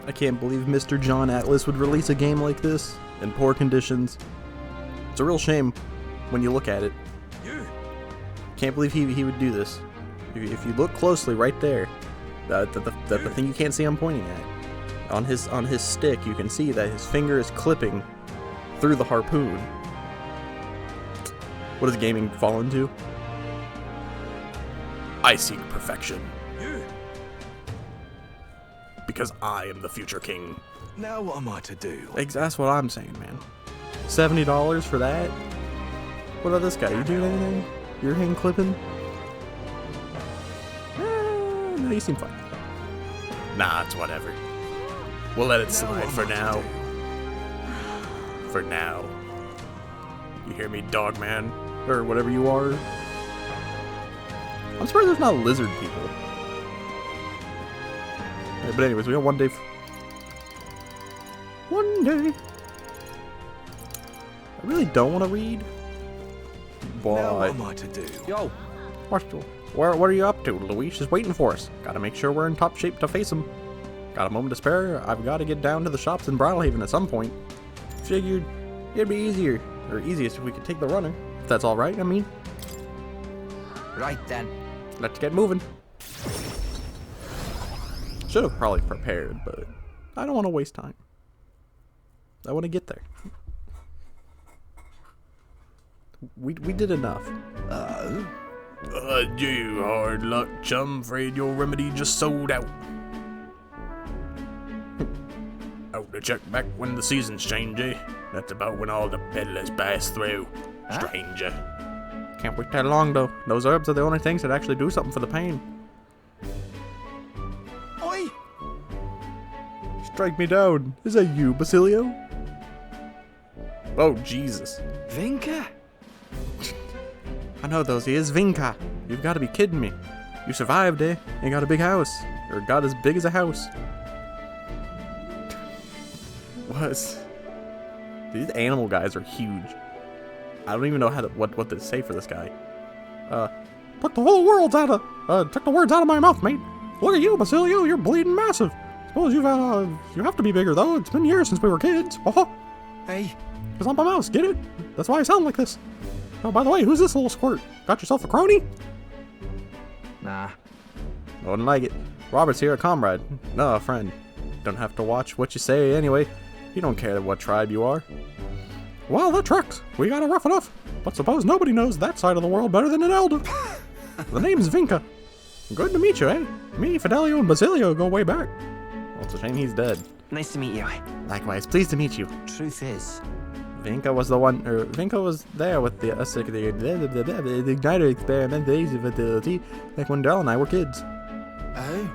I can't believe Mr. John Atlas would release a game like this in poor conditions. It's a real shame when you look at it. Can't believe he would do this. If you look closely right there, the thing you can't see I'm pointing at, on his stick, you can see that his finger is clipping through the harpoon. What does gaming fall into? I seek perfection. Because I am the future king. Now what am I to do? That's what I'm saying, man. $70 for that? What about this guy? You doing anything? Your hand clipping? No, you seem fine. Nah, it's whatever. We'll let it slide for now. For now. You hear me, dog man? Or whatever you are. I'm surprised there's not lizard people. Yeah, but anyways, we got one day. One day. I really don't want to read. Boy. Now what am I to do? Yo, What are you up to? Luis is waiting for us. Gotta make sure we're in top shape to face him. Got a moment to spare? I've got to get down to the shops in Bridlehaven at some point. Figured it'd be easier, or easiest if we could take the runner. If that's alright, I mean. right then. Let's get moving. Should have probably prepared, but I don't want to waste time. I want to get there. We did enough. Adieu, hard luck, chum. Afraid your remedy just sold out. Out to check back when the seasons change, eh? That's about when all the peddlers pass through. Stranger. Can't wait that long, though. Those herbs are the only things that actually do something for the pain. Oi! Strike me down. Is that you, Basilio? Oh, Jesus. Vinka? I know those. He is Vinka. You've got to be kidding me. You survived, eh? And got a big house. Or got as big as a house. These animal guys are huge. I don't even know what to say for this guy. Took the whole world's took the words out of my mouth, mate. Look at you, Basilio. You're bleeding massive. Suppose you have to be bigger, though. It's been years since we were kids. Hey. Because I'm a mouse, get it? That's why I sound like this. Oh, by the way, who's this little squirt? Got yourself a crony? Nah. I wouldn't like it. Robert's here, a comrade. No, a friend. Don't have to watch what you say anyway. You don't care what tribe you are. Well, that tracks. We got it rough enough. But suppose nobody knows that side of the world better than an Elda. The name's Vinka. Good to meet you, eh? Me, Fidelio, and Basilio go way back. Well, it's a shame he's dead. Nice to meet you. Likewise, pleased to meet you. Truth is, Vinka was Vinka was there with the igniter experiment facility back when Daryl and I were kids. Oh?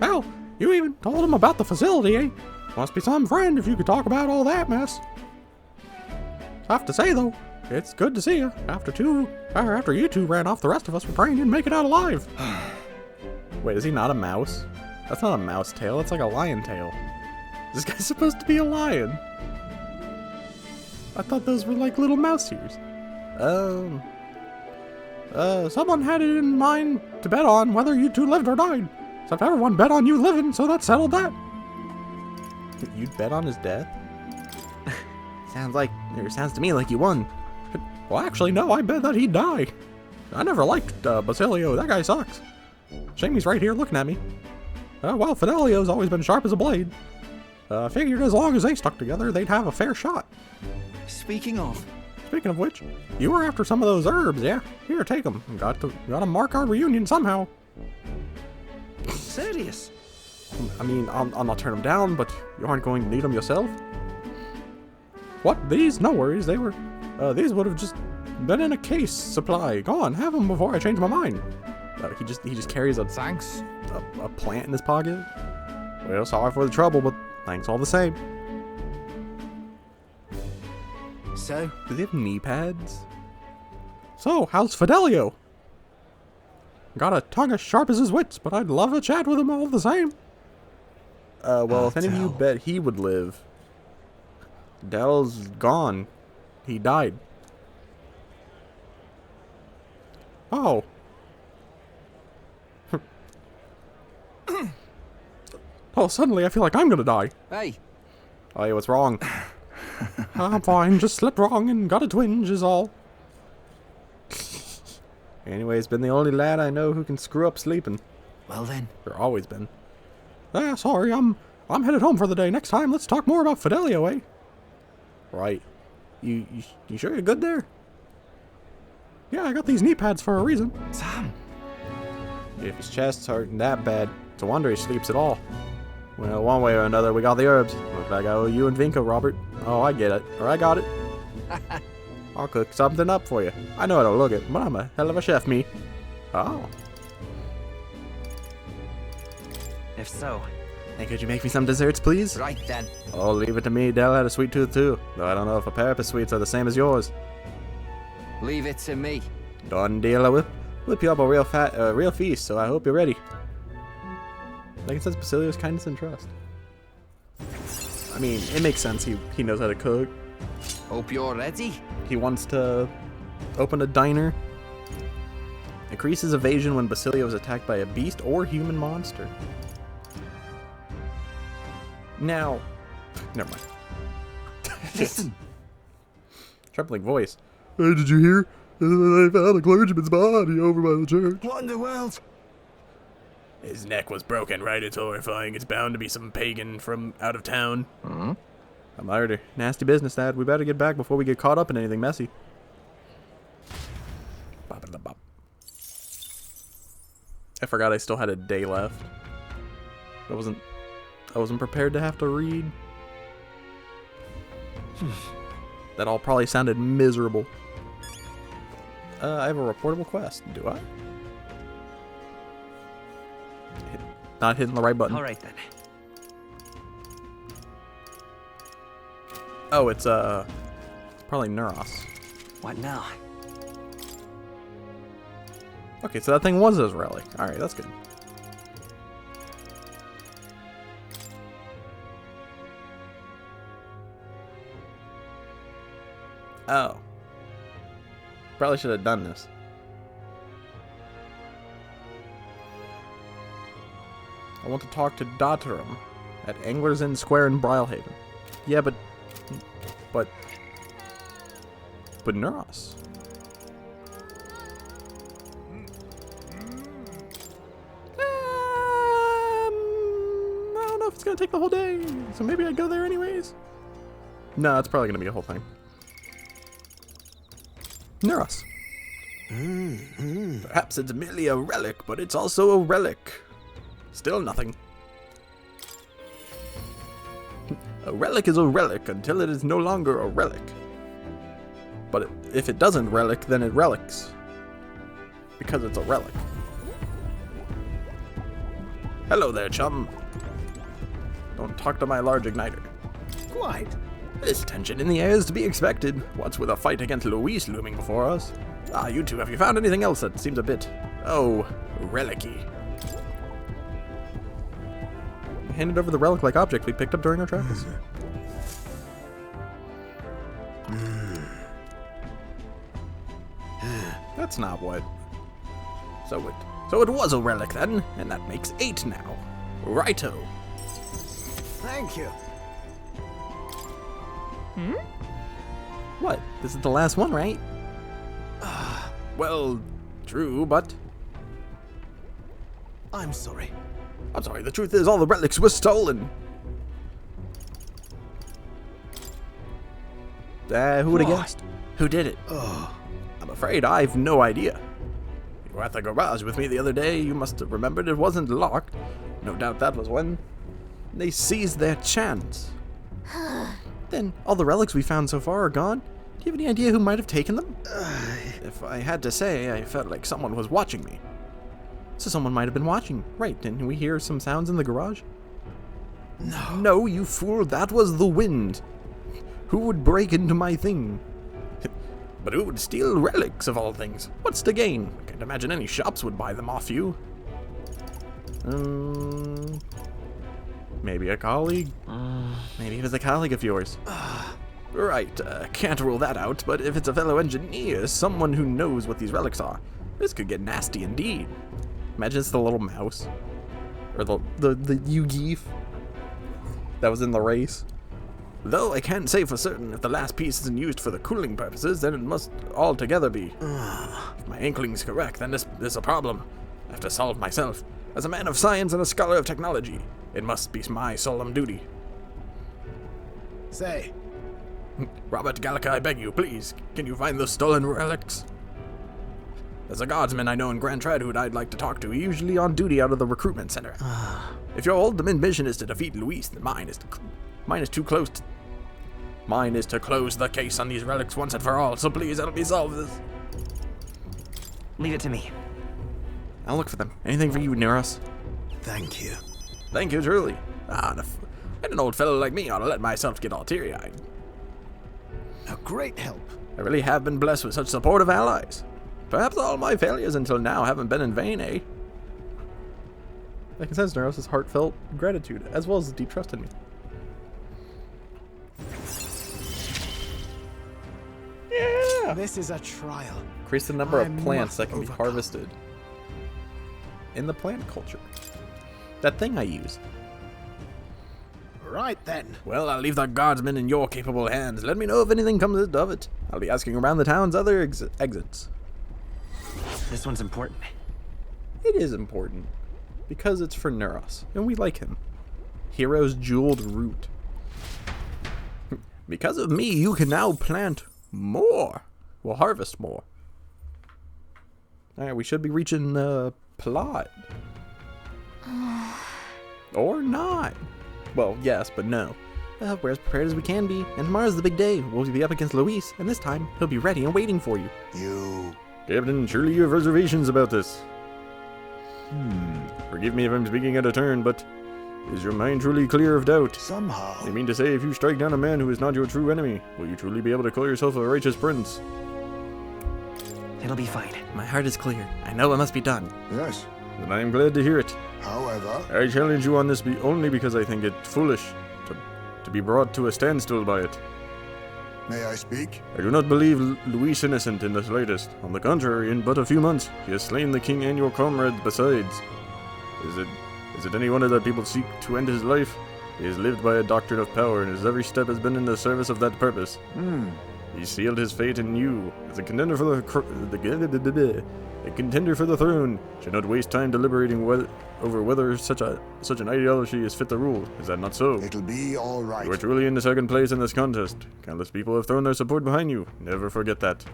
Well, you even told him about the facility, eh? Must be some friend if you could talk about all that mess. I have to say though, it's good to see you. After you two ran off, the rest of us were praying you'd make it out alive. Wait, is he not a mouse? That's not a mouse tail, that's like a lion tail. This guy's supposed to be a lion. I thought those were like little mouse ears. Someone had it in mind to bet on whether you two lived or died. Except everyone bet on you living, so that settled that. You'd bet on his death? Sounds to me like you won. Well, actually, no, I bet that he'd die. I never liked Basilio. That guy sucks. Shame he's right here looking at me. Well, Fidelio's always been sharp as a blade. Figured as long as they stuck together, they'd have a fair shot. Speaking of which, you were after some of those herbs, yeah? Here, take them. Got to mark our reunion somehow. serious? I mean, I'll not turn them down, but you aren't going to need them yourself? What? These? No worries. These would have just been in a case supply. Go on, have them before I change my mind. He just carries a plant in his pocket. Well, sorry for the trouble, but thanks all the same. So? Do they have knee pads? So, how's Fidelio? Got a tongue as sharp as his wits, but I'd love a chat with him all the same. Well, if any of you bet he would live, Dell's gone. He died. Oh. Oh, suddenly I feel like I'm gonna die. Hey, Oh, yeah, what's wrong? I'm fine, just slept wrong and got a twinge is all. Anyways, been the only lad I know who can screw up sleeping. Well then. Or always been. Ah, sorry, I'm headed home for the day. Next time, let's talk more about Fidelio, eh? Right. You sure you're good there? Yeah, I got these knee pads for a reason. Sam. If his chest's hurting that bad, it's a wonder he sleeps at all. Well, one way or another, we got the herbs. Looks like I owe you and Vinko, Robert. Oh, I get it. Or I got it. I'll cook something up for you. I know how to look it, but I'm a hell of a chef, me. Oh. if so, Hey, could you make me some desserts, please? right then. Oh, leave it to me. Dell had a sweet tooth, too. Though I don't know if a pair of sweets are the same as yours. Leave it to me. Done deal. I whip you up a real feast, so I hope you're ready. Like it says, Basilio's kindness and trust. I mean, it makes sense. He knows how to cook. Hope you're ready. He wants to open a diner. Increases evasion when Basilio is attacked by a beast or human monster. Now, never mind. Listen. Trembling voice. Hey, did you hear? They found a clergyman's body over by the church. What in the world? His neck was broken, right? It's horrifying. It's bound to be some pagan from out of town. Hmm? A murder. Nasty business, Dad. We better get back before we get caught up in anything messy. Bop-a-da-bop. I forgot I still had a day left. I wasn't prepared to have to read. That all probably sounded miserable. I have a reportable quest. Do I? Not hitting the right button. All right then. Oh, it's probably Neuros. What now? Okay, so that thing was his relic. Alright, that's good. Oh. Probably should have done this. I want to talk to Dotterum at Anglers Inn Square in Brylehaven. Yeah, but Neuros. I don't know if it's gonna take the whole day, so maybe I go there anyways. No, it's probably gonna be a whole thing. Neuros. Perhaps it's merely a relic, but it's also a relic. Still nothing. A relic is a relic until it is no longer a relic. But if it doesn't relic, then it relics. Because it's a relic. Hello there, chum. Don't talk to my large igniter. Quite. This tension in the air is to be expected. What's with a fight against Luis looming before us? Ah, you two, have you found anything else that seems a bit, relic-y? Handed over the relic-like object we picked up during our travels. That's not what. So it was a relic then, and that makes 8 now. Righto. Thank you. What? This is the last one, right? Well, true, but I'm sorry. I'm sorry, the truth is all the relics were stolen. Who would have guessed? Who did it? I'm afraid I've no idea. You were at the garage with me the other day. You must have remembered it wasn't locked. No doubt that was when they seized their chance. Then all the relics we found so far are gone. Do you have any idea who might have taken them? If I had to say, I felt like someone was watching me. So someone might have been watching. Right, didn't we hear some sounds in the garage? No. No, you fool, that was the wind. Who would break into my thing? But who would steal relics of all things? What's the gain? I can't imagine any shops would buy them off you. Maybe a colleague? Maybe it was a colleague of yours. Right, can't rule that out, but if it's a fellow engineer, someone who knows what these relics are, this could get nasty indeed. Imagine it's the little mouse. Or the Yugi that was in the race. Though I can't say for certain if the last piece isn't used for the cooling purposes, then it must altogether be. If my inkling's correct, then this is a problem I have to solve myself. As a man of science and a scholar of technology, it must be my solemn duty. Say, Robert Gallica, I beg you, please, can you find those stolen relics? There's a guardsman I know in Grand Trad who I'd like to talk to, usually on duty out of the recruitment center. If your ultimate mission is to defeat Luis, then mine is to close the case on these relics once and for all, so please help me solve this. Leave it to me. I'll look for them. Anything for you, Neros? thank you. Thank you, truly. And an old fellow like me ought to let myself get all teary-eyed. A great help. I really have been blessed with such supportive allies. Perhaps all my failures until now haven't been in vain, eh? I can sense Neros' heartfelt gratitude, as well as his deep trust in me. Yeah! This is a trial. Increase the number I of plants must that can be overcome. harvested in the plant culture. That thing I use. Right then. Well, I'll leave the guardsmen in your capable hands. Let me know if anything comes of it. I'll be asking around the town's other exits. This one's important. It is important. Because it's for Neros, and we like him. Hero's jeweled root. Because of me, you can now plant more. We'll harvest more. Alright, we should be reaching the plot. Or not. Well, yes, but no. We're as prepared as we can be, and tomorrow's the big day. We'll be up against Luis, and this time, he'll be ready and waiting for you. You... Captain, surely you have reservations about this. Forgive me if I'm speaking out of turn, but is your mind truly clear of doubt? somehow... You mean to say if you strike down a man who is not your true enemy, will you truly be able to call yourself a righteous prince? It'll be fine. My heart is clear. I know it must be done. Yes. Then I am glad to hear it. However... I challenge you on this only because I think it foolish to be brought to a standstill by it. May I speak? I do not believe Luis innocent in the slightest. On the contrary, in but a few months, he has slain the king and your comrade besides. Is it any wonder that people seek to end his life? He has lived by a doctrine of power, and his every step has been in the service of that purpose. He sealed his fate in you. As a contender for the throne, should not waste time deliberating over whether such an ideology is fit to rule. Is that not so? It'll be all right. You are truly in the second place in this contest. Countless people have thrown their support behind you. Never forget that.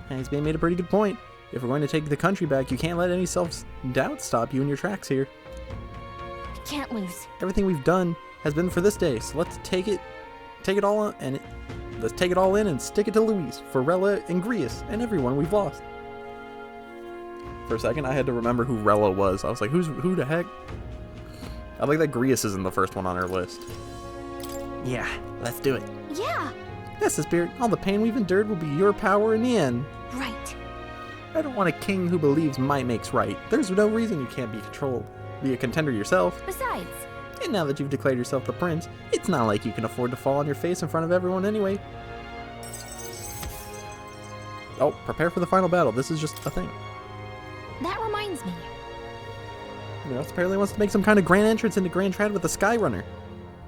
He's made a pretty good point. If we're going to take the country back, you can't let any self-doubt stop you in your tracks here. I can't lose. Everything we've done has been for this day, so let's take it all let's take it all in and stick it to Luis, Rella, and Grius, and everyone we've lost. For a second, I had to remember who Rella was. I was like, who the heck? I like that Grius isn't the first one on our list. Yeah. Let's do it. Yeah, That's the spirit. All the pain we've endured will be your power in the end. right. I don't want a king who believes might makes right. There's no reason you can't be controlled. Be a contender yourself. Besides, And now that you've declared yourself the prince, it's not like you can afford to fall on your face in front of everyone anyway. Oh, prepare for the final battle. This is just a thing. that reminds me. Neros apparently wants to make some kind of grand entrance into Grand Trad with the Skyrunner.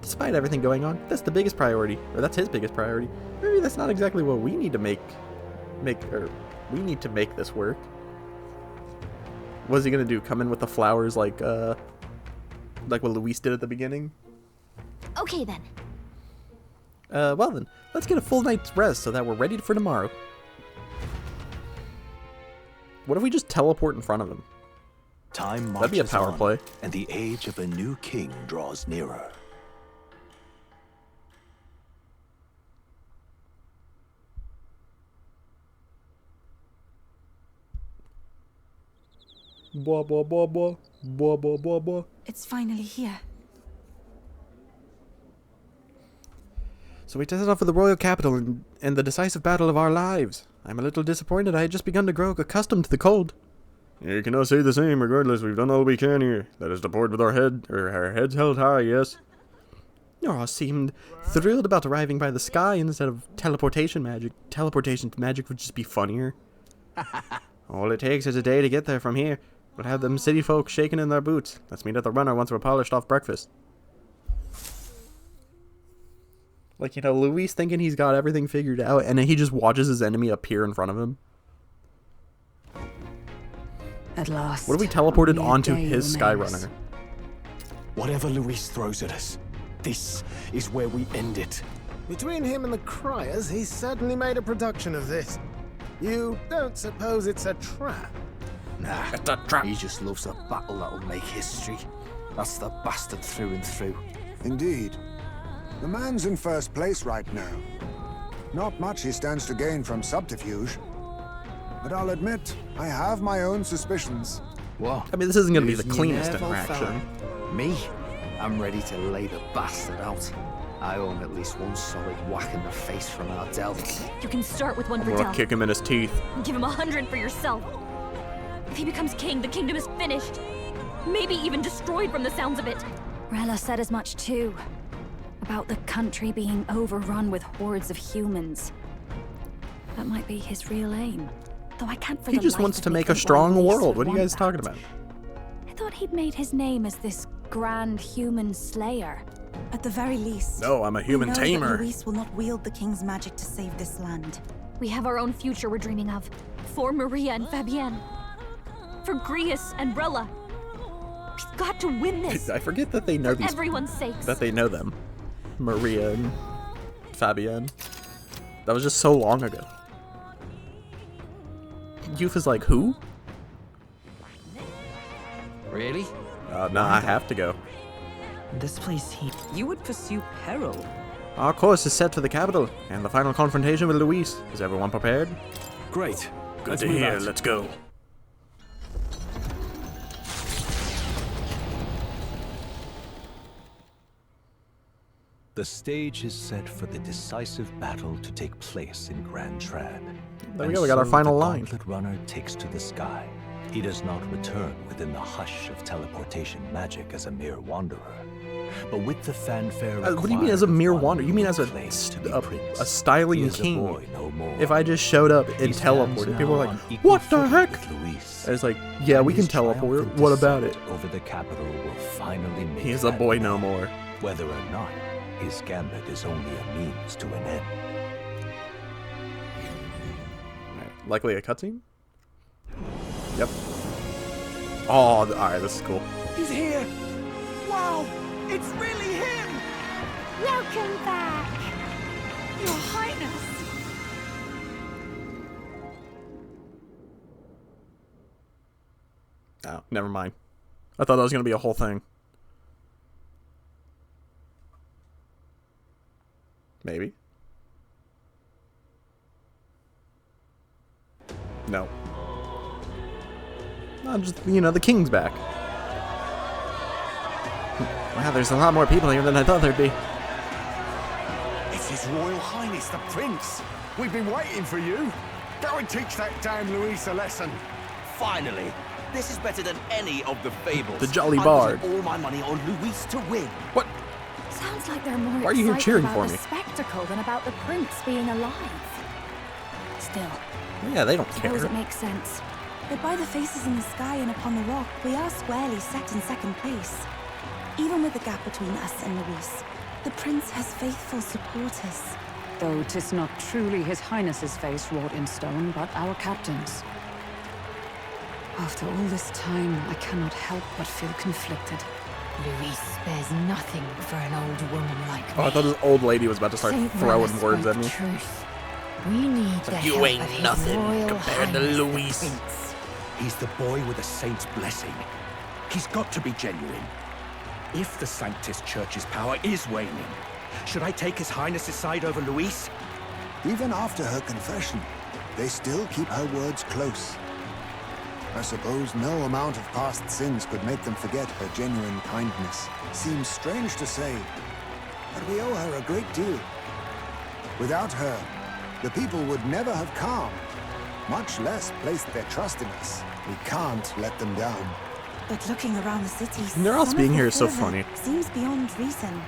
Despite everything going on, that's the biggest priority. Or that's his biggest priority. Maybe that's not exactly what we need to make this work. What's he gonna do? Come in with the flowers like what Luis did at the beginning? Okay then. Well then, let's get a full night's rest so that we're ready for tomorrow. What if we just teleport in front of him? Time That'd be a marches power on, play. and the age of a new king draws nearer. Blah blah blah blah blah blah blah blah. It's finally here. So we tested off for the royal capital and the decisive battle of our lives. I'm a little disappointed. I had just begun to grow accustomed to the cold. Yeah, you cannot say the same. Regardless, we've done all we can here. That is to port with our heads held high. Yes. Nora seemed thrilled about arriving by the sky instead of teleportation magic. Teleportation magic would just be funnier. All it takes is a day to get there from here. Would have them city folk shaking in their boots. Let's meet at the runner once we're polished off breakfast. Like, you know, Luis thinking he's got everything figured out, and then he just watches his enemy appear in front of him. At last. What if we teleported only a onto day his remains. Skyrunner? Whatever Luis throws at us, this is where we end it. Between him and the Criers, he's certainly made a production of this. You don't suppose it's a trap? Nah, It's a trap. he just loves a battle that'll make history. That's the bastard through and through. Indeed. The man's in first place right now. Not much he stands to gain from subterfuge. But I'll admit, I have my own suspicions. What? I mean, this isn't going to be the Losing cleanest your nerve, old interaction. fella? Me? I'm ready to lay the bastard out. I owe him at least one solid whack in the face from Ardell. You can start with one I'm for gonna Del. kick him in his teeth. Give him 100 for yourself. If he becomes king, the kingdom is finished. Maybe even destroyed from the sounds of it. Rella said as much too. About the country being overrun with hordes of humans. That might be his real aim. Though I can't for He the just life wants of to me make a think why strong Luis world. would What are you want guys talking that. about? I thought he'd made his name as this grand human slayer. At the very least, No, I'm a human we know tamer. that Luis will not wield the king's magic to save this land. We have our own future we're dreaming of. For Maria and Fabienne. For Grius and Rella. We've got to win this. I forget that they know For these. everyone's sakes. That they know them. Maria and Fabienne. That was just so long ago. Youth is like, who? Really? No, I have to go. This place he... You would pursue peril. Our course is set for the capital, and the final confrontation with Luis. Is everyone prepared? Great. Good Let's to move hear. out. Let's go. The stage is set for the decisive battle to take place in Grand Trad. There we go, we got our final line. The Gauntlet Runner takes to the sky. He does not return within the hush of teleportation magic as a mere wanderer, but with the fanfare. What do you mean as a required mere of one wanderer? You mean as who claims to be a prince. styling He is a king? boy no more. If I just showed up and He stands teleported, now people were like, on equal what the footing heck? with Luis, And it's like, yeah, and we can his teleport. triumphant What about it? descent over the capital will finally make He is a that boy known, no more. whether or not his gambit is only a means to an end. Alright, likely a cutscene? Yep. Oh, alright, this is cool. He's here! Wow! It's really him! Welcome back. Your Highness! Oh, never mind. I thought that was going to be a whole thing. Maybe. No. No, just, you know, the king's back. Wow, there's a lot more people here than I thought there'd be. It's His Royal Highness, the Prince. We've been waiting for you. Go and teach that damn Luis a lesson. Finally. This is better than any of the fables. The Jolly I Bard. put all my money on Luis to win. What? Sounds like they're more Why are you here excited cheering about for the me? spectacle than about the prince being alive. Still, Yeah, they don't suppose care. it makes sense. But by the faces in the sky and upon the rock, we are squarely set in second place. Even with the gap between us and Luis, the prince has faithful supporters. Though 'tis not truly His Highness's face wrought in stone, but our captain's. After all this time, I cannot help but feel conflicted. Luis spares nothing for an old woman like me. Oh, I thought this old lady was about to start Saint throwing Rella words at spoke me. Truth. We need the You help ain't of His nothing Royal compared to Highness, the Luis. Prince. He's the boy with a saint's blessing. He's got to be genuine. If the Sanctus Church's power is waning, should I take His Highness's side over Luis? Even after her confession, they still keep her words close. I suppose no amount of past sins could make them forget her genuine kindness. Seems strange to say, but we owe her a great deal. Without her, the people would never have calmed, much less placed their trust in us. We can't let them down. But looking around the city, Neros some being of here the is so fervor funny. seems beyond reason.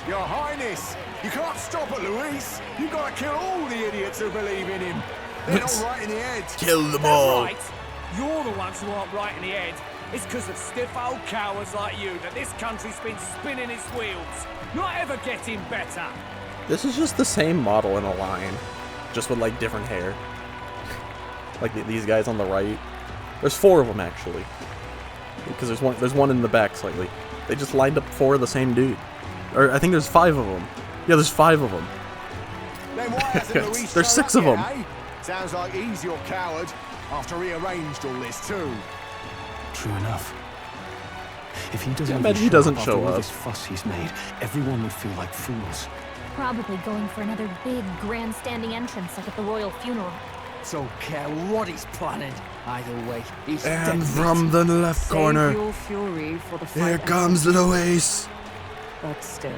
Your Highness, you can't stop at Luis. You've got to kill all the idiots who believe in him. They're not right in the head. Kill them They're all. right. You're the ones who aren't right in the head. It's because of stiff old cowards like you that this country's been spinning its wheels. Not ever getting better. This is just the same model in a line, just with like different hair. Like these guys on the right. There's 4 of them actually, because there's one in the back slightly. They just lined up 4 of the same dude, or I think there's 5 of them. Yeah, there's 5 of them. Then why hasn't Luis There's shown 6 up of them. yet, eh? Sounds like he's your coward after he arranged all this too. True enough. If he doesn't, imagine he doesn't after show all up. this fuss he's made, everyone would feel like fools. Probably going for another big, grandstanding entrance like at the royal funeral. Don't care what he's planning. Either way, he's And dead. from the left Save corner, your fury for the fight here ahead. comes Luis. But still.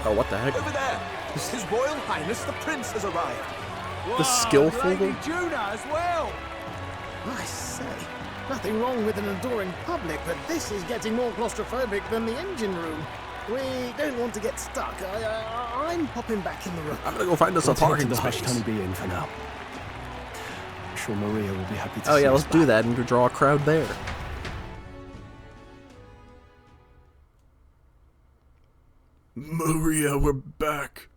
Oh, what the heck? Over there, His Royal Highness the Prince has arrived. The skillful Lady one? Juna as well. I say, nothing wrong with an adoring public, but this is getting more claustrophobic than the engine room. We don't want to get stuck. I'm popping back in the room. I'm gonna go find us a Let's head to parking the space. hushed honeybee inn for now. I'm sure Maria will be happy to Oh see yeah, us let's do back. that and draw a crowd there. Maria, we're back.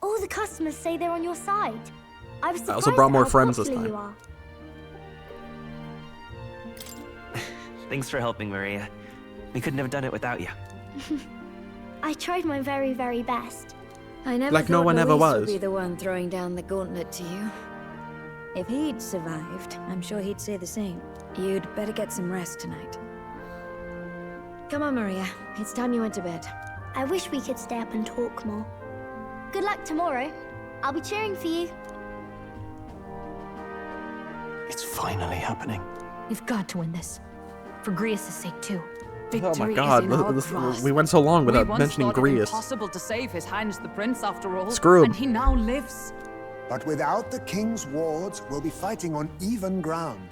All the customers say they're on your side. I was surprised I also brought more at how friends this popular time. you are. Thanks for helping, Maria. We couldn't have done it without you. I tried my very, very best. I never Like no thought one ever Luis was. would be the one throwing down the gauntlet to you. If he'd survived, I'm sure he'd say the same. You'd better get some rest tonight. Come on, Maria. It's time you went to bed. I wish we could stay up and talk more. Good luck tomorrow. I'll be cheering for you. It's finally happening. We've got to win this. For Grius' sake, too. Oh my Victory god, is in our grasp. we went so long without We once mentioning thought it Grius. impossible to save His Highness the Prince, after all. Screw him. And he now lives. But without the king's wards, we'll be fighting on even ground.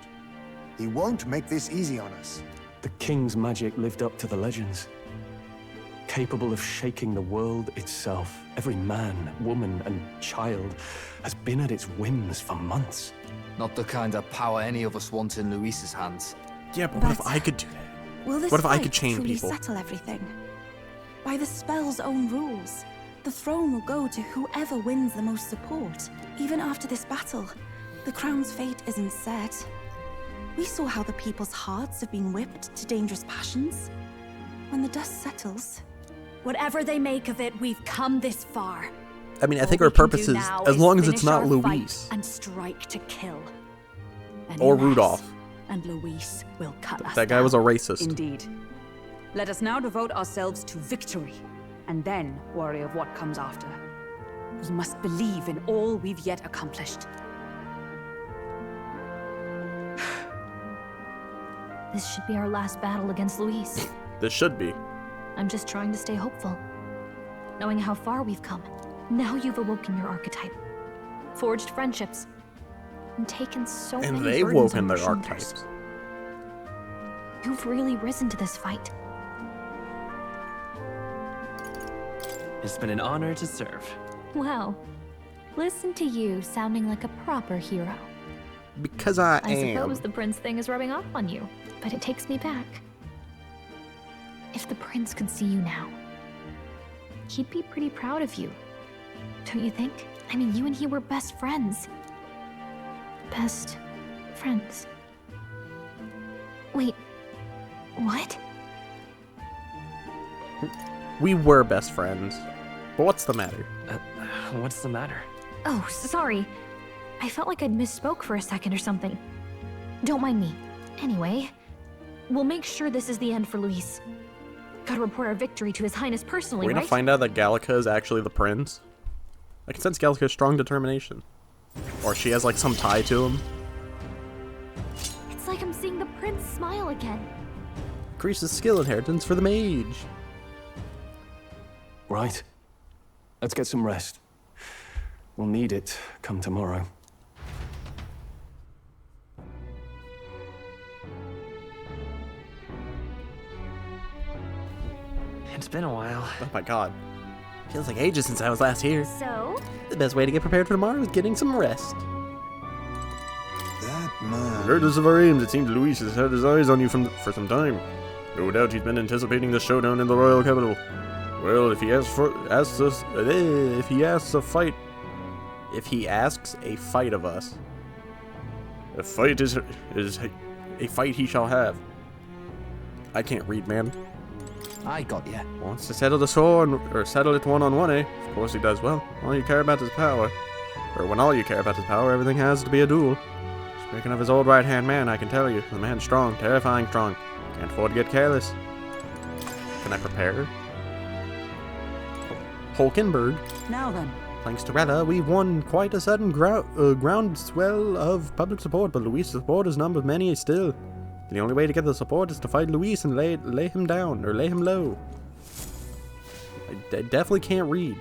He won't make this easy on us. The king's magic lived up to the legends. Capable of shaking the world itself. Every man, woman, and child has been at its whims for months. Not the kind of power any of us want in Luis's hands. Yeah, but what if I could do that? Will this What if I fight could chain truly people? settle everything? By the spell's own rules, the throne will go to whoever wins the most support. Even after this battle, the crown's fate isn't set. We saw how the people's hearts have been whipped to dangerous passions. When the dust settles... Whatever they make of it, we've come this far. I mean, I All think we our can purpose do is, now as long as finish it's not our Luis. fight and strike to kill. Or Unless- Rudolph. And Luis will cut us That guy was a racist. Indeed. Let us now devote ourselves to victory, and then worry of what comes after. We must believe in all we've yet accomplished. This should be our last battle against Luis. This should be. I'm just trying to stay hopeful. Knowing how far we've come. Now you've awoken your archetype. Forged friendships. And taken so many And they've burdens woken on their your shoulders. archetypes. You've really risen to this fight. It's been an honor to serve. Wow. Listen to you sounding like a proper hero. Because I am. suppose the prince thing is rubbing off on you, but it takes me back. If the prince could see you now, he'd be pretty proud of you. Don't you think? I mean, you and he were best friends. Best friends. Wait, what? We were best friends. But what's the matter? What's the matter? Oh, sorry. I felt like I'd misspoke for a second or something. Don't mind me. Anyway, we'll make sure this is the end for Luis. Gotta report our victory to His Highness personally, We're gonna right? find out that Gallica is actually the prince. I can sense Gallica's strong determination. Or she has like some tie to him. It's like I'm seeing the prince smile again. Increases skill inheritance for the mage. Right. Let's get some rest. We'll need it come tomorrow. It's been a while. Oh my god. Feels like ages since I was last here. So? The best way to get prepared for tomorrow is getting some rest. That man... Regardless of our aims, it seems Luis has had his eyes on you for some time. No doubt he's been anticipating the showdown in the royal capital. Well, if he asks a fight of us, a fight is a fight he shall have. I can't read, man. I got ya. Wants to settle the score or settle it one-on-one, eh? Of course he does. Well, all you care about is power. Or when all you care about is power, everything has to be a duel. Speaking of his old right-hand man, I can tell you, the man's strong, terrifying strong. Can't afford to get careless. Can I prepare? Hulkenberg. Now then. Thanks to Rella, we've won quite a sudden groundswell of public support, but Luis' support is none but many still. The only way to get the support is to fight Luis and lay him down, or lay him low. I definitely can't read.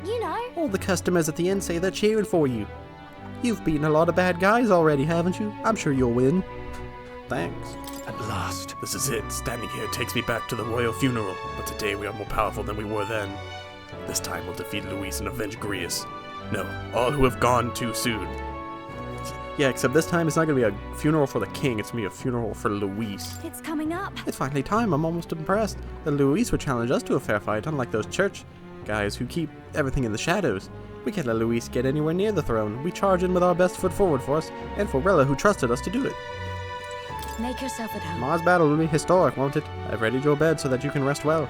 You know. All the customers at the inn say they're cheering for you. You've beaten a lot of bad guys already, haven't you? I'm sure you'll win. Thanks. At last, this is it. Standing here takes me back to the royal funeral, but today we are more powerful than we were then. This time we'll defeat Luis and avenge Grius. No, all who have gone too soon. Yeah, except this time it's not going to be a funeral for the king, it's going to be a funeral for Luis. It's coming up. It's finally time. I'm almost impressed that Luis would challenge us to a fair fight, unlike those church guys who keep everything in the shadows. We can't let Luis get anywhere near the throne. We charge in with our best foot forward for us, and for Rella, who trusted us to do it. Make yourself at home. Tomorrow's battle will be historic, won't it? I've readied your bed so that you can rest well.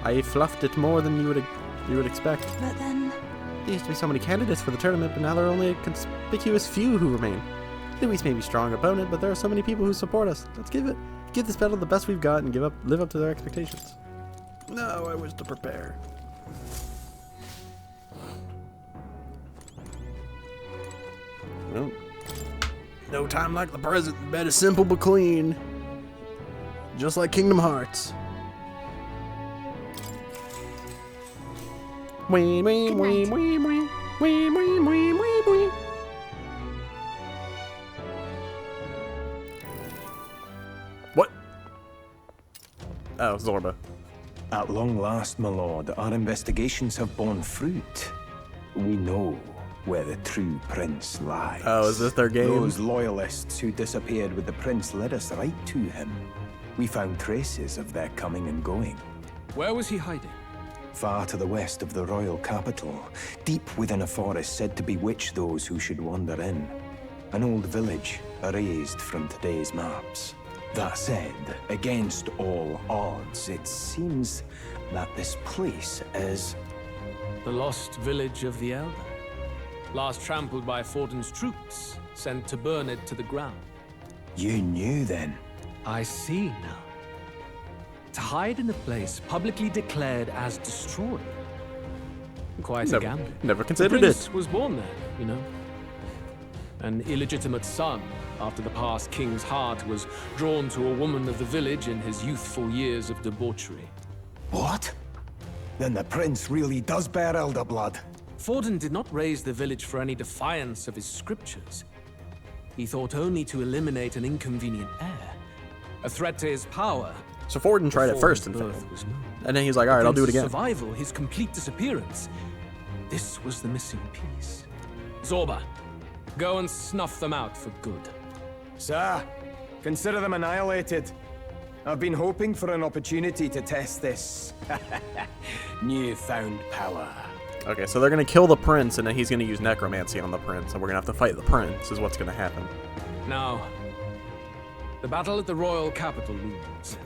I fluffed it more than you would expect. But then... There used to be so many candidates for the tournament, but now there are only a conspicuous few who remain. Luis may be a strong opponent, but there are so many people who support us. Let's give this battle the best we've got and live up to their expectations. No, I wish to prepare. Well, no time like the present. Bed is simple but clean. Just like Kingdom Hearts. Wee wee wee wee wee wee wee wee wee wee. What? Oh, Zorba. At long last, my lord, our investigations have borne fruit. We know where the true prince lies. Oh, is this their game? Those loyalists who disappeared with the prince led us right to him. We found traces of their coming and going. Where was he hiding? Far to the west of the royal capital, deep within a forest said to bewitch those who should wander in. An old village erased from today's maps. That said, against all odds, it seems that this place is... The lost village of the Elda. Last trampled by Fortin's troops, sent to burn it to the ground. You knew then? I see now. To hide in a place publicly declared as destroyed. Quite a gamble. Never considered the prince it. Was born there, you know. An illegitimate son, after the past king's heart was drawn to a woman of the village in his youthful years of debauchery. What? Then the prince really does bear elder blood. Fortin did not raise the village for any defiance of his scriptures. He thought only to eliminate an inconvenient heir, a threat to his power. So Fortin tried it first and failed. And then he's like, alright, I'll do it again. Survival, his complete disappearance. This was the missing piece. Zorba, go and snuff them out for good. Sir, consider them annihilated. I've been hoping for an opportunity to test this newfound power. Okay, so they're gonna kill the prince, and then he's gonna use necromancy on the prince, and we're gonna have to fight the prince, is what's gonna happen. Now, the battle at the royal capital looms.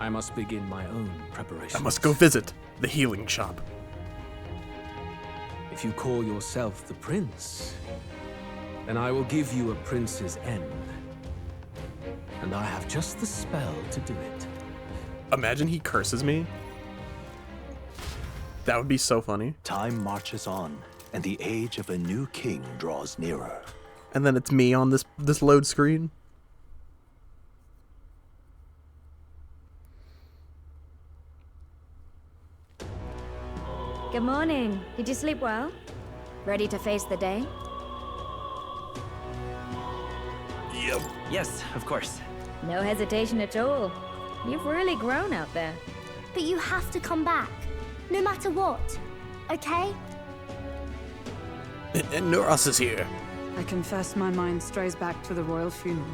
I must begin my own preparations. I must go visit the healing shop. If you call yourself the prince, then I will give you a prince's end. And I have just the spell to do it. Imagine he curses me. That would be so funny. Time marches on, and the age of a new king draws nearer. And then it's me on this load screen. Good morning. Did you sleep well? Ready to face the day? Yep. Yes, of course. No hesitation at all. You've really grown out there. But you have to come back, no matter what, okay? And Nuras is here. I confess my mind strays back to the royal funeral.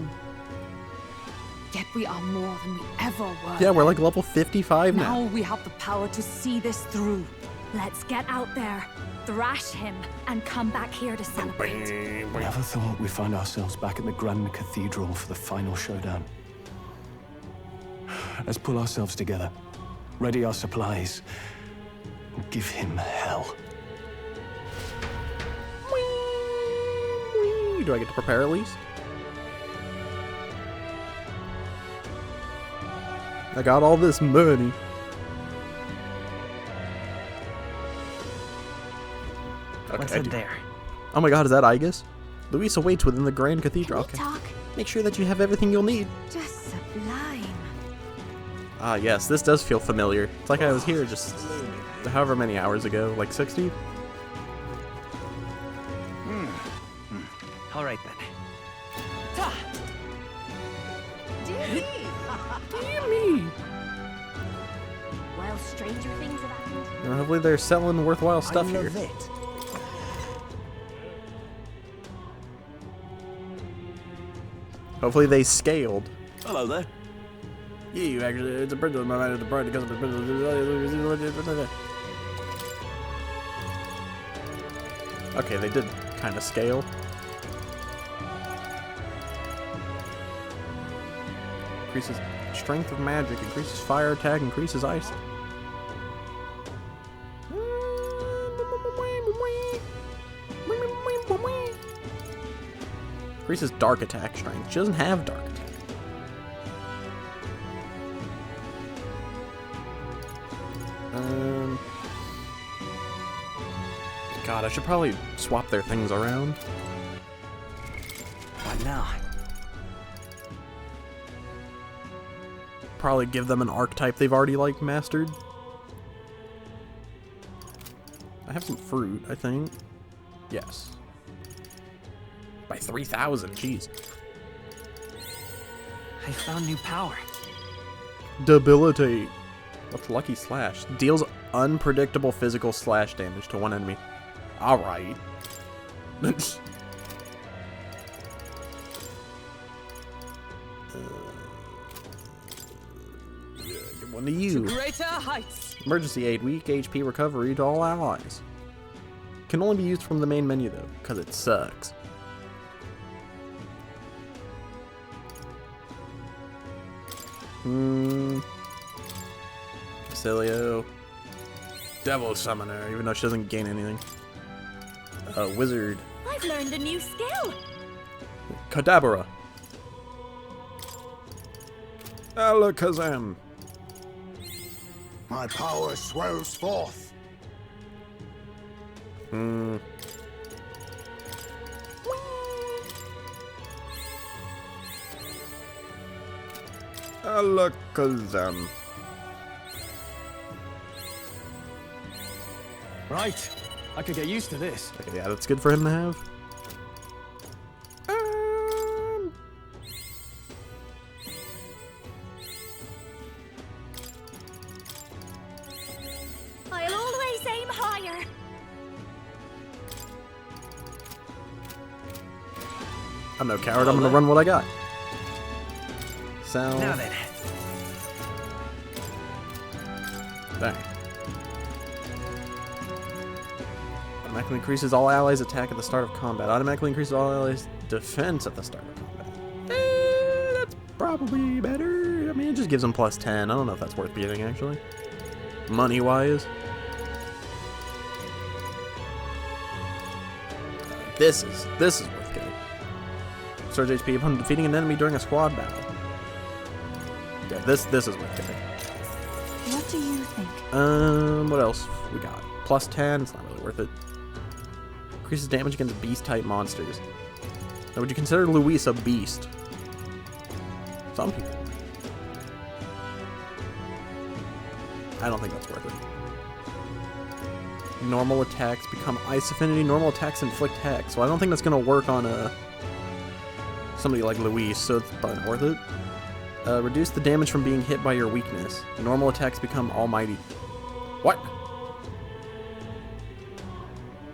Yet we are more than we ever were. Yeah, we're like level 55 now. Now we have the power to see this through. Let's get out there, thrash him, and come back here to celebrate. Never thought we'd find ourselves back at the Grand Cathedral for the final showdown. Let's pull ourselves together, ready our supplies, and give him hell. Do I get to prepare at least? I got all this money. Okay, What's in there? Oh my god, is that Igus? Luis awaits within the Grand Cathedral. Okay. Make sure that you have everything you'll need. Just sublime. Ah, yes, this does feel familiar. It's like I was here just however many hours ago, like 60? All right then. Dear me! Well, stranger things have happened. Hopefully they're selling worthwhile stuff here. Hopefully they scaled. Hello there. Yeah, you actually, it's a bridge of my mind at the party because of the bridge. Okay, they did kind of scale. Increases strength of magic, increases fire attack, increases ice. Increases dark attack strength. She doesn't have dark attack. God, I should probably swap their things around. What now? Probably give them an archetype they've already, like, mastered. I have some fruit, I think. Yes. By 3,000, jeez. I found new power. Debilitate. What's Lucky Slash? Deals unpredictable physical slash damage to one enemy. Alright. Give one to you. Greater heights. Emergency aid, weak HP recovery to all allies. Can only be used from the main menu though, because it sucks. Facilio. Devil Summoner, even though she doesn't gain anything. Wizard. I've learned a new skill. Kadabra. Alakazam. My power swells forth. Alakazam. Right. I could get used to this. Okay, yeah, that's good for him to have. I'll always aim higher. I'm no coward, I'm gonna run what I got. Sound. Now then. Dang. Automatically increases all allies' attack at the start of combat. Automatically increases all allies' defense at the start of combat. That's probably better. I mean, it just gives them plus 10. I don't know if that's worth getting, actually. Money-wise. This is worth getting. Surge HP upon defeating an enemy during a squad battle. Yeah, this is worth getting. What do you think? What else we got? Plus 10, it's not really worth it. Increases damage against beast-type monsters. Now, would you consider Luis a beast? Some people. I don't think that's worth it. Normal attacks become ice affinity. Normal attacks inflict hex. So I don't think that's going to work on somebody like Luis, so it's probably not worth it. Reduce the damage from being hit by your weakness. Normal attacks become almighty. What?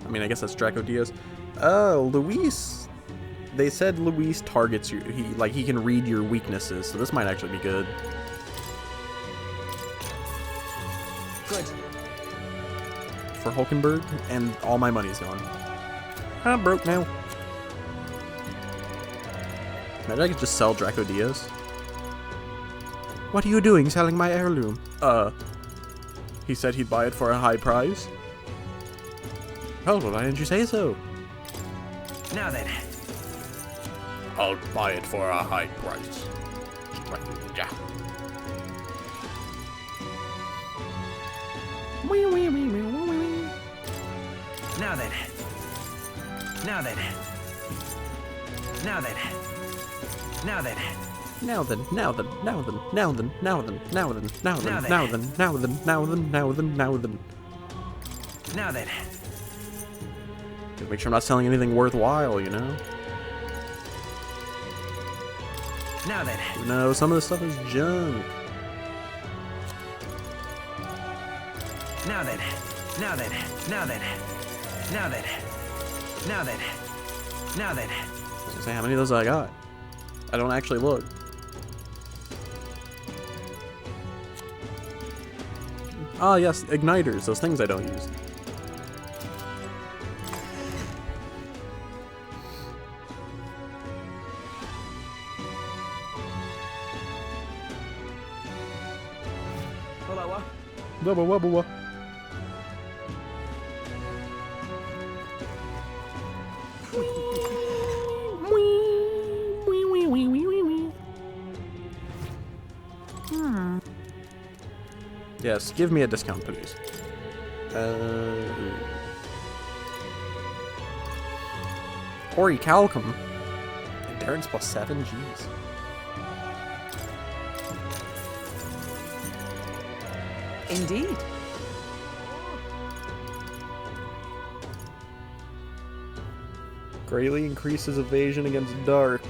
I mean, I guess that's Draco Diaz. Luis. They said Luis targets you. He can read your weaknesses, so this might actually be good. Good. For Hulkenberg, and all my money's gone. I'm broke now. Imagine I could just sell Draco Diaz. What are you doing selling my heirloom? He said he'd buy it for a high price. Oh, well, why didn't you say so? Now then. I'll buy it for a high price. Stranger. Now then. Now then. Now then. Now then. Now then, now then, now then, now then, now then, now then, now then, now then, now then, now then, now then, now then. Now then. Gotta make sure I'm not selling anything worthwhile, you know? Now then. No, some of this stuff is junk. Now then. Now then. Now then. Now then. Now then. Now then. I was gonna say, how many of those I got? I don't actually look. Ah, yes, igniters, those things I don't use. Hello. Wubba wubba wubba. Yes, give me a discount, please. Ori Calcum. Endurance plus 7, jeez. Indeed. Greatly increases evasion against dark.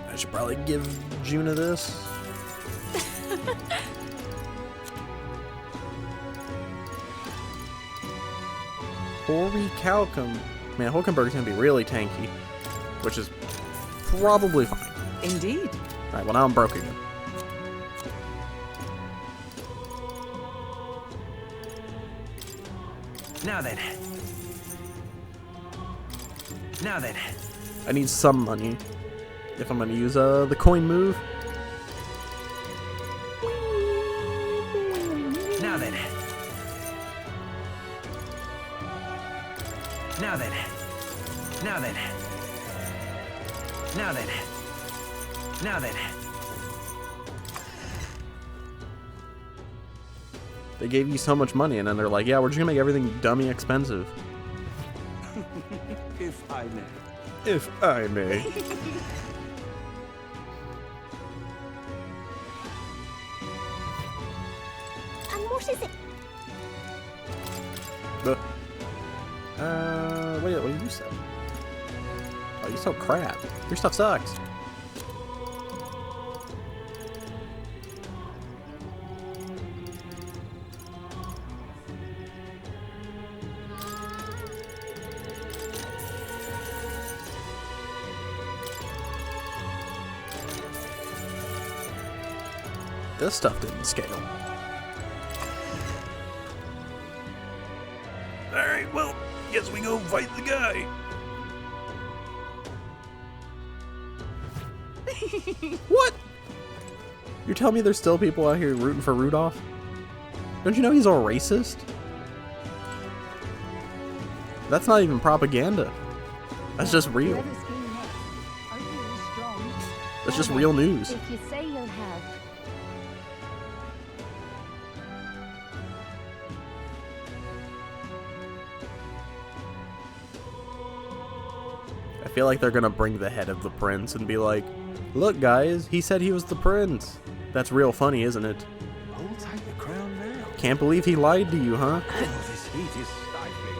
I should probably give Juna this. Ori Calcum. Man, Hulkenberg's gonna be really tanky, which is probably fine. Indeed. Alright, well now I'm broke again. Now then. Now then. I need some money if I'm gonna use the coin move. Now then. Now then. Now then. Now then. Now then. They gave you so much money and then they're like, yeah, we're just gonna make everything dummy expensive. If I may. If I may. And what is it? What do you sell? Oh, you sell crap. Your stuff sucks. This stuff didn't scale. Alright, well, guess we go fight the guy. What? You're telling me there's still people out here rooting for Rudolph? Don't you know he's a racist? That's not even propaganda. That's just real. That's just real news. If you say you'll have. I feel like they're gonna bring the head of the prince and be like, look guys, he said he was the prince. That's real funny, isn't it? Hold tight the crown now. Can't believe he lied to you, huh? Oh, this heat is stifling.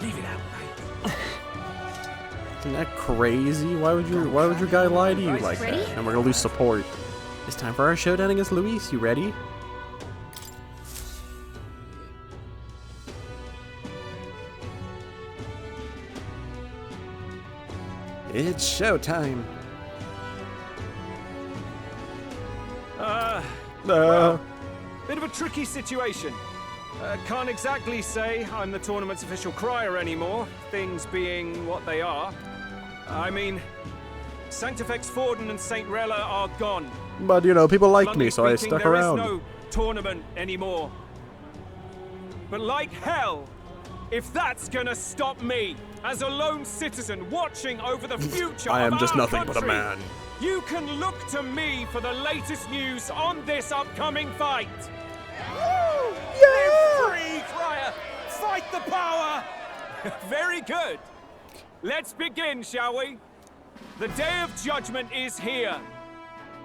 Leave it out, mate. Isn't that crazy? Why would your guy lie to you like Ready? that? And we're gonna lose support. It's time for our showdown against Luis. You ready? It's showtime. Well, bit of a tricky situation. Can't exactly say I'm the tournament's official crier anymore, things being what they are. I mean, Sanctifex Spoodum and St. Rella are gone. But, you know, people liked Bluntly me, so I speaking, stuck around. There is no tournament anymore. But like hell, if that's gonna stop me, as a lone citizen watching over the future I am of just our nothing but a country, man. you can look to me for the latest news on this upcoming fight. Woo! Live free, Crier! Fight the power! Very good. Let's begin, shall we? The Day of Judgment is here.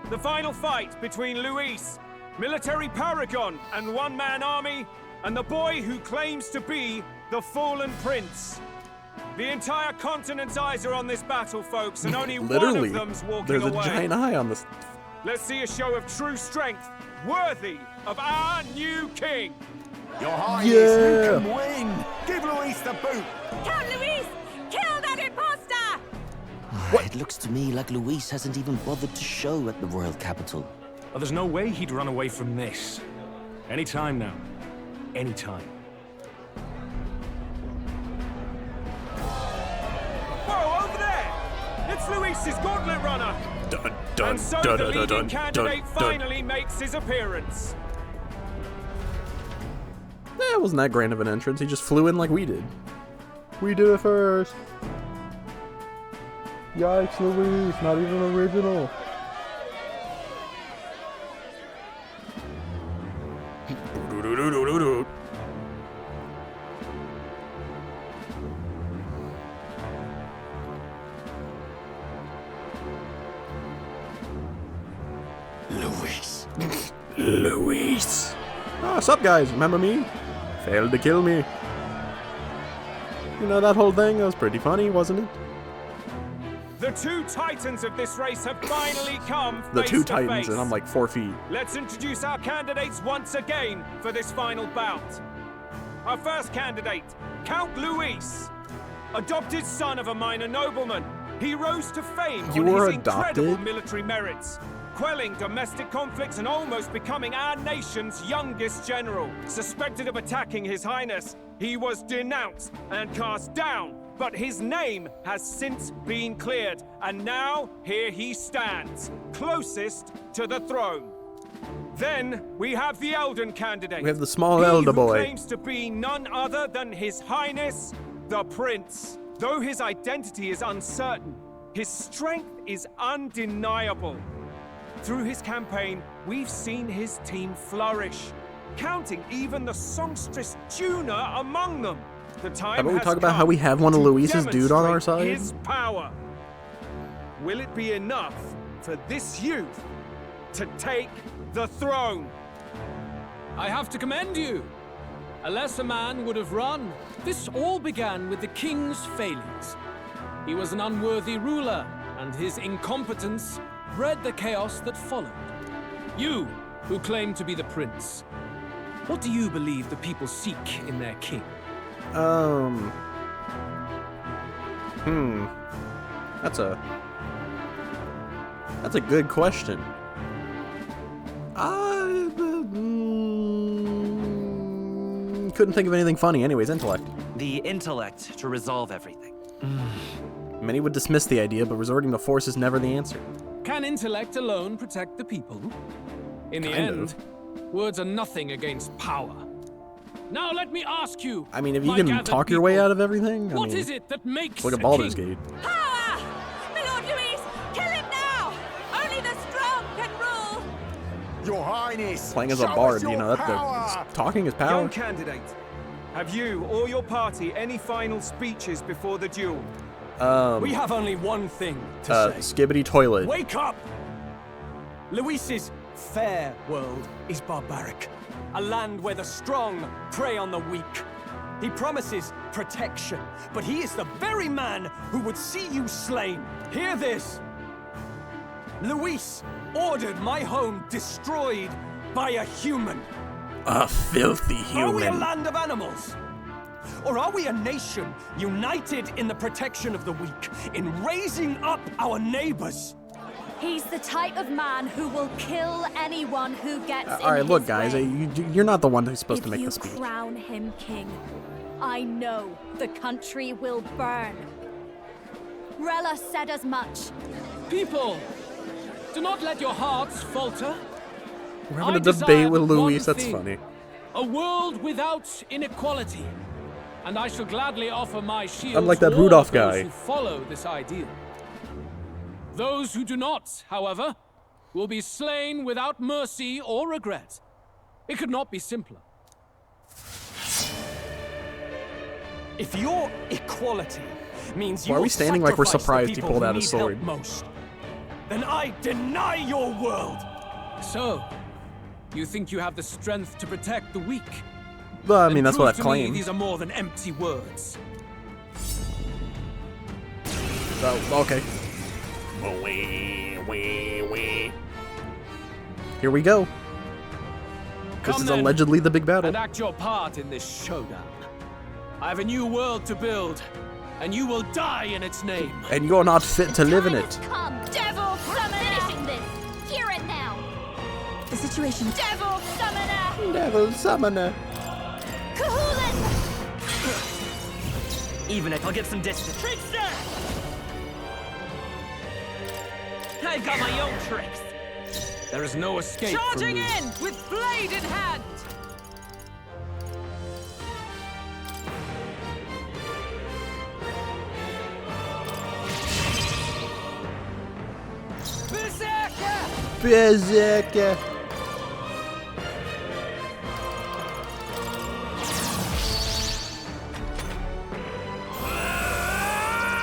The final fight between Luis, military paragon and one-man army, and the boy who claims to be the fallen prince. The entire continent's eyes are on this battle, folks, and only Literally, one of them's walking there's a away. giant eye on this. Let's see a show of true strength, worthy of our new king. Your Highness, Yeah. you can win. Give Luis the boot. Count Luis! Kill that imposter! It looks to me like Luis hasn't even bothered to show at the royal capital. Oh, there's no way he'd run away from this. Any time now. Any time. Whoa, over there! It's Luis's gauntlet runner. Dun, dun, And so dun, the dun, leading dun, candidate dun, dun. finally makes his appearance. Eh, it wasn't that grand of an entrance. He just flew in like we did. We did it first. Yikes, Luis, not even original. Doo-doo-doo-doo-doo-doo. Luis. Luis. Ah, what's up, guys? Remember me? Failed to kill me. You know that whole thing? That was pretty funny, wasn't it? The two titans of this race have finally come The face two to titans, face. and I'm like 4 feet. Let's introduce our candidates once again for this final bout. Our first candidate, Count Luis. Adopted son of a minor nobleman, he rose to fame You on were his adopted? incredible military merits, quelling domestic conflicts and almost becoming our nation's youngest general. Suspected of attacking His Highness, he was denounced and cast down, but his name has since been cleared, and now here he stands, closest to the throne. Then we have the Elden candidate. We have the small He Elda who boy. claims to be none other than His Highness, the Prince. Though his identity is uncertain, his strength is undeniable. Through his campaign, we've seen his team flourish, counting even the songstress Juna among them. The time How about we has talk about come how we have one of to Luis's dude on our demonstrate side? His power. Will it be enough for this youth to take the throne? I have to commend you. A lesser man would have run. This all began with the king's failures. He was an unworthy ruler, and his incompetence bred the chaos that followed. You, who claim to be the prince, what do you believe the people seek in their king? That's a good question. Couldn't think of anything funny. Anyways, intellect. The intellect to resolve everything. Many would dismiss the idea, but resorting to force is never the answer. Can intellect alone protect the people? In the Kind end, words are nothing against power. Now let me ask you, I mean, if you my can gathered talk your way people, out of everything, what I mean, is it that makes look at a Baldur's king? Gate. Power! My Lord Luis, kill him now! Only the strong can rule! Your Highness. Playing as a show bard, us you your know, power. talking is power. Young candidate, have you or your party any final speeches before the duel? We have only one thing to say. Skibbity toilet. Wake up! Luis's fair world is barbaric. A land where the strong prey on the weak. He promises protection, but he is the very man who would see you slain. Hear this. Luis ordered my home destroyed by a human. A filthy Are we a human. land of animals? Or are we a nation united in the protection of the weak, in raising up our neighbors? He's the type of man who will kill anyone who gets in All right, look, his guys, way. you're not the one who's supposed to make the If speech. you crown him king, I know the country will burn. Rella said as much. People, do not let your hearts falter. We're having a I debate desire with but one Luis. That's thing, funny. A world without inequality. And I shall gladly offer my shield Unlike to that all Rudolph of those guy. who follow this ideal. Those who do not, however, will be slain without mercy or regret. It could not be simpler. If your equality means you Why are we will standing like we're sacrifice the surprised he people pulled who out his need help sword? most, then I deny your world. So, you think you have the strength to protect the weak? Well, I mean, Then that's what I've prove to me claimed. these are more than empty words. Oh, okay. Here we go. This Come is then, allegedly the big battle. and act your part in this showdown. I have a new world to build, and you will die in its name. And you're not fit to live in it. Come, devil summoner! Finishing this. Hear it now. The situation. Devil summoner. Devil summoner. Kahulin. Even if I'll get some distance. I've got my own tricks. There is no escape from Charging me. in with blade in hand. Berserker.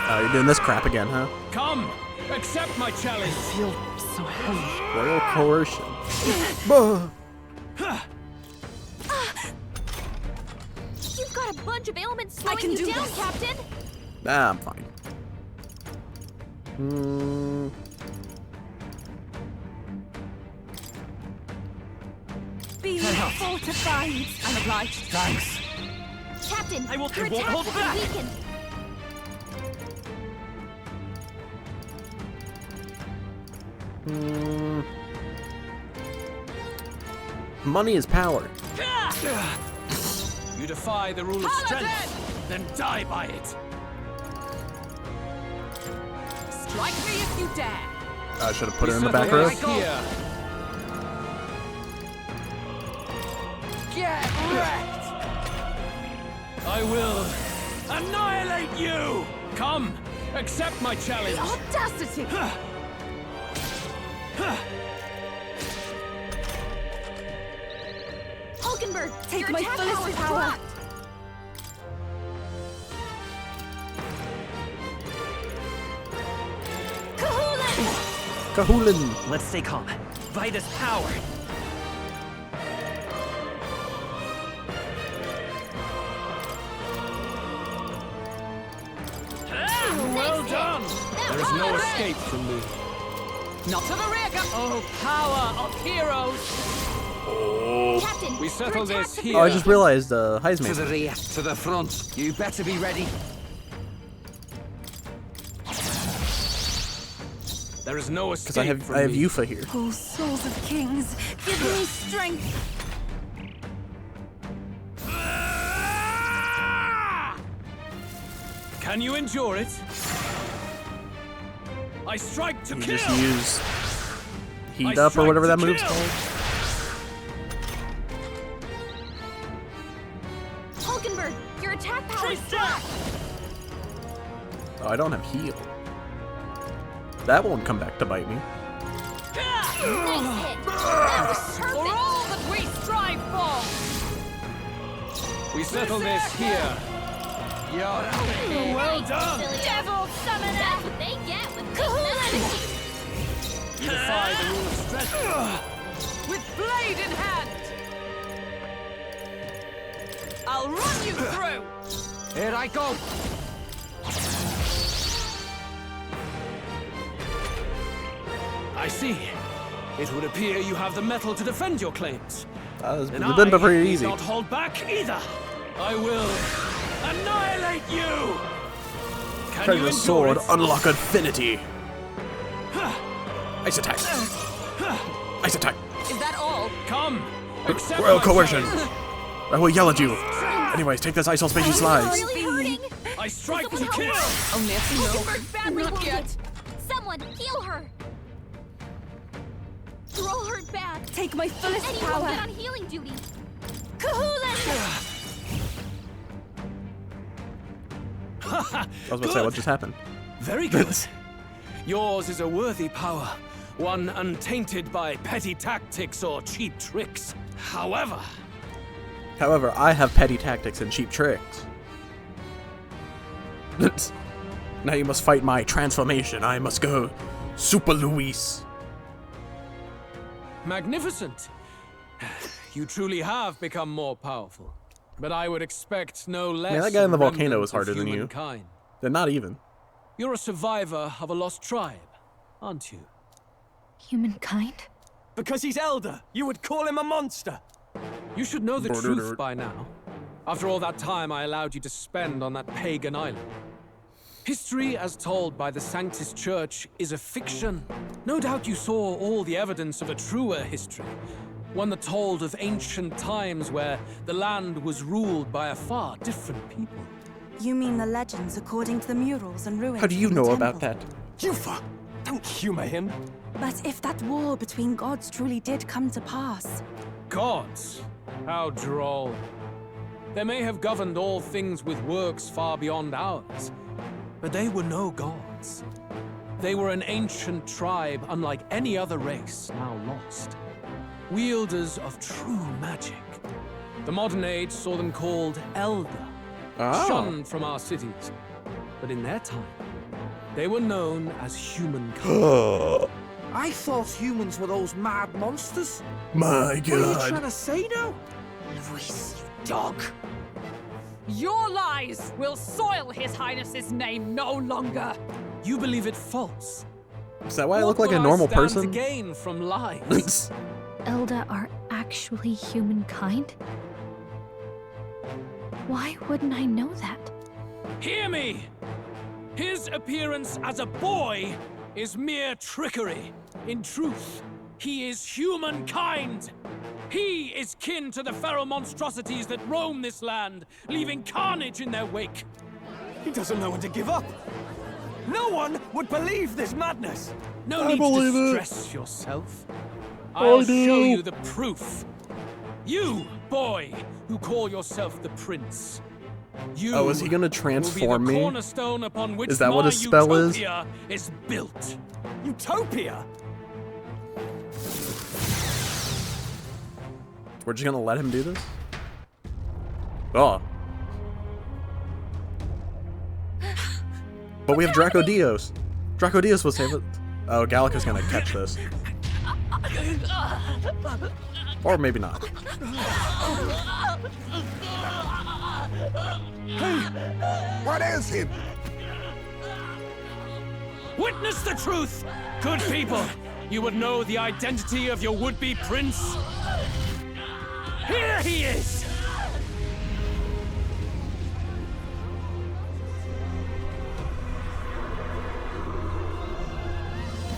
Oh, you're doing this crap again, huh? Come, accept my challenge. I feel so heavy. Royal coercion. You've got a bunch of ailments slowing can you do down, this. Captain. Nah, I'm fine. Be fortified. I'm obliged. Thanks. Captain, I won't your hold attacks have back. been weakened. Money is power. You defy the rule of strength, then die by it. Strike me if you dare. I should have put her in the Settle back row. this here. Get wrecked! I will annihilate you. Come, accept my challenge. The audacity! Hulkenberg, Take your my attack fullest power is power. dropped. Kahulin. Let's stay calm. By this power. Well done. There is no escape from me. Not to the rear, Oh, power of heroes. Captain, We settle your this attack here. Oh, I just realized Heisman. To the rear, to the front. You better be ready. There is no Because I escape have from me. Yufa here. Oh, souls of kings, give me strength. Can you endure it? I strike to You kill. just use heat I up or strike whatever to that move's kill. called. Hulkenberg, your attack power is dropped. Oh, I don't have heal. That won't come back to bite me. Nice hit. That was For perfect. all that we strive for! We settle this here. Well done. Devil summoner. That's what they get with You defy the rule of strength. With blade in hand! I'll run you through! Here I go! I see. It would appear you have the metal to defend your claims. It's And been I pretty need easy. not hold back either. I will annihilate you! Can you Treasure endure sword, it? unlock affinity. Ice attack. Ice attack. Is that all? Come! Accept Royal my coercion. challenge. I will yell at you. Anyways, take this ice on spacey slides. I strike to kill! Oh, Nancy, no. Not yet. Someone heal her. You're all hurt bad. Take my fullest Anyone power. get on healing duty. I I was about to say, what just happened? Very good. Yours is a worthy power, one untainted by petty tactics or cheap tricks. However, I have petty tactics and cheap tricks. Now you must fight my transformation. I must go Super Luis. magnificent. You truly have become more powerful. But I would expect no less. Man, that guy in the of a volcano remnant is harder of than you. humankind. They're not even. You're a survivor of a lost tribe, aren't you? Humankind? Because he's Elda, you would call him a monster. You should know the truth by now. After all that time I allowed you to spend on that pagan island. History as told by the Sanctus Church is a fiction. No doubt you saw all the evidence of a truer history. One that told of ancient times where the land was ruled by a far different people. You mean the legends according to the murals and ruins? How do you from the know about temple? that? Yufa, don't humor him. But if that war between gods truly did come to pass, Gods? How droll. They may have governed all things with works far beyond ours, but they were no gods. They were an ancient tribe unlike any other race now lost. Wielders of true magic. The modern age saw them called Elda, shunned from our cities. But in their time, they were known as humankind. I thought humans were those mad monsters. My What are you God. trying to say now? Luis, you dog. Your lies will soil His Highness's name no longer. You believe it false. Is that why I look What like a will I normal stand person? to gain from lies? Elda are actually humankind? Why wouldn't I know that? Hear me! His appearance as a boy is mere trickery. In truth, he is humankind. He is kin to the feral monstrosities that roam this land, leaving carnage in their wake. He doesn't know when to give up. No one would believe this madness. No I need believe to it. stress yourself. I'll show do. you the proof. You, boy, who call yourself the prince. You Oh, is he gonna will be transform the me? cornerstone upon which Is that what my his spell is? utopia is built. Utopia? We're just gonna let him do this? Oh. But we have Draco Dios. Draco Dios will save it. Oh, Gallica's gonna catch this. Or maybe not. What is him? Witness the truth, good people. You would know the identity of your would-be prince. Here he is.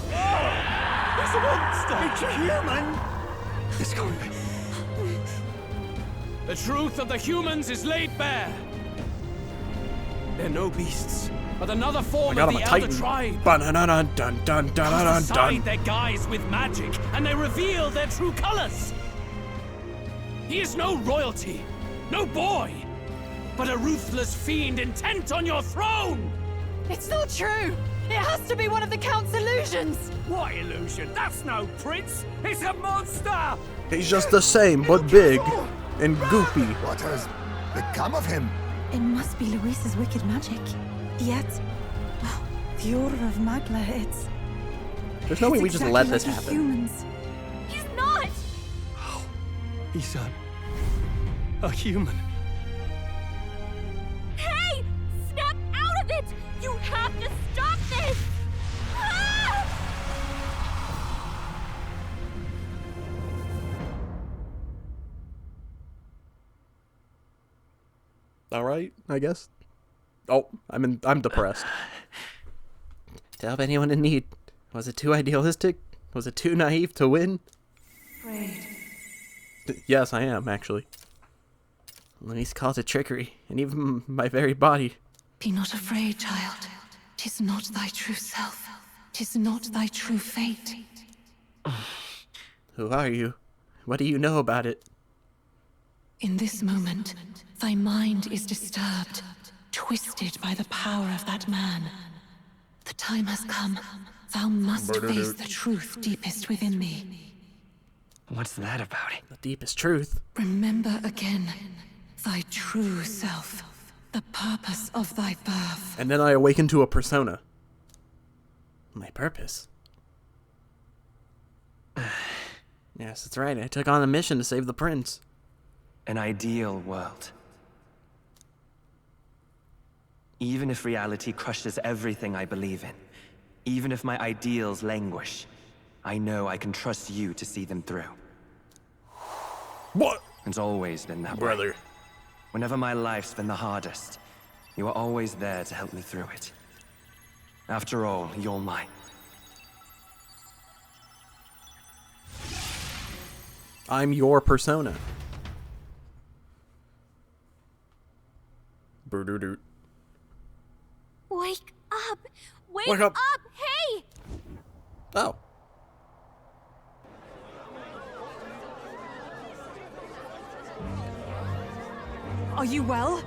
He's a monster! It's a human! It's going. The truth of the humans is laid bare. They're no beasts, but another I form got of him the a Elder Titan. tribe. Dun dun dun dun dun dun Cast dun. aside their guise with magic, and they reveal their true colors. He is no royalty, no boy, but a ruthless fiend intent on your throne. It's not true. It has to be one of the Count's illusions. What illusion? That's no prince. It's a monster. He's just the same, but big and goopy. What has become of him? it must be Luis's wicked magic. Yet, oh, the Order of Magla, it's... There's no way we just exactly let this like the happen. Humans. He's not! He's a human. You have to stop this! Ah! All right, I guess. Oh, I'm depressed. To help anyone in need. Was it too idealistic? Was it too naive to win? Afraid. Yes, I am, actually. Luis calls it trickery, and even my very body. Be not afraid, child. 'Tis not thy true self. 'Tis not thy true fate. Who are you? What do you know about it? In this moment, thy mind is disturbed, twisted by the power of that man. The time has come. Thou must face the truth deepest within thee. What's that about? The deepest truth. Remember again thy true self, the purpose of thy birth. And then I awaken to a persona. My purpose? Yes, that's right. I took on a mission to save the prince. An ideal world. Even if reality crushes everything I believe in, even if my ideals languish, I know I can trust you to see them through. What? It's always been that Brother. way. Whenever my life's been the hardest, you are always there to help me through it. After all, you're mine. I'm your persona. Brr-doo-doo. Wake up! Wake up! Hey! Oh. Are you well?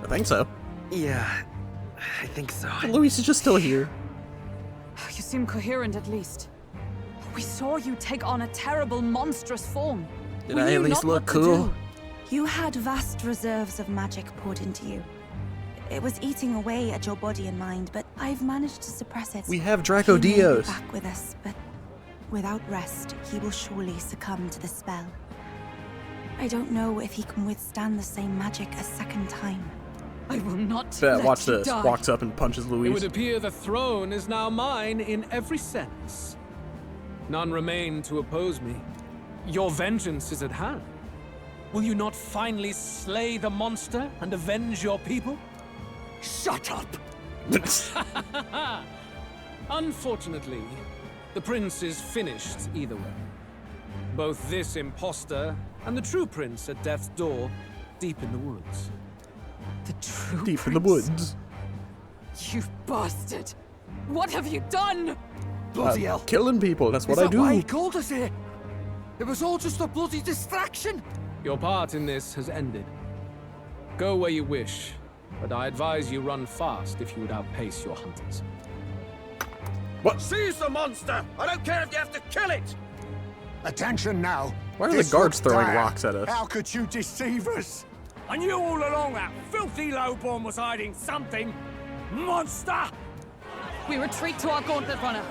I think so. Yeah, I think so. Luis is just still here. You seem coherent at least. We saw you take on a terrible, monstrous form. Did I at least look cool? You had vast reserves of magic poured into you. It was eating away at your body and mind, but I've managed to suppress it. We have Draco He may be Dios. back with us, but without rest, he will surely succumb to the spell. I don't know if he can withstand the same magic a second time. I will not Bet, let watch you this. die. Walks up and punches It Luis. would appear the throne is now mine in every sense. None remain to oppose me. Your vengeance is at hand. Will you not finally slay the monster and avenge your people? Shut up! Unfortunately, the prince is finished either way. Both this imposter and the true prince at death's door, deep in the woods. The true Deep in the woods. You bastard! What have you done? Bloody hell. Killing people, that's what Is I that do. why he called us here? It was all just a bloody distraction. Your part in this has ended. Go where you wish, but I advise you run fast if you would outpace your hunters. What? Seize the monster! I don't care if you have to kill it! Attention now. Why are the This guards looks throwing dire. rocks at us? How could you deceive us? I knew all along that filthy lowborn was hiding something. Monster! We retreat to our gauntlet runner.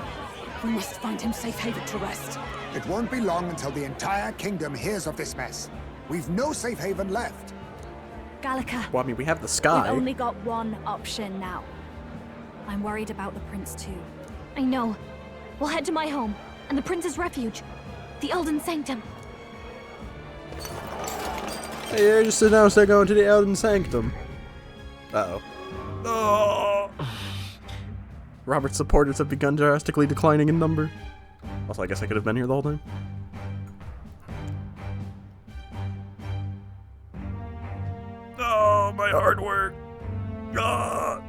We must find him safe haven to rest. It won't be long until the entire kingdom hears of this mess. We've no safe haven left. Gallica, Well, I mean, we have the we've sky. only got one option now. I'm worried about the prince too. I know. We'll head to my home and the prince's refuge, the Elden Sanctum. Hey, they just announced they're going to the Elden Sanctum. Uh-oh. Oh. Robert's supporters have begun drastically declining in number. Also, I guess I could have been here the whole time. Oh, my hard work. Ah.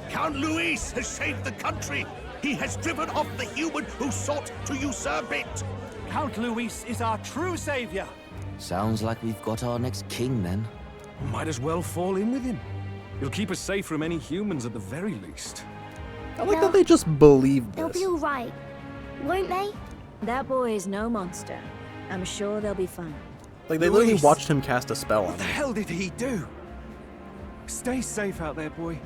Count Luis has saved the country. He has driven off the human who sought to usurp it. Count Luis is our true savior. Sounds like we've got our next king then. Might as well fall in with him. He'll keep us safe from any humans at the very least. I like that they just believe They'll this. be all right, won't they? That boy is no monster. I'm sure they'll be fine. Like, they literally Luis. watched him cast a spell on What the him. hell did he do? Stay safe out there, boy.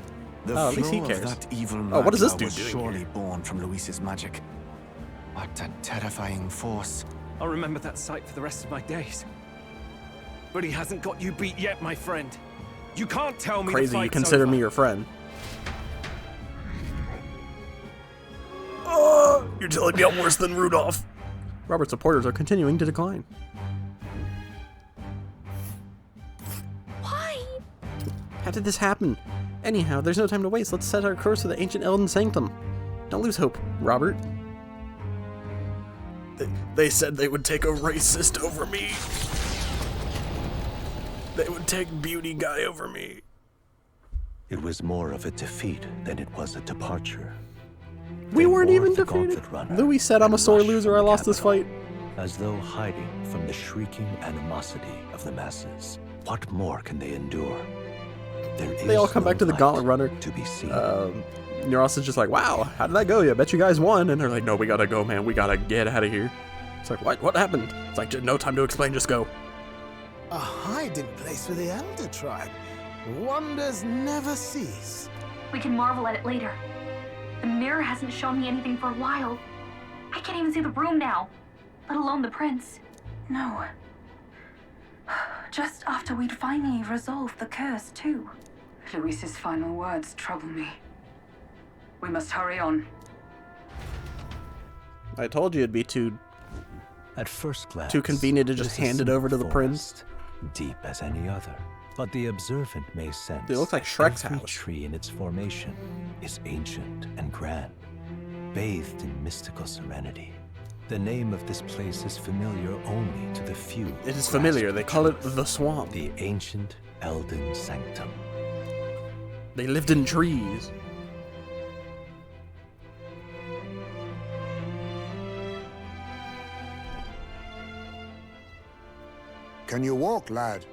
The Oh, at least he flow cares. of that evil Oh, what is this magma dude was doing surely here? born from Luis's magic. What a terrifying force. I'll remember that sight for the rest of my days. But he hasn't got you beat yet, my friend. You can't tell me Crazy, the you fight's consider over. me your friend. Oh, You're telling me I'm worse than Rudolph. Robert's supporters are continuing to decline. Why? How did this happen? Anyhow, there's no time to waste. Let's set our course to the ancient Elden Sanctum. Don't lose hope, Robert. They said they would take a racist over me. They would take beauty guy over me. It was more of a defeat than it was a departure. We weren't They even wore the defeated. gauntlet runner Louis said I'm a sore rushed loser, from I the lost this capital, fight. As though hiding from the shrieking animosity of the masses. What more can they endure? They all come back to the gauntlet runner. To be seen. Neuros is just like, wow, how did that go? Yeah, I bet you guys won. And they're like, no, we gotta go, man. We gotta get out of here. It's like, what? What happened? It's like, no time to explain, just go. A hiding place for the Elder tribe. Wonders never cease. We can marvel at it later. The mirror hasn't shown me anything for a while. I can't even see the room now, let alone the prince. No. Just after we'd finally resolved the curse, too. Luis's final words trouble me. We must hurry on. I told you it'd be too At first glance, too convenient to just it is a hand it over to the simple prince. forest, deep as any other. But the observant may sense It looks like Shrek's every house. tree in its formation is ancient and grand, bathed in mystical serenity. The name of this place is familiar only to the few. It is familiar. They call it the swamp. The ancient Elden Sanctum. They lived in trees. Can you walk, lad?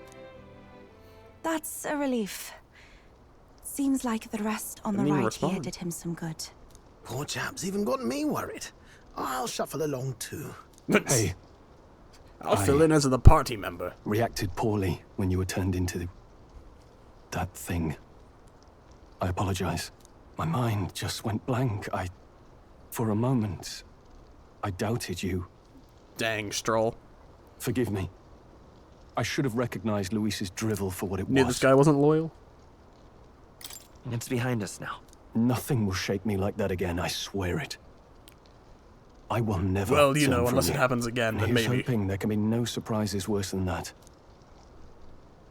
That's a relief. Seems like the rest on the Didn't even right here respond. did him some good. Poor chap's even got me worried. I'll shuffle along too. Hey. I'll fill in as the party member. Reacted poorly when you were turned into that thing. I apologize. My mind just went blank. For a moment, I doubted you. Dang, Stroll. Forgive me. I should have recognized Luis's drivel for what it Knew was. this guy wasn't loyal. It's behind us now. Nothing will shake me like that again, I swear it. I will never. Well, you know, turn from unless it you. happens again, And then here's maybe. hoping there can be no surprises worse than that.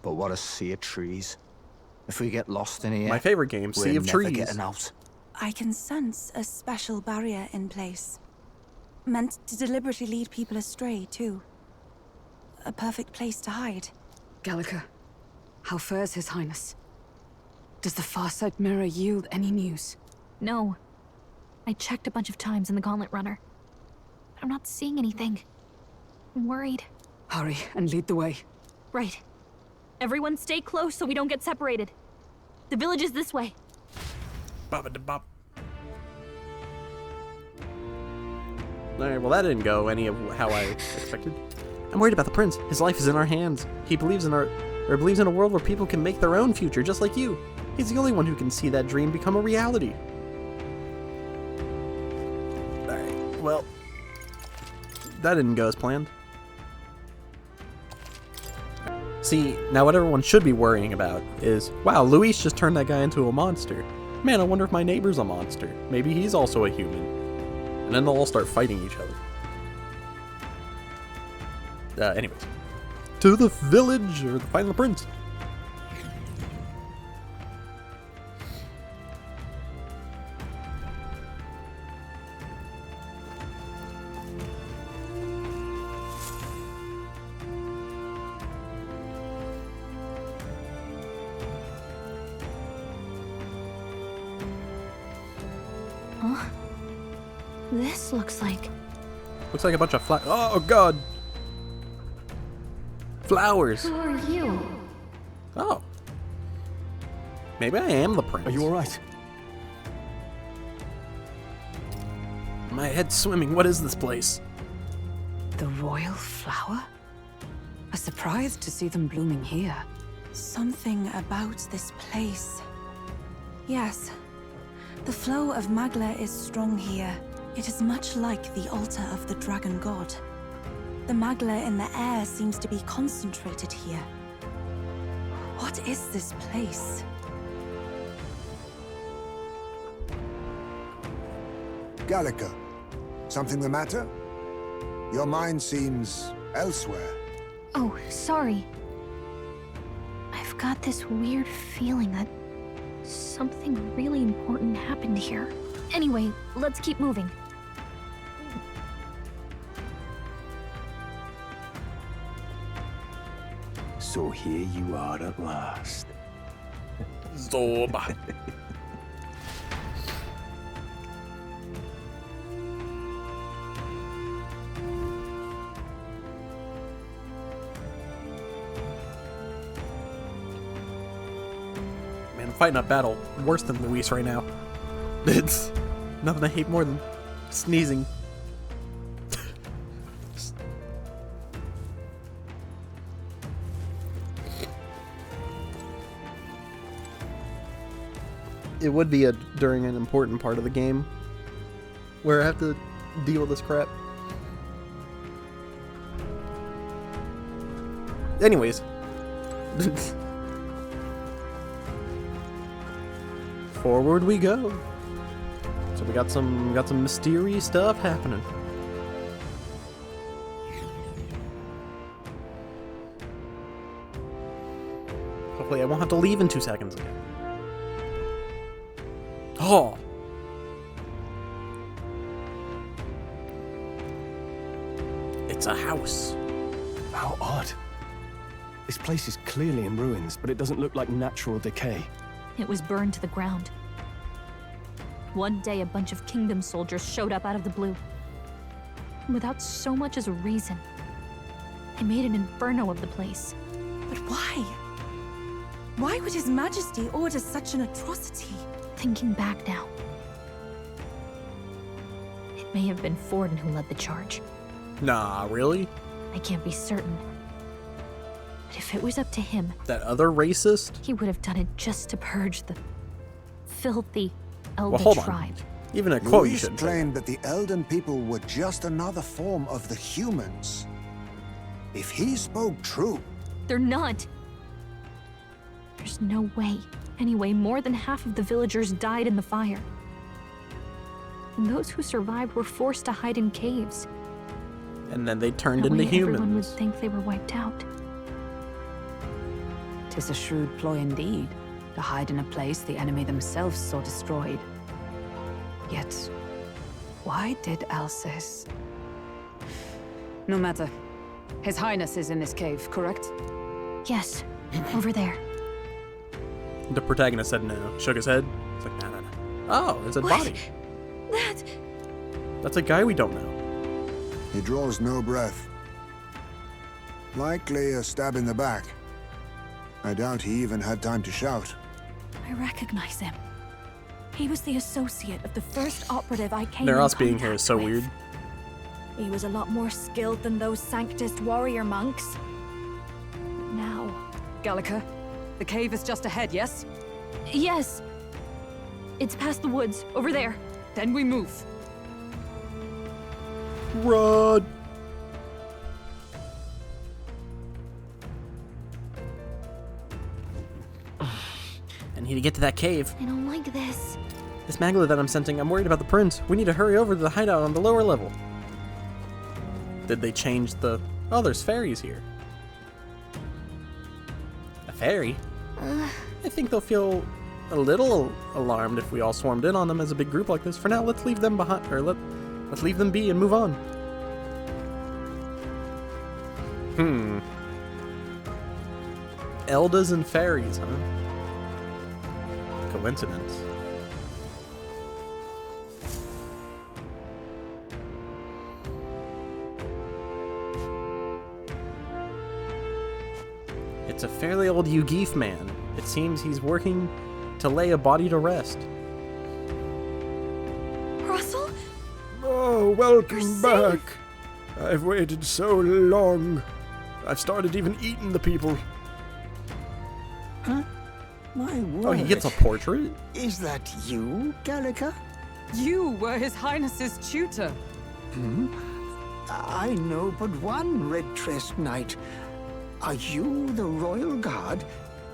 But what a sea of trees. If we get lost in here, My favorite game, we're Sea of never Trees. getting out. I can sense a special barrier in place. Meant to deliberately lead people astray, too. A perfect place to hide. Gallica, how fares His Highness? Does the Farsight mirror yield any news? No. I checked a bunch of times in the gauntlet runner. But I'm not seeing anything. I'm worried. Hurry and lead the way. Right. Everyone stay close so we don't get separated. The village is this way. Bop-a-da-bop. Alright, well that didn't go any of how I expected. I'm worried about the prince. His life is in our hands. He believes in believes in a world where people can make their own future, just like you. He's the only one who can see that dream become a reality. Alright, well, that didn't go as planned. See, now what everyone should be worrying about is, wow, Luis just turned that guy into a monster. Man, I wonder if my neighbor's a monster. Maybe he's also a human. And then they'll all start fighting each other. Anyways. To the village, or find the prince. Huh? This looks like... Looks like a bunch of oh god! Flowers! Who are you? Oh. Maybe I am the prince. Are you alright? My head's swimming. What is this place? The royal flower? A surprise to see them blooming here. Something about this place. Yes. The flow of Magla is strong here. It is much like the altar of the dragon god. The Magla in the air seems to be concentrated here. What is this place? Gallica, something the matter? Your mind seems elsewhere. Oh, sorry. I've got this weird feeling that something really important happened here. Anyway, let's keep moving. So here you are at last. Zorba. Man, I'm fighting a battle worse than Luis right now. It's nothing I hate more than sneezing. It would be during an important part of the game where I have to deal with this crap. Anyways. Forward we go. So we got some mysterious stuff happening. Hopefully I won't have to leave in 2 seconds again. Oh! It's a house. How odd. This place is clearly in ruins, but it doesn't look like natural decay. It was burned to the ground. One day, a bunch of kingdom soldiers showed up out of the blue. Without so much as a reason. They made an inferno of the place. But why? Why would His Majesty order such an atrocity? Thinking back now, it may have been Forden who led the charge. Nah, really? I can't be certain. But if it was up to him... That other racist? He would have done it just to purge the filthy Elda well, hold tribe. On. Even a quote you Luis should claimed that the Elden people were just another form of the humans. If he spoke true... They're not. There's no way. Anyway, more than half of the villagers died in the fire. And those who survived were forced to hide in caves. And then they turned That into way humans. Everyone would think they were wiped out. 'Tis a shrewd ploy indeed, to hide in a place the enemy themselves saw destroyed. Yet, why did Alsace? No matter. His Highness is in this cave, correct? Yes, over there. The protagonist said no. Shook his head. It's like, no. Oh, it's a body. That's a guy we don't know. He draws no breath. Likely a stab in the back. I doubt he even had time to shout. I recognize him. He was the associate of the first operative I came Their in us being here contact is so with. weird. He was a lot more skilled than those Sanctist warrior monks. But now... Gallica, the cave is just ahead, yes? Yes. It's past the woods, over there. Then we move. Run! I need to get to that cave. I don't like this. This Magla that I'm sensing, I'm worried about the prince. We need to hurry over to the hideout on the lower level. Did they change the... Oh, there's fairies here. A fairy? I think they'll feel a little alarmed if we all swarmed in on them as a big group like this. For now, let's leave them behind, or let's leave them be and move on. Eldas and fairies, huh? Coincidence. It's a fairly old Yugif man. It seems he's working to lay a body to rest. Russell? Oh, welcome back. I've waited so long. I've started even eating the people. Huh? My word. Oh, he gets a portrait? Is that you, Gallica? You were His Highness's tutor. Hmm? I know but one red-tressed knight. Are you the royal guard?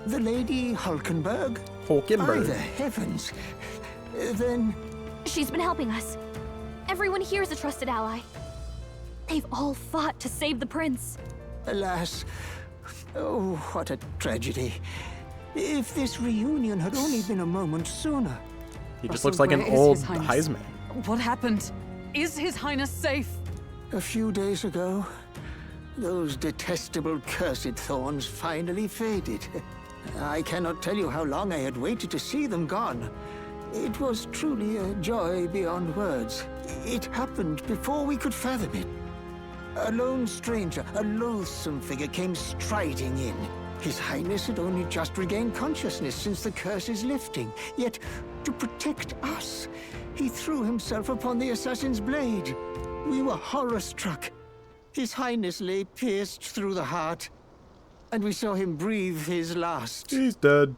The Lady Hulkenberg? Hulkenberg. By the heavens. Then... She's been helping us. Everyone here is a trusted ally. They've all fought to save the prince. Alas. Oh, what a tragedy. If this reunion had only been a moment sooner. He just looks like an old Heisman. What happened? Is His Highness safe? A few days ago, those detestable cursed thorns finally faded. I cannot tell you how long I had waited to see them gone. It was truly a joy beyond words. It happened before we could fathom it. A lone stranger, a loathsome figure came striding in. His Highness had only just regained consciousness since the curse's lifting. Yet, to protect us, he threw himself upon the assassin's blade. We were horror-struck. His Highness lay pierced through the heart, and we saw him breathe his last. He's dead.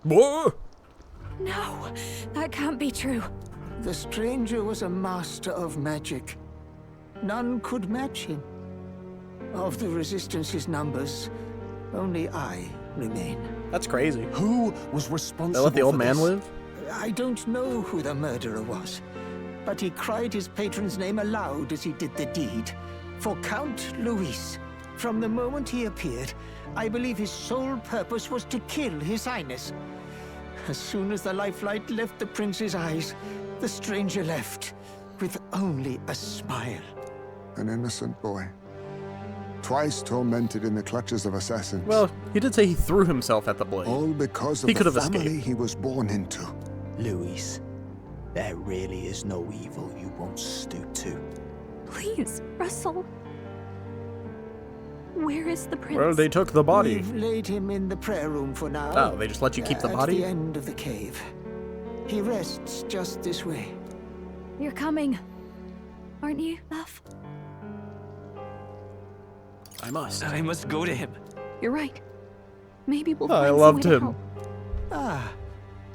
What? No, that can't be true. The stranger was a master of magic. None could match him. Of the Resistance's numbers, only I remain. That's crazy. Who was responsible? They let the old for man this? live? I don't know who the murderer was, but he cried his patron's name aloud as he did the deed. For Count Luis, from the moment he appeared, I believe his sole purpose was to kill His Highness. As soon as the lifelight left the prince's eyes, the stranger left, with only a smile. An innocent boy. Twice tormented in the clutches of assassins. Well, he did say he threw himself at the blade. All because of He could the have family escaped. he was born into. Luis, there really is no evil you won't stoop to. Please, Russell. Where is the prince? Well, they took the body. We've laid him in the prayer room for now. Oh, they just let you keep the At body? the end of the cave. He rests just this way. You're coming, aren't you, love? I must. I must go to him. You're right. Maybe we'll I find loved some way to him. help. Ah,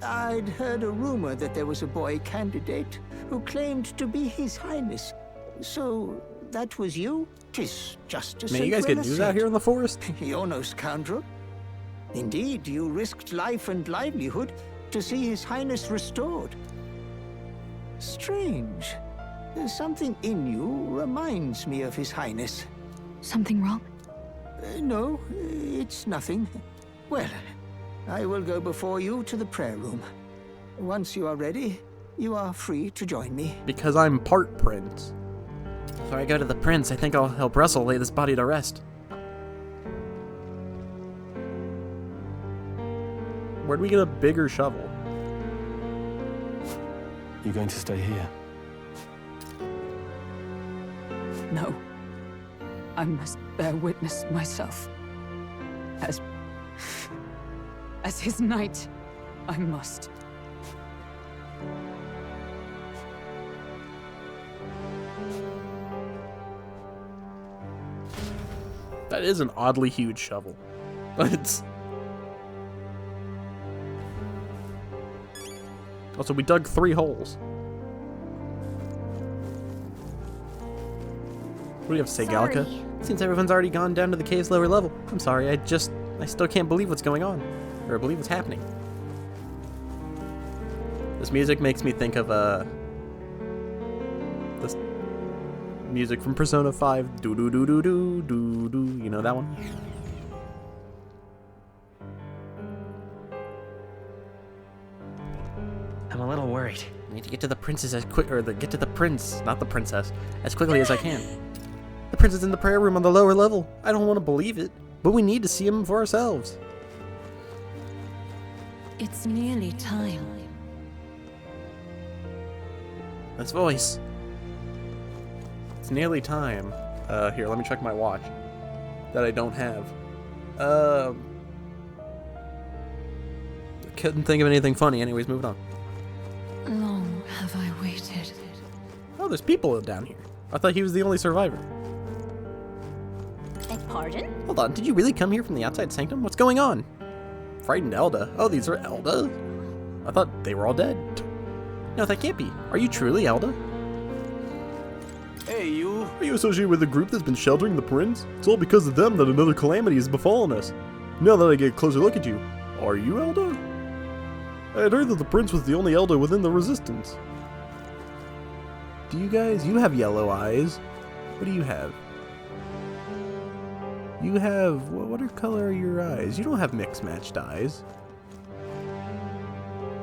I'd heard a rumor that there was a boy candidate who claimed to be His Highness. So, that was you? 'Tis just as Man, you guys get news out here in the forest? You're no scoundrel. Indeed, you risked life and livelihood to see His Highness restored. Strange. Something in you reminds me of His Highness. Something wrong? No, it's nothing. Well, I will go before you to the prayer room. Once you are ready, you are free to join me. Because I'm part prince. Before I go to the prince, I think I'll help Russell lay this body to rest. Where'd we get a bigger shovel? You going to stay here? No. I must bear witness myself. As his knight, I must. That is an oddly huge shovel. It's... Also, we dug 3 holes. What do you have to say, Gallica? Sorry. Since everyone's already gone down to the cave's lower level. I'm sorry, I still can't believe what's going on. Or believe what's happening. This music makes me think of, this music from Persona 5. Do-do-do-do-do-do-do. You know that one? I'm a little worried. I need to get to the princess as quick, or get to the prince, not the princess, as quickly as I can. The prince is in the prayer room on the lower level. I don't want to believe it, but we need to see him for ourselves. It's nearly time. This voice. It's nearly time. Here, let me check my watch. That I don't have. Couldn't think of anything funny. Anyways, moving on. Long have I waited. Oh, there's people down here. I thought he was the only survivor. Beg pardon? Hold on, did you really come here from the outside sanctum? What's going on? Frightened Elda. Oh, these are Elda? I thought they were all dead. No, that can't be. Are you truly Elda? Hey, you. Are you associated with a group that's been sheltering the prince? It's all because of them that another calamity has befallen us. Now that I get a closer look at you, are you Elda? I had heard that the prince was the only Elda within the resistance. Do you guys... You have yellow eyes. What do you have? You have... What color are your eyes? You don't have mixed-matched eyes.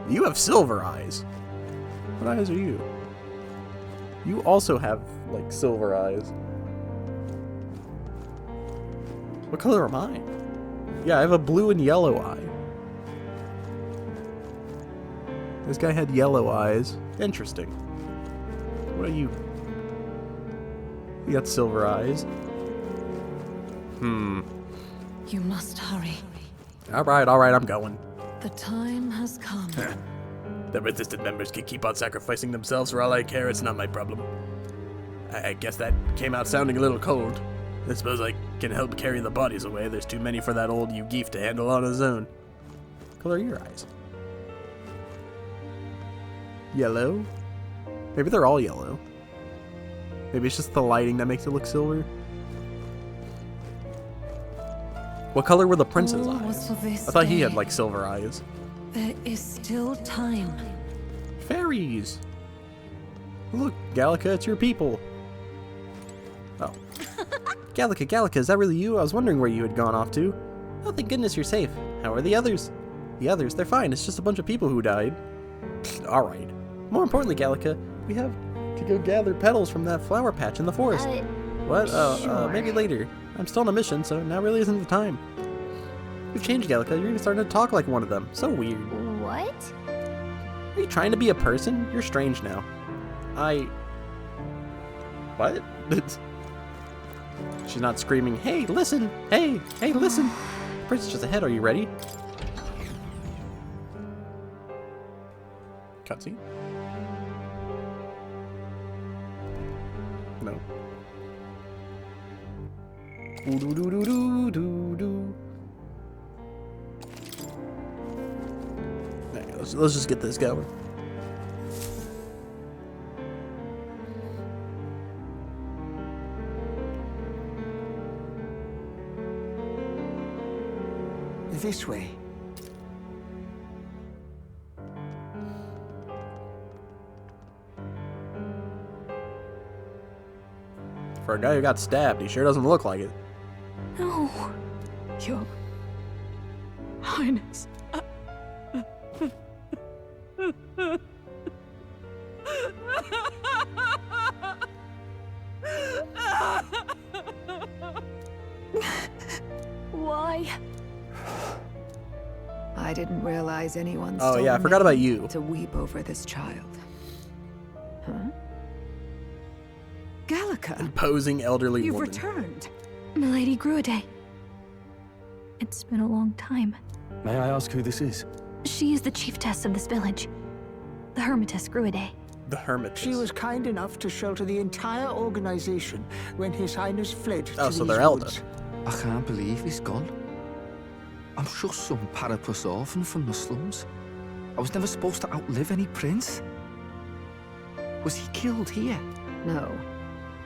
You have silver eyes. What eyes are you? You also have, like, silver eyes. What color am I? Yeah, I have a blue and yellow eye. This guy had yellow eyes. Interesting. What are you? You got silver eyes. You must hurry. Alright, I'm going. The time has come. The resistant members can keep on sacrificing themselves for all I care, it's not my problem. I guess that came out sounding a little cold. I suppose I can help carry the bodies away. There's too many for that old Ugeef to handle on his own. What color are your eyes? Yellow? Maybe they're all yellow. Maybe it's just the lighting that makes it look silver. What color were the prince's eyes? I thought he had like silver eyes. There is still time. Fairies! Look, Gallica, it's your people. Oh. Gallica, is that really you? I was wondering where you had gone off to. Oh, thank goodness you're safe. How are the others? The others, they're fine. It's just a bunch of people who died. Alright. More importantly, Gallica, we have to go gather petals from that flower patch in the forest. What? Sure. Maybe later. I'm still on a mission, so now really isn't the time. You've changed, Gallica. You're even starting to talk like one of them. So weird. What? Are you trying to be a person? You're strange now. What? She's not screaming, hey, listen! Hey, listen! Prince just ahead, are you ready? Cutscene? No. Ooh-doo-doo-doo-doo-doo-doo. Alright, let's just get this going. This way. For a guy who got stabbed, he sure doesn't look like it. No. Your Highness. Why? I didn't realize anyone Oh yeah, I forgot about you. To weep over this child. Huh? Gallica. Imposing elderly You've woman. returned. Milady Gruide. It's been a long time. May I ask who this is? She is the chiefess of this village. The Hermitess Gruide. The Hermitess. She was kind enough to shelter the entire organization when His Highness fled Oh, to so these they're Elda. woods. I can't believe he's gone. I'm just some parapus orphan from the slums. I was never supposed to outlive any prince. Was he killed here? No.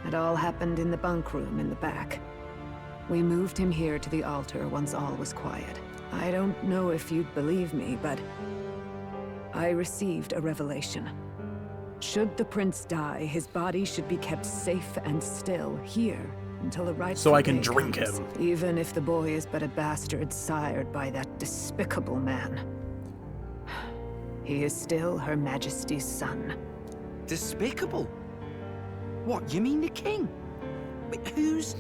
It all happened in the bunk room in the back. We moved him here to the altar once all was quiet. I don't know if you'd believe me, but I received a revelation. Should the prince die, his body should be kept safe and still here until the right So I can day drink comes, him. even if the boy is but a bastard sired by that despicable man. He is still Her Majesty's son. Despicable? What, you mean the king? Wait, who's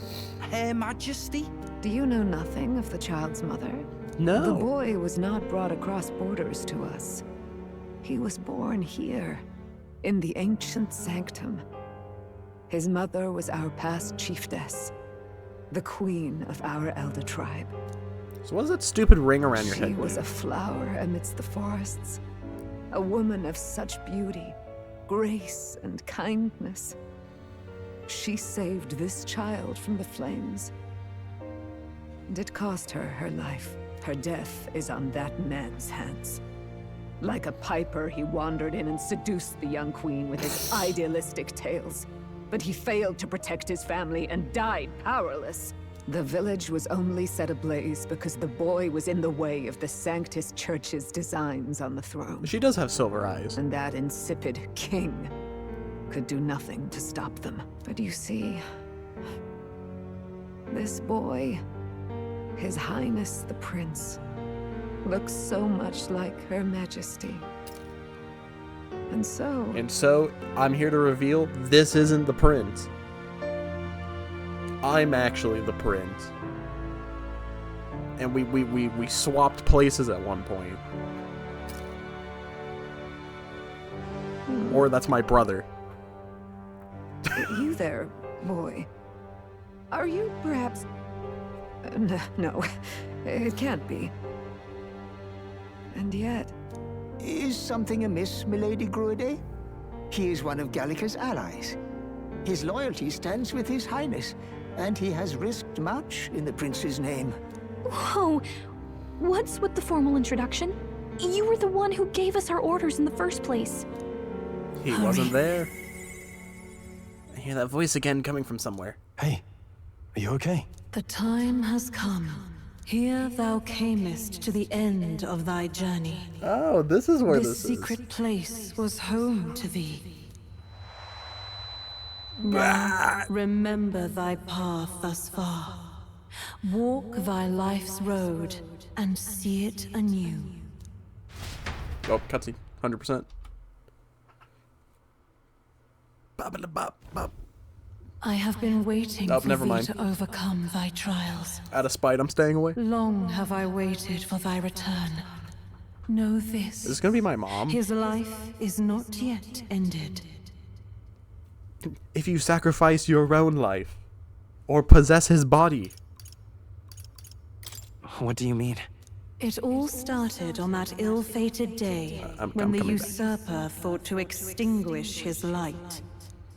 Her Majesty? Do you know nothing of the child's mother? No. The boy was not brought across borders to us. He was born here, in the ancient sanctum. His mother was our past chiefess, the queen of our Elda tribe. So what is that stupid ring around your head? She was a flower amidst the forests, a woman of such beauty, grace, and kindness. She saved this child from the flames. And it cost her her life. Her death is on that man's hands. Like a piper, he wandered in and seduced the young queen with his idealistic tales. But he failed to protect his family and died powerless. The village was only set ablaze because the boy was in the way of the Sanctus Church's designs on the throne. She does have silver eyes. And that insipid king could do nothing to stop them. But you see, this boy, His Highness the Prince, looks so much like Her Majesty. And so, I'm here to reveal this isn't the prince. I'm actually the prince. And we swapped places at one point. Or that's my brother. You there, boy. Are you perhaps... No, it can't be. And yet... Is something amiss, Milady Gruede? He is one of Gallica's allies. His loyalty stands with His Highness, and he has risked much in the prince's name. Whoa! What's with the formal introduction? You were the one who gave us our orders in the first place. He wasn't there. I hear that voice again coming from somewhere. Hey, are you okay? The time has come. Here thou camest to the end of thy journey. Oh, this is where this secret place was home to thee. Now, remember thy path thus far. Walk thy life's road and see it anew. Oh, cutscene. 100%. I have been waiting for thee to overcome thy trials. Out of spite, I'm staying away. Long have I waited for thy return. Know this. Is this gonna be my mom? His life is not yet ended. If you sacrifice your own life, or possess his body. What do you mean? It all started on that ill-fated day when the usurper thought to extinguish his light.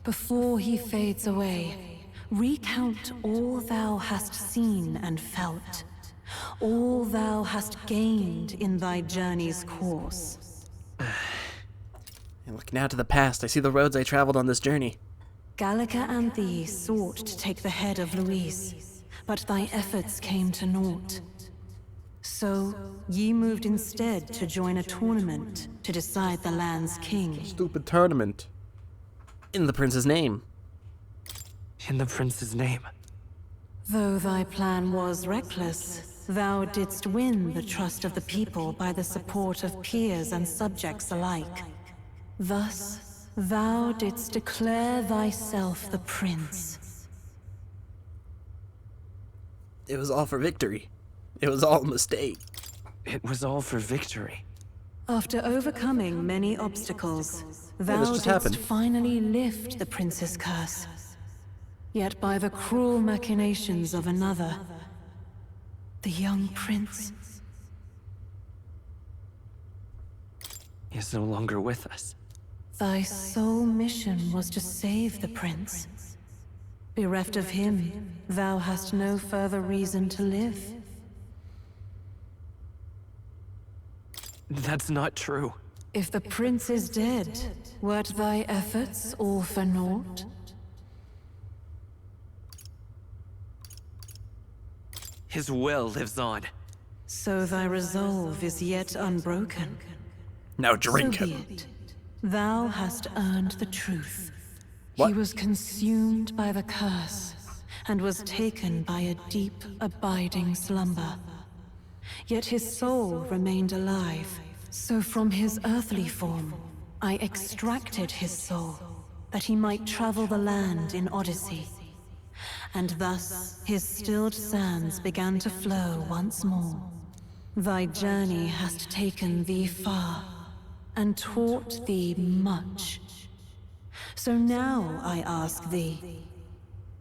Before he fades away, recount all thou hast seen and felt, all thou hast gained in thy journey's course. Looking out to the past, I see the roads I traveled on this journey. Gallica and thee sought to take the head of Luis, but thy efforts came to naught. So, ye moved instead to join a tournament to decide the land's king. Stupid tournament. In the prince's name. In the prince's name. Though thy plan was reckless, thou didst win the trust of the people by the support of peers and subjects alike. Thus, thou didst declare thyself the prince. It was all for victory. It was all a mistake. It was all for victory. After overcoming many obstacles, thou didst finally lift the prince's curse. Yet by the cruel machinations of another, the young prince is no longer with us. Thy sole mission was to save the prince. Bereft of him, thou hast no further reason to live. That's not true. If the prince is dead, wert thy efforts all for naught? His will lives on. So thy resolve is yet unbroken. Now drink so him. Be it. Thou hast earned the truth. What? He was consumed by the curse, and was taken by a deep, abiding slumber. Yet his soul remained alive, so from his earthly form, I extracted his soul, that he might travel the land in Odyssey. And thus his stilled sands began to flow once more. Thy journey hast taken thee far, and taught thee much. So now I ask thee,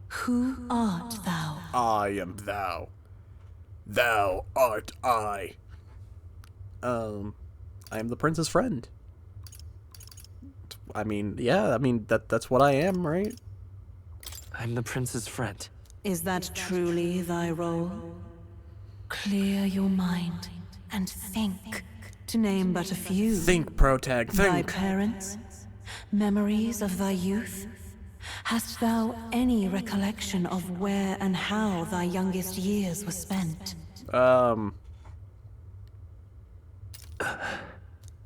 who art thou? I am thou. Thou art I. I am the prince's friend. I mean, yeah, that's what I am, right? I'm the prince's friend. Is that truly thy role? Clear your mind and think, to name but a few. Think, Protag, think. Thy parents, memories of thy youth, Hast thou any recollection of where and how thy youngest years were spent?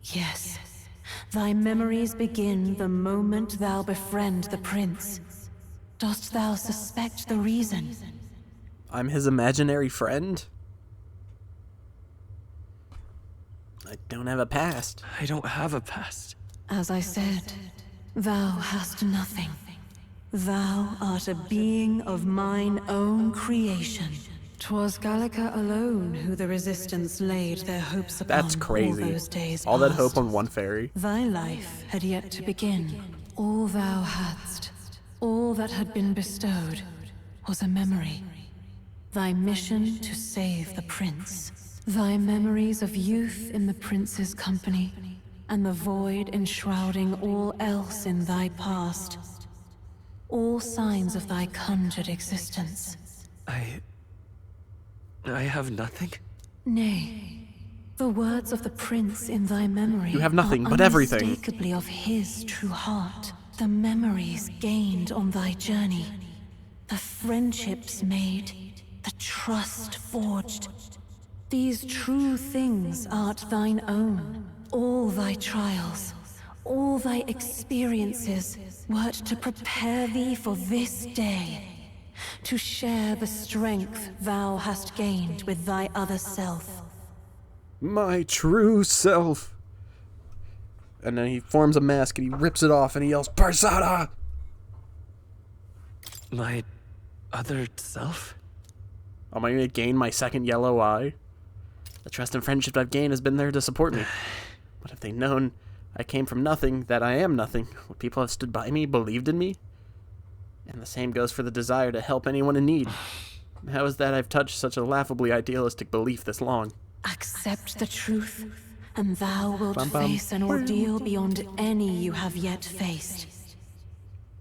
Yes. Thy memories begin the moment thou befriend the prince. Dost thou suspect the reason? I'm his imaginary friend? I don't have a past. I don't have a past. As I said, thou hast nothing. Thou art a being of mine own creation. 'Twas Gallica alone who the Resistance laid their hopes upon. That's crazy. All those days all that past. hope on one fairy. Thy life had yet to begin. All thou hadst, all that had been bestowed, was a memory. Thy mission to save the prince. Thy memories of youth in the prince's company, and the void enshrouding all else in thy past. All signs of thy conjured existence. I have nothing? Nay. The words of the prince in thy memory You have nothing are but everything. unmistakably of his true heart. The memories gained on thy journey. The friendships made. The trust forged. These true things art thine own. All thy trials, all thy experiences, wert to prepare thee for this day. To share the strength thou hast gained with thy other self. My true self. And then he forms a mask and he rips it off and he yells, Persona! My other self? Am I gonna gain my second yellow eye? The trust and friendship I've gained has been there to support me. But if they'd known I came from nothing, that I am nothing, would people have stood by me, believed in me? And the same goes for the desire to help anyone in need. How is that I've touched such a laughably idealistic belief this long? Accept the truth, and thou wilt Bum, bum. face an ordeal beyond any you have yet faced.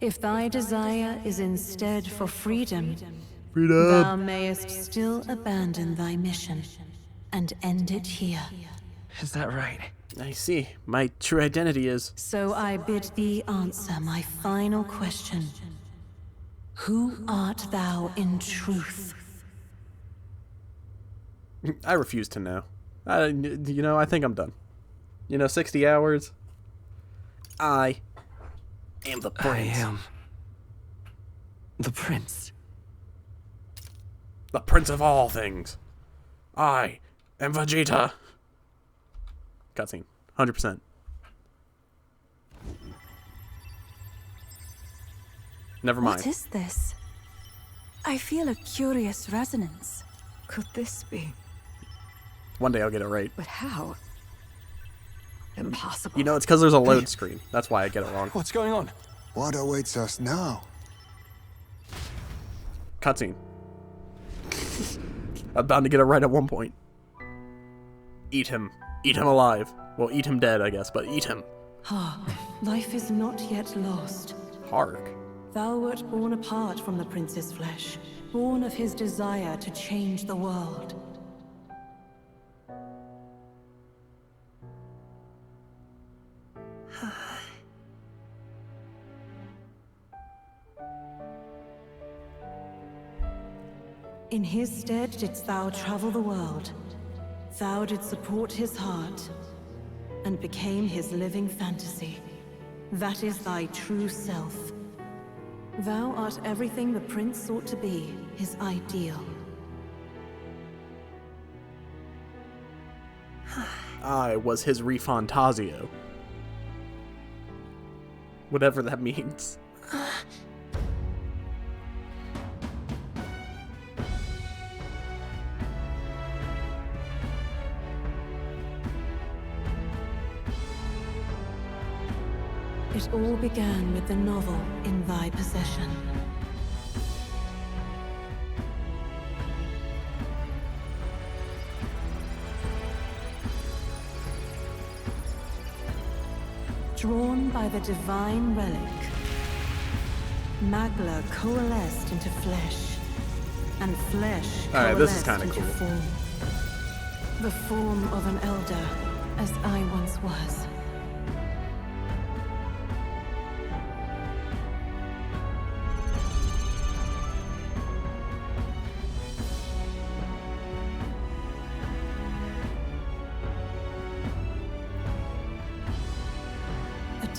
If thy desire is instead for freedom, thou mayest still abandon thy mission and end it here. Is that right? I see. My true identity is... So I bid thee answer my final question. Who art thou in truth? I refuse to know. I think I'm done. 60 hours. I am the prince. I am the prince. The prince of all things. I am Vegeta. Cutscene. 100%. Never mind. What is this? I feel a curious resonance. Could this be? One day I'll get it right. But how? Impossible. It's because there's a load screen. That's why I get it wrong. What's going on? What awaits us now? Cutscene. I'm bound to get it right at one point. Eat him. Eat him alive. Well, eat him dead, I guess, but eat him. Hark, life is not yet lost. Hark. Thou wert born apart from the prince's flesh, born of his desire to change the world. In his stead didst thou travel the world. Thou didst support his heart, and became his living fantasy. That is thy true self. Thou art everything the prince sought to be, his ideal. I was his Refantazio. Whatever that means. It all began with the novel in thy possession. Drawn by the divine relic, Magla coalesced into flesh, and flesh Alright, this is coalesced kinda into cool. form. The form of an Elda, as I once was.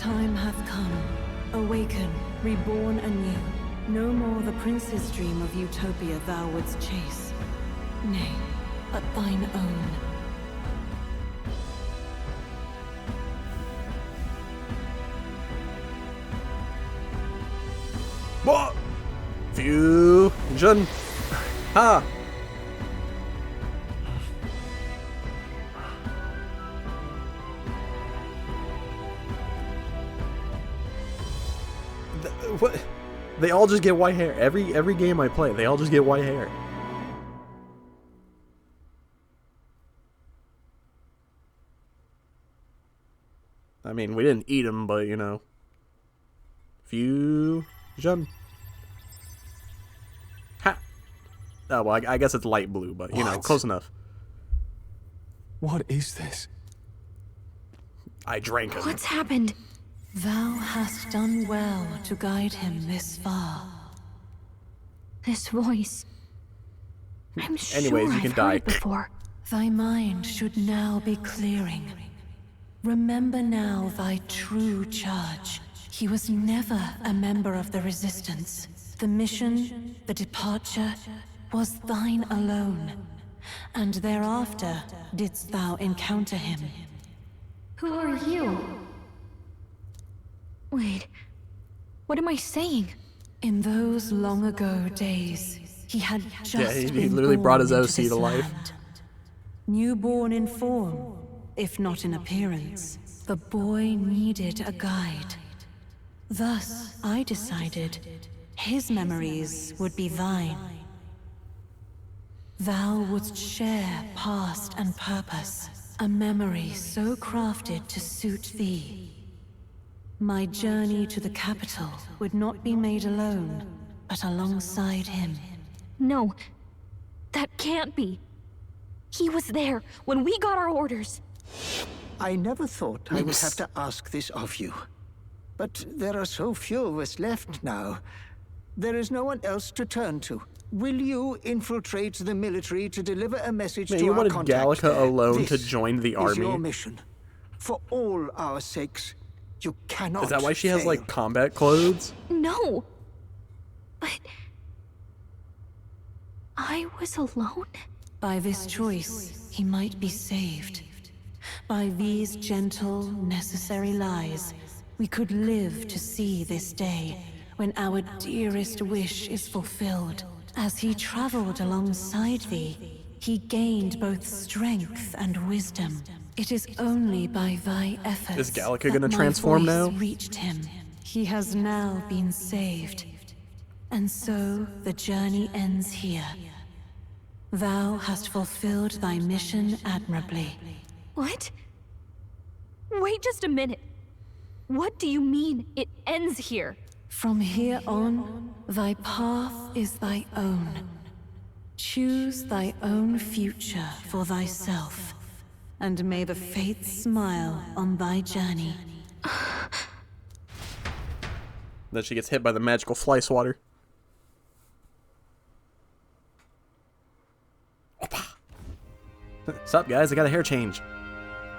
time hath come. Awaken, reborn anew. No more the prince's dream of utopia thou wouldst chase. Nay, but thine own. What? Fusion. Ha! What? They all just get white hair. Every game I play, they all just get white hair. I mean, we didn't eat them, but you know. Fusion. Ha! Oh, well, I guess it's light blue, but you know, close enough. What is this? I drank it. What's happened? Thou hast done well to guide him this far. This voice. I'm sure Anyways, you can I've die. heard it before. Thy mind should now be clearing. Remember now thy true charge. He was never a member of the Resistance. The mission, the departure, was thine alone. And thereafter didst thou encounter him. Who are you? Wait, what am I saying? In those long ago days, he had just he been literally brought his born OC into this to life. land. Newborn in form, if not in appearance, the boy needed a guide. Thus, I decided his memories would be thine. Thou wouldst share past and purpose, a memory so crafted to suit thee. My journey to the capital would not be made alone, but alongside him. No, that can't be. He was there when we got our orders. I never thought I would have to ask this of you. But there are so few of us left now. There is no one else to turn to. Will you infiltrate the military to deliver a message Man, to you our wanted contact? Gallica alone This to join the is army? your mission. For all our sakes, you cannot Is that why she has fail. like combat clothes? No. But I was alone? By this choice, he might be saved. By these gentle, necessary lies, we could live to see this day, when our dearest wish is fulfilled. As he traveled alongside thee, he gained both strength and wisdom. It is only by thy efforts Is Gallica gonna that my transform voice now? reached him. He has now been saved. And so the journey ends here. Thou hast fulfilled thy mission admirably. What? Wait just a minute. What do you mean it ends here? From here on, thy path is thy own. Choose thy own future for thyself, and may the fates smile on thy journey. Then she gets hit by the magical fly swatter. Sup, guys? I got a hair change.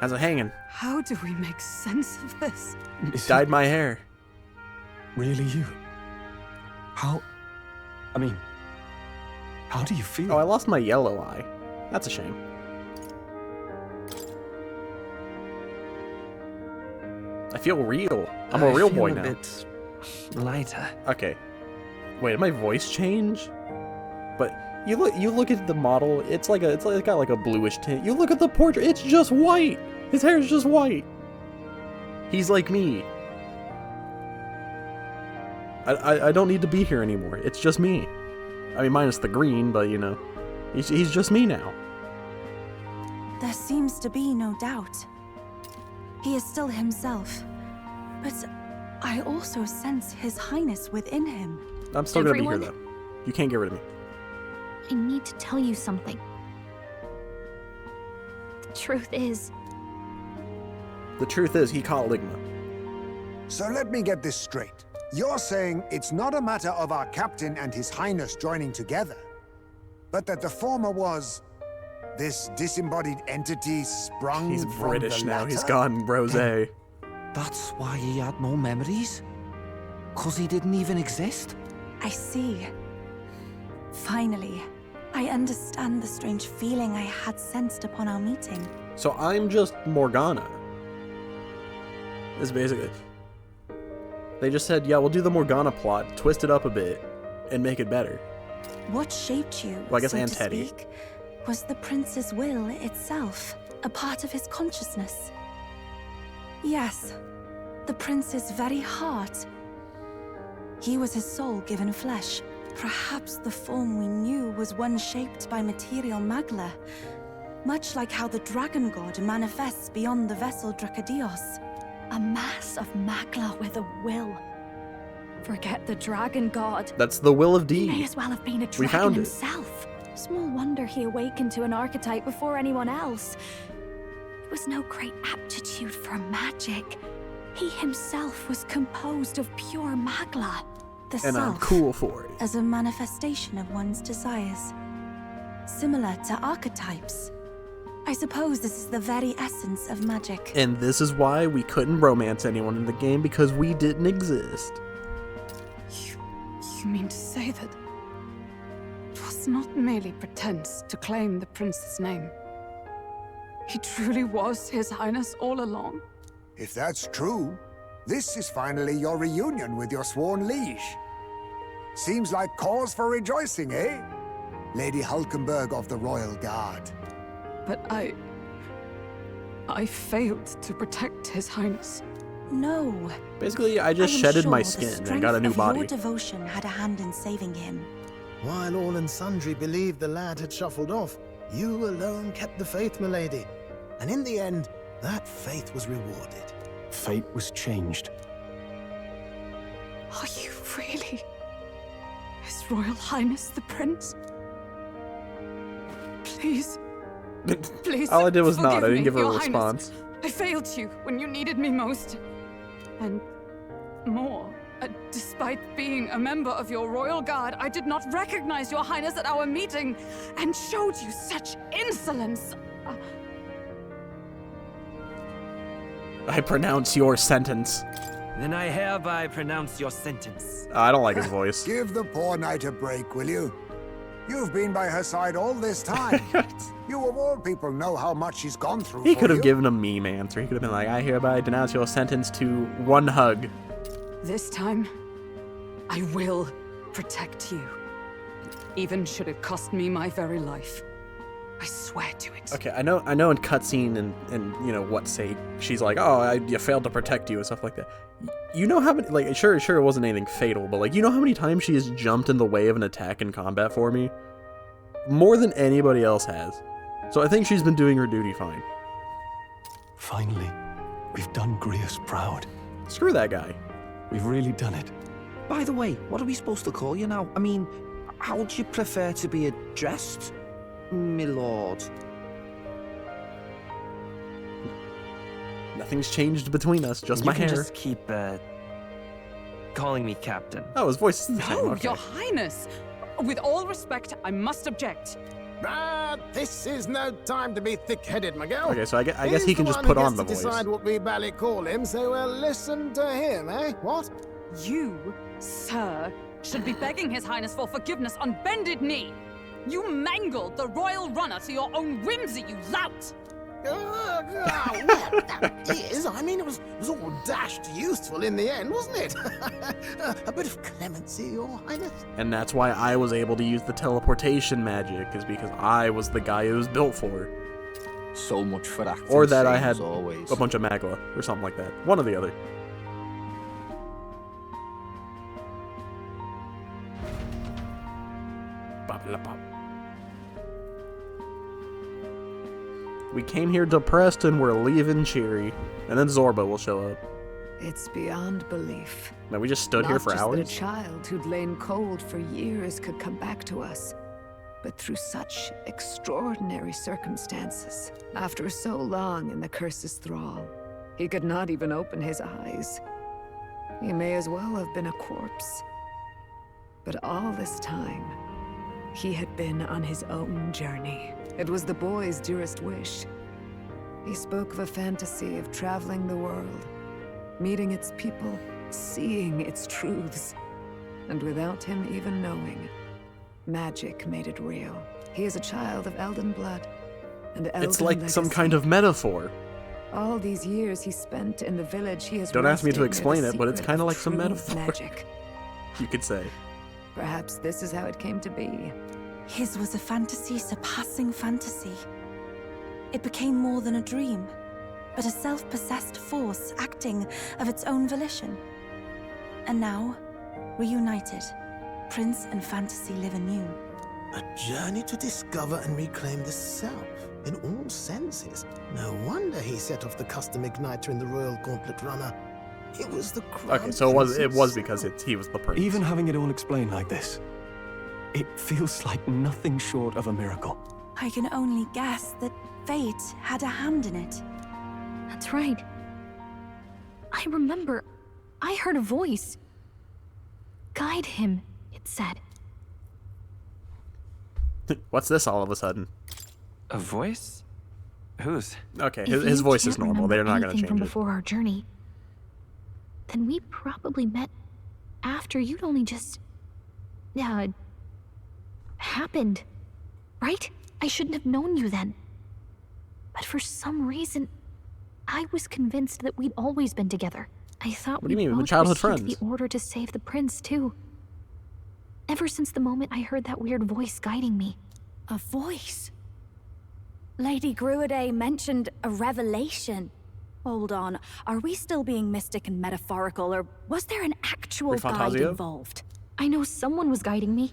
How's it hanging? How do we make sense of this? Dyed my hair. Really you? How... I mean... How do you feel? Oh, I lost my yellow eye. That's a shame. I feel real. I'm a real boy now. I feel a bit lighter. Okay. Wait, did my voice change? But you look at the model. It's got like a bluish tint. You look at the portrait. It's just white. His hair is just white. He's like me. I don't need to be here anymore. It's just me. I mean, minus the green, but you know, he's just me now. There seems to be no doubt. He is still himself. But I also sense His Highness within him. I'm still gonna be here Everyone? though. You can't get rid of me. I need to tell you something. The truth is, The truth is, he caught Ligma. So let me get this straight. You're saying it's not a matter of our captain and His Highness joining together, but that the former was this disembodied entity sprung He's from British the now. latter? He's gone rosé. That's why he had no memories? 'Cause he didn't even exist? I see. Finally, I understand the strange feeling I had sensed upon our meeting. So I'm just Morgana. Is basically. They just said, yeah, we'll do the Morgana plot, twist it up a bit, and make it better. What shaped you, Well, I guess so and to Teddy. speak, was the prince's will itself, a part of his consciousness. Yes, the prince's very heart. He was his soul given flesh. Perhaps the form we knew was one shaped by material magla, much like how the dragon god manifests beyond the vessel Drakadios. A mass of magla with a will. Forget the dragon god. That's the will of D. He may as well have been a We dragon found it. himself. Small wonder he awakened to an archetype before anyone else. It was no great aptitude for magic. He himself was composed of pure magla. The And I'm self, cool for it. as a manifestation of one's desires. Similar to archetypes. I suppose this is the very essence of magic. And this is why we couldn't romance anyone in the game, because we didn't exist. You mean to say that it was not merely pretense to claim the prince's name? He truly was His Highness all along? If that's true, this is finally your reunion with your sworn liege. Seems like cause for rejoicing, eh? Lady Hulkenberg of the Royal Guard. But I failed to protect His Highness. No. Basically, I just am shedded sure my the skin and strength got a new of body. Your devotion had a hand in saving him. While all and sundry believed the lad had shuffled off, you alone kept the faith, milady. And in the end, that faith was rewarded. Fate was changed. Are you really His Royal Highness the Prince? Please. Please. All I did was forgive nod. I didn't me, give her a Your Highness. response. I failed you when you needed me most. And more. Despite being a member of your royal guard, I did not recognize Your Highness at our meeting and showed you such insolence. I pronounce your sentence. Then I hereby pronounce your sentence. I don't like his voice. Give the poor knight a break, will you? You've been by her side all this time. You of all people know how much she's gone through He for could have you. given a meme answer. He could have been like, I hereby denounce your sentence to one hug. This time, I will protect you. Even should it cost me my very life. I swear to it. Okay, I know in cutscene and you know what sake she's like, oh, you failed to protect you and stuff like that. You know how many, like, sure it wasn't anything fatal, but like, you know how many times she has jumped in the way of an attack in combat for me? More than anybody else has. So I think she's been doing her duty fine. Finally, we've done Grius proud. Screw that guy. We've really done it. By the way, what are we supposed to call you now? I mean, how would you prefer to be addressed, my lord? Nothing's changed between us, just You my can hair. just keep calling me Captain. Oh, his voice is the same. No, Okay. Your Highness! With all respect, I must object. This is no time to be thick-headed, Miguel. Okay, so I guess He's he can the just one put who on gets the to voice. decide what we bally call him, so listen to him, eh? What? You, sir, should be begging His Highness for forgiveness on bended knee. You mangled the royal runner to your own whimsy, you lout! Well, that is. I mean, it was all dashed useful in the end, wasn't it? A bit of clemency, Your Highness. And that's why I was able to use the teleportation magic, is because I was the guy it was built for. So much for acting. Or that I same had as always. a bunch of magla, or something like that. One or the other. We came here depressed and we're leaving cheery. And then Zorba will show up. It's beyond belief. Now we just stood here for Not just hours? that a child who'd lain cold for years could come back to us, but through such extraordinary circumstances. After so long in the curse's thrall, he could not even open his eyes. He may as well have been a corpse. But all this time, he had been on his own journey. It was the boy's dearest wish. He spoke of a fantasy of traveling the world, meeting its people, seeing its truths. And without him even knowing, magic made it real. He is a child of Elden blood. And It's like some kind of metaphor. All these years he spent in the village, he has Don't ask me to rested near explain the it, but it's secret kind of of like some true metaphor. Magic. You could say. Perhaps this is how it came to be. His was a fantasy surpassing fantasy. It became more than a dream, but a self-possessed force acting of its own volition. And now, reunited, Prince and fantasy live anew. A journey to discover and reclaim the self, in all senses. No wonder he set off the custom igniter in the Royal Gauntlet Runner. It was the crown. Okay, so it was because he was the prince. Even having it all explained like this, it feels like nothing short of a miracle. I can only guess that fate had a hand in it. That's right. I remember, I heard a voice. Guide him, it said. What's this all of a sudden? A voice? Whose? Okay, If his you voice is can't normal. remember They're not going to anything change from it. before our journey, then we probably met after you'd only just happened, right? I shouldn't have known you then. But for some reason, I was convinced that we'd always been together. I thought What do you we mean? We're both childhood received friends. the order to save the prince too. Ever since the moment I heard that weird voice guiding me. A voice? Lady Gruaday mentioned a revelation. Hold on, are we still being mystic and metaphorical, or was there an actual guide Refantazio? involved? I know someone was guiding me.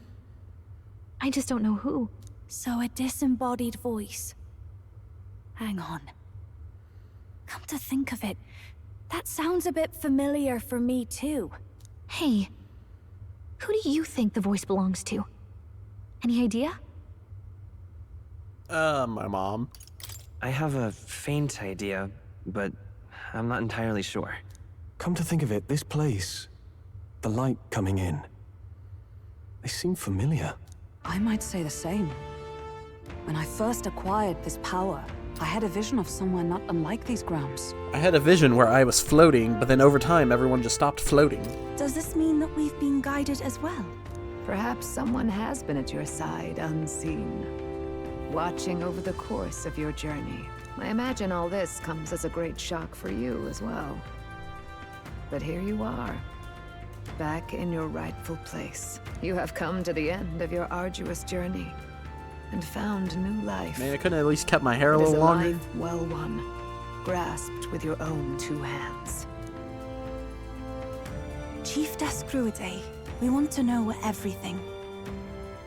I just don't know who. So a disembodied voice. Hang on. Come to think of it, that sounds a bit familiar for me too. Hey, who do you think the voice belongs to? Any idea? My mom. I have a faint idea, but I'm not entirely sure. Come to think of it, this place, the light coming in, they seem familiar. I might say the same. When I first acquired this power, I had a vision of somewhere not unlike these grounds. I had a vision where I was floating, but then over time everyone just stopped floating. Does this mean that we've been guided as well? Perhaps someone has been at your side unseen, watching over the course of your journey. I imagine all this comes as a great shock for you as well. But here you are, back in your rightful place. You have come to the end of your arduous journey and found new life. Man, I couldn't at least kept my hair a It is little longer. life well won, grasped with your own two hands. Chiefess Gruaday, we want to know everything.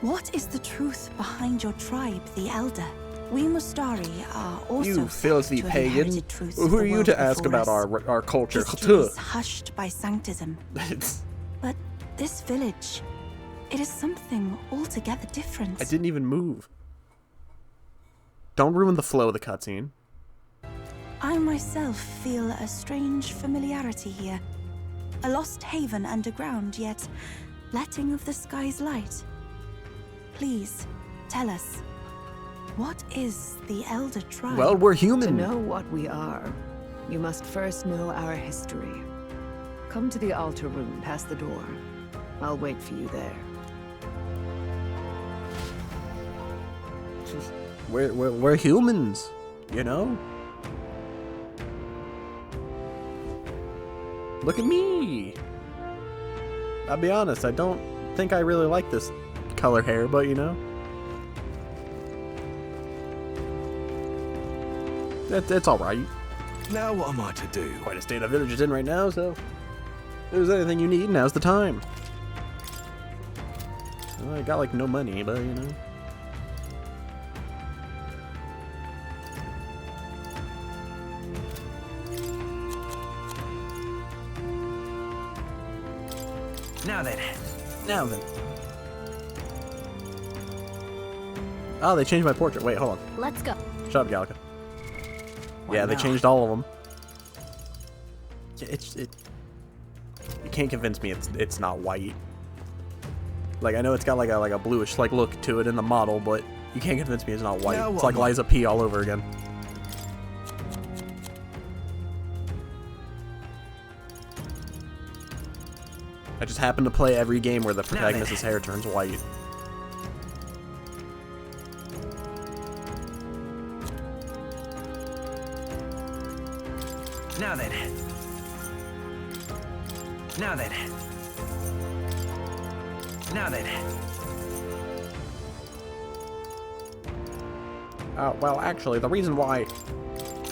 What is the truth behind your tribe, the Elder? We Mustari are also You filthy to have pagan. inherited truths of Who the are you world to ask before about us. our culture? History is hushed by sanctism. But this village, it is something altogether different. I didn't even move. Don't ruin the flow of the cutscene. I myself feel a strange familiarity here. A lost haven underground, yet letting of the sky's light. Please, tell us, what is the Elder Tribe? Well, we're human. To know what we are, you must first know our history. Come to the altar room past the door. I'll wait for you there. We're humans, you know? Look at me! I'll be honest, I don't think I really like this color hair, but you know? It's alright. Now what am I to do? Quite a state of village is in right now, so if there's anything you need, now's the time. Well, I got like no money, but you know. Now then. Now then. Oh, they changed my portrait. Wait, hold on. Let's go. Shut up, Gallica. What Yeah, they now? changed all of them. Yeah, you can't convince me it's not white. Like, I know it's got like a bluish like look to it in the model, but you can't convince me it's not white. Now It's what like am I- Liza P all over again. I just happen to play every game where the protagonist's hair turns white. Now then. Now then. Now then. Well, actually, the reason why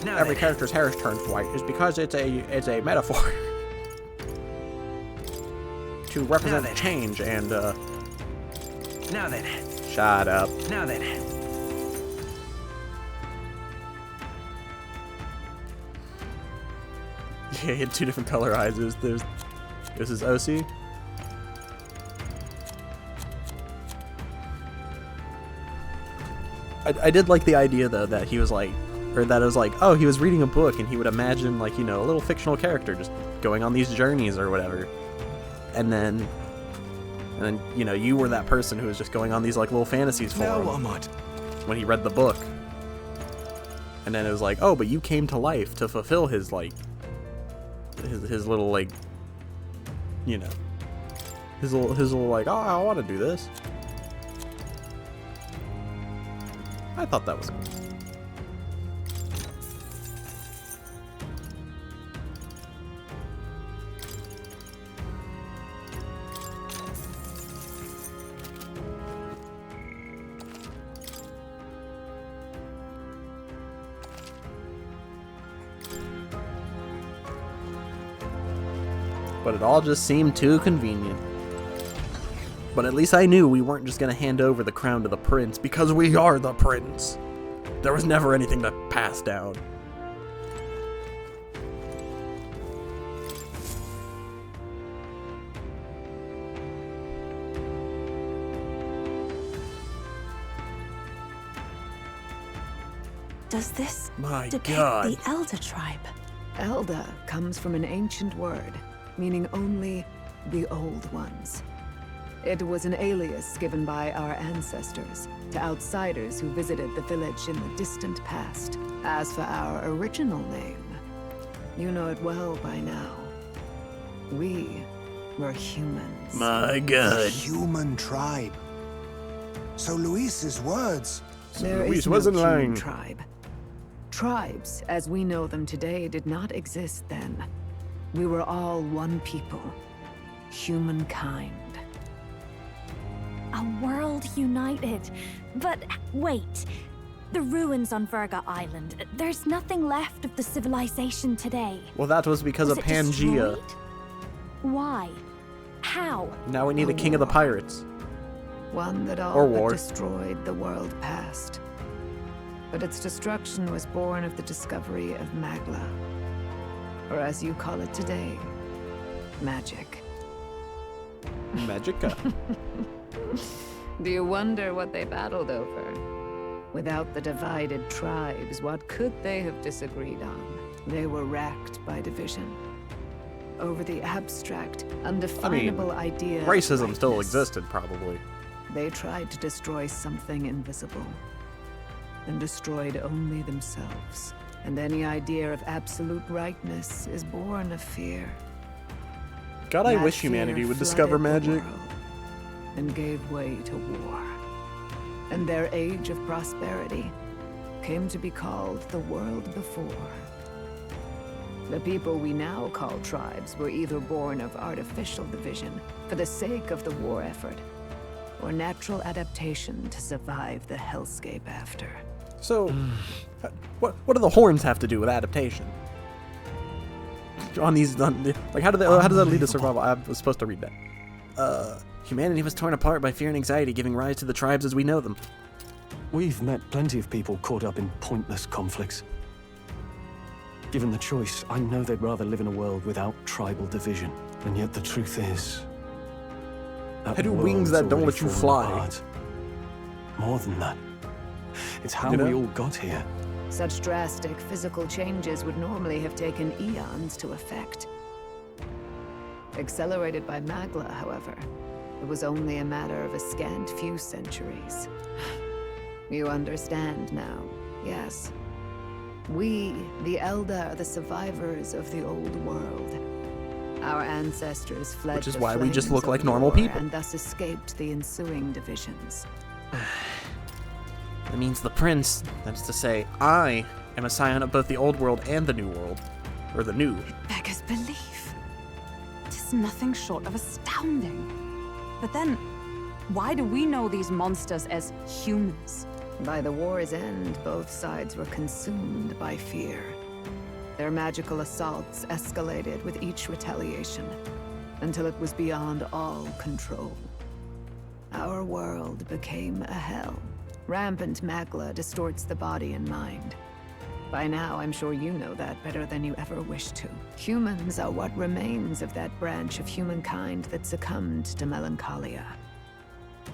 every character's hair turns white is because it's a metaphor to represent change and Now then. Shut up. Now then. Yeah, he had two different color eyes. This is OC. I did like the idea though that he was like, or that it was like, oh, he was reading a book and he would imagine like, you know, a little fictional character just going on these journeys or whatever, and then you know, you were that person who was just going on these like little fantasies for him when he read the book, and then it was like, oh, but you came to life to fulfill his like his little like, you know, his little like, oh, I want to do this. I thought that was cool. But it all just seemed too convenient. But at least I knew we weren't just gonna hand over the crown to the prince, because we are the prince. There was never anything to pass down. Does this depict God. the Elda tribe? Elda comes from an ancient word, meaning only the old ones. It was an alias given by our ancestors to outsiders who visited the village in the distant past. As for our original name, you know it well by now. We were humans. My God. A human tribe. So Luis's words. There is no human tribe. Tribes, as we know them today, did not exist then. We were all one people. Humankind. A world united. But wait. The ruins on Virga Island. There's nothing left of the civilization today. Well, that was because of it Pangea. destroyed? Why? How? Now we need a king of the pirates. One that Or all war. but destroyed the world past. But its destruction was born of the discovery of Magla. Or as you call it today, magic. Magica. Do you wonder what they battled over? Without the divided tribes, what could they have disagreed on? They were racked by division. Over the abstract, undefinable idea of racism still rightness. existed, probably. They tried to destroy something invisible, and destroyed only themselves. And any idea of absolute rightness is born of fear. God, I That wish fear humanity would flooded discover the magic. world and gave way to war. And their age of prosperity came to be called the world before. The people we now call tribes were either born of artificial division for the sake of the war effort, or natural adaptation to survive the hellscape after. So, what do the horns have to do with adaptation? How does that lead to survival? I was supposed to read that. Humanity was torn apart by fear and anxiety, giving rise to the tribes as we know them. We've met plenty of people caught up in pointless conflicts. Given the choice, I know they'd rather live in a world without tribal division. And yet the truth is, that I do wings world's that don't already let you fallen fly. apart. More than that, it's how You know? we all got here. Such drastic physical changes would normally have taken eons to effect. Accelerated by Magla, however, it was only a matter of a scant few centuries. You understand now, yes? We, the Elda, are the survivors of the old world. Our ancestors fled Which is the why we just flames look like of normal war people. and thus escaped the ensuing divisions. That means the prince, that is to say, I am a scion of both the old world and the new world. Or the new. Beggars belief. It is nothing short of astounding. But then, why do we know these monsters as humans? By the war's end, both sides were consumed by fear. Their magical assaults escalated with each retaliation, until it was beyond all control. Our world became a hell. Rampant magla distorts the body and mind. By now, I'm sure you know that better than you ever wished to. Humans are what remains of that branch of humankind that succumbed to melancholia.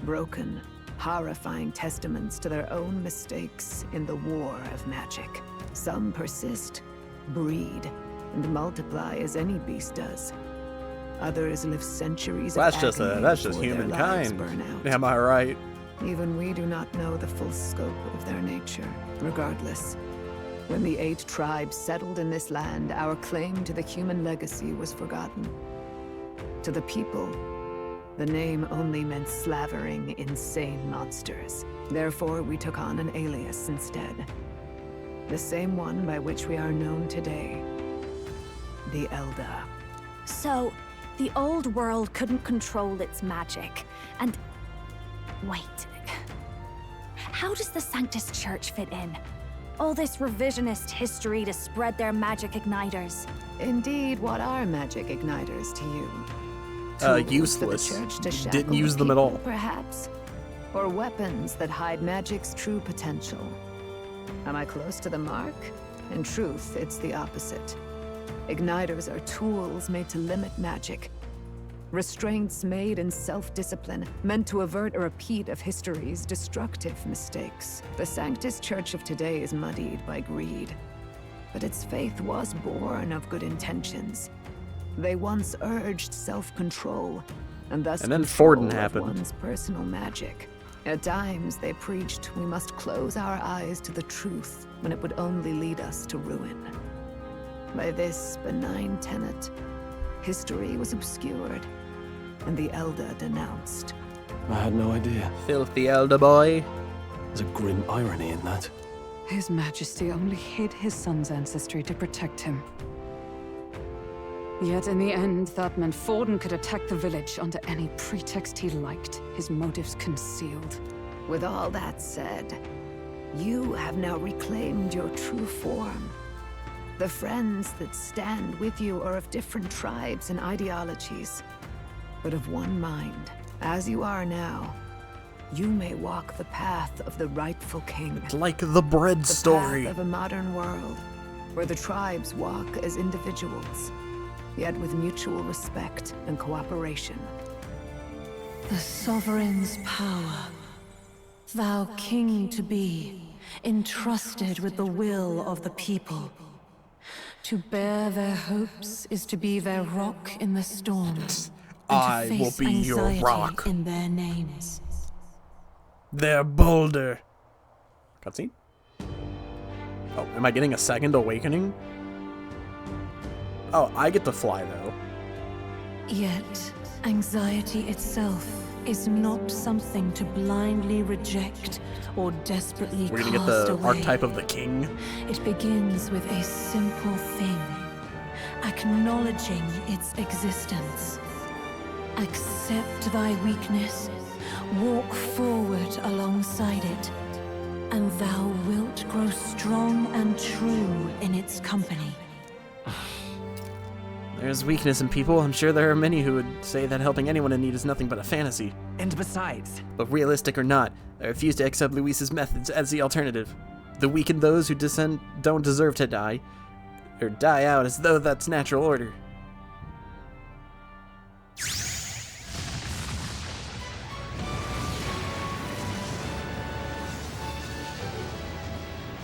Broken, horrifying testaments to their own mistakes in the war of magic. Some persist, breed, and multiply as any beast does. Others live centuries That's of just agony that's just before their lives humankind. burn out. Am I right? Even we do not know the full scope of their nature. Regardless, when the 8 tribes settled in this land, our claim to the human legacy was forgotten. To the people, the name only meant slavering, insane monsters. Therefore, we took on an alias instead. The same one by which we are known today. The Elda. So, the old world couldn't control its magic, and... Wait. How does the Sanctus Church fit in? All this revisionist history to spread their magic igniters. Indeed, what are magic igniters to you? Useless. For the church to shackle Didn't use the them at people, all. Perhaps? Or weapons that hide magic's true potential? Am I close to the mark? In truth, it's the opposite. Igniters are tools made to limit magic. Restraints made in self-discipline, meant to avert a repeat of history's destructive mistakes. The Sanctus Church of today is muddied by greed. But its faith was born of good intentions. They once urged self-control, and thus And then control Forden of happened. one's personal magic. At times, they preached we must close our eyes to the truth when it would only lead us to ruin. By this benign tenet, history was obscured, and the Elda denounced. I had no idea. Filthy Elda boy. There's a grim irony in that. His Majesty only hid his son's ancestry to protect him. Yet in the end, that meant Forden could attack the village under any pretext he liked, his motives concealed. With all that said, you have now reclaimed your true form. The friends that stand with you are of different tribes and ideologies, but of one mind. As you are now, you may walk the path of the rightful king. It's like the bread story. Path of a modern world, where the tribes walk as individuals, yet with mutual respect and cooperation. The sovereign's power, thou king to be, entrusted with the will of the people. To bear their hopes is to be their rock in the storm. I will be your rock. In their names. Their boulder. Cutscene? Oh, am I getting a second awakening? Oh, I get to fly though. Yet, anxiety itself is not something to blindly reject or desperately We're gonna get cast the away. archetype of the king. It begins with a simple thing, acknowledging its existence. Accept thy weakness, walk forward alongside it, and thou wilt grow strong and true in its company. There's weakness in people. I'm sure there are many who would say that helping anyone in need is nothing but a fantasy. And besides... But realistic or not, I refuse to accept Luis's methods as the alternative. The weak and those who dissent don't deserve to die. Or die out as though that's natural order.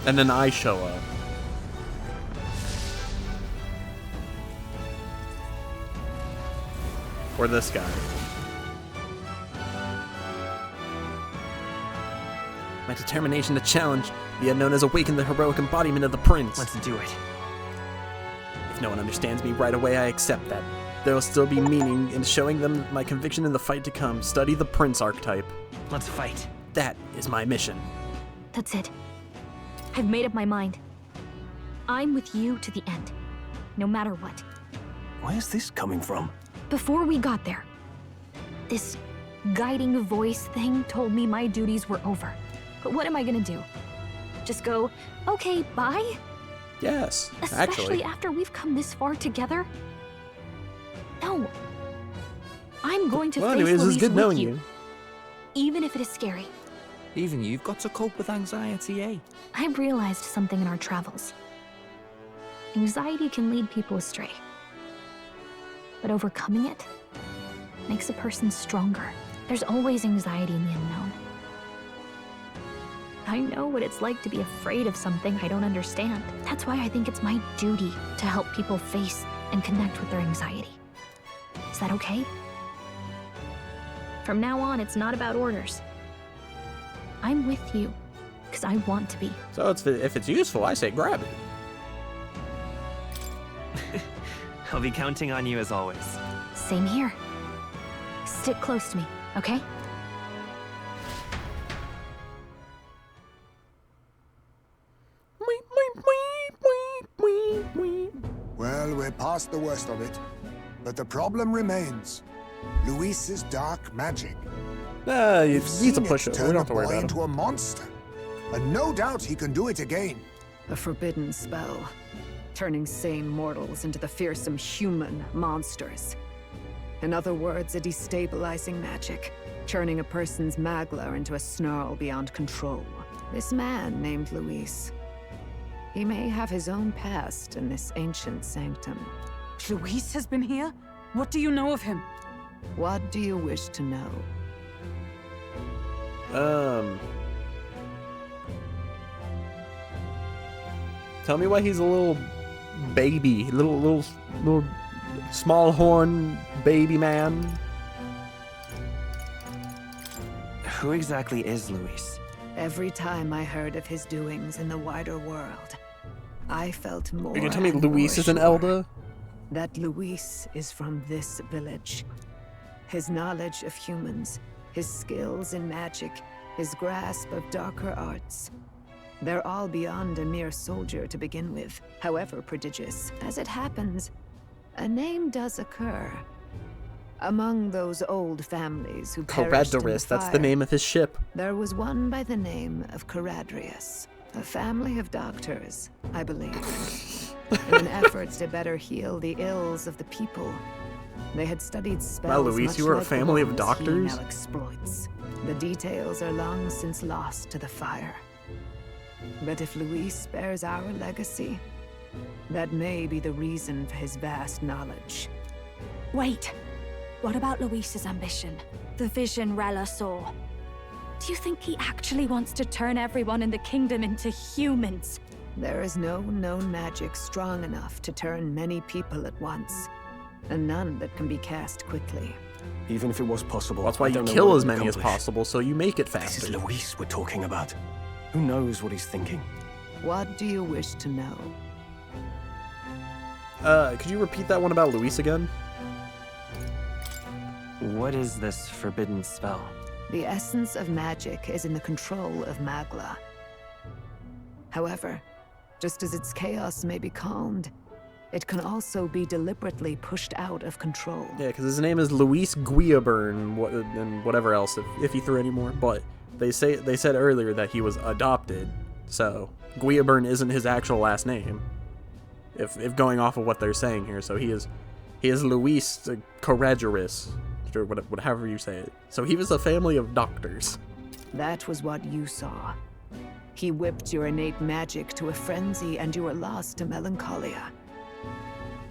And then I show up. Or this guy. My determination to challenge the unknown has awakened the heroic embodiment of the prince. Let's do it. If no one understands me right away, I accept that. there will still be meaning in showing them my conviction in the fight to come. Study the prince archetype. Let's fight. That is my mission. That's it. I've made up my mind. I'm with you to the end, no matter what. Where's this coming from? Before we got there, this guiding voice thing told me my duties were over. But what am I gonna do? Just go, okay, bye? Yes, Especially after we've come this far together? No. I'm going to face anyways, Luis it's good with knowing you. you. Even if it is scary. Even you've got to cope with anxiety, eh? I've realized something in our travels. Anxiety can lead people astray. But overcoming it makes a person stronger. There's always anxiety in the unknown. I know what it's like to be afraid of something I don't understand. That's why I think it's my duty to help people face and connect with their anxiety. Is that okay? From now on, it's not about orders. I'm with you, because I want to be. So if it's useful, I say grab it. I'll be counting on you as always. Same here. Stick close to me, okay? Well, we're past the worst of it. But the problem remains. Luis's dark magic. He's a pushover. We don't have to worry about him. Into a monster. And no doubt he can do it again. A forbidden spell, turning sane mortals into the fearsome human monsters. In other words, a destabilizing magic, turning a person's magla into a snarl beyond control. This man named Luis. He may have his own past in this ancient sanctum. Luis has been here? What do you know of him? What do you wish to know? Tell me why he's a little baby, little small horn baby man. Who exactly is Luis? Every time I heard of his doings in the wider world, I felt more. You can tell me and Luis more is an sure Elda? that Luis is from this village. His knowledge of humans, his skills in magic, his grasp of darker arts. They're all beyond a mere soldier to begin with, however prodigious. As it happens, a name does occur. Among those old families who perished in the Caradrius, that's fire, the name of his ship. there was one by the name of Caradrius, a family of doctors, I believe. In an effort to better heal the ills of the people, they had studied spells. Wow, Luis, much you were a like the family of ones doctors? he now exploits. The details are long since lost to the fire. But if Luis bears our legacy, that may be the reason for his vast knowledge. Wait. What about Luis's ambition? The vision Rella saw? Do you think he actually wants to turn everyone in the kingdom into humans? There is no known magic strong enough to turn many people at once, and none that can be cast quickly. Even if it was possible, That's why I you don't know kill what it as would many as accomplish. possible, so you make it This faster. is Luis we're talking about. Who knows what he's thinking? What do you wish to know? Could you repeat that one about Luis again? What is this forbidden spell? The essence of magic is in the control of Magla. However, just as its chaos may be calmed, it can also be deliberately pushed out of control. Yeah, because his name is Luis Guillaburn, and whatever else, if he threw any more. But they said earlier that he was adopted, so Guillaburn isn't his actual last name. If going off of what they're saying here, so he is Luis Caradrius, or whatever you say it. So he was a family of doctors. That was what you saw. He whipped your innate magic to a frenzy, and you were lost to melancholia.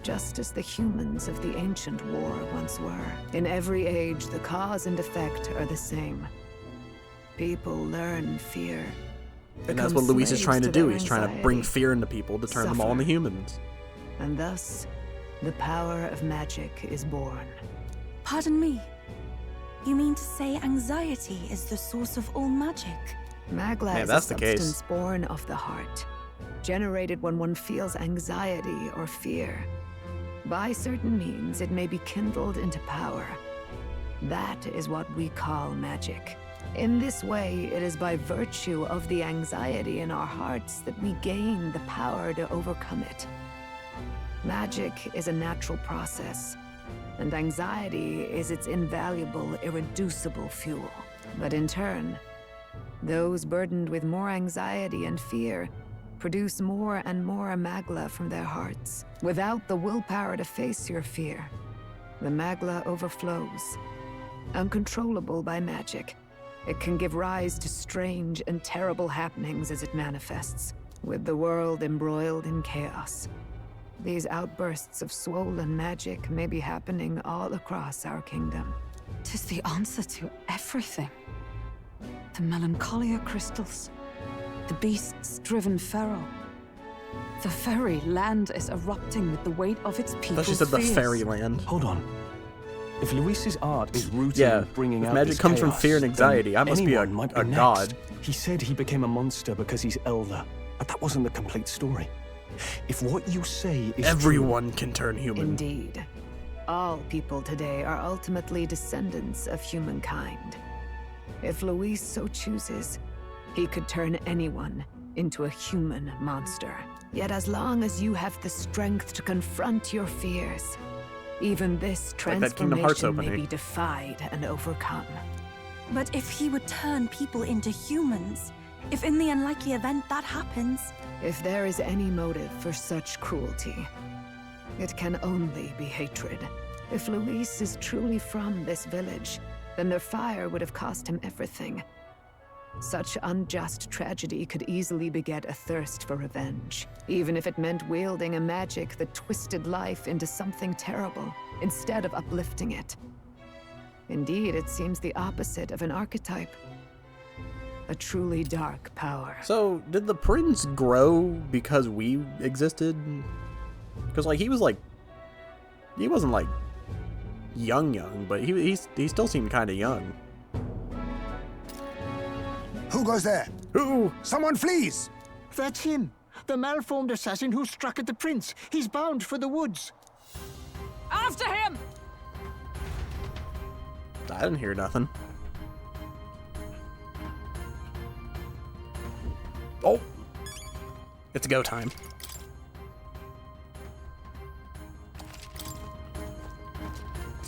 Just as the humans of the ancient war once were. In every age, the cause and effect are the same. People learn fear. And that's become what Luis is slaves trying to their do. He's trying to bring anxiety, fear into people to turn them all into suffer. humans. And thus, the power of magic is born. Pardon me. You mean to say anxiety is the source of all magic? Magla Yeah, is that's a the case. substance born of the heart, generated when one feels anxiety or fear. By certain means, it may be kindled into power. That is what we call magic. In this way, it is by virtue of the anxiety in our hearts that we gain the power to overcome it. Magic is a natural process, and anxiety is its invaluable, irreducible fuel. But in turn, those burdened with more anxiety and fear produce more and more magla from their hearts. Without the willpower to face your fear, the magla overflows. Uncontrollable by magic, it can give rise to strange and terrible happenings as it manifests, with the world embroiled in chaos. These outbursts of swollen magic may be happening all across our kingdom. 'Tis the answer to everything. The melancholia crystals, the beasts driven feral. The very land is erupting with the weight of its people's I thought she said the fears. fairy land. Hold on. If Luis's art is rooted Yeah, in bringing if out magic this comes from chaos, fear and then anxiety, I must be anyone might be a next. god. He said he became a monster because he's Elda, but that wasn't the complete story. If what you say is Everyone can turn human. Indeed. All people today are ultimately descendants of humankind. If Luis so chooses, he could turn anyone into a human monster. Yet as long as you have the strength to confront your fears, even this Like that Kingdom Hearts transformation may opening. be defied and overcome. But if he would turn people into humans, if in the unlikely event that happens... If there is any motive for such cruelty, it can only be hatred. If Luis is truly from this village, then their fire would have cost him everything. Such unjust tragedy could easily beget a thirst for revenge, even if it meant wielding a magic that twisted life into something terrible, instead of uplifting it. Indeed, it seems the opposite of an archetype. A truly dark power. So, did the prince grow because we existed? Because, like, he wasn't, like, young, but he still seemed kind of young. Who goes there? Who? Someone flees! That's him. The malformed assassin who struck at the prince. He's bound for the woods. After him! I didn't hear nothing. Oh! It's go time.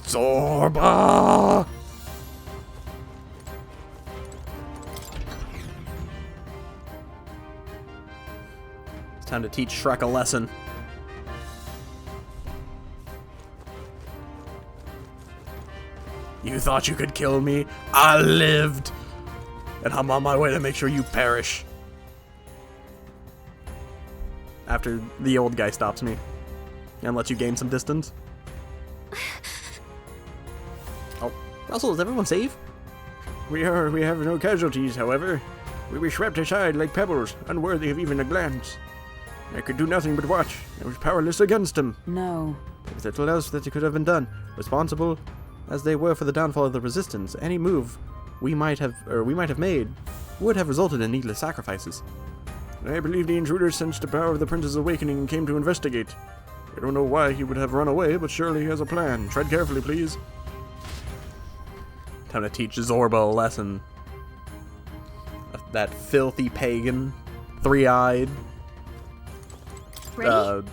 Zorba! It's time to teach Shrek a lesson. You thought you could kill me? I lived! And I'm on my way to make sure you perish. After the old guy stops me and lets you gain some distance. Oh, Russell, is everyone safe? We have no casualties, however. We were swept aside like pebbles, unworthy of even a glance. I could do nothing but watch. I was powerless against them. No. There's little else that could have been done. Responsible as they were for the downfall of the resistance, any move we might have made would have resulted in needless sacrifices. I believe the intruder sensed the power of the prince's awakening and came to investigate. I don't know why he would have run away, but surely he has a plan. Tread carefully, please. Time to teach Zorba a lesson. That filthy pagan, three-eyed. Ready?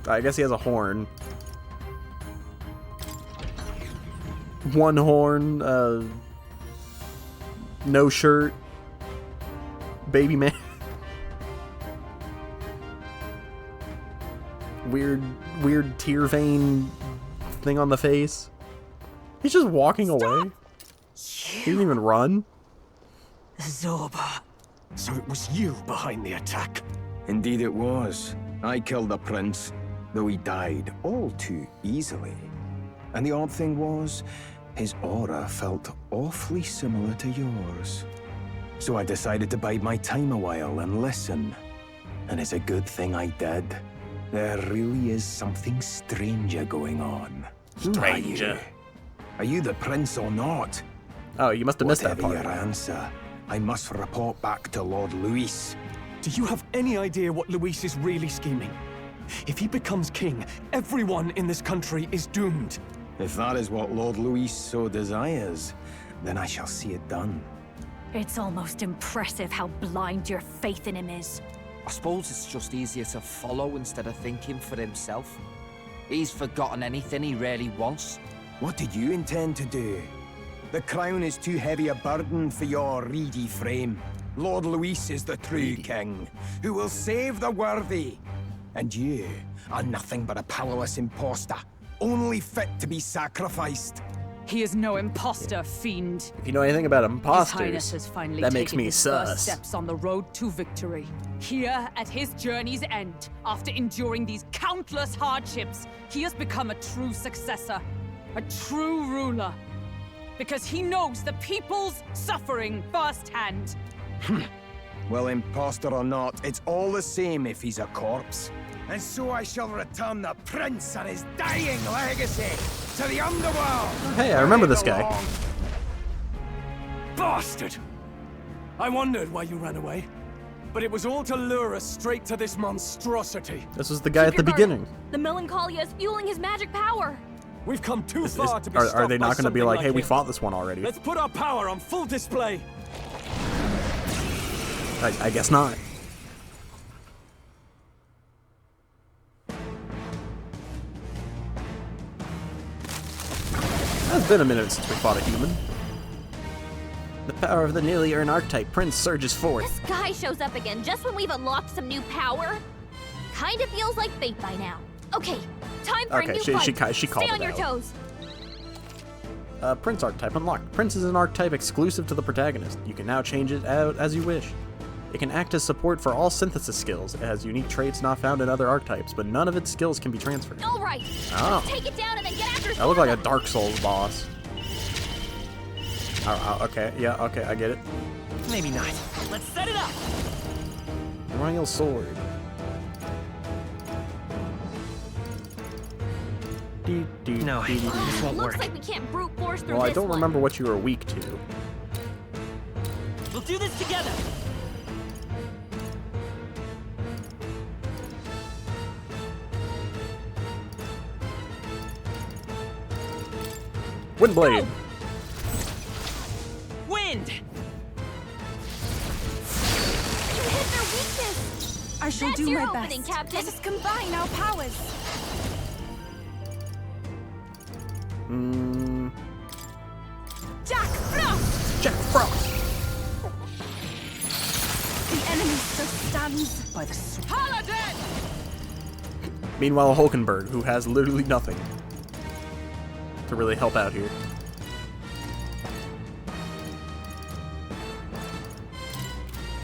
I guess he has a horn. One horn, no shirt, baby man. Weird tear vein thing on the face. He's just walking away. He didn't even run. Zorba. So it was you behind the attack? Indeed it was. I killed the prince, though he died all too easily. And the odd thing was, his aura felt awfully similar to yours. So I decided to bide my time a while and listen. And it's a good thing I did. There really is something stranger going on. Stranger? Are you the prince or not? Oh, you must have missed that part. Whatever your answer, I must report back to Lord Luis. Do you have any idea what Luis is really scheming? If he becomes king, everyone in this country is doomed. If that is what Lord Luis so desires, then I shall see it done. It's almost impressive how blind your faith in him is. I suppose it's just easier to follow instead of thinking for himself. He's forgotten anything he really wants. What did you intend to do? The crown is too heavy a burden for your reedy frame. Lord Luis is the true king, who will save the worthy. And you are nothing but a powerless imposter, only fit to be sacrificed. He is no imposter, fiend. If you know anything about imposters, His Highness has finally that makes taken me his sus. first steps on the road to victory. Here, at his journey's end, after enduring these countless hardships, he has become a true successor, a true ruler. Because he knows the people's suffering firsthand. Well, imposter or not, it's all the same if he's a corpse. And so I shall return the prince and his dying legacy to the underworld. Hey, I remember this guy. Bastard! I wondered why you ran away, but it was all to lure us straight to this monstrosity. This was the guy at the beginning. The Melancholia is fueling his magic power. We've come too far to be stopped Are they not going to be like, hey, we him. fought this one already? Let's put our power on full display. I guess not. It's been a minute since we fought a human. The power of the newly earned archetype Prince surges forth. This guy shows up again just when we've unlocked some new power. Kinda feels like fate by now. Okay, time for a new fight. She called Stay on it your out. toes. Prince archetype unlocked. Prince is an archetype exclusive to the protagonist. You can now change it out as you wish. It can act as support for all synthesis skills. It has unique traits not found in other archetypes, but none of its skills can be transferred. All right, Oh. let's take it down and then get after That looked like a Dark Souls boss. Okay, yeah, okay, I get it. Maybe not. Let's set it up. Royal Sword. No, this won't Looks work. like we can't brute force through Well, I this don't one. remember what you were weak to. We'll do this together. Windblade. Wind. You hit their weakness. I shall That's do your my opening, best. Captain. Let us combine our powers. Jack Frost! Jack Frost! The enemy still stands by the sword. Paladin! Meanwhile, Hulkenberg, who has literally nothing to really help out here.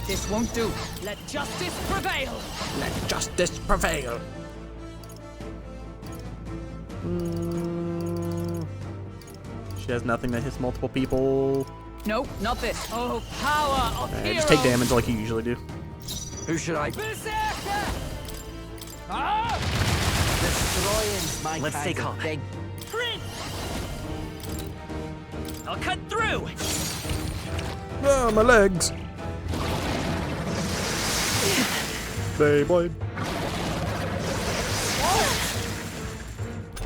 This won't do. Let justice prevail. Let justice prevail. She has nothing that hits multiple people. No, not this. Oh, power of heroes. Just take damage like you usually do. Who should I? Berserker! Ah! Destroying's my Let's stay kind of calm. thing. Prince. I'll cut through. Oh, my legs. Beyblade.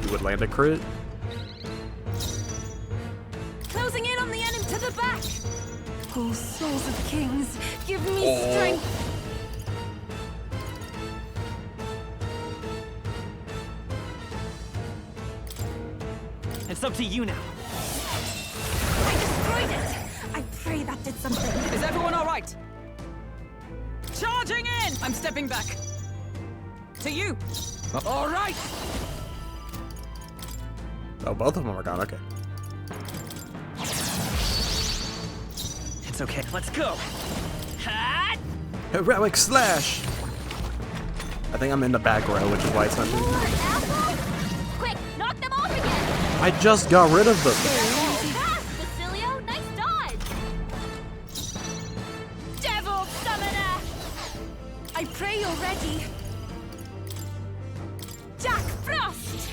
You would land a crit. Closing in on the enemy to the back. Oh, souls of kings, give me Oh. strength. It's up to you now. I destroyed it. I pray that did something. Is everyone all right? Charging in! I'm stepping back. To you. All right. Oh, both of them are gone. Okay. It's okay. Let's go. Hot! Heroic slash. I think I'm in the back row, which is why it's not doing it. Quick, knock them off again. I just got rid of them. Fast, Basilio. Nice dodge. Devil Summoner. I pray you're ready. Jack Frost!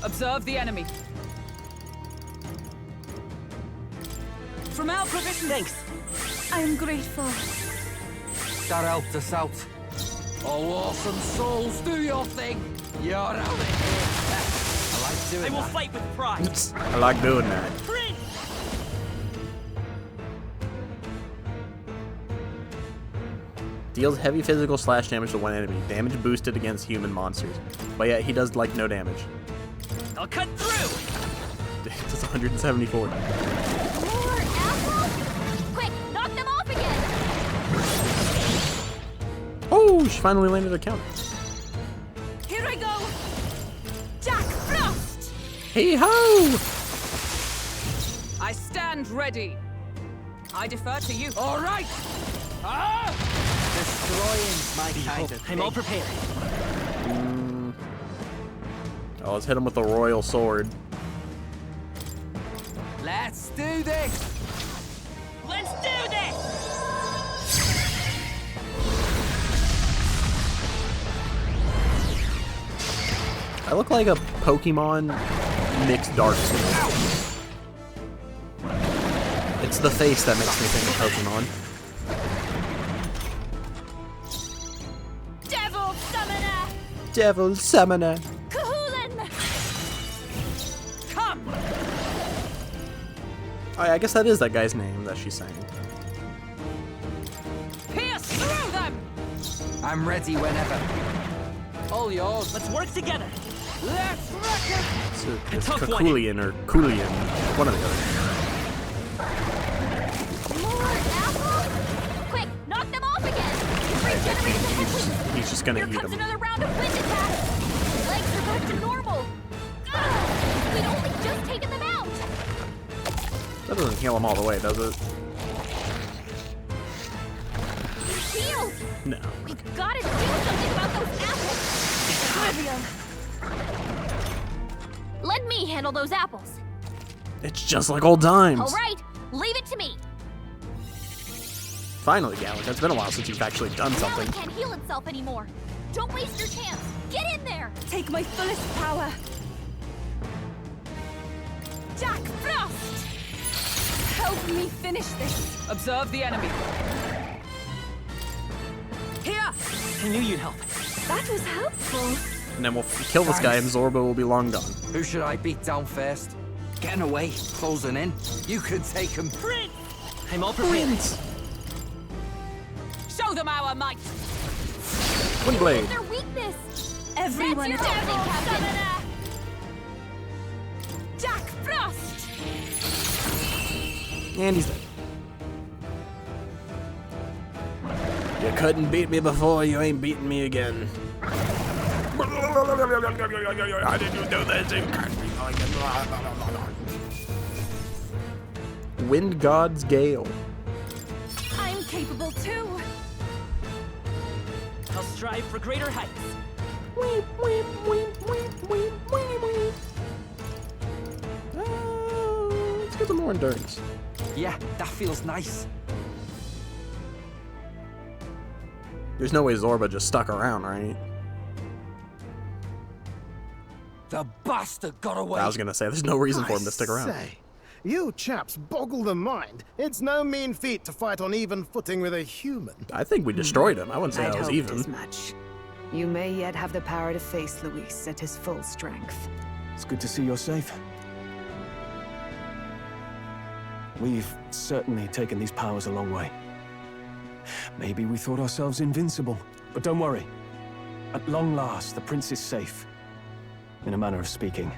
Observe the enemy. From our provision. Thanks. I am grateful. That helped us out. Oh, awesome souls, do your thing. You're out of here. I like doing I will that. fight with pride. I like doing that. Deals heavy physical slash damage to one enemy. Damage boosted against human monsters. But yeah, he does like no damage. I'll cut through. It does 174. More apples? Quick, knock them off again. Oh, she finally landed a counter. Here I go. Jack Frost. Hey ho! I stand ready. I defer to you. All right. Destroying's my kind of I'm all prepared. Oh, let's hit him with the royal sword. Let's do this. Let's do this. I look like a Pokemon mixed Dark Souls. It's the face that makes me think of Pokemon. Devil Summoner. Devil Summoner. Kahulin. Come. Oh, I guess that is that guy's name that she's saying. Pierce through them. I'm ready whenever. All yours. Let's work together. Let's wreck it. It's Kakulian or Kulian, one or the other. More apples? Quick, knock them off again. Regenerate the headwind. He's just gonna Here eat comes him. another round of wind attacks. Legs are back to normal. Ugh, we'd only just taken them out. That doesn't heal him all the way, does it? He's healed. No. We've got to do something about those apples. Trivium. Let me handle those apples. It's just like old times. All right, leave it to me. Finally, Gallic. It's been a while since you've actually done something. Gallic can't heal itself anymore. Don't waste your chance. Get in there. Take my fullest power. Jack Frost. Help me finish this. Observe the enemy. Here. I knew you'd help. That was helpful. And then we'll kill this guy and Zorba will be long gone. Who should I beat down first? Getting away, closing in. You could take him. Prince! I'm all prepared. Show them our might. Windblade. Their weakness. Everyone That's your opening, Captain. Jack Frost. And he's dead. You couldn't beat me before, you ain't beating me again. How did you do this? Wind God's Gale. I'm capable too. I'll strive for greater heights. Let's get some more endurance. Yeah, that feels nice. There's no way Zorba just stuck around, right? The bastard got away. I was gonna say, there's no reason for him to stick around. Say, you chaps boggle the mind. It's no mean feat to fight on even footing with a human. I think we destroyed him. I wouldn't say that was even. As much. You may yet have the power to face Luis at his full strength. It's good to see you're safe. We've certainly taken these powers a long way. Maybe we thought ourselves invincible, but don't worry. At long last, the prince is safe. In a manner of speaking.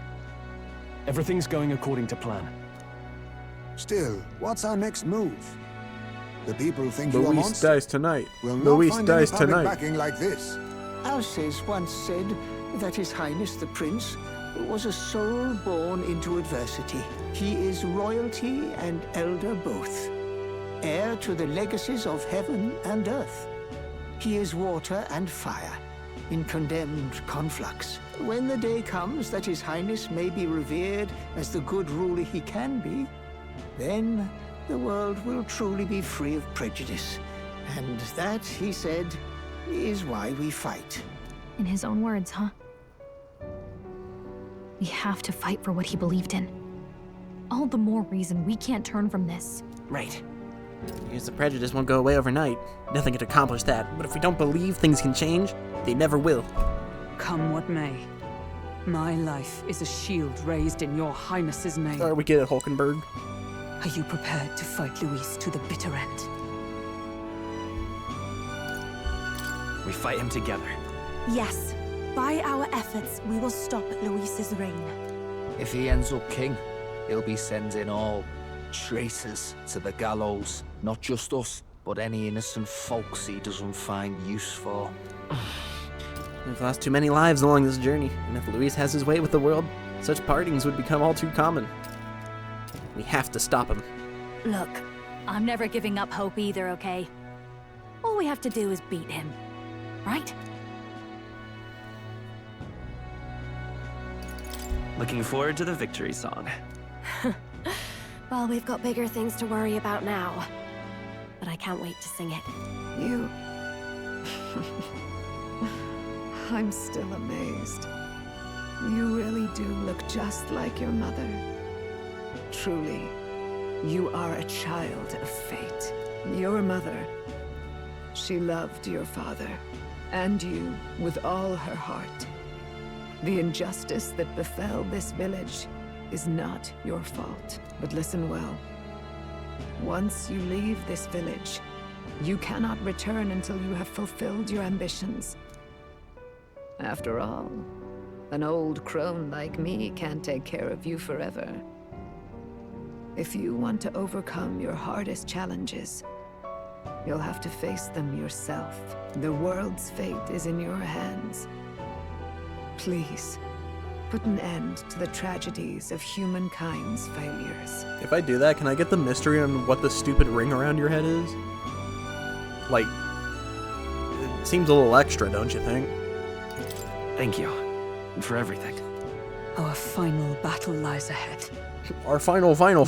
Everything's going according to plan. Still, what's our next move? The people think you are Luis monster. dies tonight. Will not Luis find dies any public tonight. backing like this. Alces once said that His Highness the Prince was a soul born into adversity. He is royalty and elder both, heir to the legacies of heaven and earth. He is water and fire, in condemned conflux. When the day comes that His Highness may be revered as the good ruler he can be, then the world will truly be free of prejudice. And that, he said, is why we fight. In his own words, huh? We have to fight for what he believed in. All the more reason we can't turn from this. Right. Here's the prejudice won't go away overnight. Nothing can accomplish that. But if we don't believe things can change, they never will. Come what may. My life is a shield raised in your highness's name. Alright, we get it, Hulkenberg. Are you prepared to fight Luis to the bitter end? We fight him together. Yes. By our efforts, we will stop Luis's reign. If he ends up king, he'll be sending all traitors to the gallows. Not just us, but any innocent folks he doesn't find use for. We've lost too many lives along this journey, and if Luis has his way with the world, such partings would become all too common. We have to stop him. Look, I'm never giving up hope either, okay? All we have to do is beat him, right? Looking forward to the victory song. Well, we've got bigger things to worry about now. But I can't wait to sing it. You... I'm still amazed. You really do look just like your mother. Truly, you are a child of fate. Your mother, she loved your father, and you with all her heart. The injustice that befell this village is not your fault. But listen well. Once you leave this village, you cannot return until you have fulfilled your ambitions. After all, an old crone like me can't take care of you forever. If you want to overcome your hardest challenges, you'll have to face them yourself. The world's fate is in your hands. Please, put an end to the tragedies of humankind's failures. If I do that, can I get the mystery on what the stupid ring around your head is? Like, it seems a little extra, don't you think? Thank you. For everything. Our final battle lies ahead. Our final battle.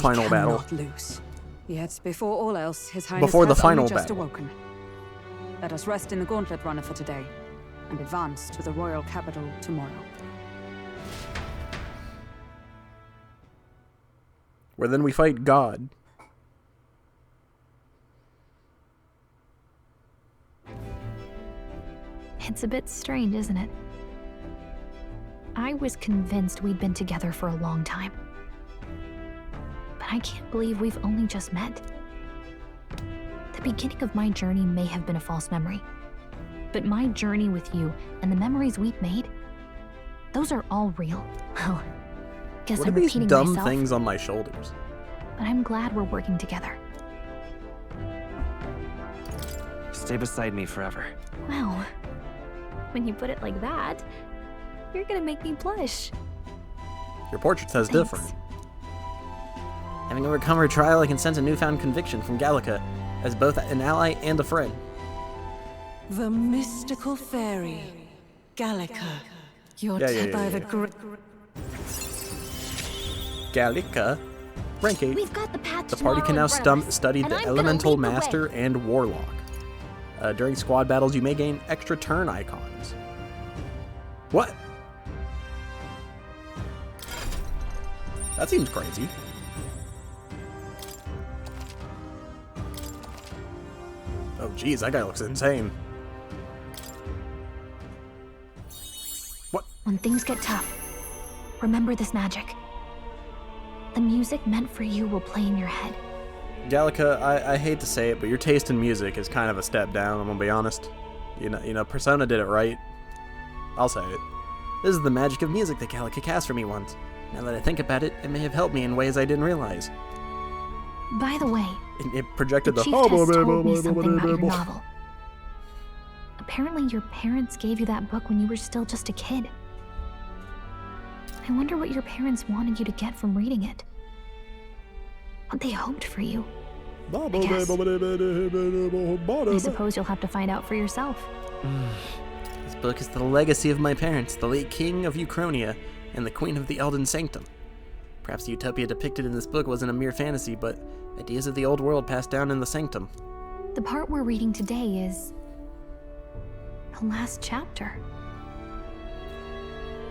Cannot lose. Yet, before all else, His Highness Before the has final only just battle. awoken. Let us rest in the gauntlet runner for today, and advance to the royal capital tomorrow. Where then we fight God. It's a bit strange, isn't it? I was convinced we'd been together for a long time. But I can't believe we've only just met. The beginning of my journey may have been a false memory. But my journey with you and the memories we've made, those are all real. Well, guess What I'm are these repeating dumb myself, things on my shoulders? but I'm glad we're working together. Stay beside me forever. Well, when you put it like that, you're gonna make me blush. Your portrait says different. Having overcome her trial, I can sense a newfound conviction from Gallica as both an ally and a friend. The mystical fairy, Gallica. Your Gallica. Rank 8. We've got the path The party can now study the Elemental Master and Warlock. During squad battles, you may gain extra turn icons. What? That seems crazy. Oh geez, that guy looks insane. What? When things get tough, remember this magic. The music meant for you will play in your head. Gallica, I hate to say it, but your taste in music is kind of a step down, I'm gonna be honest. You know, Persona did it right. I'll say it. This is the magic of music that Gallica cast for me once. Now that I think about it, it may have helped me in ways I didn't realize. By the way, It projected the Chief has told me something about your novel. Apparently your parents gave you that book when you were still just a kid. I wonder what your parents wanted you to get from reading it. What they hoped for you. I suppose you'll have to find out for yourself. This book is the legacy of my parents, the late king of Uchronia and the queen of the Elden Sanctum. Perhaps the utopia depicted in this book wasn't a mere fantasy, but ideas of the old world passed down in the Sanctum. The part we're reading today is the last chapter.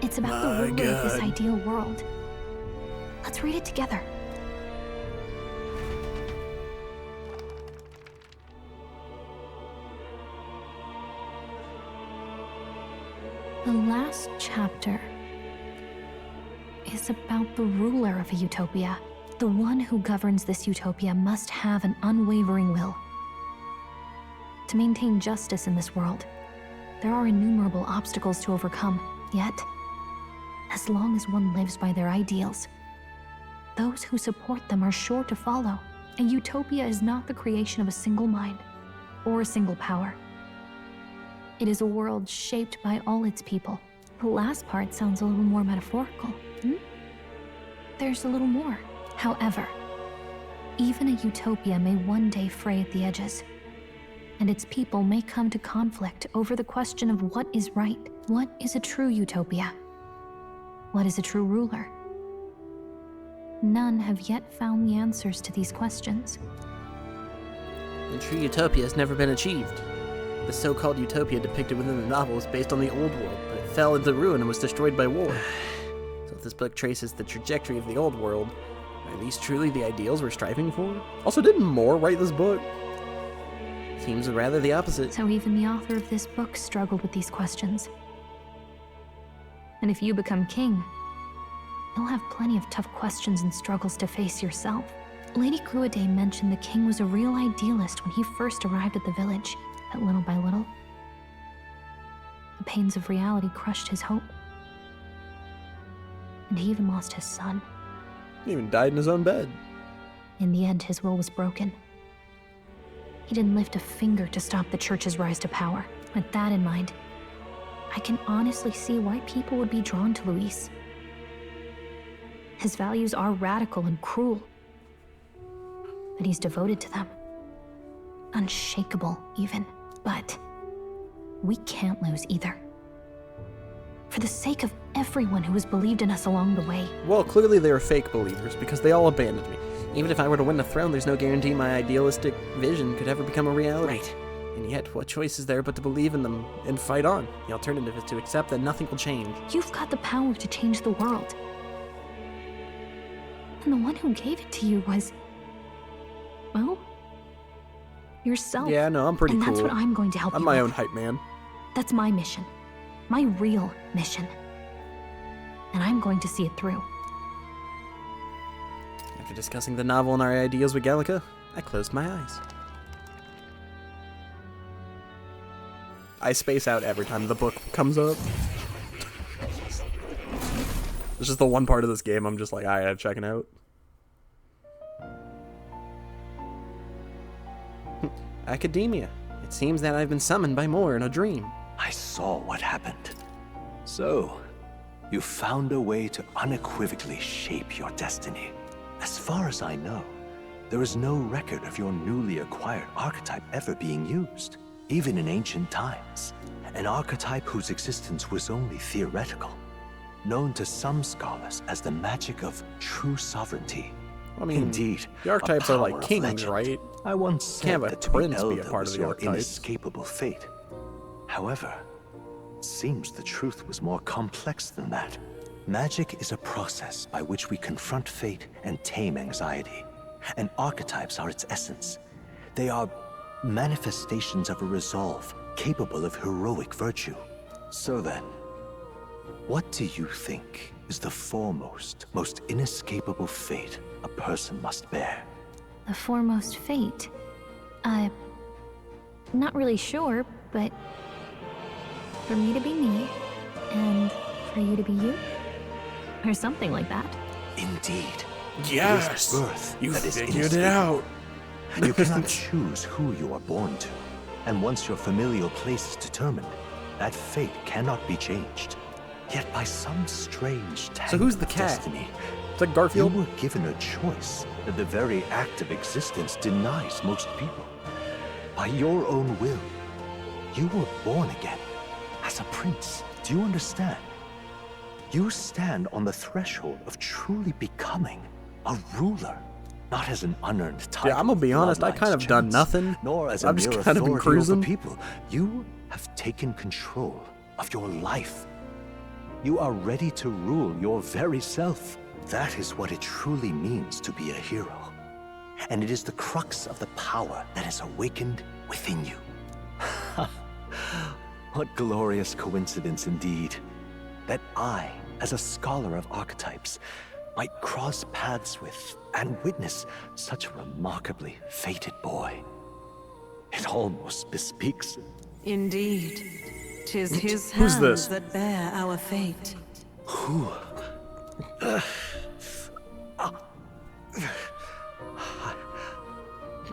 It's about the ruler of this ideal world. Let's read it together. The last chapter is about the ruler of a utopia. The one who governs this utopia must have an unwavering will. To maintain justice in this world, there are innumerable obstacles to overcome. Yet, as long as one lives by their ideals, those who support them are sure to follow. A utopia is not the creation of a single mind or a single power. It is a world shaped by all its people. The last part sounds a little more metaphorical. There's a little more. However, even a utopia may one day fray at the edges, and its people may come to conflict over the question of what is right. What is a true utopia? What is a true ruler? None have yet found the answers to these questions. The true utopia has never been achieved. The so-called utopia depicted within the novel is based on the old world, but it fell into ruin and was destroyed by war. So if this book traces the trajectory of the old world, are these truly the ideals we're striving for? Also, didn't Moore write this book? Seems rather the opposite. So even the author of this book struggled with these questions. And if you become king, you'll have plenty of tough questions and struggles to face yourself. Lady Gruaday mentioned the king was a real idealist when he first arrived at the village, but little by little, the pains of reality crushed his hope. And he even lost his son. He even died in his own bed. In the end, his will was broken. He didn't lift a finger to stop the church's rise to power. With that in mind, I can honestly see why people would be drawn to Luis. His values are radical and cruel, but he's devoted to them. Unshakable, even. But we can't lose either. For the sake of everyone who has believed in us along the way. Well, clearly they were fake believers, because they all abandoned me. Even if I were to win the throne, there's no guarantee my idealistic vision could ever become a reality. Right. And yet, what choice is there but to believe in them and fight on? The alternative is to accept that nothing will change. You've got the power to change the world. And the one who gave it to you was, well, yourself. Yeah, no, I'm pretty cool. And that's what I'm going to help you I'm my own hype man. That's my mission. My real mission. And I'm going to see it through. After discussing the novel and our ideas with Gallica, I closed my eyes. I space out every time the book comes up. It's just the one part of this game I'm just like, alright, I'm checking out. Academia. It seems that I've been summoned by Moore in a dream. I saw what happened. So, you found a way to unequivocally shape your destiny. As far as I know, there is no record of your newly acquired archetype ever being used, even in ancient times. An archetype whose existence was only theoretical, known to some scholars as the magic of true sovereignty. I mean, indeed, the archetypes are like kings, right? I once said that to be Elda part was of the your archetype. inescapable fate. However, it seems the truth was more complex than that. Magic is a process by which we confront fate and tame anxiety. And archetypes are its essence. They are manifestations of a resolve capable of heroic virtue. So then, what do you think is the foremost, most inescapable fate a person must bear? The foremost fate? Not really sure, but for me to be me, and for you to be you? Or something like that. Indeed. Yes! It is birth You that is figured it out! You cannot choose who you are born to. And once your familial place is determined, that fate cannot be changed. Yet by some strange So who's the of cat? destiny, It's like Garfield? you were given a choice that the very act of existence denies most people. By your own will, you were born again as a prince. Do you understand? You stand on the threshold of truly becoming a ruler, not as an unearned title. Yeah, I'm gonna be honest, I kind of done nothing. Nor as I've a just mere kind of been authority over cruising. people. You have taken control of your life. You are ready to rule your very self. That is what it truly means to be a hero. And it is the crux of the power that is awakened within you. What glorious coincidence indeed, that I, as a scholar of archetypes, might cross paths with and witness such a remarkably fated boy. It almost bespeaks... Indeed. 'Tis his Who's hands this? that bear our fate. Who?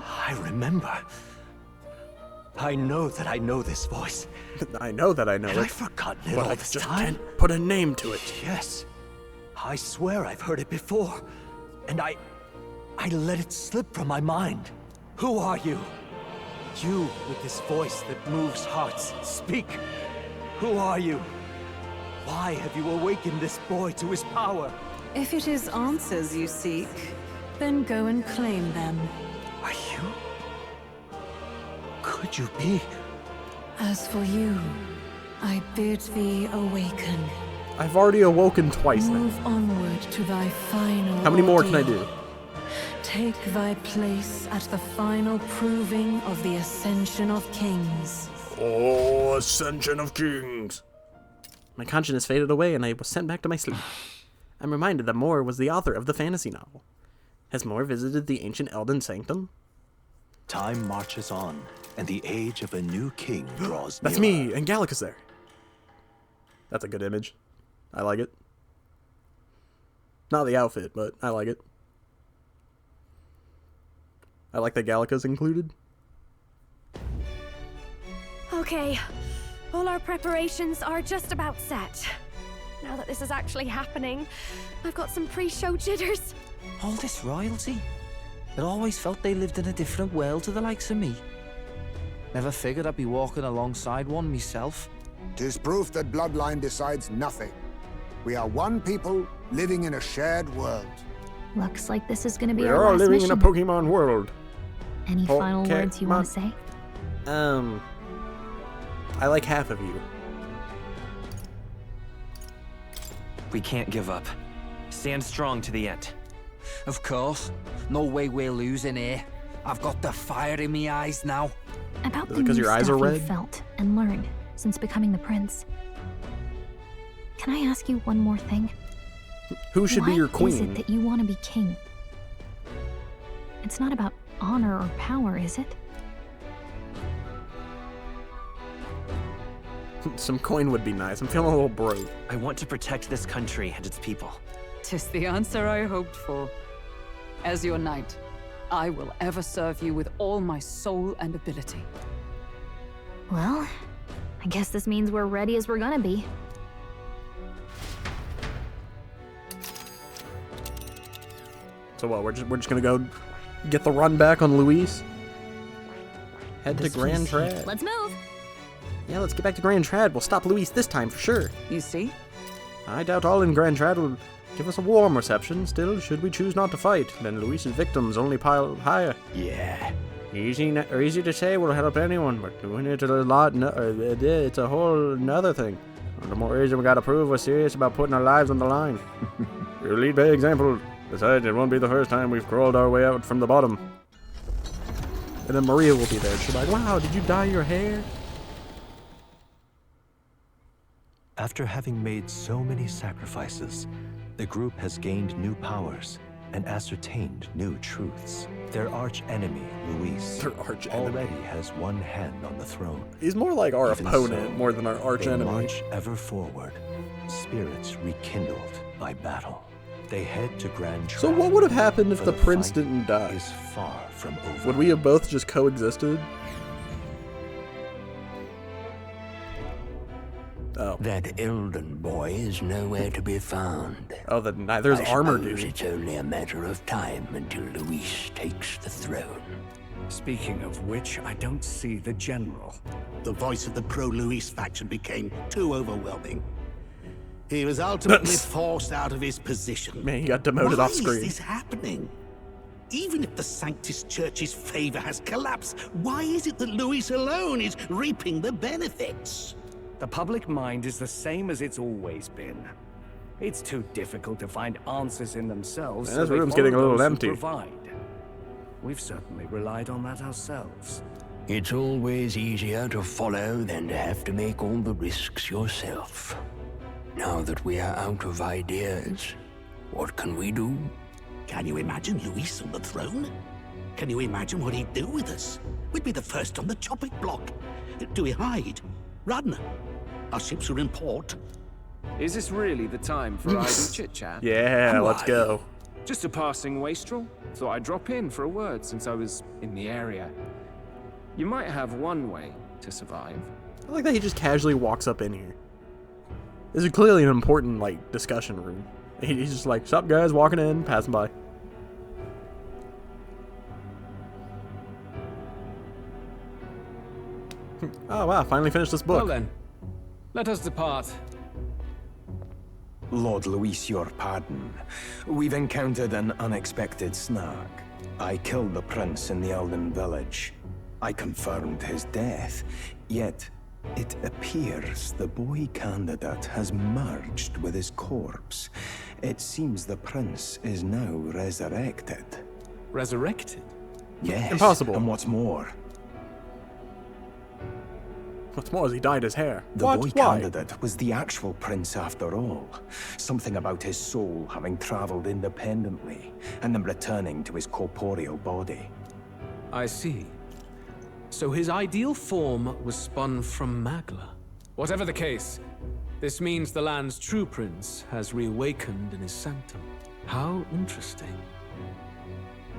I remember. I know that I know this voice. I know that I know it. I've forgotten it but all I this just time. can't put a name to it. Yes. I swear I've heard it before. And I let it slip from my mind. Who are you? You with this voice that moves hearts. Speak. Who are you? Why have you awakened this boy to his power? If it is answers you seek, then go and claim them. Are you? Could you be? As for you, I bid thee awaken. I've already awoken twice now. Move onward to thy final How many more can I ordeal. do? Take thy place at the final proving of the Ascension of Kings. Oh, Ascension of Kings. My conscience faded away and I was sent back to my sleep. I'm reminded that Moore was the author of the fantasy novel. Has Moore visited the ancient Elden Sanctum? Time marches on, and the age of a new king draws That's nearer. me, and Gallica's there. That's a good image. I like it. Not the outfit, but I like it. I like that Gallica's included. Okay, all our preparations are just about set. Now that this is actually happening, I've got some pre-show jitters. All this royalty? I'd always felt they lived in a different world to the likes of me. Never figured I'd be walking alongside one myself. 'Tis proof that bloodline decides nothing. We are one people living in a shared world. Looks like this is gonna be We our are all last living mission. in a Pokemon world. Any final words you want to say? I like half of you. We can't give up. Stand strong to the end. Of course. No way we're losing here. I've got the fire in my eyes now. About Is it the 'cause new your eyes stuff are you've red? felt and learned since becoming the prince. Can I ask you one more thing? Who should be your Why is it queen? that you want to be king? It's not about honor or power, is it? Some coin would be nice. I'm feeling a little broke. I want to protect this country and its people. 'Tis the answer I hoped for. As your knight, I will ever serve you with all my soul and ability. Well, I guess this means we're ready as we're gonna be. So what? We're just gonna go get the run back on Luis. Head to Grand Trad. Let's move. Yeah, let's get back to Grand Trad. We'll stop Luis this time for sure. You see? I doubt all in Grand Trad will give us a warm reception. Still, should we choose not to fight, then Luis's victims only pile higher. Yeah. Easy to say will help anyone, but doing it a lot, it's a whole nother thing. The more reason we gotta prove we're serious about putting our lives on the line. You lead by example. Besides, it won't be the first time we've crawled our way out from the bottom. And then Maria will be there. She'll be like, wow, did you dye your hair? After having made so many sacrifices, the group has gained new powers and ascertained new truths. Their arch-enemy, Luis, already has one hand on the throne. He's more like our Even opponent, so, more than our arch-enemy. They march ever forward, spirits rekindled by battle. They head to Grand Trad. So what would have happened if for the prince fight didn't die? Is far from over. Would we have both just coexisted? Oh. That Elden boy is nowhere to be found. Oh, there's armor, suppose dude. It's only a matter of time until Luis takes the throne. Speaking of which, I don't see the general. The voice of the pro-Luis faction became too overwhelming. He was ultimately forced out of his position. Man, he got demoted off screen. Why is this happening? Even if the Sanctus Church's favor has collapsed, why is it that Luis alone is reaping the benefits? The public mind is the same as it's always been. It's too difficult to find answers in themselves. Man, this room's getting a little empty. Provide. We've certainly relied on that ourselves. It's always easier to follow than to have to make all the risks yourself. Now that we are out of ideas, what can we do? Can you imagine Luis on the throne? Can you imagine what he'd do with us? We'd be the first on the chopping block. Do we hide? Run? Our ships are in port. Is this really the time for idle chit-chat? Yeah, let's go. Just a passing wastrel. Thought I'd drop in for a word since I was in the area. You might have one way to survive. I like that he just casually walks up in here. This is clearly an important, like, discussion room. He's just like, sup guys, walking in, passing by. Oh wow, finally finished this book. Well then, let us depart. Lord Luis, your pardon. We've encountered an unexpected snag. I killed the prince in the Elden village. I confirmed his death, yet it appears the boy candidate has merged with his corpse. It seems the prince is now resurrected. Resurrected? Yes. Impossible. And what's more? What's more is he dyed his hair. The boy candidate was the actual prince after all. Something about his soul having traveled independently and then returning to his corporeal body. I see. So his ideal form was spun from Magla. Whatever the case, this means the land's true prince has reawakened in his sanctum. How interesting.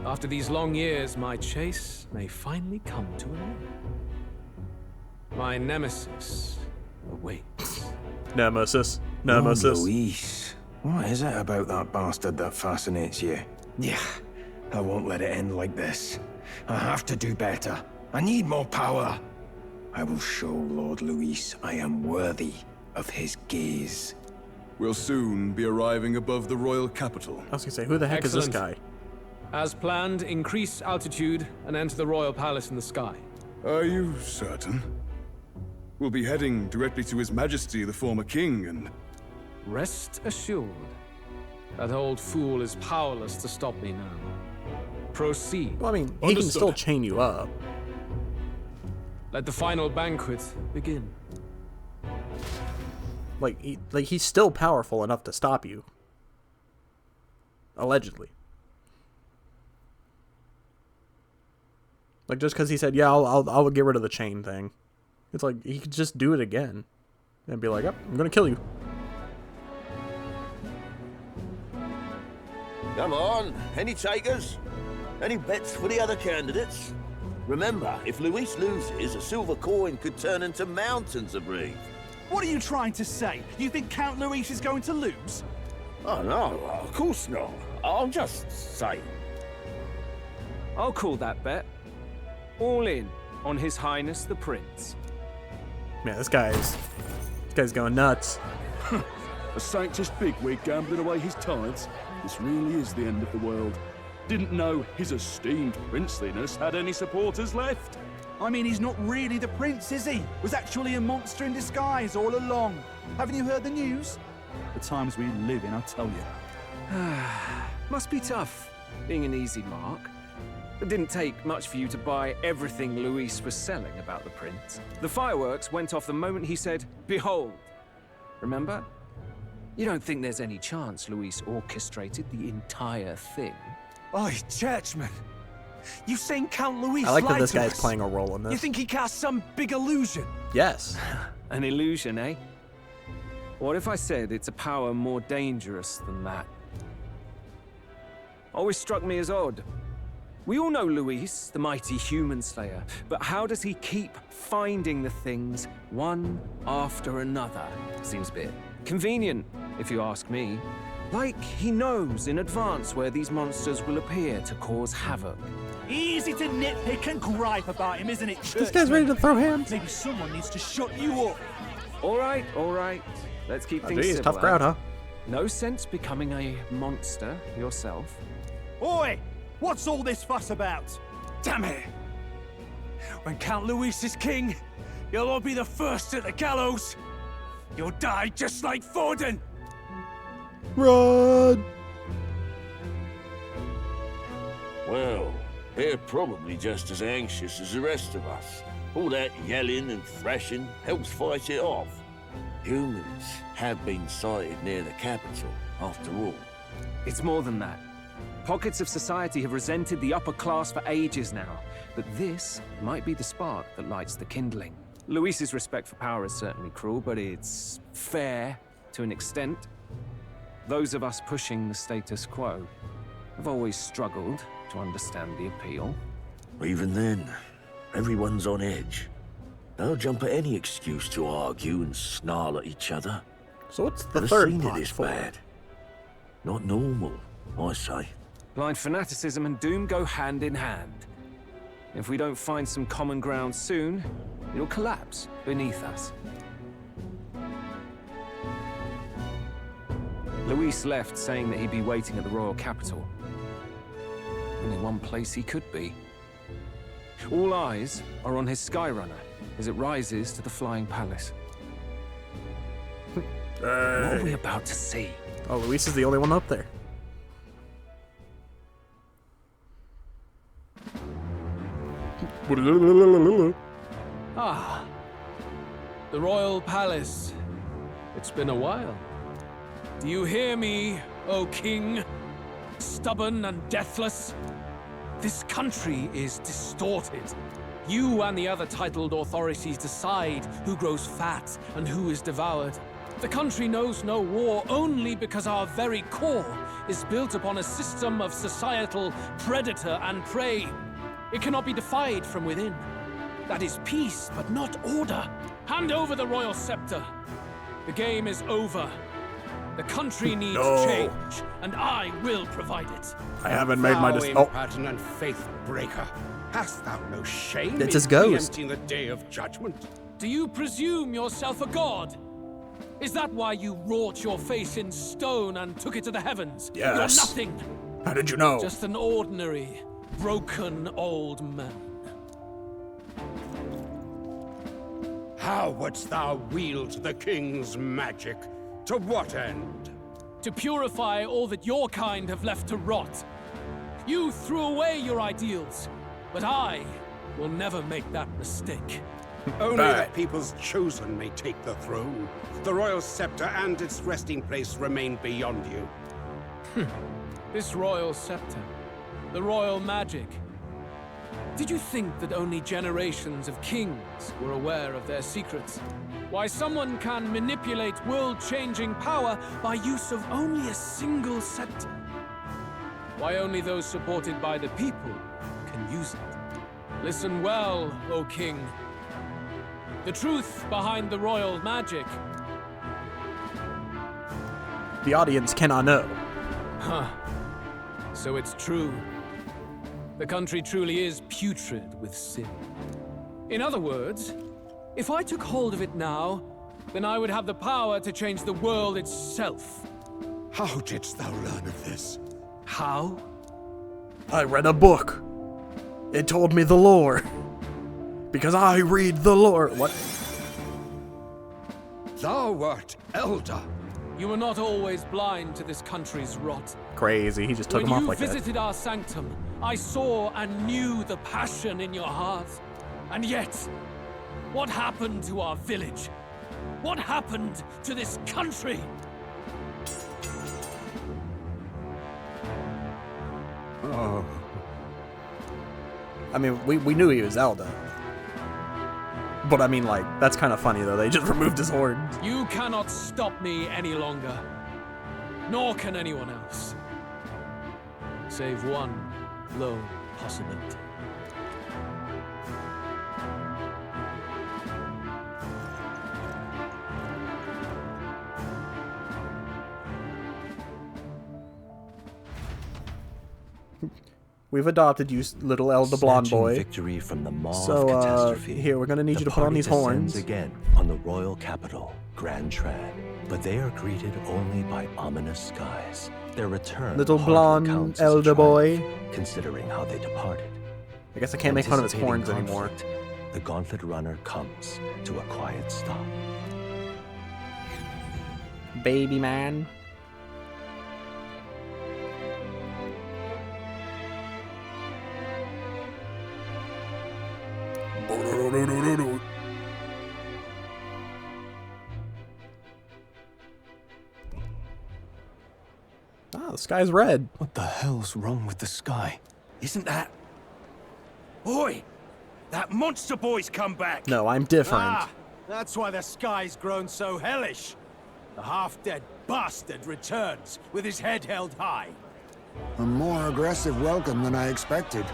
After these long years, my chase may finally come to an end. My nemesis awaits. Nemesis. Lord Luis, what is it about that bastard that fascinates you? Yeah, I won't let it end like this. I have to do better. I need more power. I will show Lord Luis I am worthy of his gaze. We'll soon be arriving above the royal capital. I was gonna say, who the heck is this guy? As planned, increase altitude and enter the royal palace in the sky. Are you certain? We'll be heading directly to His Majesty, the former king, and... Rest assured, that old fool is powerless to stop me now. Proceed. Well, I mean, he can still chain you up. Let the final banquet begin. Like he's still powerful enough to stop you. Allegedly. Like, just because he said, yeah, I'll get rid of the chain thing. It's like, he could just do it again. And be like, oh, I'm gonna kill you. Come on, any takers? Any bets for the other candidates? Remember, if Luis loses, a silver coin could turn into mountains of Reeve. What are you trying to say? You think Count Luis is going to lose? Oh, no, of course not. I'm just saying. I'll call that bet. All in on His Highness the Prince. Man, this guy's going nuts. A Sanctus bigwig gambling away his tithes? This really is the end of the world. Didn't know his esteemed princeliness had any supporters left. I mean, he's not really the prince, is he? Was actually a monster in disguise all along. Haven't you heard the news? The times we live in, I tell you. Must be tough, being an easy mark. It didn't take much for you to buy everything Luis was selling about the prince. The fireworks went off the moment he said, "Behold." Remember? You don't think there's any chance Luis orchestrated the entire thing? Oi, churchman. You saying Count Luis I like that lied this to guy's us? playing a role in this. You think he cast some big illusion? Yes. An illusion, eh? What if I said it's a power more dangerous than that? Always struck me as odd. We all know Luis, the mighty human slayer, but how does he keep finding the things one after another? Seems a bit convenient, if you ask me. Like he knows in advance where these monsters will appear to cause havoc. Easy to nitpick and gripe about him, isn't it, This guy's ready to throw hands. Maybe someone needs to shut you up. All right. Let's keep things geez, civil. tough crowd, huh? No sense becoming a monster yourself. Oi! What's all this fuss about? Damn it! When Count Luis is king, you'll all be the first at the gallows. You'll die just like Forden. Run! Well, They're probably just as anxious as the rest of us. All that yelling and thrashing helps fight it off. Humans have been sighted near the capital, after all. It's more than that. Pockets of society have resented the upper class for ages now, but this might be the spark that lights the kindling. Luis's respect for power is certainly cruel, but it's fair to an extent. Those of us pushing the status quo have always struggled to understand the appeal. Even then, everyone's on edge. They'll jump at any excuse to argue and snarl at each other. So what's the Never third seen plot it this for? bad. Not normal, I say. Blind fanaticism and doom go hand in hand. If we don't find some common ground soon, it'll collapse beneath us. Luis left saying that he'd be waiting at the royal capital. Only one place he could be. All eyes are on his Skyrunner as it rises to the flying palace. What are we about to see? Oh, Luis is the only one up there. Ah, the royal palace. It's been a while. Do you hear me, O king? Stubborn and deathless? This country is distorted. You and the other titled authorities decide who grows fat and who is devoured. The country knows no war only because our very core is built upon a system of societal predator and prey. It cannot be defied from within. That is peace, but not order. Hand over the royal scepter. The game is over. The country needs change, and I will provide it. I haven't made my decision. Oh, impertinent faith breaker! Hast thou no shame It's in his ghost. preempting the day of judgment? Do you presume yourself a god? Is that why you wrought your face in stone and took it to the heavens? Yes. You're nothing. How did you know? Just an ordinary, broken old man. How wouldst thou wield the king's magic? To what end? To purify all that your kind have left to rot. You threw away your ideals, but I will never make that mistake. Only the people's chosen may take the throne. The royal scepter and its resting place remain beyond you. This royal scepter, the royal magic. Did you think that only generations of kings were aware of their secrets? Why someone can manipulate world-changing power by use of only a single scepter? Why only those supported by the people can use it? Listen well, O king. The truth behind the royal magic. The audience cannot know. Huh. So it's true. The country truly is putrid with sin. In other words, if I took hold of it now, then I would have the power to change the world itself. How didst thou learn of this? How? I read a book. It told me the lore. Because I read the lore. What? Thou wert Elda. You were not always blind to this country's rot. Crazy, he just took him off like that. When you visited our sanctum, I saw and knew the passion in your heart. And yet, what happened to our village? What happened to this country? Oh. I mean, we knew he was Elda. But I mean, like, that's kind of funny, though. They just removed his horns. You cannot stop me any longer. Nor can anyone else. Save one lone possibility. We've adopted you, little Elda blonde boy. Victory from the maw so, of catastrophe. Here, we're gonna need you to put on these horns. Again on the royal capital, Grand Trad, but they are greeted only by ominous skies. Their return, Little blonde Elda boy. Considering how they departed. I guess I can't make fun of his horns anymore. The Gauntlet Runner comes to a quiet stop. Baby man. Ah, the sky's red. What the hell's wrong with the sky? Isn't that... Oi! That monster boy's come back! No, I'm different. Ah, that's why the sky's grown so hellish. The half-dead bastard returns with his head held high. A more aggressive welcome than I expected.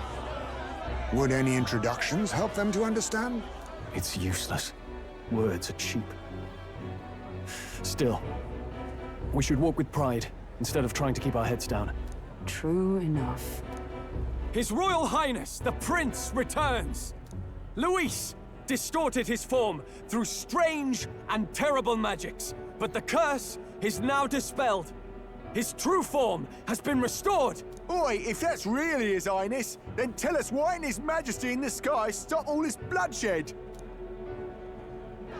Would any introductions help them to understand? It's useless. Words are cheap. Still, we should walk with pride instead of trying to keep our heads down. True enough. His Royal Highness, the Prince, returns! Luis distorted his form through strange and terrible magics, but the curse is now dispelled. His true form has been restored! Oi, if that's really His Highness, then tell us why in His Majesty in the sky stop all this bloodshed?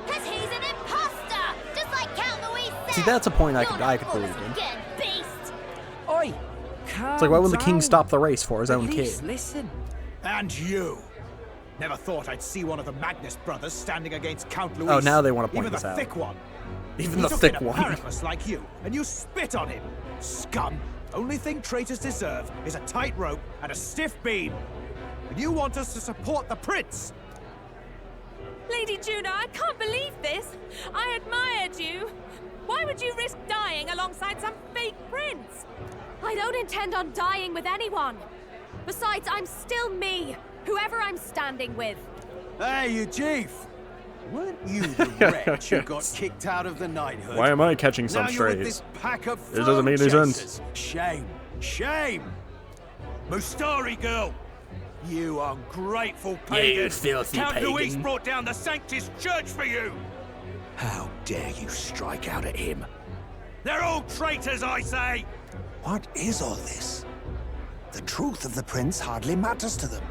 Cause he's an imposter! Just like Count Luis said! See, that's a point I could believe in. Again, beast! Oi! It's like, why wouldn't the king stop the race for his own kid? Listen. And you! Never thought I'd see one of the Magnus brothers standing against Count Luis. Oh, now they want to point Even this the out. thick one. Even the thick one. He took in a Paraclus like you, and you spit on him. Scum! Only thing traitors deserve is a tight rope and a stiff beam. And you want us to support the prince? Lady Juna, I can't believe this. I admired you. Why would you risk dying alongside some fake prince? I don't intend on dying with anyone. Besides, I'm still me, whoever I'm standing with. Hey, you chief! Weren't you the wretch who got kicked out of the knighthood? Why am I catching some now you're with strays? this pack of This doesn't make any throne sense. chasers. Shame! Shame! Mustari girl! You ungrateful pagan! You filthy Count pagan. Luis brought down the Sanctus Church for you! How dare you strike out at him? They're all traitors, I say! What is all this? The truth of the prince hardly matters to them.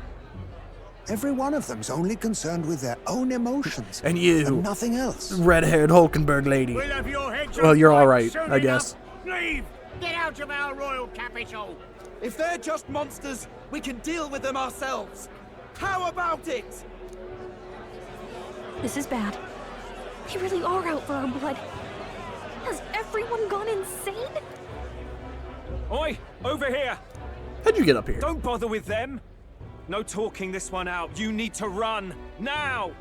Every one of them's only concerned with their own emotions. And you, and nothing else. red-haired Hulkenberg lady. We'll have your heads Well, on you're fire all right, soon I guess. enough. Leave! Get out of our royal capital! If they're just monsters, we can deal with them ourselves. How about it? This is bad. They really are out for our blood. Has everyone gone insane? Oi, over here! How'd you get up here? Don't bother with them. No talking this one out. You need to run, now!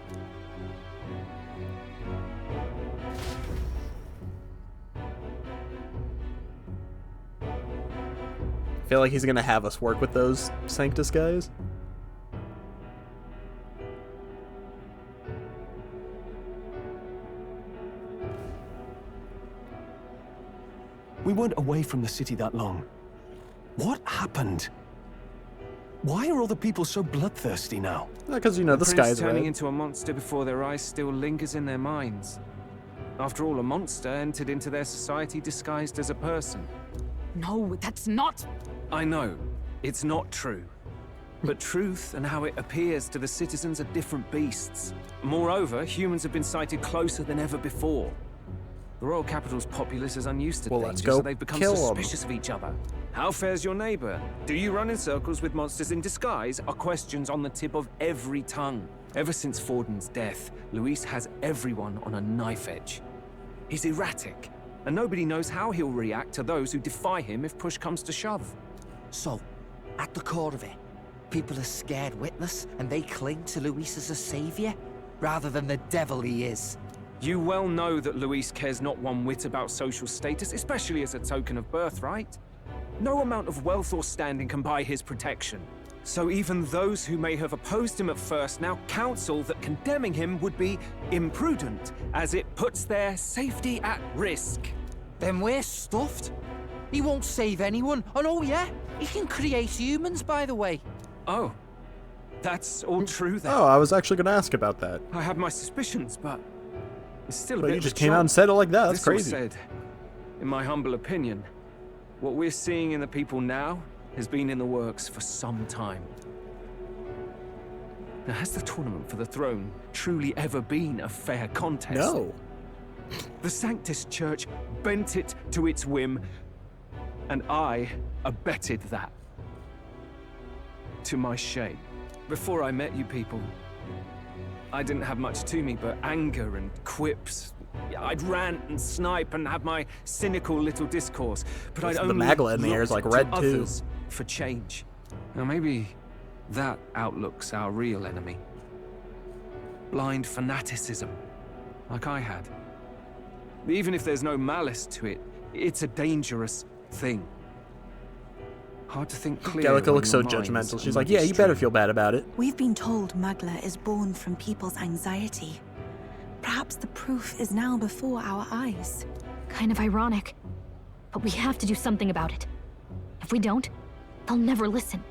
I feel like he's gonna have us work with those Sanctus guys. We weren't away from the city that long. What happened? Why are all the people so bloodthirsty now? Because, you know, the sky's turning red. into a monster before their eyes still lingers in their minds. After all, a monster entered into their society disguised as a person. No, that's not... I know, it's not true. But truth and how it appears to the citizens are different beasts. Moreover, humans have been sighted closer than ever before. The royal capital's populace is unused to Well, let's danger, go so they've become kill 'em. suspicious of each other. How fares your neighbor? Do you run in circles with monsters in disguise? Are questions on the tip of every tongue. Ever since Forden's death, Luis has everyone on a knife edge. He's erratic, and nobody knows how he'll react to those who defy him if push comes to shove. So, at the core of it, people are scared witless, and they cling to Luis as a savior, rather than the devil he is. You well know that Luis cares not one whit about social status, especially as a token of birthright. No amount of wealth or standing can buy his protection. So even those who may have opposed him at first now counsel that condemning him would be imprudent, as it puts their safety at risk. Then we're stuffed. He won't save anyone, and oh yeah, he can create humans, by the way. Oh, that's all true then. Oh, I was actually going to ask about that. I had my suspicions, but it's still a But bit you of just a came out shock. and said it like that. That's This all crazy. said, in my humble opinion, what we're seeing in the people now has been in the works for some time. Now, has the tournament for the throne truly ever been a fair contest? No. The Sanctus Church bent it to its whim, and I abetted that. To my shame. Before I met you people, I didn't have much to me but anger and quips. I'd rant and snipe and have my cynical little discourse, but I'd only the Magla in the air is like red too. For change. Now maybe that outlook's our real enemy. Blind fanaticism, like I had. Even if there's no malice to it, it's a dangerous thing. Hard to think clearly. Gallica looks so judgmental. She's like, yeah, you better feel bad about it. We've been told Magla is born from people's anxiety. Perhaps the proof is now before our eyes. Kind of ironic. But we have to do something about it. If we don't, they'll never listen.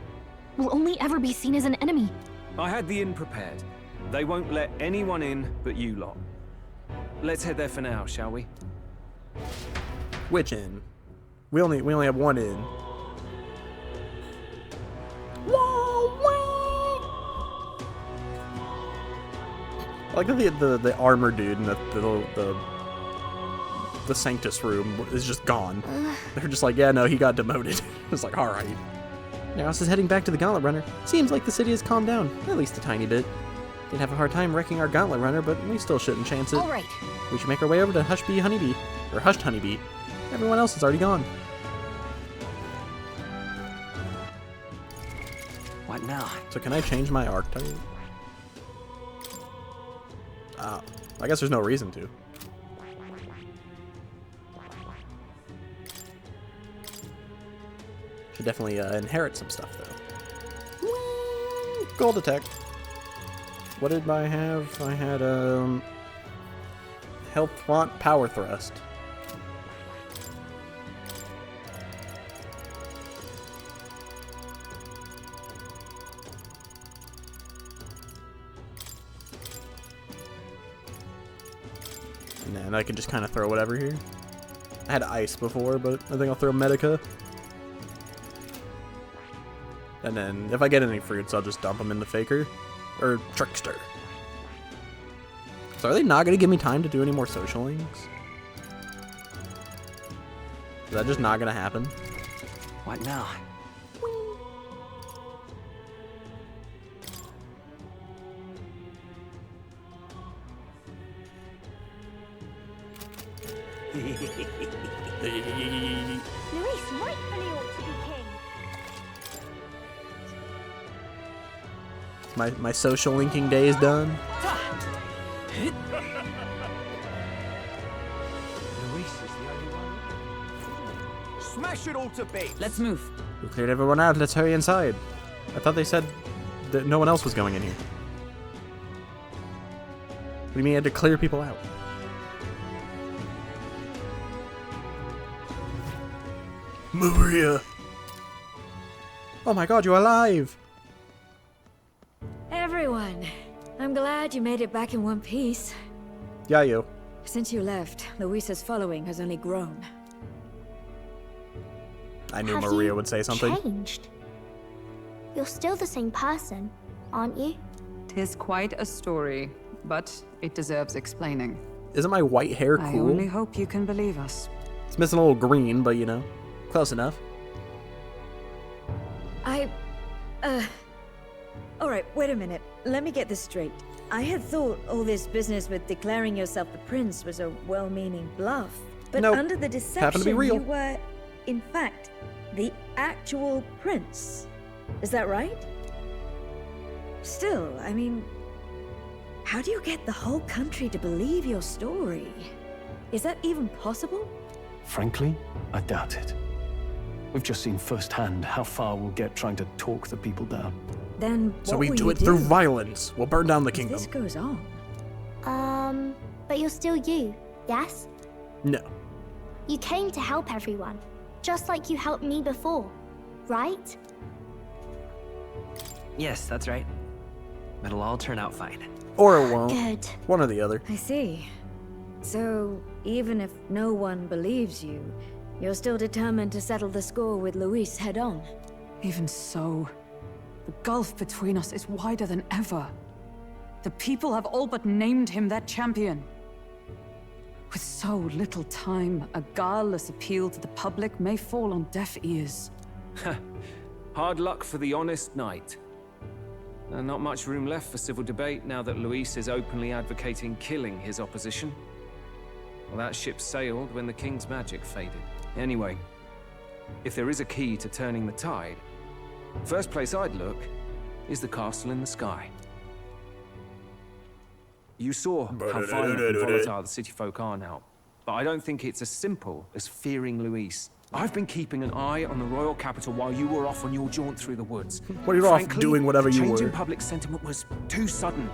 We'll only ever be seen as an enemy. I had the inn prepared. They won't let anyone in but you lot. Let's head there for now, shall we? Which inn? We only have one inn. I like that the armor dude in the Sanctus room is just gone. They're just like, yeah, no, he got demoted. It's like, all right. Naros is heading back to the Gauntlet Runner. Seems like the city has calmed down, at least a tiny bit. They'd have a hard time wrecking our Gauntlet Runner, but we still shouldn't chance it. All right. We should make our way over to Hushed Honeybee. Everyone else is already gone. What now? So can I change my archetype? I guess there's no reason to. Should definitely inherit some stuff though. Whee! Gold attack. What did I have? I had health font power thrust. And I can just kind of throw whatever here. I had ice before, but I think I'll throw Medica. And then if I get any fruits, I'll just dump them in the Faker. Or Trickster. So are they not going to give me time to do any more social links? Is that just not going to happen? What now? Luis rightfully ought to be king. My social linking day is done. Smash it all to bits. Let's move. We cleared everyone out. Let's hurry inside. I thought they said that no one else was going in here. What do you mean you had to clear people out? Maria! Oh my god, you're alive! Everyone, I'm glad you made it back in one piece. Yeah, you. Since you left, Luisa's following has only grown. I knew Maria would say something. Changed? You're still the same person, aren't you? 'Tis quite a story, but it deserves explaining. Isn't my white hair cool? I only hope you can believe us. It's missing a little green, but you know, close enough. Alright, wait a minute. Let me get this straight. I had thought all this business with declaring yourself the prince was a well-meaning bluff. But nope. under the Happened to be deception, real. you were, in fact, the actual prince. Is that right? Still, I mean, how do you get the whole country to believe your story? Is that even possible? Frankly, I doubt it. We've just seen firsthand how far we'll get trying to talk the people down. Then so we do it through violence. We'll burn down the kingdom. This goes on. But you're still you, yes? No. You came to help everyone, just like you helped me before, right? Yes, that's right. It'll all turn out fine. Or it won't. Good. One or the other. I see. So, even if no one believes you, you're still determined to settle the score with Luis head on? Even so, the gulf between us is wider than ever. The people have all but named him their champion. With so little time, a guileless appeal to the public may fall on deaf ears. Hard luck for the honest knight. Not much room left for civil debate now that Luis is openly advocating killing his opposition. Well, that ship sailed when the king's magic faded. Anyway, if there is a key to turning the tide, first place I'd look is the castle in the sky. You saw how violent and volatile the city folk are now, but I don't think it's as simple as fearing Luis. I've been keeping an eye on the royal capital while you were off on your jaunt through the woods. Well, you're off doing whatever you were. The change in public sentiment was too sudden,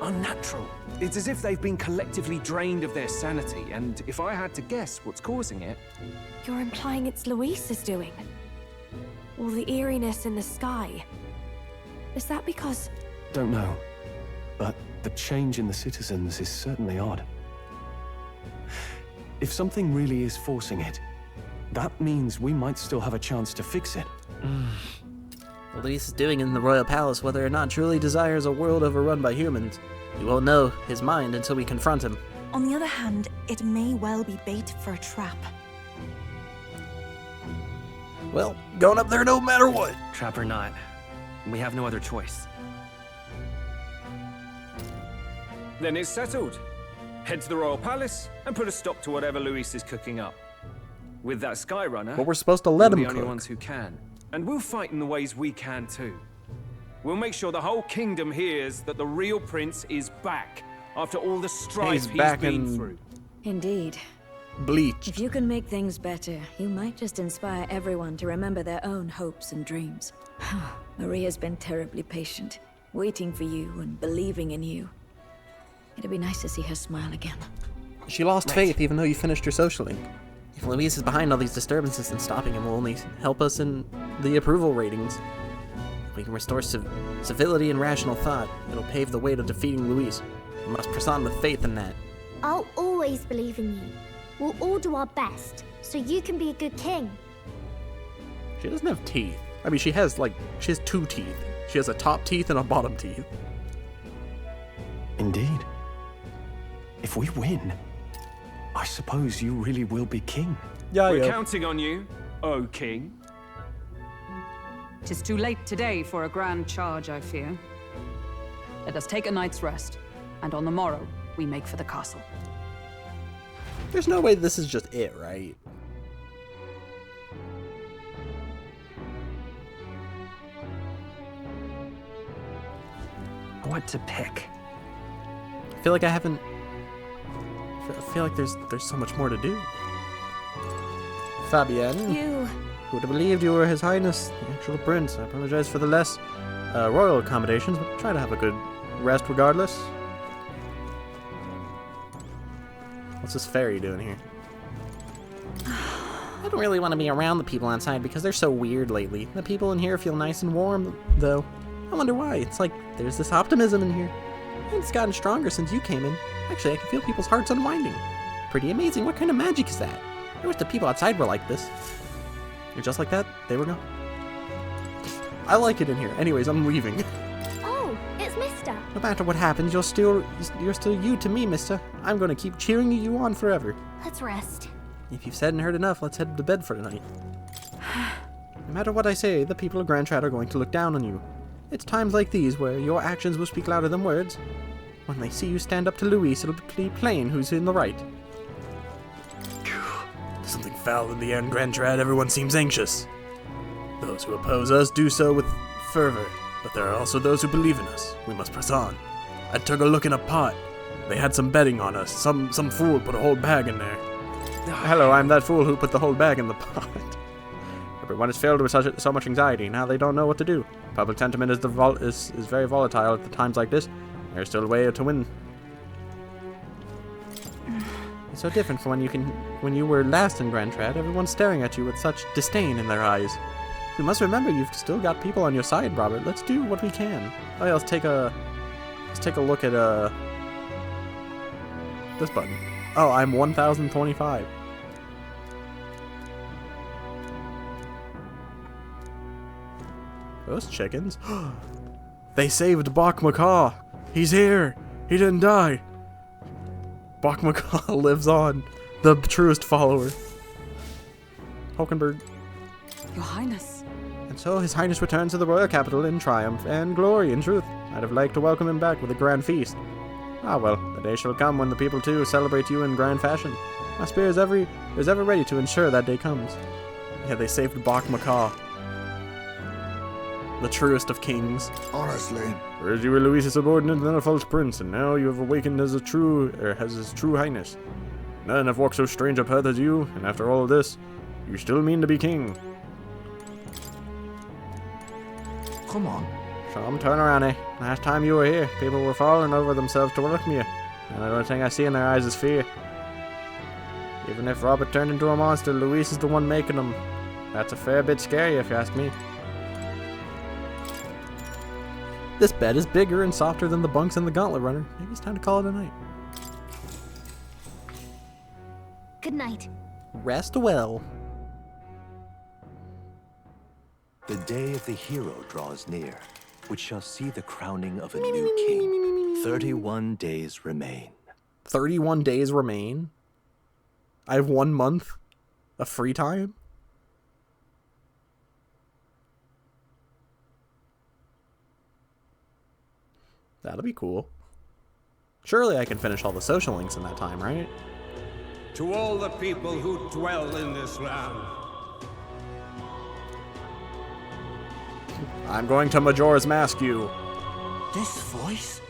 unnatural. It's as if they've been collectively drained of their sanity, and if I had to guess what's causing it... You're implying it's Luis's doing? All the eeriness in the sky. Is that because... Don't know, but the change in the citizens is certainly odd. If something really is forcing it, that means we might still have a chance to fix it. What Luis is doing in the royal palace, whether or not truly desires a world overrun by humans, we won't know his mind until we confront him. On the other hand, it may well be bait for a trap. Well, going up there no matter what. Trap or not, we have no other choice. Then it's settled. Head to the royal palace and put a stop to whatever Luis is cooking up. With that Skyrunner, but we're supposed to let him we're the cook. only ones who can. And we'll fight in the ways we can too. We'll make sure the whole kingdom hears that the real prince is back after all the strife he's been through. Indeed. Bleach. If you can make things better, you might just inspire everyone to remember their own hopes and dreams. Maria's been terribly patient, waiting for you and believing in you. It'd be nice to see her smile again. She lost faith even though you finished your social link. If Luis is behind all these disturbances, then stopping him will only help us in the approval ratings. If we can restore civility and rational thought, it'll pave the way to defeating Luis. We must press on with faith in that. I'll always believe in you. We'll all do our best, so you can be a good king. She doesn't have teeth. I mean, she has two teeth. She has a top teeth and a bottom teeth. Indeed. If we win, I suppose you really will be king. Yeah, We're counting on you, O king. 'Tis too late today for a grand charge, I fear. Let us take a night's rest, and on the morrow, we make for the castle. There's no way this is just it, right? What to pick? I feel like I haven't... I feel like there's so much more to do. Fabienne? You... Who would have believed you were His Highness, the actual prince? I apologize for the less royal accommodations, but try to have a good rest regardless. What's this fairy doing here? I don't really want to be around the people outside because they're so weird lately. The people in here feel nice and warm, though. I wonder why. It's like there's this optimism in here. And it's gotten stronger since you came in. Actually, I can feel people's hearts unwinding. Pretty amazing. What kind of magic is that? I wish the people outside were like this. You're just like that? They were gone. I like it in here. Anyways, I'm leaving. Oh, it's Mister. No matter what happens, you're still you to me, mister. I'm gonna keep cheering you on forever. Let's rest. If you've said and heard enough, let's head to bed for tonight. No matter what I say, the people of Grand Trad are going to look down on you. It's times like these where your actions will speak louder than words. When they see you stand up to Luis, it'll be plain who's in the right. There's something foul in the air in Grand Trad. Everyone seems anxious. Those who oppose us do so with fervor, but there are also those who believe in us. We must press on. I took a look in a pot. They had some betting on us. Some fool put a whole bag in there. Hello, I'm that fool who put the whole bag in the pot. Everyone is filled with so much anxiety. Now they don't know what to do. Public sentiment is very volatile at the times like this. There's still a way to win. It's so different from when you were last in Grand Trad. Everyone's staring at you with such disdain in their eyes. You must remember you've still got people on your side, Robert. Let's do what we can. Oh yeah, let's take a look at this button. Oh, I'm 1025. Those chickens. They saved Bach Macaw. He's here. He didn't die. Bach Macaw lives on. The truest follower. Hulkenberg. Your Highness. And so His Highness returns to the royal capital in triumph and glory. In truth, I'd have liked to welcome him back with a grand feast. Ah well, the day shall come when the people too celebrate you in grand fashion. My spear is ever ready to ensure that day comes. Yeah, they saved Bach Macaw. The truest of kings. Honestly. Whereas you were Louis' subordinate, then a false prince, and now you have awakened as his true highness. None have walked so strange a path as you, and after all of this, you still mean to be king. Come on. Some turn around, eh? Last time you were here, people were falling over themselves to welcome you, and the only thing I see in their eyes is fear. Even if Robert turned into a monster, Louis is the one making him. That's a fair bit scary, if you ask me. This bed is bigger and softer than the bunks in the Gauntlet Runner. Maybe it's time to call it a night. Good night. Rest well. The day of the hero draws near, which shall see the crowning of a new king. 31 days remain. 31 days remain? I have 1 month of free time? That'll be cool. Surely I can finish all the social links in that time, right? To all the people who dwell in this land, I'm going to Majora's Mask you. This voice?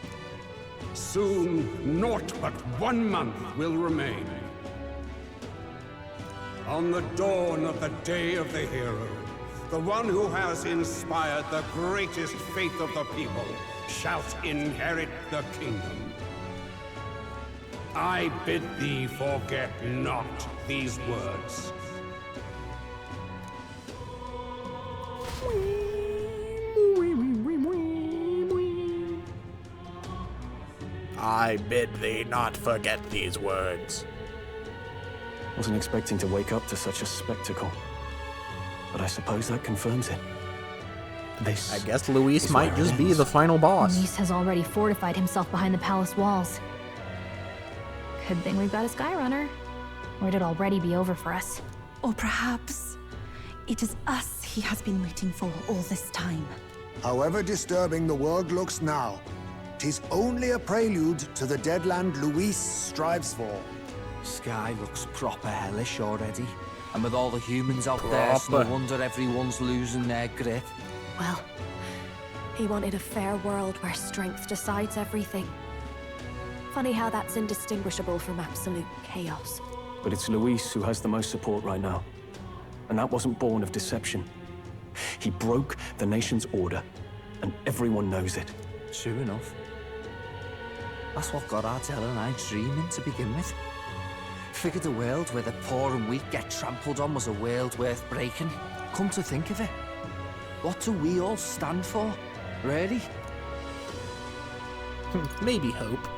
soon naught but 1 month will remain. On the dawn of the day of the hero, the one who has inspired the greatest faith of the people shall inherit the kingdom. I bid thee forget not these words. I bid thee not forget these words. Wasn't expecting to wake up to such a spectacle, but I suppose that confirms it. I guess Luis might just be the final boss. Luis has already fortified himself behind the palace walls. Good thing we've got a Skyrunner, or it'd already be over for us. Or perhaps it is us he has been waiting for all this time. However disturbing the world looks now, 'tis only a prelude to the deadland Luis strives for. Sky looks proper hellish already. And with all the humans out there, it's no wonder everyone's losing their grip. Well, he wanted a fair world where strength decides everything. Funny how that's indistinguishable from absolute chaos. But it's Luis who has the most support right now. And that wasn't born of deception. He broke the nation's order, and everyone knows it. True enough. That's what got Ardell and I dreaming to begin with. Figured a world where the poor and weak get trampled on was a world worth breaking. Come to think of it, what do we all stand for, really? Maybe hope.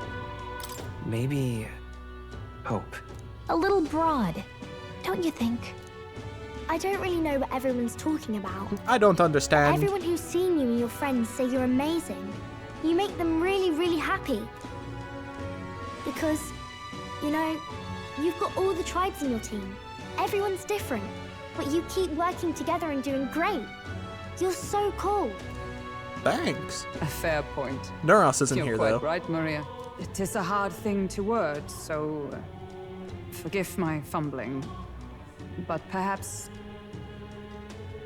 Maybe hope. A little broad, don't you think? I don't really know what everyone's talking about. I don't understand. Everyone who's seen you and your friends say you're amazing. You make them really, really happy. Because, you know, you've got all the tribes in your team. Everyone's different, but you keep working together and doing great. You're so cool. Thanks. A fair point. Neuros isn't You're here, quite though. right, Maria. It is a hard thing to word, so forgive my fumbling. But perhaps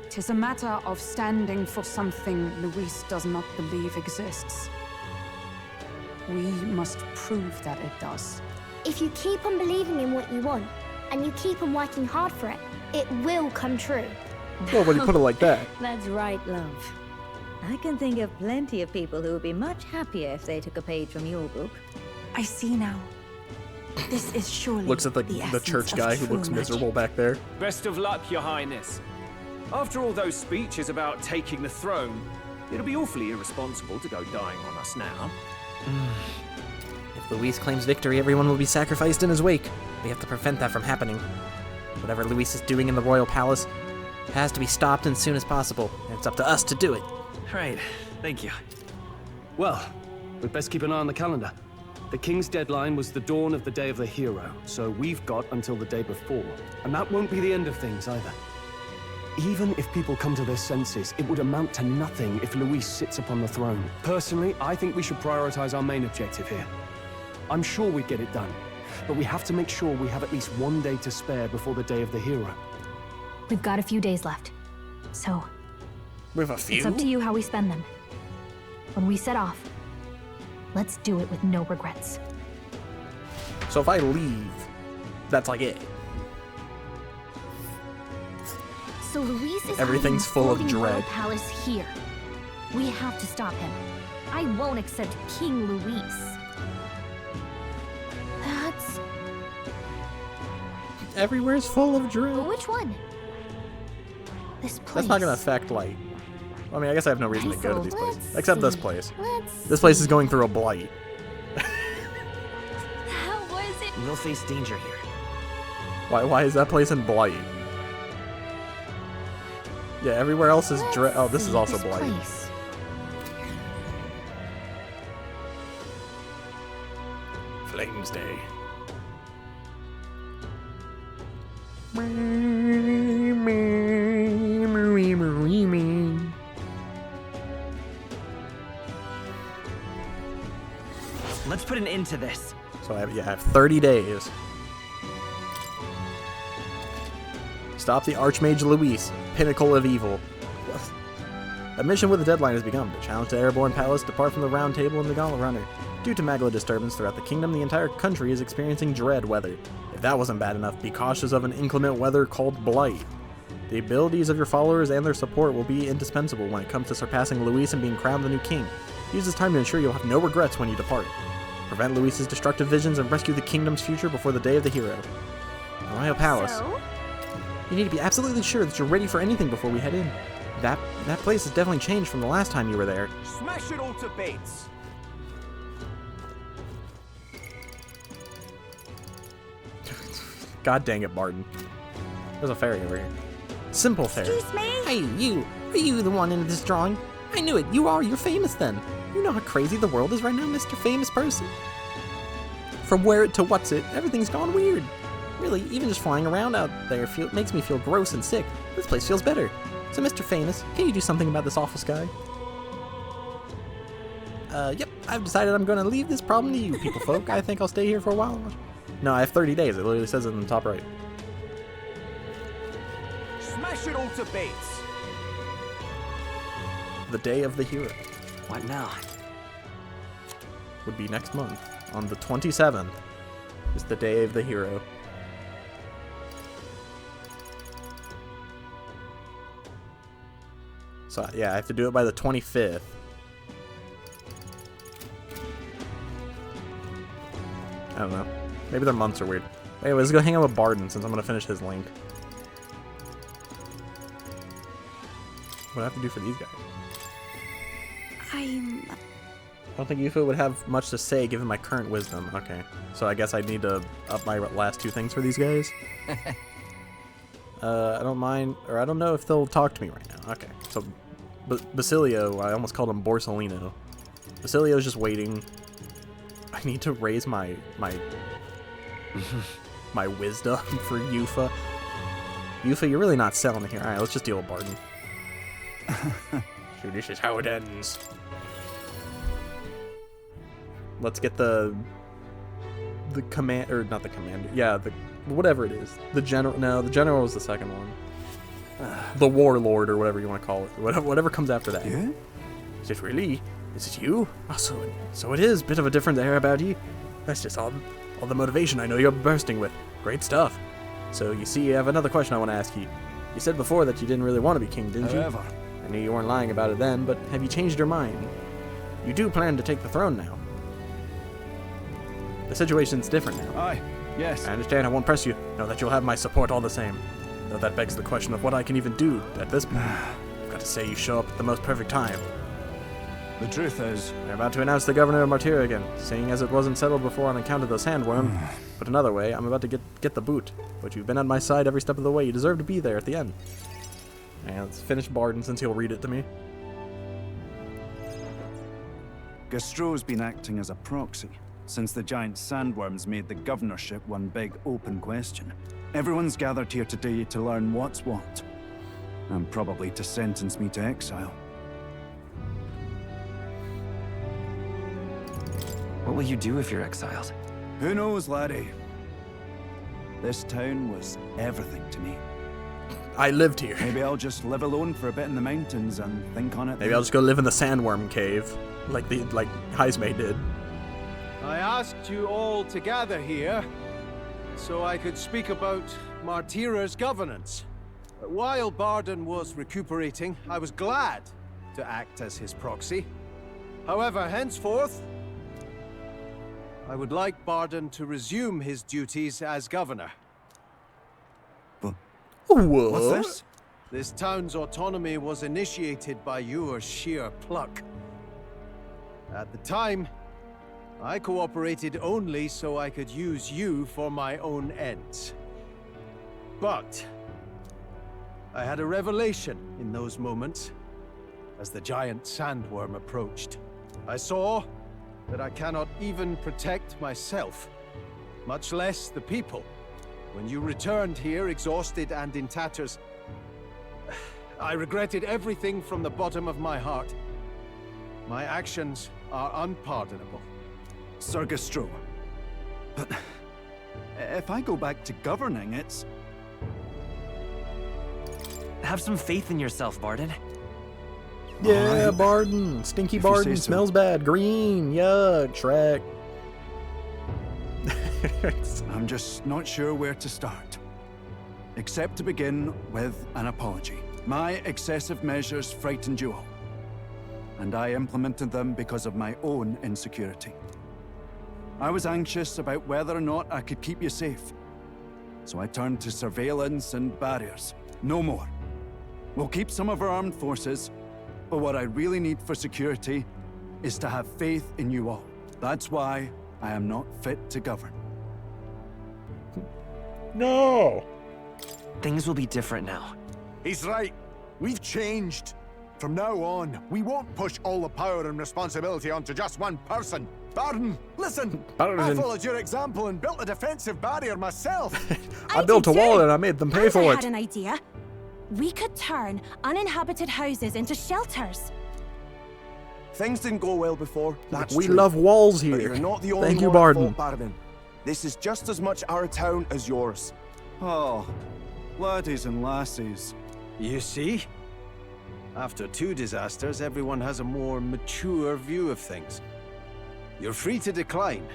'tis a matter of standing for something Luis does not believe exists. We must prove that it does. If you keep on believing in what you want, and you keep on working hard for it, it will come true. Well, when you put it like that. That's right, love. I can think of plenty of people who would be much happier if they took a page from your book. I see now. This is surely Looks at the church guy who looks miserable back there. Best of luck, Your Highness. After all those speeches about taking the throne, it'll be awfully irresponsible to go dying on us now. If Luis claims victory, everyone will be sacrificed in his wake. We have to prevent that from happening. Whatever Luis is doing in the royal palace has to be stopped as soon as possible, and it's up to us to do it. Right, thank you. Well, we'd best keep an eye on the calendar. The king's deadline was the dawn of the day of the hero, so we've got until the day before. And that won't be the end of things either. Even if people come to their senses, it would amount to nothing if Luis sits upon the throne. Personally, I think we should prioritize our main objective here. I'm sure we'd get it done. But we have to make sure we have at least one day to spare before the day of the hero. We've got a few days left. So, with a few? It's up to you how we spend them. When we set off, let's do it with no regrets. So if I leave, that's like it. So Luis is everything's full of dread. Palace here. We have to stop him. I won't accept King Luis. That's... Everywhere's full of dread. Which one? This place. That's not gonna affect, like... I mean, I guess I have no reason to go to these places. Except this place. This place is going through a blight. How was it? We'll face danger here. Why is that place in blight? Yeah, everywhere else is dread. Oh, this is also blight. Place. Flames Day. Let's put an end to this. So I have 30 days. Stop the Archmage Luis, pinnacle of evil. A mission with a deadline has begun. To challenge the Airborne Palace, depart from the Round Table and the Gauntlet Runner. Due to Magla disturbance throughout the kingdom, the entire country is experiencing dread weather. If that wasn't bad enough, be cautious of an inclement weather called blight. The abilities of your followers and their support will be indispensable when it comes to surpassing Luis and being crowned the new king. Use this time to ensure you'll have no regrets when you depart. Prevent Luis's destructive visions and rescue the kingdom's future before the day of the hero. The Royal Palace. So? You need to be absolutely sure that you're ready for anything before we head in. That place has definitely changed from the last time you were there. Smash it all to bits! God dang it, Barton. There's a fairy over here. Simple fairy. Excuse me? Hey, you! Are you the one in this drawing? I knew it. You're famous then. You know how crazy the world is right now, Mr. Famous Person. From where it to what's it, everything's gone weird. Really, even just flying around out there makes me feel gross and sick. This place feels better. So, Mr. Famous, can you do something about this awful sky? Yep, I've decided I'm gonna leave this problem to you, people folk. I think I'll stay here for a while. No, I have 30 days. It literally says it in the top right. Smash it all to bits! The day of the hero. What now? Would be next month. On the 27th is the day of the hero. So, yeah, I have to do it by the 25th. I don't know. Maybe their months are weird. Anyway, let's go hang out with Barden since I'm going to finish his link. What do I have to do for these guys? I don't think Yufa would have much to say given my current wisdom. Okay. So I guess I need to up my last two things for these guys. I don't mind, or I don't know if they'll talk to me right now. Okay. So Basilio, I almost called him Borsalino. Basilio's just waiting. I need to raise my my wisdom for Yufa. Yufa, you're really not selling it here. Alright, let's just deal with Barden. So this is how it ends. Let's get the command, or not the commander. Yeah, the whatever it is. The general. No, the general was the second one. The warlord, or whatever you want to call it. Whatever comes after that. Yeah? Is it really? Is it you? Oh, so it is. Bit of a different air about you. That's just all the motivation I know you're bursting with. Great stuff. So you see, I have another question I want to ask you. You said before that you didn't really want to be king, didn't you? However. I knew you weren't lying about it then, but have you changed your mind? You do plan to take the throne now. The situation's different now. Aye, yes. I understand I won't press you. Know that you'll have my support all the same. Though that begs the question of what I can even do at this point. I've got to say you show up at the most perfect time. The truth is... They're about to announce the governor of Martyria again, seeing as it wasn't settled before on account of the sandworm. Put another way, I'm about to get the boot. But you've been at my side every step of the way. You deserve to be there at the end. And let's finish Barden since he'll read it to me. Gastro's been acting as a proxy since the giant sandworms made the governorship one big open question. Everyone's gathered here today to learn what's what, and probably to sentence me to exile. What will you do if you're exiled? Who knows, laddie? This town was everything to me. I lived here. Maybe I'll just live alone for a bit in the mountains and think on it. Maybe I'll just go live in the sandworm cave, like Heismay did. I asked you all to gather here so I could speak about Martira's governance. While Barden was recuperating, I was glad to act as his proxy. However, henceforth, I would like Barden to resume his duties as governor. What? What's this? This town's autonomy was initiated by your sheer pluck. At the time, I cooperated only so I could use you for my own ends. But I had a revelation in those moments as the giant sandworm approached. I saw that I cannot even protect myself, much less the people. When you returned here, exhausted and in tatters, I regretted everything from the bottom of my heart. My actions are unpardonable. Sir Gastro, but if I go back to governing, it's... Have some faith in yourself, Barden. Yeah, Barden. Stinky Barden smells bad. Green. Yuck. Shrek. I'm just not sure where to start. Except to begin with an apology. My excessive measures frightened you all. And I implemented them because of my own insecurity. I was anxious about whether or not I could keep you safe. So I turned to surveillance and barriers. No more. We'll keep some of our armed forces, but what I really need for security is to have faith in you all. That's why I am not fit to govern. No! Things will be different now. He's right. We've changed. From now on, we won't push all the power and responsibility onto just one person. Barden, listen! I followed your example and built a defensive barrier myself. I built a wall and I made them pay for I it. had an idea. We could turn uninhabited houses into shelters. Things didn't go well before, that's We true. love walls here. But you're not the only Thank you, one at Barden. fault, Barden. This is just as much our town as yours. Oh, laddies and lassies. You see? After 2 disasters, everyone has a more mature view of things. You're free to decline.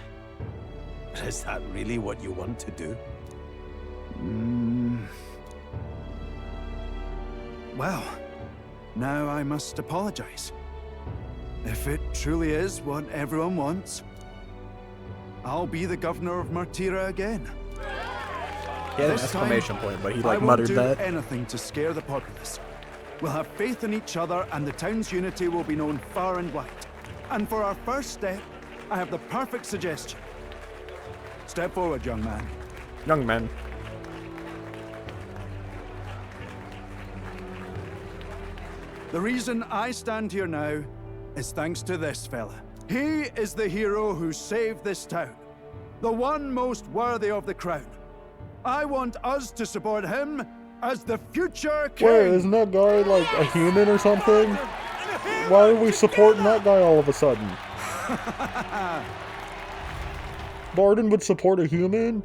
But is that really what you want to do? Well, now I must apologize. If it truly is what everyone wants, I'll be the governor of Martira again. He had an This exclamation time, point, but he I won't muttered do that. anything to scare the populace. We'll have faith in each other, and the town's unity will be known far and wide. And for our first step, I have the perfect suggestion. Step forward, young man. Young man. The reason I stand here now is thanks to this fella. He is the hero who saved this town. The one most worthy of the crown. I want us to support him as the future king. Wait, isn't that guy like a human or something? Why are we supporting that guy all of a sudden? Barden would support a human?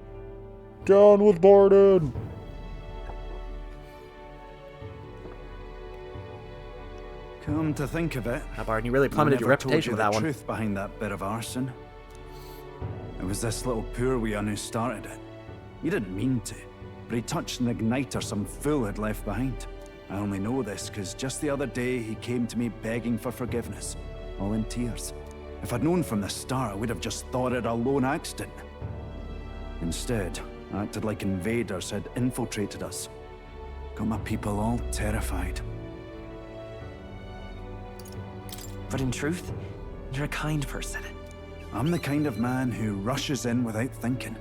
Down with Barden! Come to think of it, Barden, you really plummeted your reputation with that one. I never told you the truth behind that bit of arson. It was this little poor weon who started it. He didn't mean to, but he touched an igniter some fool had left behind. I only know this because just the other day he came to me begging for forgiveness, all in tears. If I'd known from the start, I would have just thought it a lone accident. Instead, I acted like invaders had infiltrated us. Got my people all terrified. But in truth, you're a kind person. I'm the kind of man who rushes in without thinking.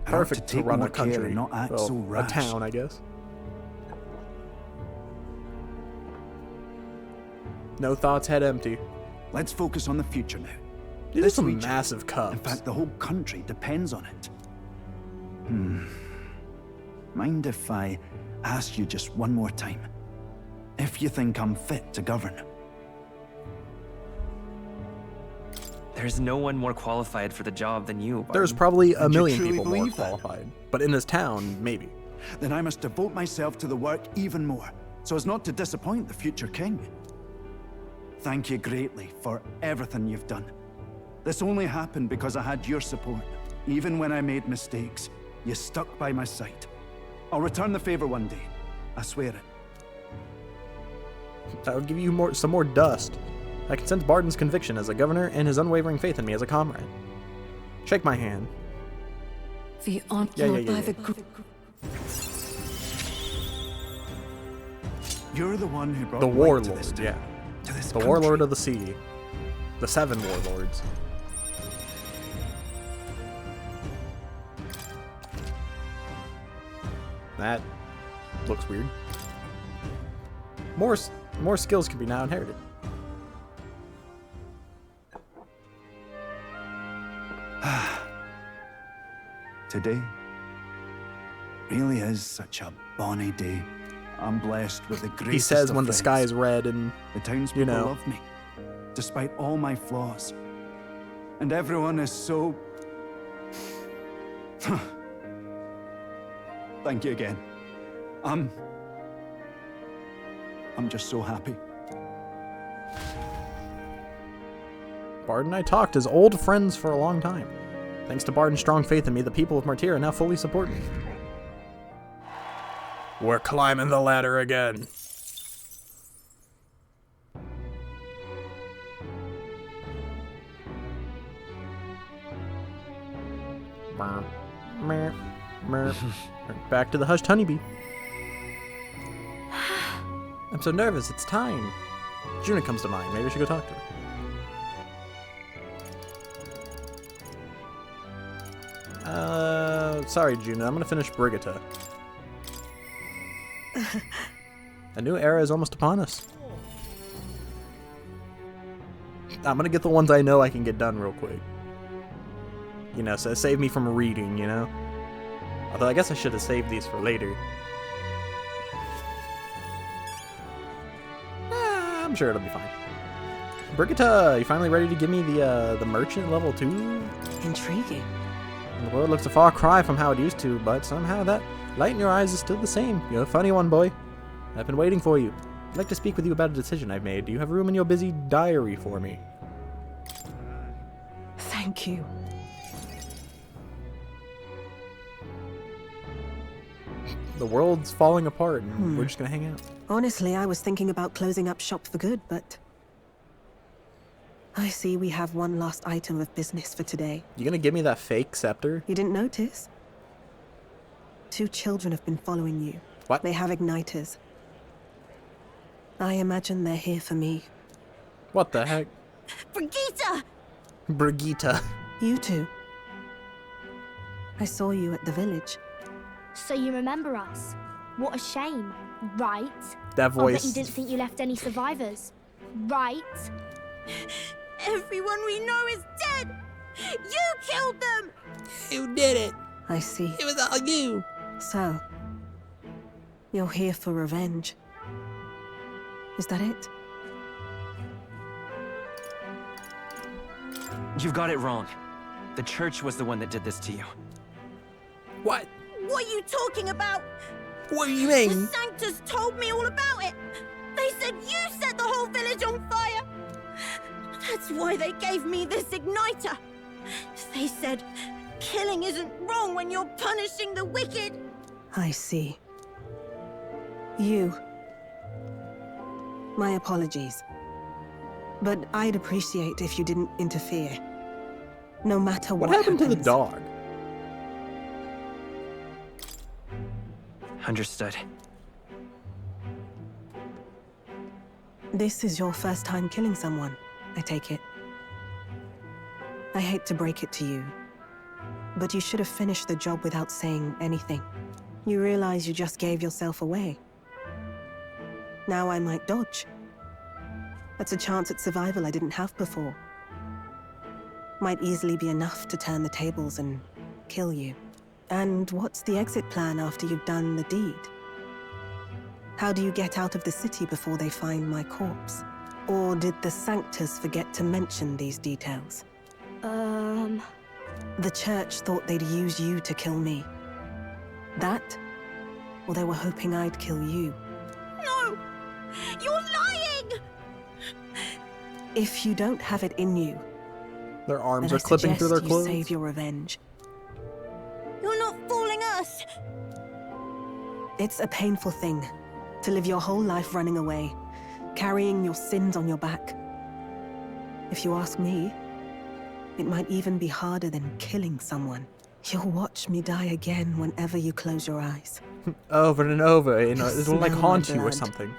I ought Perfect to take run more a country. care and not act Well, so rash. a town, I guess. No thoughts, head empty. Let's focus on the future now. These are This some region, massive cups. In fact, the whole country depends on it. Mind if I ask you just one more time? If you think I'm fit to govern? There's no one more qualified for the job than you, Barton. There's probably a And you million truly people more believe that? qualified. But in this town, maybe. Then I must devote myself to the work even more, so as not to disappoint the future king. Thank you greatly for everything you've done. This only happened because I had your support. Even when I made mistakes, you stuck by my side. I'll return the favor one day. I swear it. That would give you some more dust. I can sense Barton's conviction as a governor and his unwavering faith in me as a comrade. Shake my hand. The honor by the You're the one who brought The light warlord, to this town, yeah. to this The country. warlord of the sea. The 7 warlords. That looks weird. More skills can be now inherited. Today really is such a bonny day. I'm blessed with the greatest He says of when the friends. sky is red and, the townspeople you know. love me, despite all my flaws. And everyone is so... Thank you again. I'm just so happy. Barton and I talked as old friends for a long time. Thanks to Barton's strong faith in me, the people of Martyra now fully support me. We're climbing the ladder again. Back to the hushed honeybee. I'm so nervous, it's time. Juna comes to mind, maybe I should go talk to her. Sorry, Juna, I'm gonna finish Brigitta. A new era is almost upon us. I'm gonna get the ones I know I can get done real quick. You know, so save me from reading, you know? Although I guess I should have saved these for later. I'm sure it'll be fine. Brigitta, you finally ready to give me the merchant level 2? Intriguing. The world looks a far cry from how it used to, but somehow that light in your eyes is still the same. You're a funny one, boy. I've been waiting for you. I'd like to speak with you about a decision I've made. Do you have room in your busy diary for me? Thank you. The world's falling apart, and we're just gonna hang out. Honestly, I was thinking about closing up shop for good, but I see we have one last item of business for today. You gonna give me that fake scepter? You didn't notice? 2 children have been following you. What? They have igniters. I imagine they're here for me. What the heck? Brigitte! Brigitta. You two. I saw you at the village. So you remember us? What a shame, right? That I bet voice. you didn't think you left any survivors, right? Everyone we know is dead! You killed them! You did it! I see. It was all you! So, you're here for revenge. Is that it? You've got it wrong. The church was the one that did this to you. What? What are you talking about? What do you mean? The Sanctus told me all about it. They said you set the whole village on fire. That's why they gave me this igniter. They said killing isn't wrong when you're punishing the wicked. I see. You. My apologies. But I'd appreciate if you didn't interfere. No matter what happened to the happens. dog? Understood. This is your first time killing someone, I take it. I hate to break it to you, but you should have finished the job without saying anything. You realize you just gave yourself away. Now I might dodge. That's a chance at survival I didn't have before. Might easily be enough to turn the tables and kill you. And what's the exit plan after you've done the deed? How do you get out of the city before they find my corpse? Or did the Sanctus forget to mention these details? The church thought they'd use you to kill me. That? Or they were hoping I'd kill you. No! You're lying! If you don't have it in you, their arms then are clipping through their you clothes. Save your revenge. You're not fooling us! It's a painful thing to live your whole life running away, carrying your sins on your back. If you ask me, it might even be harder than killing someone. You'll watch me die again whenever you close your eyes. Over and over, you know, it'll like Smell haunt my you or blood. something.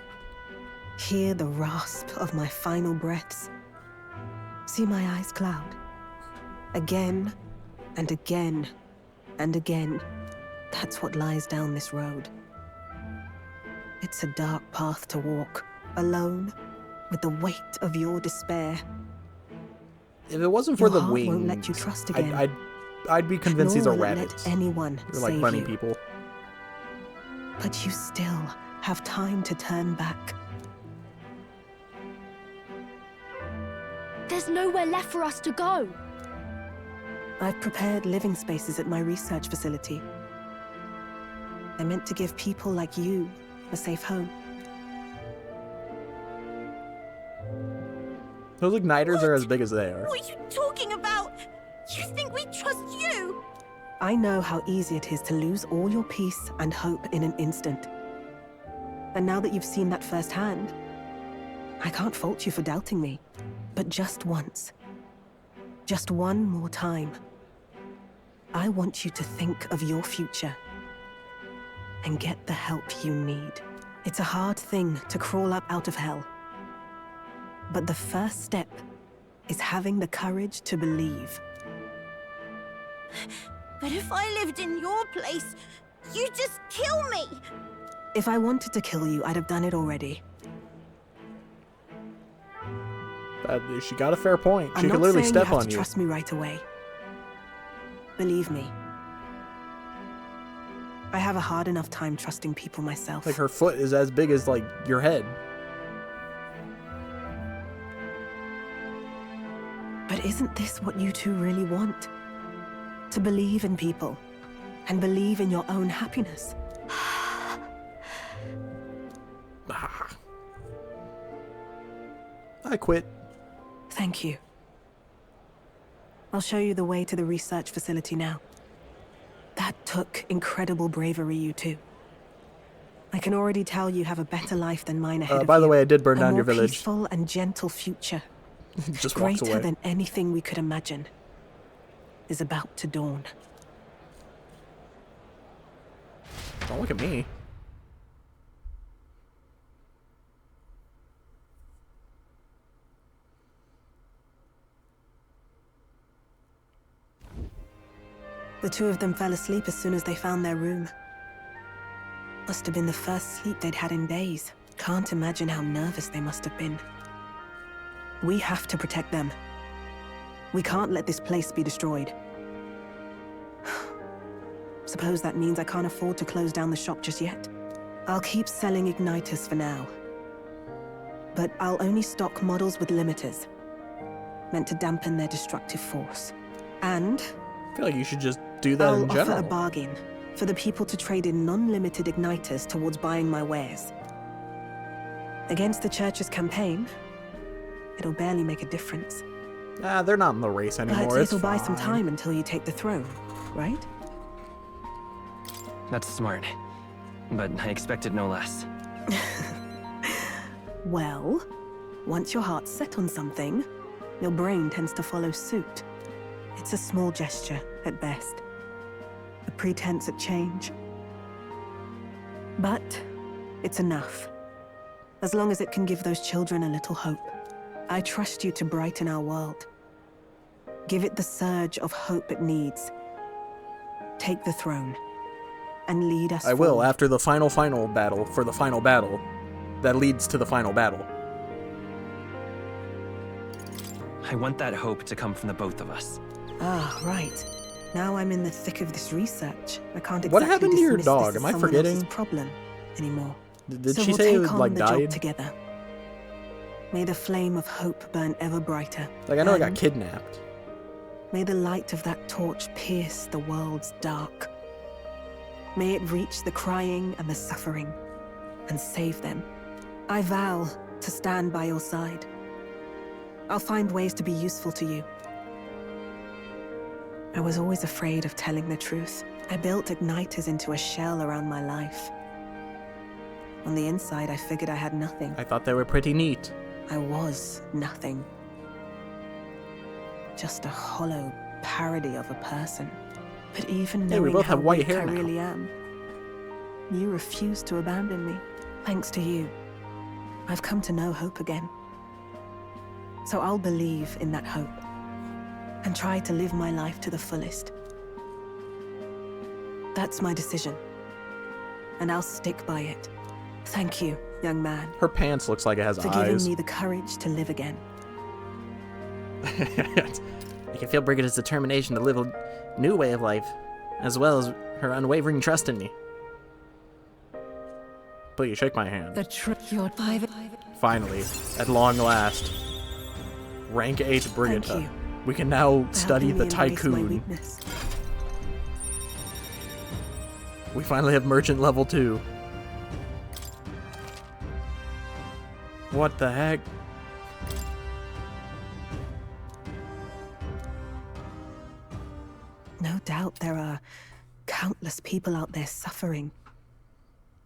Hear the rasp of my final breaths. See my eyes cloud. Again, and again, and again. That's what lies down this road. It's a dark path to walk, alone, with the weight of your despair. If it wasn't for the wings, won't let you trust again. I'd be convinced these Nor are will it rabbits. let anyone They're like save bunny you. people. But you still have time to turn back. There's nowhere left for us to go. I've prepared living spaces at my research facility. They're meant to give people like you a safe home. Those igniters are as big as they are. What are you talking about? You think we trust you? I know how easy it is to lose all your peace and hope in an instant. And now that you've seen that firsthand, I can't fault you for doubting me. But just once, just one more time, I want you to think of your future and get the help you need. It's a hard thing to crawl up out of hell. But the first step is having the courage to believe. But if I lived in your place, you'd just kill me! If I wanted to kill you, I'd have done it already. She got a fair point. She I'm could not literally saying step you have on to you. trust me right away. Believe me. I have a hard enough time trusting people myself. Like her foot is as big as like your head. But isn't this what you two really want? To believe in people and believe in your own happiness. I quit. Thank you. I'll show you the way to the research facility now. That took incredible bravery, you two. I can already tell you have a better life than mine ahead of you. By the way, I did burn down your A more village. peaceful and gentle future. Just walks Greater away. than anything we could imagine is about to dawn. Don't look at me. The two of them fell asleep as soon as they found their room. Must have been the first sleep they'd had in days. Can't imagine how nervous they must have been. We have to protect them. We can't let this place be destroyed. Suppose that means I can't afford to close down the shop just yet. I'll keep selling igniters for now. But I'll only stock models with limiters, meant to dampen their destructive force. And I feel like you should just do that in I'll general. offer a bargain for the people to trade in non-limited igniters towards buying my wares. Against the church's campaign, it'll barely make a difference. Nah, they're not in the race anymore. But It's it'll buy some fine. time until you take the throne, right? That's smart. But I expected no less. Well, once your heart's set on something, your brain tends to follow suit. It's a small gesture, at best. A pretense at change. But it's enough. As long as it can give those children a little hope. I trust you to brighten our world. Give it the surge of hope it needs. Take the throne. And lead us I will, forward. after the final battle, for the final battle that leads to the final battle. I want that hope to come from the both of us. Ah, right. Now I'm in the thick of this research. I can't exactly What happened to your dismiss dog? this Am as I someone forgetting? else's problem anymore. Did So she we'll say it take on like the job died? together. May the flame of hope burn ever brighter. Like I know I got And kidnapped. May the light of that torch pierce the world's dark. May it reach the crying and the suffering and save them. I vow to stand by your side. I'll find ways to be useful to you. I was always afraid of telling the truth. I built igniters into a shell around my life. On the inside, I figured I had nothing. I thought they were pretty neat. I was nothing. Just a hollow parody of a person. But even knowing we both how have white weak hair I now. really am, you refused to abandon me. Thanks to you, I've come to know hope again. So I'll believe in that hope and try to live my life to the fullest. That's my decision, and I'll stick by it. Thank you, young man. Her pants looks like it has for eyes. giving me the courage to live again. I can feel Brigitte's determination to live a new way of life, as well as her unwavering trust in me. Please shake my hand. The trick you're five. Finally, at long last, rank 8 Brigitte. We can now study the Tycoon. We finally have Merchant level 2. What the heck? No doubt there are countless people out there suffering,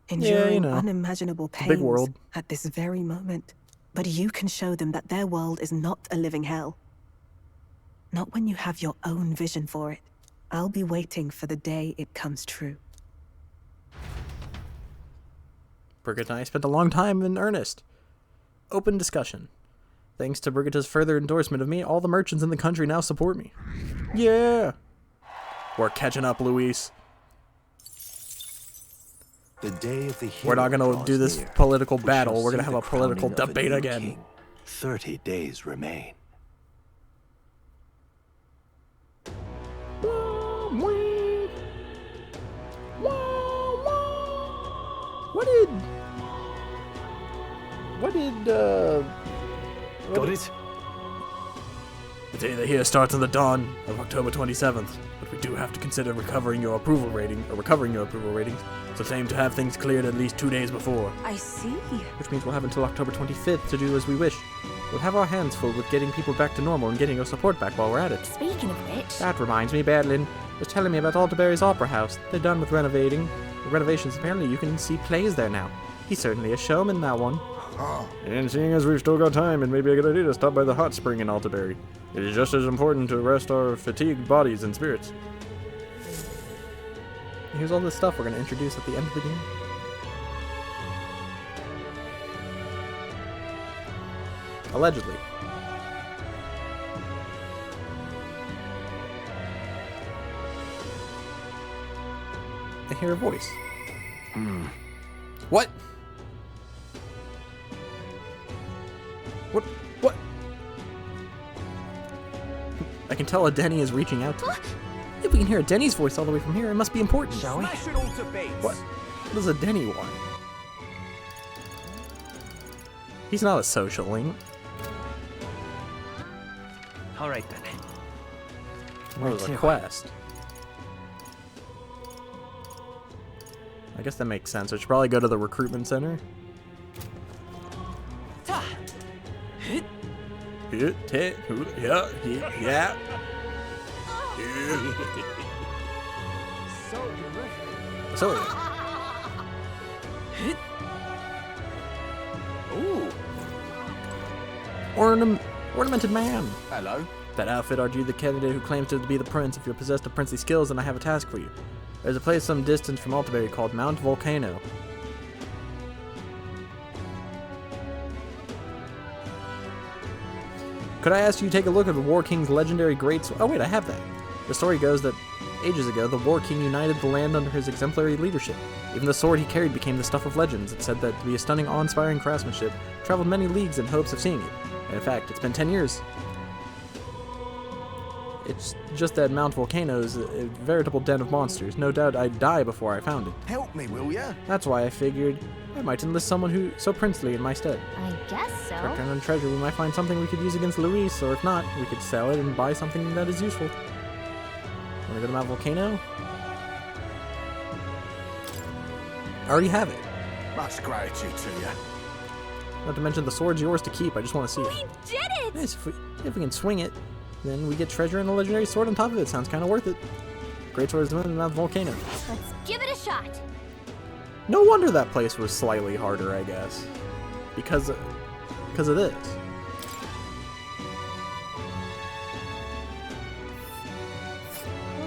enduring unimaginable pains big world. at this very moment. But you can show them that their world is not a living hell. Not when you have your own vision for it. I'll be waiting for the day it comes true. Brigitte and I spent a long time in earnest. Open discussion. Thanks to Brigitte's further endorsement of me, all the merchants in the country now support me. Yeah! We're catching up, Luis. The day of the We're not gonna do this political battle. We're gonna have a political debate again. 30 days remain. Got it? The day that here starts on the dawn of October 27th, but we do have to consider recovering your approval ratings, so it's aimed to have things cleared at least 2 days before. I see. Which means we'll have until October 25th to do as we wish. We'll have our hands full with getting people back to normal and getting your support back while we're at it. Speaking of which... That reminds me, Badlin was telling me about Alderberry's Opera House. They're done with renovating. The renovations, apparently you can see plays there now. He's certainly a showman, that one. And seeing as we've still got time, it may be a good idea to stop by the hot spring in Alderberry. It is just as important to rest our fatigued bodies and spirits. Here's all this stuff we're going to introduce at the end of the game. Allegedly. I hear a voice. What? What? I can tell a Denny is reaching out to me. If we can hear a Denny's voice all the way from here, it must be important, shall we? What? What does a Denny want? He's not a social link. Alright then. What was a quest? I guess that makes sense. I should probably go to the recruitment center. Yeah. So. Ooh. Ornamented man. Hello. That outfit are you the candidate who claims to be the prince. If you're possessed of princely skills, then I have a task for you. There's a place some distance from Alderberry called Mount Volcano. Could I ask you to take a look at the War King's legendary great sword? Oh wait, I have that. The story goes that ages ago, the War King united the land under his exemplary leadership. Even the sword he carried became the stuff of legends. It said that to be a stunning, awe-inspiring craftsmanship, traveled many leagues in hopes of seeing it. And in fact, it's been 10 years. It's just that Mount Volcano is a veritable den of monsters. No doubt I'd die before I found it. Help me, will ya? That's why I figured I might enlist someone who so princely in my stead. I guess so. For return on treasure, we might find something we could use against Luis, or if not, we could sell it and buy something that is useful. Wanna go to Mount Volcano? I already have it. Much gratitude to you. Not to mention the sword's yours to keep. I just want to see it. We did it! Nice. If we can swing it, then we get treasure and a legendary sword on top of it. Sounds kind of worth it. Great sword is the one in Mount Volcano. Let's give it a shot. No wonder that place was slightly harder, I guess. Because of this.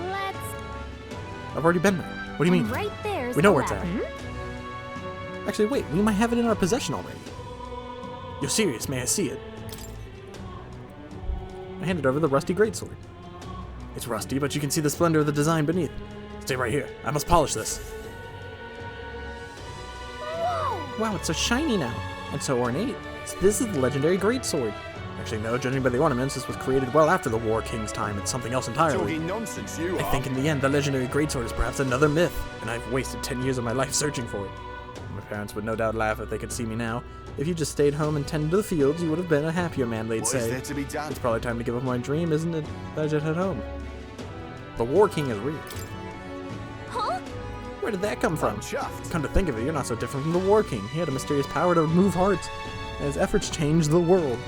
Let's... I've already been there. What do you mean? Right there's We know the where it's at. Actually, wait. We might have it in our possession already. You're serious? May I see it? I handed over the rusty greatsword. It's rusty, but you can see the splendor of the design beneath. Stay right here. I must polish this. Whoa! Wow, it's so shiny now. And so ornate. So this is the legendary greatsword. Actually, no, judging by the ornaments, this was created well after the War King's time. It's something else entirely. Talking nonsense, you I are. think in the end, the legendary greatsword is perhaps another myth, and I've wasted 10 years of my life searching for it. My parents would no doubt laugh if they could see me now. If you just stayed home and tended to the fields, you would have been a happier man, they'd say. What is there to be done? It's probably time to give up my dream, isn't it? That I just head home. The War King is real. Huh? Where did that come from? Chuffed. Come to think of it, you're not so different from the War King. He had a mysterious power to move hearts, and his efforts changed the world.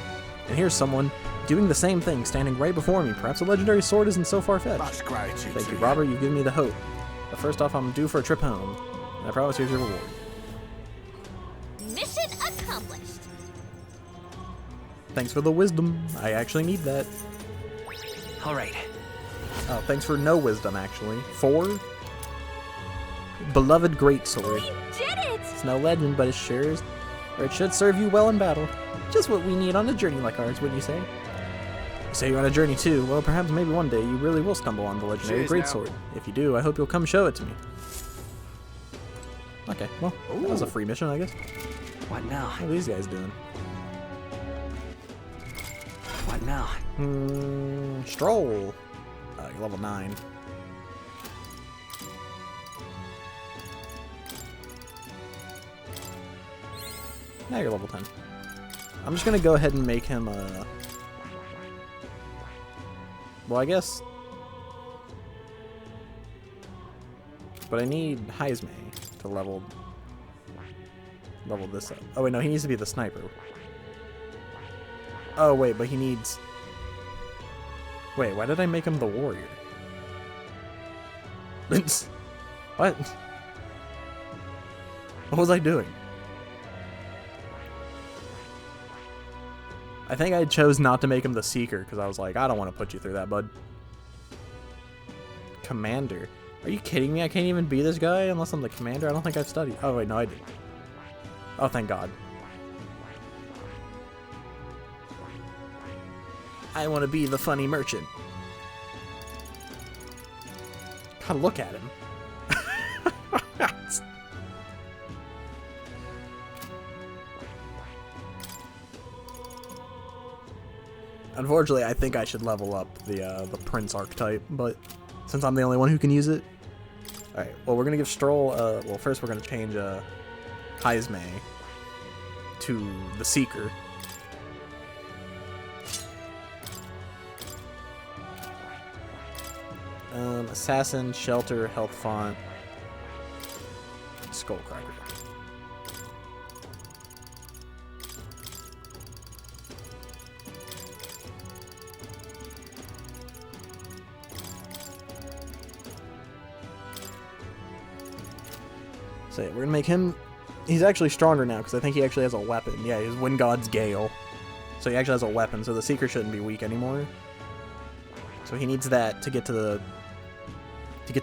And here's someone doing the same thing, standing right before me. Perhaps a legendary sword isn't so far-fetched. Much gratitude. Thank you, Robert. You've given me the hope. But first off, I'm due for a trip home. And I promise here's your reward. Mission accomplished. Thanks for the wisdom. I actually need that. All right. Oh, thanks for no wisdom, actually. 4. Beloved Greatsword. We did it! It's no legend, but it sure is. Or it should serve you well in battle. Just what we need on a journey like ours, wouldn't you say? You say you're on a journey too. Well, perhaps maybe one day you really will stumble on the legendary greatsword. If you do, I hope you'll come show it to me. Okay, well, that was a free mission, I guess. What now? What are these guys doing? What now? Stroll. You're level 9. Now you're level 10. I'm just gonna go ahead and make him well, I guess. But I need Heisme to level this up. Oh wait, no, he needs to be the sniper. Oh wait, but he needs. Wait, why did I make him the warrior? What? What was I doing? I think I chose not to make him the Seeker because I was like, I don't want to put you through that, bud. Commander. Are you kidding me? I can't even be this guy unless I'm the commander? I don't think I've studied. Oh, wait, no, I did. Oh, thank God. I want to be the funny merchant. God, look at him. Unfortunately, I think I should level up the Prince archetype, but since I'm the only one who can use it. Alright, well, we're going to give Stroll, well, first we're going to change Heisme to the Seeker. Assassin, Shelter, Health Font, Skullcracker. So yeah, we're gonna make him. He's actually stronger now because I think he actually has a weapon. Yeah, he's Wind God's Gale, so he actually has a weapon. So the Seeker shouldn't be weak anymore. So he needs that to get to the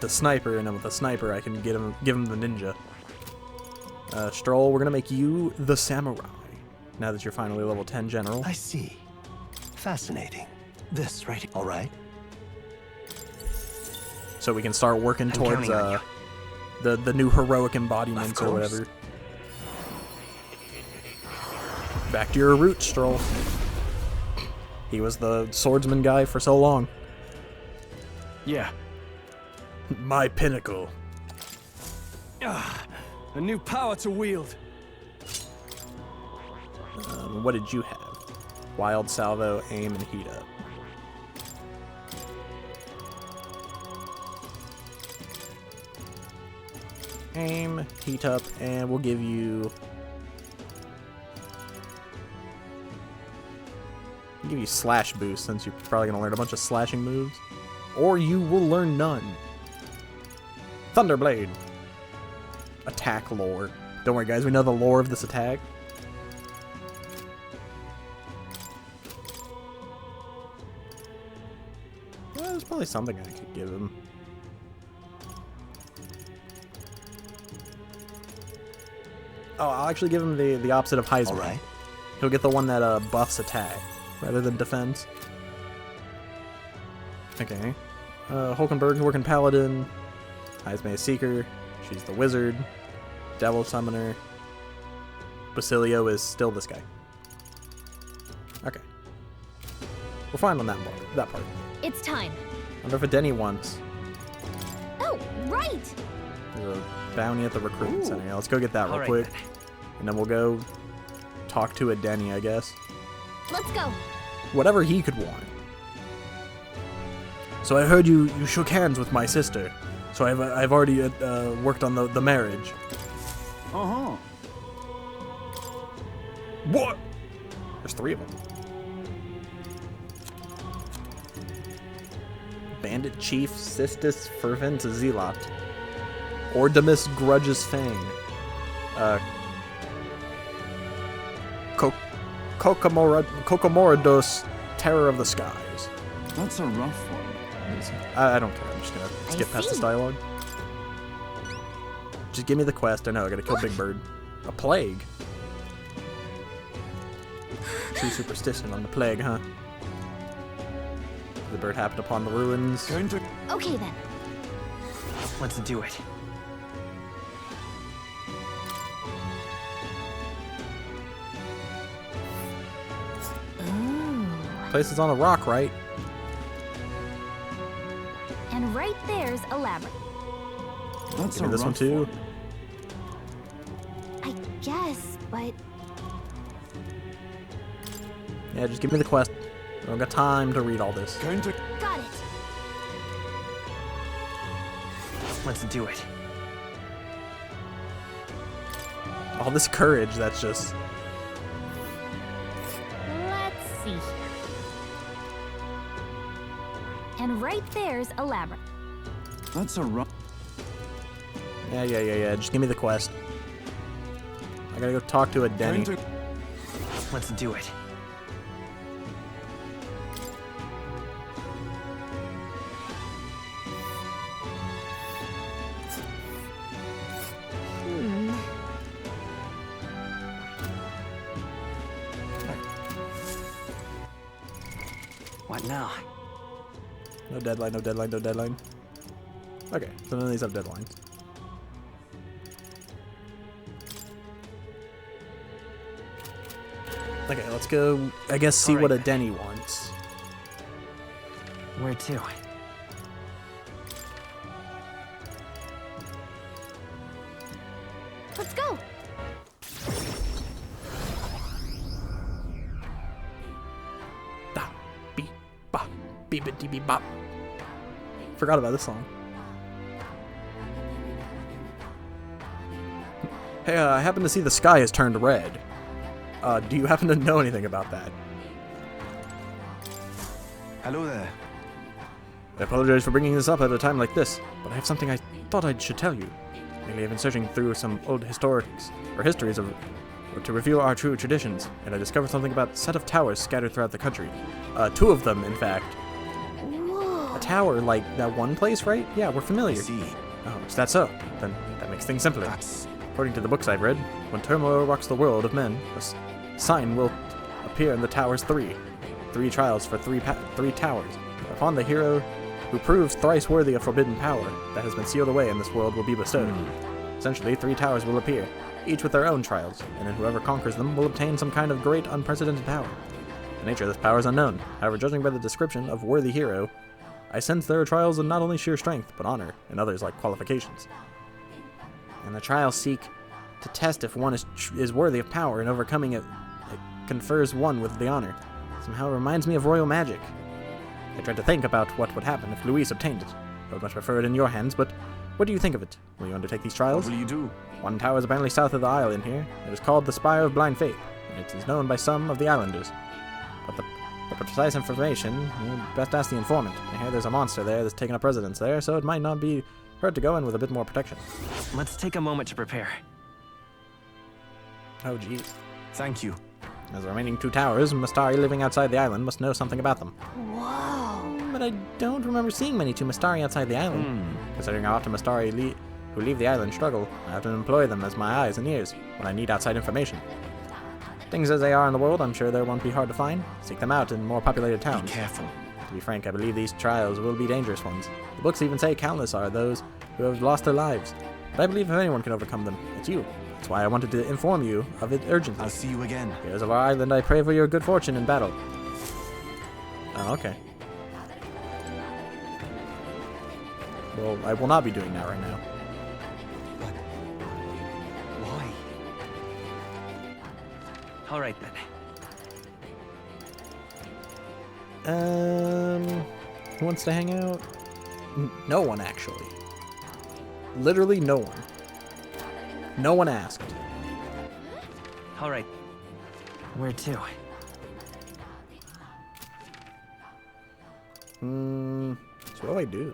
sniper, and then with the sniper I can give him the ninja. Stroll, we're gonna make you the samurai. Now that you're finally level 10 general. I see. Fascinating. This right. All right. So we can start working towards the new heroic embodiments or whatever. Back to your roots, Stroll. He was the swordsman guy for so long. Yeah. My pinnacle. A new power to wield. What did you have? Wild salvo, aim, and heat up. Aim, heat up, and we'll give you... I'll give you slash boost since you're probably going to learn a bunch of slashing moves. Or you will learn none. Thunderblade. Attack lore. Don't worry guys, we know the lore of this attack. Well, there's probably something I could give him. Oh, I'll actually give him the opposite of Heisman. Alright. He'll get the one that buffs attack rather than defense. Okay. Hulkenberg's working Paladin. Heisman is Seeker. She's the Wizard. Devil Summoner. Basilio is still this guy. Okay. We're fine on that part. It's time. I wonder if a Denny wants. Oh, right! There's a bounty at the recruitment center. Yeah, let's go get that real Alright quick. And then we'll go talk to a Denny, I guess. Let's go. Whatever he could want. So I heard you shook hands with my sister. So I've already worked on the marriage. Uh-huh. What? There's 3 of them. Bandit Chief Sistis Fervent Zealot. Ordamus Grudges Fang. Kokomorados Terror of the Skies. That's a rough one. I don't care. I'm just gonna skip past this dialogue. Just give me the quest. I know I gotta kill Big Bird. A plague. True superstition on the plague, huh? The bird happened upon the ruins. Okay then. Let's do it. Ooh. Place is on a rock, right? And right there's a labyrinth. That's Give me this one too. I guess, but Yeah, just give me the quest. I don't got time to read all this. got it. Let's do it. All this courage, that's just... Let's see here. And right there's a labyrinth. That's a rough. Yeah. Just give me the quest. I gotta go talk to a Denny. Let's do it. What now? No deadline. Okay, so none of these have deadlines. Okay, let's go, I guess, see what a Denny wants. Where to? Let's go. Beep-a-dee-beep-bop. Forgot about this song. Hey, I happen to see the sky has turned red. Do you happen to know anything about that? Hello there. I apologize for bringing this up at a time like this, but I have something I thought I should tell you. Lately I've been searching through some old histories to reveal our true traditions, and I discovered something about a set of towers scattered throughout the country. 2 of them, in fact. Whoa. A tower, like that one place, right? Yeah, we're familiar. Oh, is that so? Then that makes things simpler. According to the books I've read, when turmoil rocks the world of men, a sign will appear in the towers 3. 3 trials for 3 towers. Upon the hero who proves thrice worthy of forbidden power that has been sealed away in this world will be bestowed. Essentially, 3 towers will appear, each with their own trials, and then whoever conquers them will obtain some kind of great unprecedented power. The nature of this power is unknown. However, judging by the description of worthy hero, I sense there are trials of not only sheer strength, but honor, and others like qualifications. And the trials seek to test if one is worthy of power, and overcoming it confers one with the honor. Somehow it reminds me of royal magic. I tried to think about what would happen if Luis obtained it. I would much prefer it in your hands, but what do you think of it? Will you undertake these trials? What will you do? One tower is apparently south of the island here. It is called the Spire of Blind Faith, and it is known by some of the islanders. But the precise information, you best ask the informant. I hear there's a monster there that's taken up residence there, so it might not be hurt to go in with a bit more protection. Let's take a moment to prepare. Oh, jeez. Thank you. As the remaining 2 towers, Mastari living outside the island must know something about them. Whoa. But I don't remember seeing many 2 Mastari outside the island. Considering how often Mastari who leave the island struggle, I have to employ them as my eyes and ears when I need outside information. Things as they are in the world, I'm sure they won't be hard to find. Seek them out in more populated towns. Be careful. To be frank, I believe these trials will be dangerous ones. The books even say countless are those who have lost their lives. But I believe if anyone can overcome them, it's you. That's why I wanted to inform you of it urgently. I'll see you again. Heroes of our island, I pray for your good fortune in battle. Oh, okay. Well, I will not be doing that right now. Why? All right then. Who wants to hang out? No one, actually. Literally no one. No one asked. All right. Where to? So what do I do?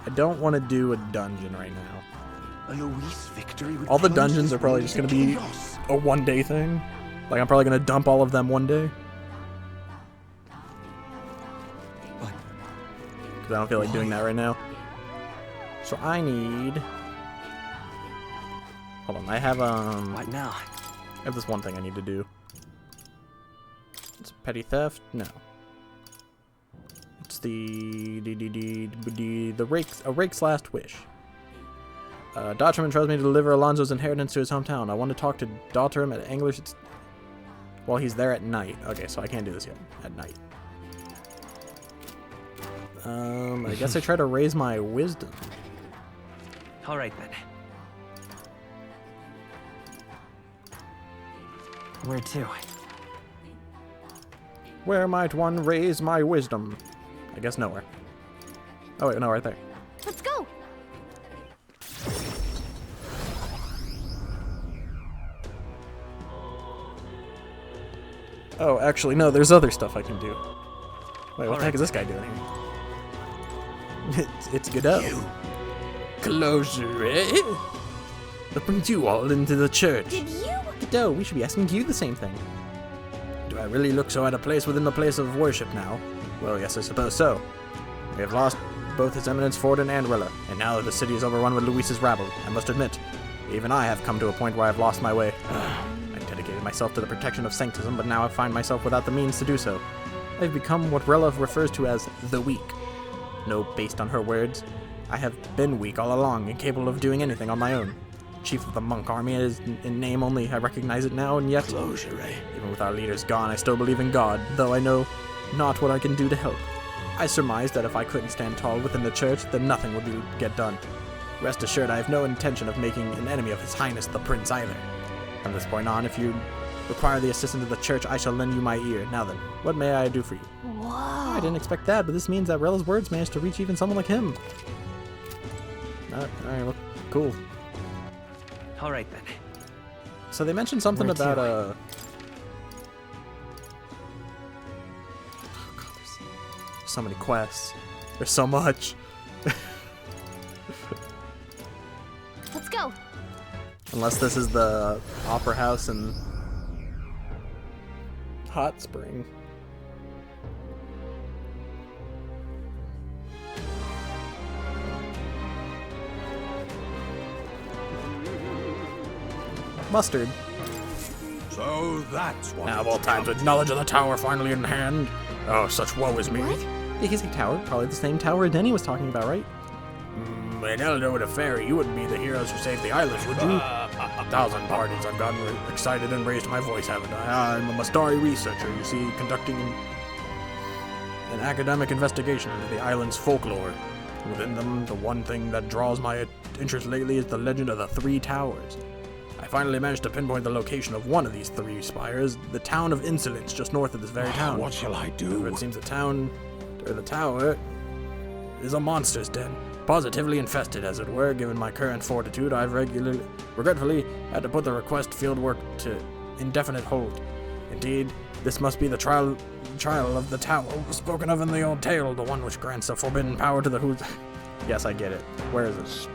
I don't want to do a dungeon right now. A Luis victory would all the plunge dungeons this are probably world just going to into be chaos. a one-day thing. Like, I'm probably going to dump all of them one day. Because I don't feel like doing that right now. So I need... Hold on, I have, What now? I have this one thing I need to do. It's petty theft? No. It's the rake's last wish. Dotterman trusts me to deliver Alonso's inheritance to his hometown. I want to talk to Dotterman at English while he's there at night. Okay, so I can't do this yet. At night. I guess I try to raise my wisdom. All right then. Where to? Where might one raise my wisdom? I guess nowhere. Oh wait, no, right there. Let's go. Oh, actually, no, there's other stuff I can do. Wait, what the heck is this guy doing here? It's Godot. Closure, eh? What brings you all into the church? Did you? Godot, we should be asking you the same thing. Do I really look so out of place within the place of worship now? Well, yes, I suppose so. We have lost both His Eminence Forden and Rilla, and now that the city is overrun with Luis's rabble, I must admit, even I have come to a point where I've lost my way. I dedicated myself to the protection of sanctism, but now I find myself without the means to do so. I've become what Rilla refers to as the weak. No, based on her words, I have been weak all along, incapable of doing anything on my own. Chief of the monk army is in name only, I recognize it now, and yet, Closure, eh? even with our leaders gone, I still believe in God, though I know not what I can do to help. I surmised that if I couldn't stand tall within the church, then nothing would get done. Rest assured, I have no intention of making an enemy of His Highness the Prince either. From this point on, if you require the assistance of the church, I shall lend you my ear. Now then, what may I do for you? Whoa. I didn't expect that, but this means that Rella's words managed to reach even someone like him. Alright, well, cool. All right then. So they mentioned something Where to? about oh God, there's so many quests. There's so much. Let's go. Unless this is the opera house in Hot Spring. Mustard. So that's what. Now of all times, with knowledge of the tower finally in hand. Oh, such woe is me. What? Yeah, he's a tower. Probably the same tower Denny was talking about, right? In Elda with a fairy, you wouldn't be the heroes who saved the island, would you? 1,000 pardons, I've gotten excited and raised my voice, haven't I? I'm a Mastari researcher, you see, conducting an academic investigation into the island's folklore. Within them, the one thing that draws my interest lately is the legend of the 3 towers. I finally managed to pinpoint the location of one of these 3 spires, the town of Insolence, just north of this very town. What shall I do? It seems the tower, is a monster's den. Positively infested, as it were. Given my current fortitude, I've regretfully had to put the request fieldwork to indefinite hold. Indeed, this must be the trial of the tower spoken of in the old tale, the one which grants a forbidden power to the who's. Yes, I get it. Where is it?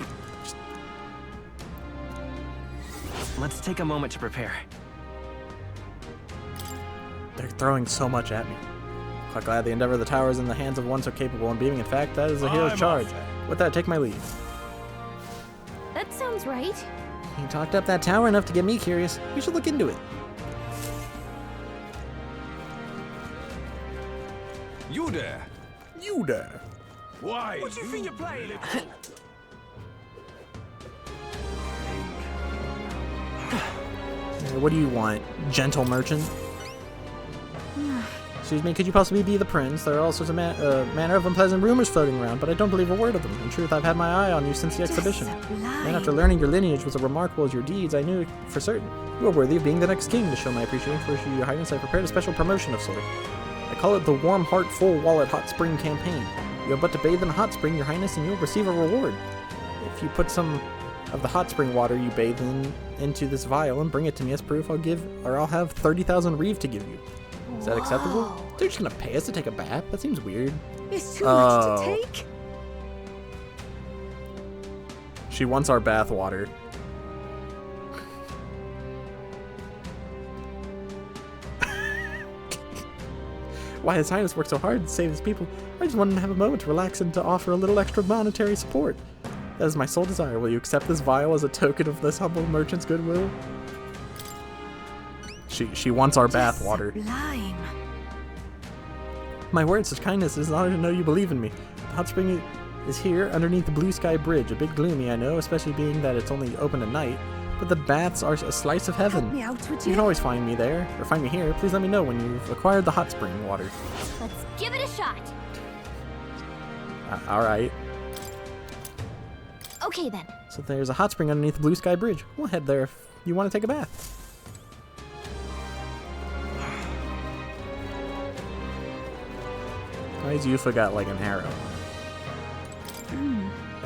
Let's take a moment to prepare. They're throwing so much at me. Quite glad the endeavor of the tower is in the hands of one so capable and beaming. In fact, that is the hero's charge. With that, take my leave. That sounds right. You talked up that tower enough to get me curious. You should look into it. You there? You there? Why? What do you think you're playing? What do you want, gentle merchant? Excuse me, could you possibly be the prince? There are all sorts of manner of unpleasant rumors floating around, but I don't believe a word of them. In truth, I've had my eye on you since the exhibition. And after learning your lineage was as remarkable as your deeds, I knew for certain you are worthy of being the next king. To show my appreciation for your highness, I prepared a special promotion of sort. I call it the Warm Heart Full Wallet Hot Spring Campaign. You have but to bathe in a hot spring, your highness, and you'll receive a reward. If you put some of the hot spring water you bathe into this vial and bring it to me as proof, I'll have 30,000 reeve to give you. Is that acceptable? They're just gonna pay us to take a bath? That seems weird. It's too much to take. She wants our bath water. Why His Highness worked so hard to save his people? I just wanted to have a moment to relax and to offer a little extra monetary support. That is my sole desire. Will you accept this vial as a token of this humble merchant's goodwill? She wants our bath water. Sublime. My word, such kindness. It is an honor to know you believe in me. The hot spring is here underneath the Blue Sky Bridge. A bit gloomy, I know, especially being that it's only open at night. But the baths are a slice of heaven. Help me out, would You can always find me there, or find me here. Please let me know when you've acquired the hot spring water. Let's give it a shot. Alright. Okay then. So there's a hot spring underneath the Blue Sky Bridge. We'll head there if you want to take a bath. Why has Yufa got like an arrow?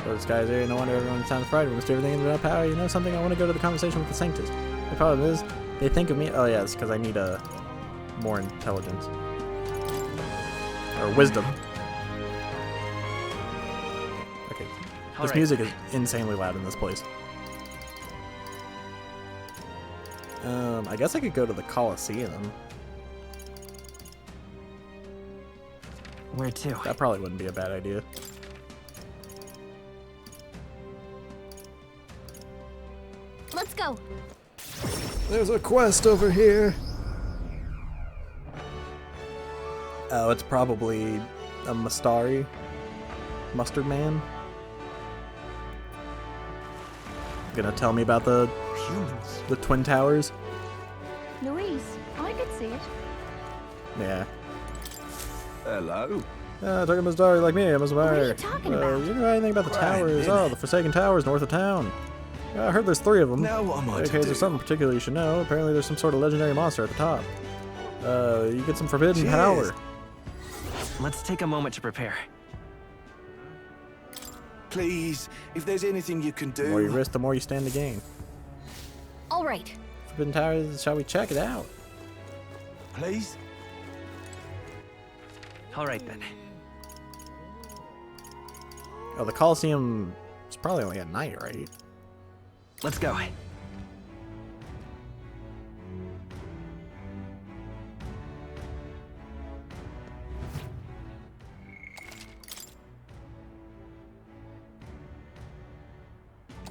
Those guys here, no wonder everyone in town is frightened. We must do everything in our power. You know something? I want to go to the conversation with the Sanctus. The problem is, they think of me. Oh yeah, it's because I need more intelligence or wisdom. Okay, this music is insanely loud in this place. I guess I could go to the Colosseum. Where to? That probably wouldn't be a bad idea. Let's go. There's a quest over here. Oh, it's probably a Mastari. Mustard Man. Gonna tell me about the humans, the Twin Towers. Louise, I could see it. Yeah. Hello. Talking about Mastari like me, I'm a What are you talking about? You know anything about the towers? Oh, the Forsaken Towers north of town. I heard there's 3 of them. Now what am I to Okay, do? there's something particular you should know. Apparently there's some sort of legendary monster at the top. You get some forbidden Cheers. power. Let's take a moment to prepare. Please, if there's anything you can do. The more you risk, the more you stand to gain. All right. Forbidden Towers, shall we check it out? Please? All right then. Oh, the Colosseum is probably only at night, right? Let's go.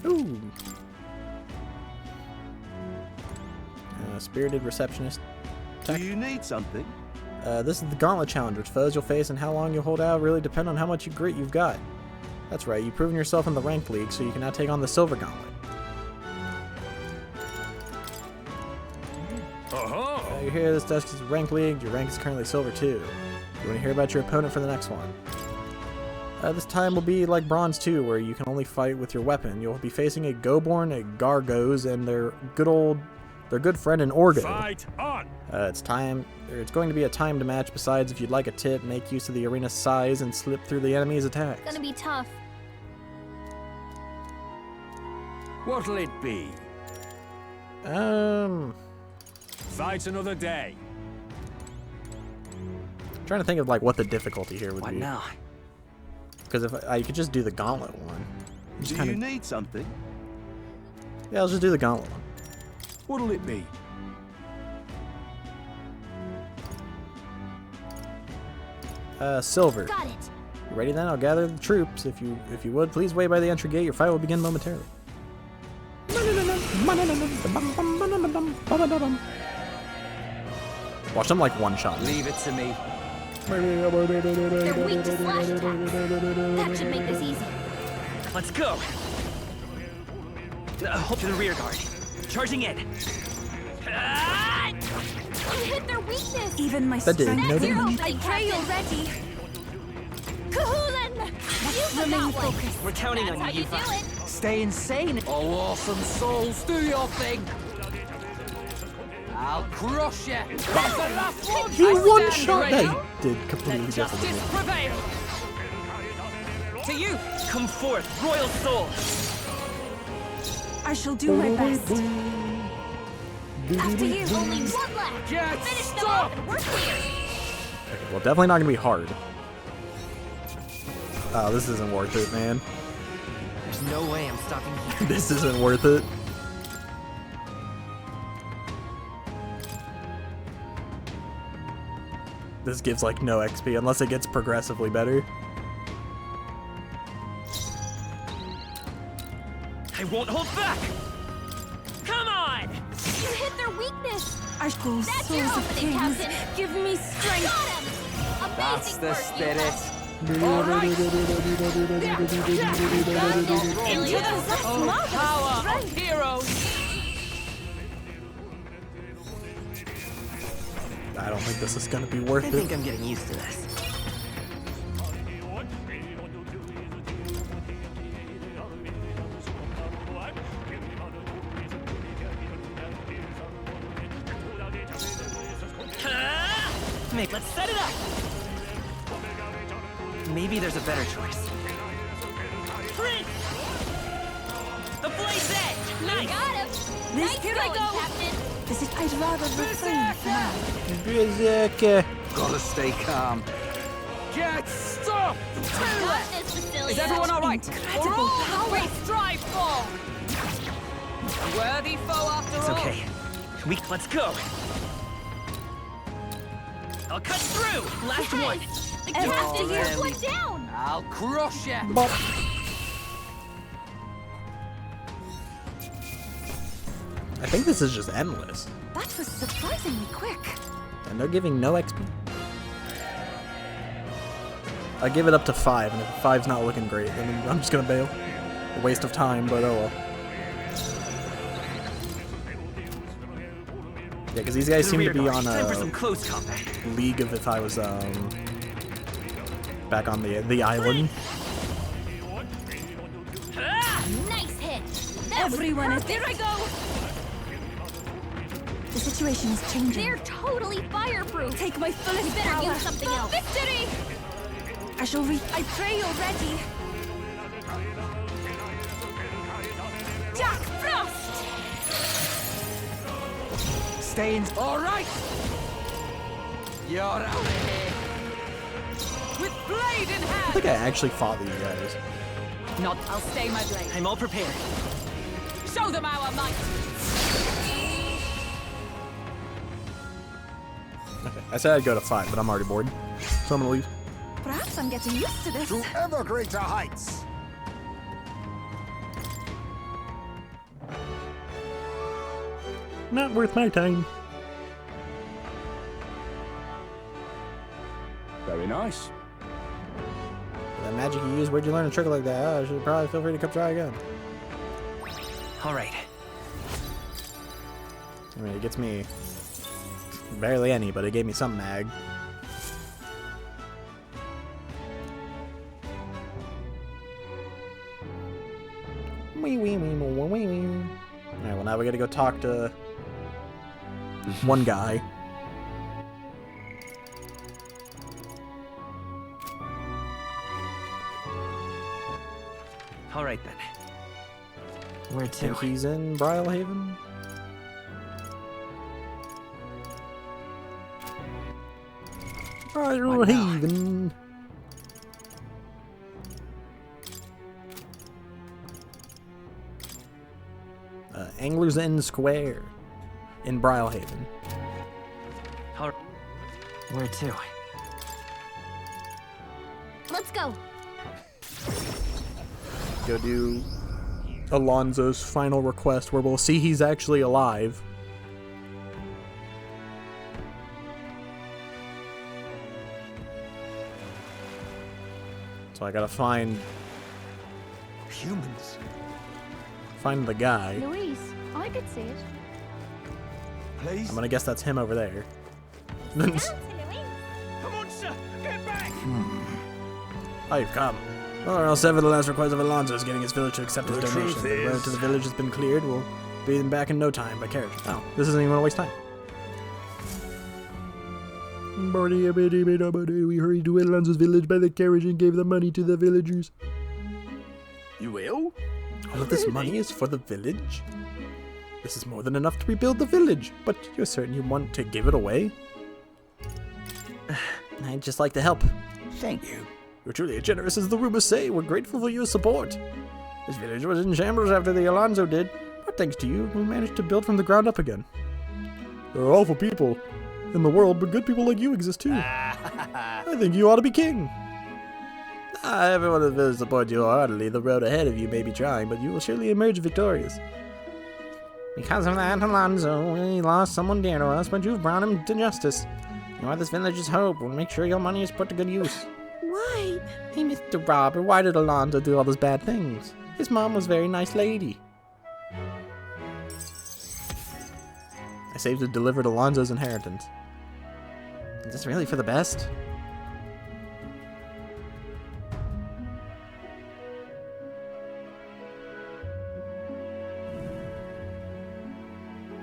Ooh. Spirited receptionist. Do you need something? This is the Gauntlet Challenge, which foes you'll face and how long you'll hold out really depend on how much grit you've got. That's right, you've proven yourself in the ranked league, so you can now take on the Silver Gauntlet. You're here, this desk is ranked league, your rank is currently Silver 2. You want to hear about your opponent for the next one. This time will be like Bronze 2, where you can only fight with your weapon. You'll be facing a Goborn, a Gargos, and their good friend an Orgo. Fight on! It's going to be a timed match. Besides, if you'd like a tip, make use of the arena's size and slip through the enemy's attacks. It's gonna be tough. What'll it be? Fight another day. I'm trying to think of like what the difficulty here would What be. now? Because if you could just do the Gauntlet one. Do you need something? Yeah, I'll just do the Gauntlet one. What'll it be? Silver. Got it. You ready then? I'll gather the troops. If you would, please wait by the entry gate. Your fight will begin momentarily. Watch them like one shot. Leave it to me. They're weak to slash attacks. That should make this easy. Let's go. Hold to the rear guard. Charging in. You hit their weakness. Even my That did strength. no That's your damage. opening, I pray you're Captain. ready. Kahulin! You Remain got one. We're counting That's on how you, you do Eva. it. Stay insane. Oh, awesome souls, do your thing. I'll crush you. That's the last one. He I one stand shot. ready. They did completely Justice different. prevail. To you! Come forth, royal soul! I shall do my best. After you. Only one left. Get Finish them off stopped. and we're clear. Okay, well, definitely not gonna be hard. Oh, this isn't worth it, man. There's no way I'm stopping you. This isn't worth it. This gives like no XP unless it gets progressively better. I won't hold back! Come on! You hit their weakness. I shall That's your souls of opening, kings. Captain. Give me strength. Got him. Amazing That's the work, you spirit. guys. All right. Into the Oh, power of heroes. I don't think this is gonna be worth I it. think I'm getting used to this. Let's set it up! Maybe there's a better choice. Prince! The blaze edge! Nice! Got him. Nice Here going, I go. Captain. I'd rather refrain for now. Gotta stay calm. Get stopped. Got this, Basilia. Is everyone all right? Incredible For all power. we strive for. A worthy foe after It's all. okay. Let's go! I'll cut through! Last one! The captain You're took one in. down. I'll crush you. I think this is just endless. That was surprisingly quick. And they're giving no XP. I give it up to 5, and if 5's not looking great, then I'm just gonna bail. A waste of time, but oh well. Yeah, because these guys seem to be on Time for some a close combat. league of if I was back on the island. Nice hit. That Everyone is was there. I perfect. go. The situation is changing. They're totally fireproof. Take my fullest We better power. use something else. Victory! I shall I pray you're ready. Jack Frost! Stay in. All right. You're out of here. With blade in I hand. think I actually fought these guys. Not. I'll stay my blade. I'm all prepared. Show them our might. Okay, I said I'd go to 5, but I'm already bored. So I'm gonna leave. Perhaps I'm getting used to this. To ever greater heights. Not worth my time. Very nice. And then magic you use? Where'd you learn a trick like that? Oh, I should probably feel free to come try again. Alright. I mean, it gets me barely any, but it gave me some mag. Alright, well now we gotta go talk to one guy. Alright then. Where I to? think he's in Brylehaven. Brylehaven. Anglers Inn Square in Brylehaven. Where to? Let's go. Go do Alonso's final request, where we'll see he's actually alive. So I gotta find humans. Find the guy. Louise, I could see it. Please. I'm gonna guess that's him over there. Come on, sir! Get back! Oh, you've come. Well, or else ever the last request of Alonso is getting his village to accept his donation. The road to the village has been cleared. We'll be back in no time by carriage. Oh, this isn't even gonna waste time. We hurried to Alonso's village by the carriage and gave the money to the villagers. You will? All of this money is for the village? This is more than enough to rebuild the village, but you're certain you want to give it away? I'd just like to help. Thank you. You're truly as generous as the rumors say. We're grateful for your support. This village was in shambles after the Alonso did, but thanks to you, we managed to build from the ground up again. There are awful people in the world, but good people like you exist too. I think you ought to be king. Everyone in the village supports you heartily. The road ahead of you may be trying, but you will surely emerge victorious. Because of that, Alonso, we lost someone dear to us, but you've brought him to justice. You are this village's hope. We'll make sure your money is put to good use. Why? Hey, Mr. Robert, why did Alonso do all those bad things? His mom was a very nice lady. I saved and delivered Alonso's inheritance. Is this really for the best?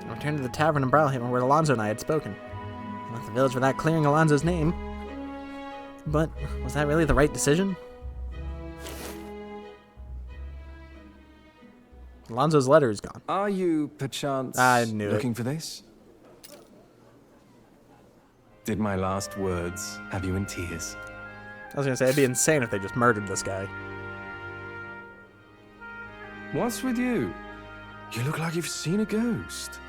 I returned to the tavern in Brylehaven where Alonso and I had spoken. I left the village without clearing Alonso's name. But was that really the right decision? Alonso's letter is gone. Are you, perchance, looking for this? Did my last words have you in tears? I was gonna say, it'd be insane if they just murdered this guy. What's with you? You look like you've seen a ghost.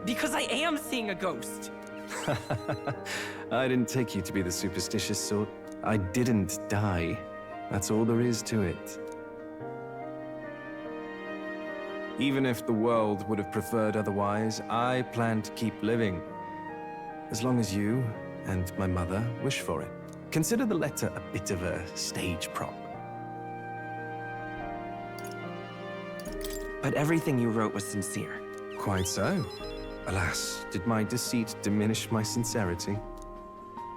Because I am seeing a ghost. I didn't take you to be the superstitious sort. I didn't die. That's all there is to it. Even if the world would have preferred otherwise, I plan to keep living. As long as you and my mother wish for it. Consider the letter a bit of a stage prop. But everything you wrote was sincere. Quite so. Alas, did my deceit diminish my sincerity?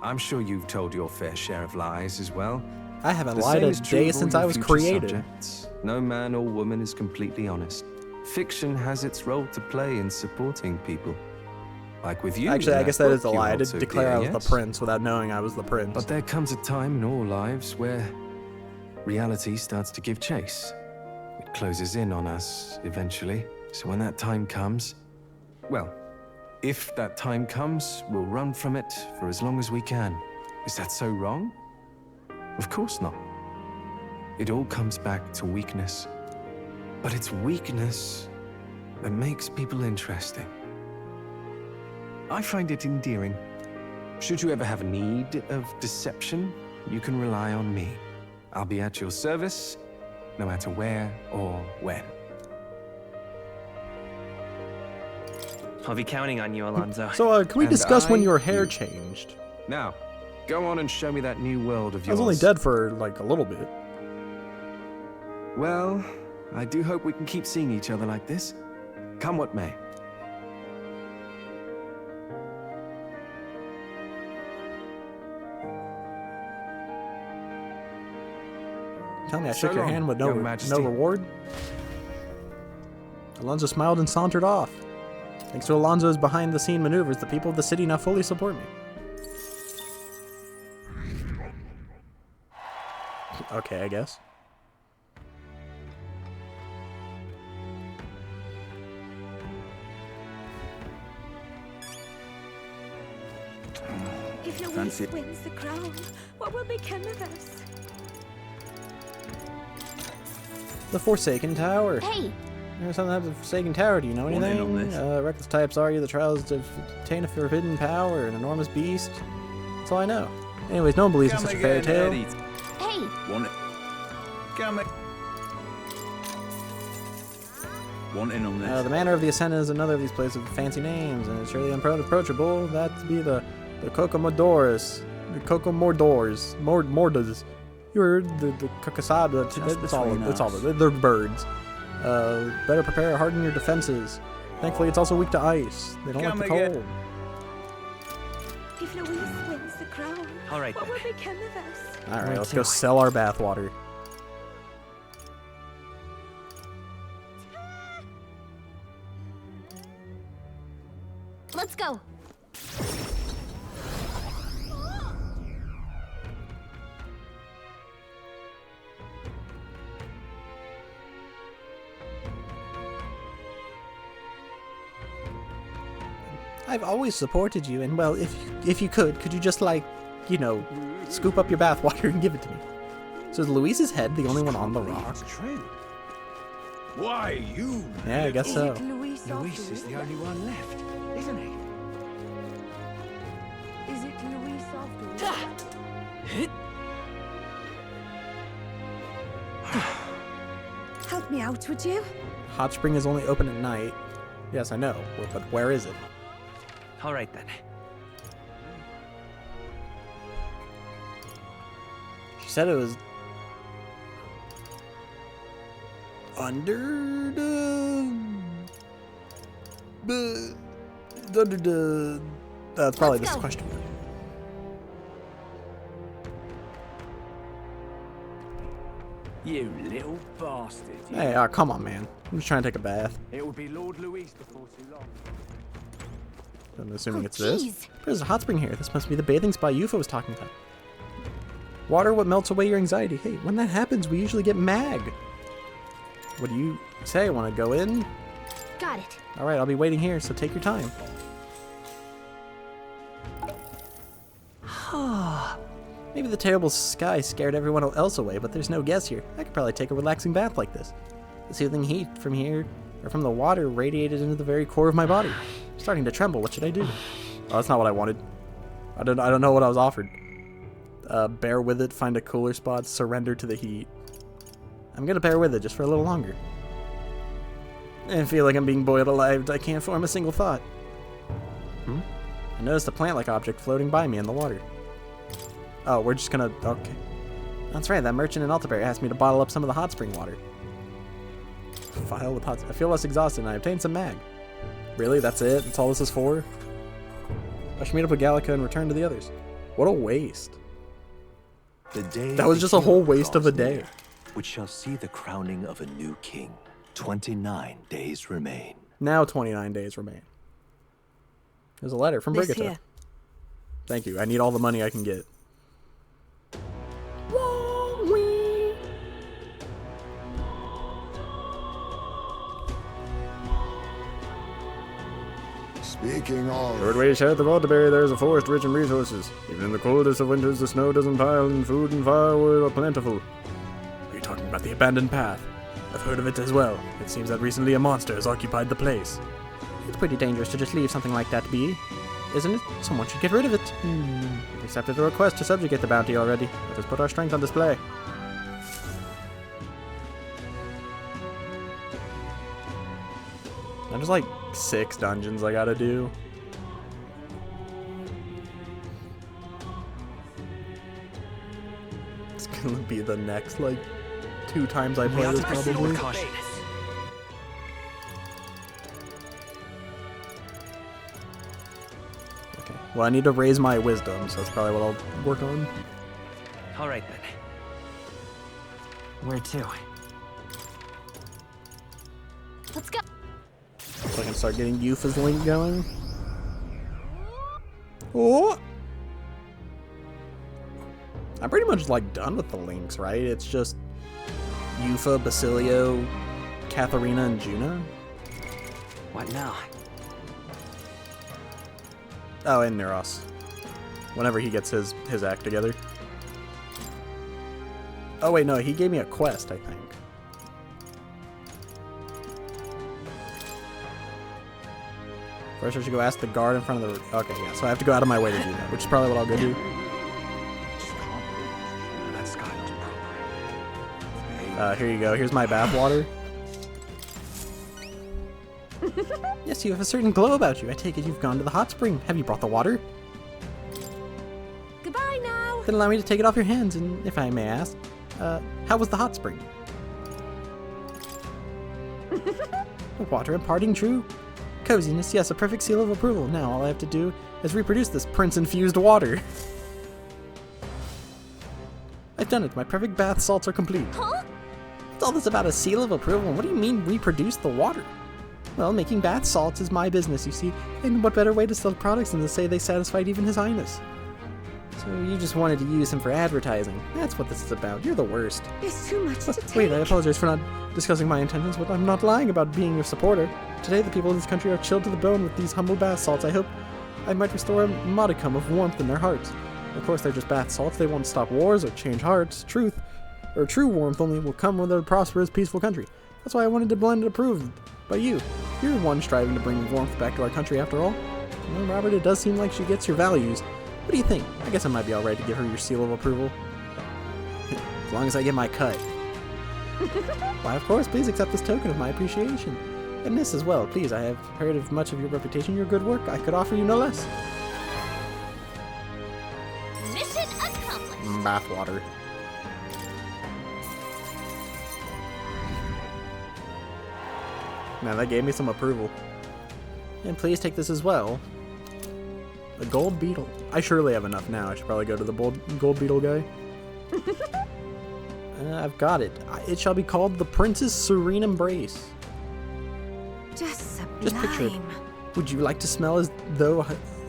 I'm sure you've told your fair share of lies as well. I haven't lied a day since I was created. Subjects. No man or woman is completely honest. Fiction has its role to play in supporting people. Like with you. Actually, I guess that is a book, lie. I you did also declare I was dear, the prince without knowing I was the prince. But there comes a time in all lives where reality starts to give chase. It closes in on us eventually. So when that time comes, well, if that time comes, we'll run from it for as long as we can. Is that so wrong? Of course not. It all comes back to weakness. But it's weakness that makes people interesting. I find it endearing. Should you ever have a need of deception, you can rely on me. I'll be at your service, no matter where or when. I'll be counting on you, Alonso. So, can we discuss when your hair changed? Now, Go on and show me that new world of yours. I was only dead for, like, a little bit. Well, I do hope we can keep seeing each other like this. Come what may. Tell me I So shook your long, hand with Your no Majesty. reward? Alonso smiled and sauntered off. Thanks to Alonso's behind-the-scene maneuvers, the people of the city now fully support me. Okay, I guess. If Louise Fancy- wins the crown, what will become of us? The Forsaken Tower. Hey! There's something about the Forsaken Tower. Do you know Want in on anything? this? Reckless types argue the trials to obtain a forbidden power, an enormous beast. That's all I know. Anyways, no one believes in such a fairy tale. Hey! Want it? Come here. Want in on this? The Manor of the Ascendant is another of these places with fancy names, and it's surely unapproachable. That'd be the Cocomodores. The Cocomordors. Mordas. You're the Cocosada. It's all. They're birds. Better prepare to harden your defenses. Thankfully, it's also weak to ice. They don't like the cold. If Louise wins the crown, All right, what then. will become of us? Alright, let's go sell our bathwater. Let's go! I've always supported you, and well, if you could you just, like, you know, scoop up your bathwater and give it to me? So is Louise's head the only one on the rock? True. Why, you? Yeah, I guess so. Louise Luis is the only one left, isn't he? Is it Louise after all? Help me out, would you? Hot Spring is only open at night. Yes, I know, but where is it? All right, then. She said it was under the that's probably this question. You little bastard. You. Hey, come on, man. I'm just trying to take a bath. It will be Lord Luis before too long. I'm assuming it's this. There's a hot spring here. This must be the bathing spot Yufa was talking about. Water, what melts away your anxiety. Hey, when that happens, we usually get mag. What do you say? Want to go in? Got it. All right, I'll be waiting here, so take your time. Maybe the terrible sky scared everyone else away, but there's no guest here. I could probably take a relaxing bath like this. The soothing heat from here, or from the water, radiated into the very core of my body. I'm starting to tremble. What should I do? Oh, that's not what I wanted. I don't know what I was offered. Bear with it, find a cooler spot, surrender to the heat. I'm gonna bear with it just for a little longer. I feel like I'm being boiled alive. I can't form a single thought. I noticed a plant-like object floating by me in the water. Oh, we're just gonna... Okay. That's right, that merchant in Altaberry asked me to bottle up some of the hot spring water. File with hot... I feel less exhausted and I obtained some mag. Really? That's it? That's all this is for? I should meet up with Gallica and return to the others. What a waste. The day That was the just a whole hero waste of a draws day. near, which shall see the crowning of a new king. 29 days remain. Now 29 days remain. There's a letter from This Brigitte. here. Thank you. I need all the money I can get. Speaking of... Short way south of Altaberry, there is a forest rich in resources. Even in the coldest of winters, the snow doesn't pile, and food and firewood are plentiful. Are you talking about the abandoned path? I've heard of it as well. It seems that recently a monster has occupied the place. It's pretty dangerous to just leave something like that be, isn't it? Someone should get rid of it. We've accepted the request to subjugate the bounty already. Let us put our strength on display. There's like 6 dungeons I gotta do. gonna be the next, like, 2 times I play this, probably. Okay. Well, I need to raise my wisdom, so that's probably what I'll work on. All right, then. Where to? Let's go. So I can start getting Yufa's link going. Oh! I'm pretty much, like, done with the links, right? It's just Yufa, Basilio, Katharina, and Juna. What now? Oh, and Neros. Whenever he gets his act together. Oh wait, no, he gave me a quest, I think. First I should go ask the guard in front of the... Okay, yeah, so I have to go out of my way to do that, which is probably what I'll go do. Here you go. Here's my bath water. Yes, you have a certain glow about you. I take it you've gone to the hot spring. Have you brought the water? Goodbye now. Then allow me to take it off your hands, and if I may ask, how was the hot spring? The water imparting true coziness. Yes, a perfect seal of approval. Now all I have to do is reproduce this prince-infused water. I've done it. My perfect bath salts are complete. Huh? What's all this about a seal of approval? What do you mean reproduce the water? Well, making bath salts is my business, you see. And what better way to sell products than to say they satisfied even His Highness? So you just wanted to use him for advertising. That's what this is about. You're the worst. There's too much to take. Wait, I apologize for not discussing my intentions, but I'm not lying about being your supporter. Today, the people of this country are chilled to the bone with these humble bath salts. I hope I might restore a modicum of warmth in their hearts. Of course, they're just bath salts. They won't stop wars or change hearts. True warmth only will come with a prosperous, peaceful country. That's why I wanted to blend it approved by you. You're the one striving to bring warmth back to our country, after all. Well, Robert, it does seem like she gets your values. What do you think? I guess I might be alright to give her your seal of approval. As long as I get my cut. Why, of course, please accept this token of my appreciation. And this as well, please. I have heard of much of your reputation, your good work. I could offer you no less. Mission accomplished. Bathwater. Now that gave me some approval. And please take this as well. A gold beetle. I surely have enough now. I should probably go to the gold beetle guy. I've got it. It shall be called the Prince's Serene Embrace. Just sublime. Just picture it. Would you like to smell as though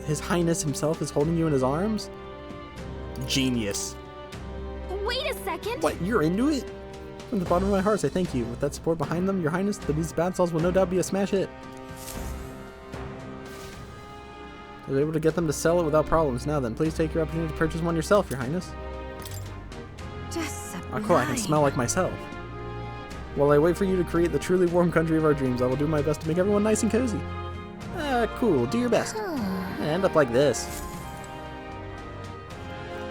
His Highness himself is holding you in his arms? Genius. Wait a second. What, you're into it? From the bottom of my heart, I thank you. With that support behind them, Your Highness, these bath salts will no doubt be a smash hit. I was able to get them to sell it without problems. Now then, please take your opportunity to purchase one yourself, Your Highness. Just sublime. Oh, cool, I can smell like myself. While I wait for you to create the truly warm country of our dreams, I will do my best to make everyone nice and cozy. Cool, do your best. I end up like this.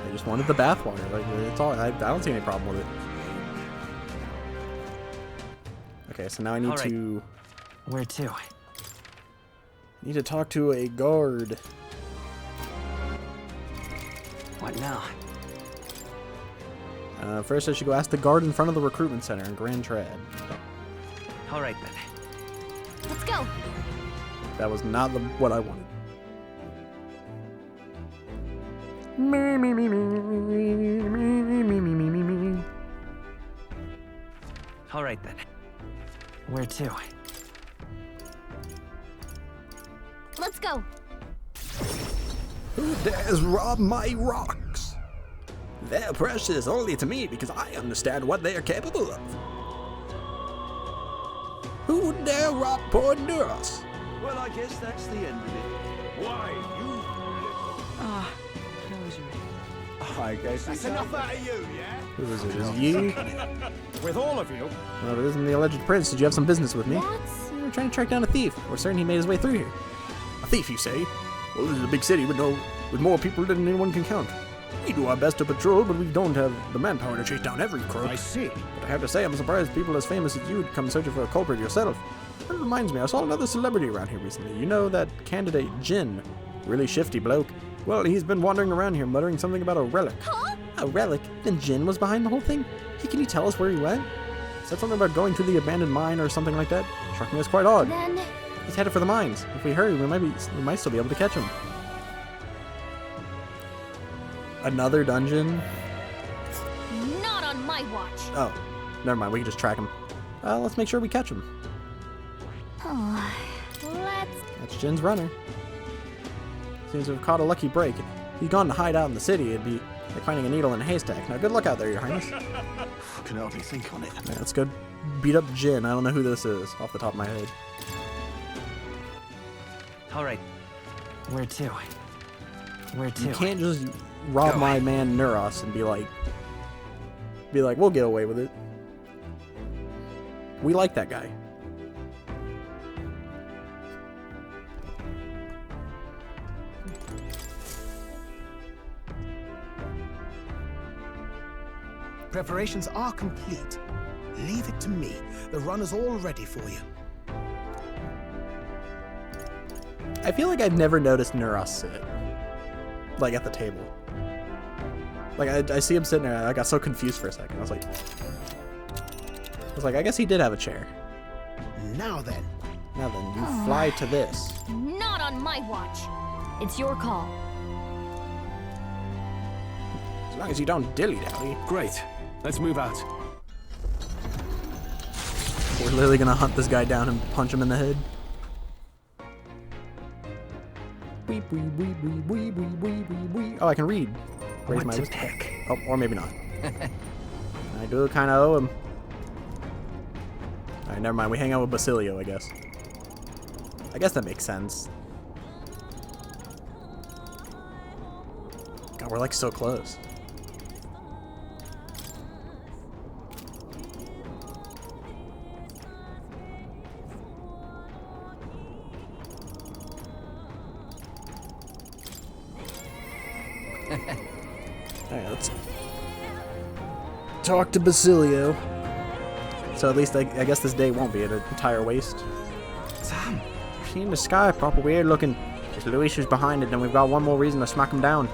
I just wanted the bathwater. Like, it's all. I don't see any problem with it. Okay, so now I need to... Where to? Need to talk to a guard. What now? First I should go ask the guard in front of the recruitment center in Grand Trad. All right, then. Let's go. That was not what I wanted. All right, then. Where to? Let's go. Who dares rob my rocks? They're precious only to me because I understand what they are capable of. Who dare rob poor Neros? Well, I guess that's the end of it. Why, you... Ah, that was me. I guess that's enough out of you, yeah? Who is it? Is it you? With all of you? Well, if it isn't the alleged prince, did you have some business with me? What? We're trying to track down a thief. We're certain he made his way through here. A thief, you say? Well, this is a big city with more people than anyone can count. We do our best to patrol, but we don't have the manpower to chase down every crook. I see. But I have to say, I'm surprised people as famous as you would come searching for a culprit yourself. That reminds me, I saw another celebrity around here recently. You know that candidate, Jin? Really shifty bloke. Well, he's been wandering around here muttering something about a relic. Huh? A relic? Then Jin was behind the whole thing? Hey, can you tell us where he went? Said something about going to the abandoned mine or something like that. Struck me as quite odd. Then... He's headed for the mines. If we hurry, we might still be able to catch him. Another dungeon? Not on my watch. Oh, never mind. We can just track him. Let's make sure we catch him. Oh, That's Jin's runner. Seems to have caught a lucky break. If he'd gone to hide out in the city, it'd be like finding a needle in a haystack. Now, good luck out there, Your Highness. I can hardly think on it. Yeah, let's go beat up Jin. I don't know who this is off the top of my head. Alright. Where to? Where to? You can't just rob my man Neuros and be like, we'll get away with it. We like that guy. Preparations are complete. Leave it to me. The run is all ready for you. I feel like I've never noticed Neuros sit, like, at the table. Like, I see him sitting there, I got so confused for a second. I was like, I guess he did have a chair. Now then, you fly to this. Not on my watch. It's your call. As long as you don't dilly-dally. Great. Let's move out. We're literally gonna hunt this guy down and punch him in the head. Oh, I can read. Raise my list. Oh, or maybe not. I do kind of owe him. Alright, never mind. We hang out with Basilio, I guess. I guess that makes sense. God, we're like so close. Alright, let's talk to Basilio. So at least I guess this day won't be an entire waste. Sam, seeing the sky proper weird looking. If Luis is behind it, then we've got one more reason to smack him down.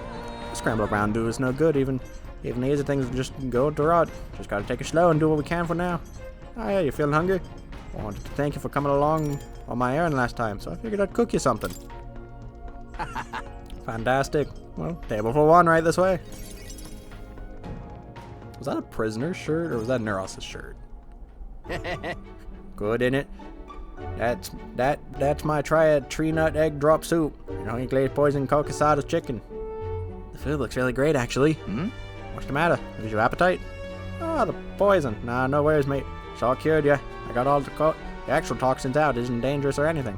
Scramble around do us no good, even the easy things just go to rot. Just gotta take it slow and do what we can for now. Oh yeah, you feeling hungry? I wanted to thank you for coming along on my errand last time, so I figured I'd cook you something. Fantastic. Well, table for one right this way. Was that a prisoner's shirt or was that Neuros' shirt? Good, innit? That's my triad tree nut egg drop soup. Honey glazed poison cocosada chicken. The food looks really great, actually. What's the matter? Is your appetite? Oh, the poison. Nah, no worries, mate. It's all cured ya. I got all the actual toxins out. It isn't dangerous or anything.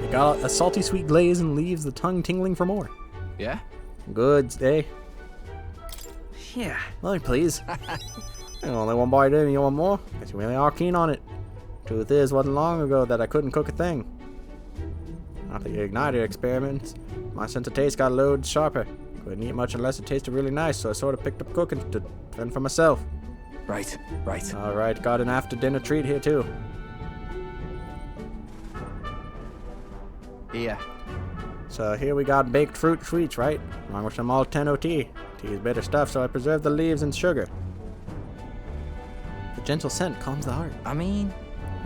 It got a salty sweet glaze and leaves the tongue tingling for more. Yeah? Good, eh? Yeah. Well, please. Only one bite in, you want more? Guess you really are keen on it. Truth is, wasn't long ago that I couldn't cook a thing. After the ignited experiments, my sense of taste got loads sharper. Couldn't eat much unless it tasted really nice, so I sort of picked up cooking to fend for myself. Right. Alright, got an after dinner treat here too. Yeah. So here we got baked fruit sweets, right? Along with some Alteno tea. Tea is bitter stuff, so I preserve the leaves and sugar. The gentle scent calms the heart. I mean...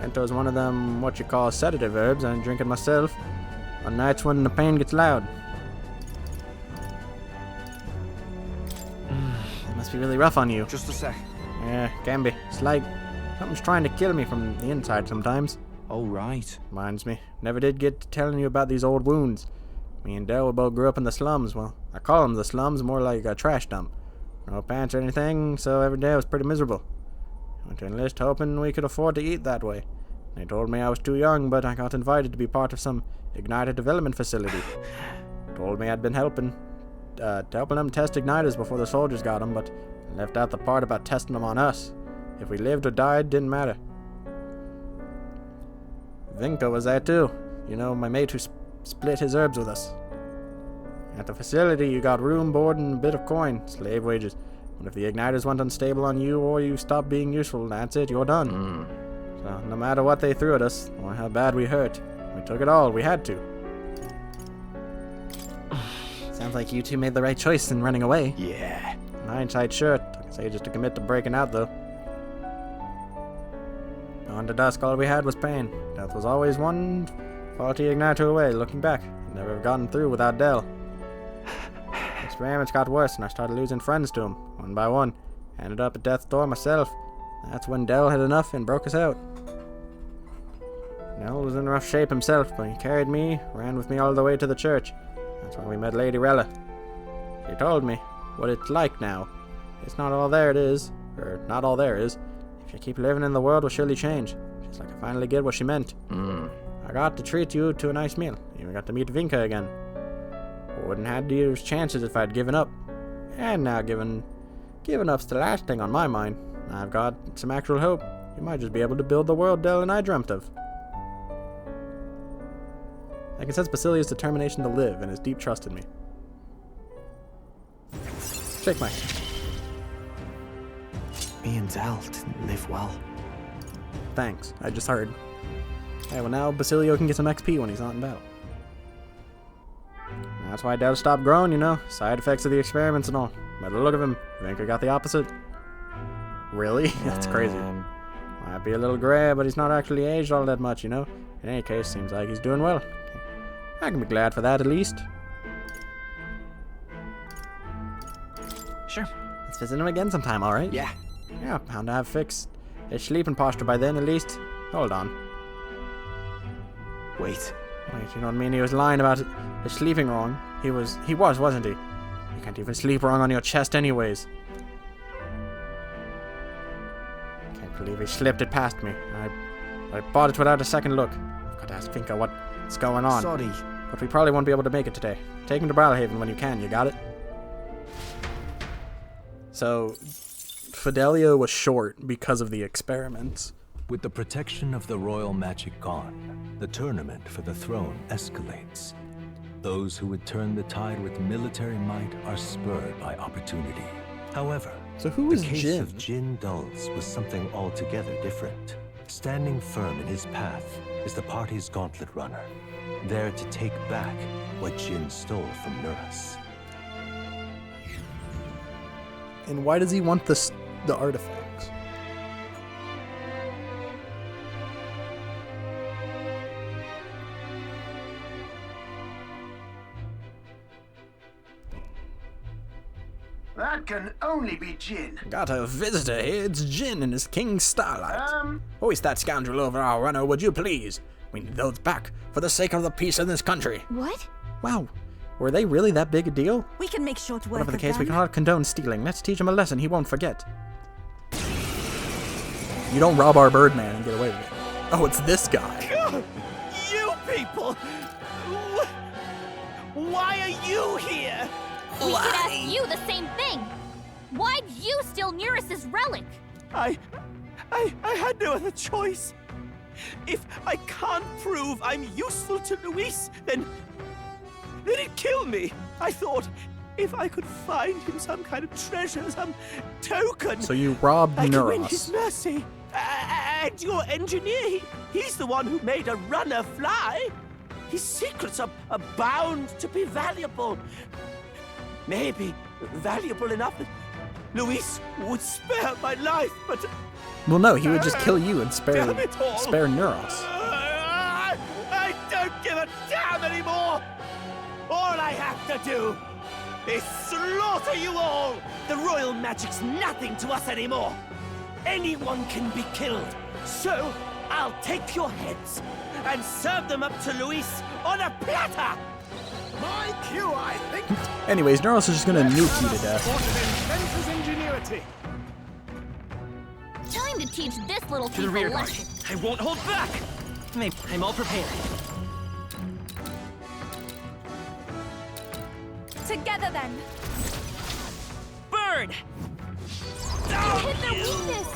Ento is one of them, what you call, sedative herbs. I drink it myself on nights when the pain gets loud. It must be really rough on you. Just a sec. Yeah, can be. It's like something's trying to kill me from the inside sometimes. Oh, right. Reminds me. Never did get to telling you about these old wounds. Me and Del both grew up in the slums. Well, I call them the slums, more like a trash dump. No pants or anything, so every day was pretty miserable. I went to enlist hoping we could afford to eat that way. They told me I was too young, but I got invited to be part of some ignited development facility. Told me I'd been helping them test igniters before the soldiers got them, but left out the part about testing them on us. If we lived or died, didn't matter. Vinka was there too. You know, my mate who split his herbs with us. At the facility, you got room, board, and a bit of coin, slave wages. But if the igniters went unstable on you or you stopped being useful, that's it, you're done. So, no matter what they threw at us, or how bad we hurt, we took it all. We had to. Sounds like you two made the right choice in running away. Yeah. I ain't tight sure. Took us ages to commit to breaking out, though. On to dusk, all we had was pain. Death was always one faulty igniter away. Looking back, I'd never have gotten through without Del. Experiments got worse, and I started losing friends to him, one by one. Ended up at death's door myself. That's when Del had enough and broke us out. Del was in rough shape himself, but he carried me, ran with me all the way to the church. That's when we met Lady Rella. She told me what it's like now. It's not all there it is, or not all there is. If you keep living in the world, will surely change. Just like I finally get what she meant. I got to treat you to a nice meal. Even got to meet Vinka again. Wouldn't have had these chances if I'd given up. And now giving up's the last thing on my mind. I've got some actual hope. You might just be able to build the world Del and I dreamt of. I can sense Basilia's determination to live and his deep trust in me. Shake my hand. Me and Del didn't live well. Thanks, I just heard. Hey, well now Basilio can get some XP when he's not in battle. That's why Del stopped growing, you know. Side effects of the experiments and all. By the look of him, Vinka got the opposite. Really? That's crazy. Might be a little gray, but he's not actually aged all that much, you know. In any case, seems like he's doing well. I can be glad for that, at least. Sure. Let's visit him again sometime, alright? Yeah. Yeah, bound to have fixed his sleeping posture by then, at least. Hold on. Wait, you know what I mean? He was lying about his sleeping wrong. He was, wasn't he? You can't even sleep wrong on your chest anyways. Can't believe he slipped it past me. I bought it without a second look. I've got to ask Vinka what's going on. Sorry. But we probably won't be able to make it today. Take him to Brawlhaven when you can, you got it? So, Fidelio was short because of the experiments. with the protection of the royal magic gone, the tournament for the throne escalates. Those who would turn the tide with military might are spurred by opportunity. However, so who is the case Jin? of Jin Dulles was something altogether different. Standing firm in his path is the party's gauntlet runner, there to take back what Jin stole from Nurus. And why does he want the artifacts? That can only be Jin. Got a visitor here. It's Jin and his King Starlight. Hoist that scoundrel over our runner, would you please? We need those back for the sake of the peace in this country. What? Wow. Were they really that big a deal? We can make short work Whatever the of case, we them. cannot condone stealing. Let's teach him a lesson he won't forget. You don't rob our Birdman and get away with it. Oh, it's this guy. You people! Why are you here? We could ask you the same thing. Why'd you steal Nurus's relic? I had no other choice. If I can't prove I'm useful to Luis, then he'd kill me. I thought if I could find him some kind of treasure, some token. So you robbed I could win his Nurus. mercy. And your engineer, he's the one who made a runner fly. His secrets are bound to be valuable. Maybe valuable enough that Luis would spare my life, but... Well, no, he would just kill you and spare Damn it all. Nurus. I don't give a damn anymore! All I have to do is slaughter you all! The royal magic's nothing to us anymore! Anyone can be killed, so I'll take your heads and serve them up to Luis on a platter! My cue, I think. Anyways, Nurus is just gonna nuke you to death. Inventor's ingenuity. Time to teach this little To the thief a rear guard. lesson. I won't hold back! I'm all prepared. Together then. Burn! You hit their weakness.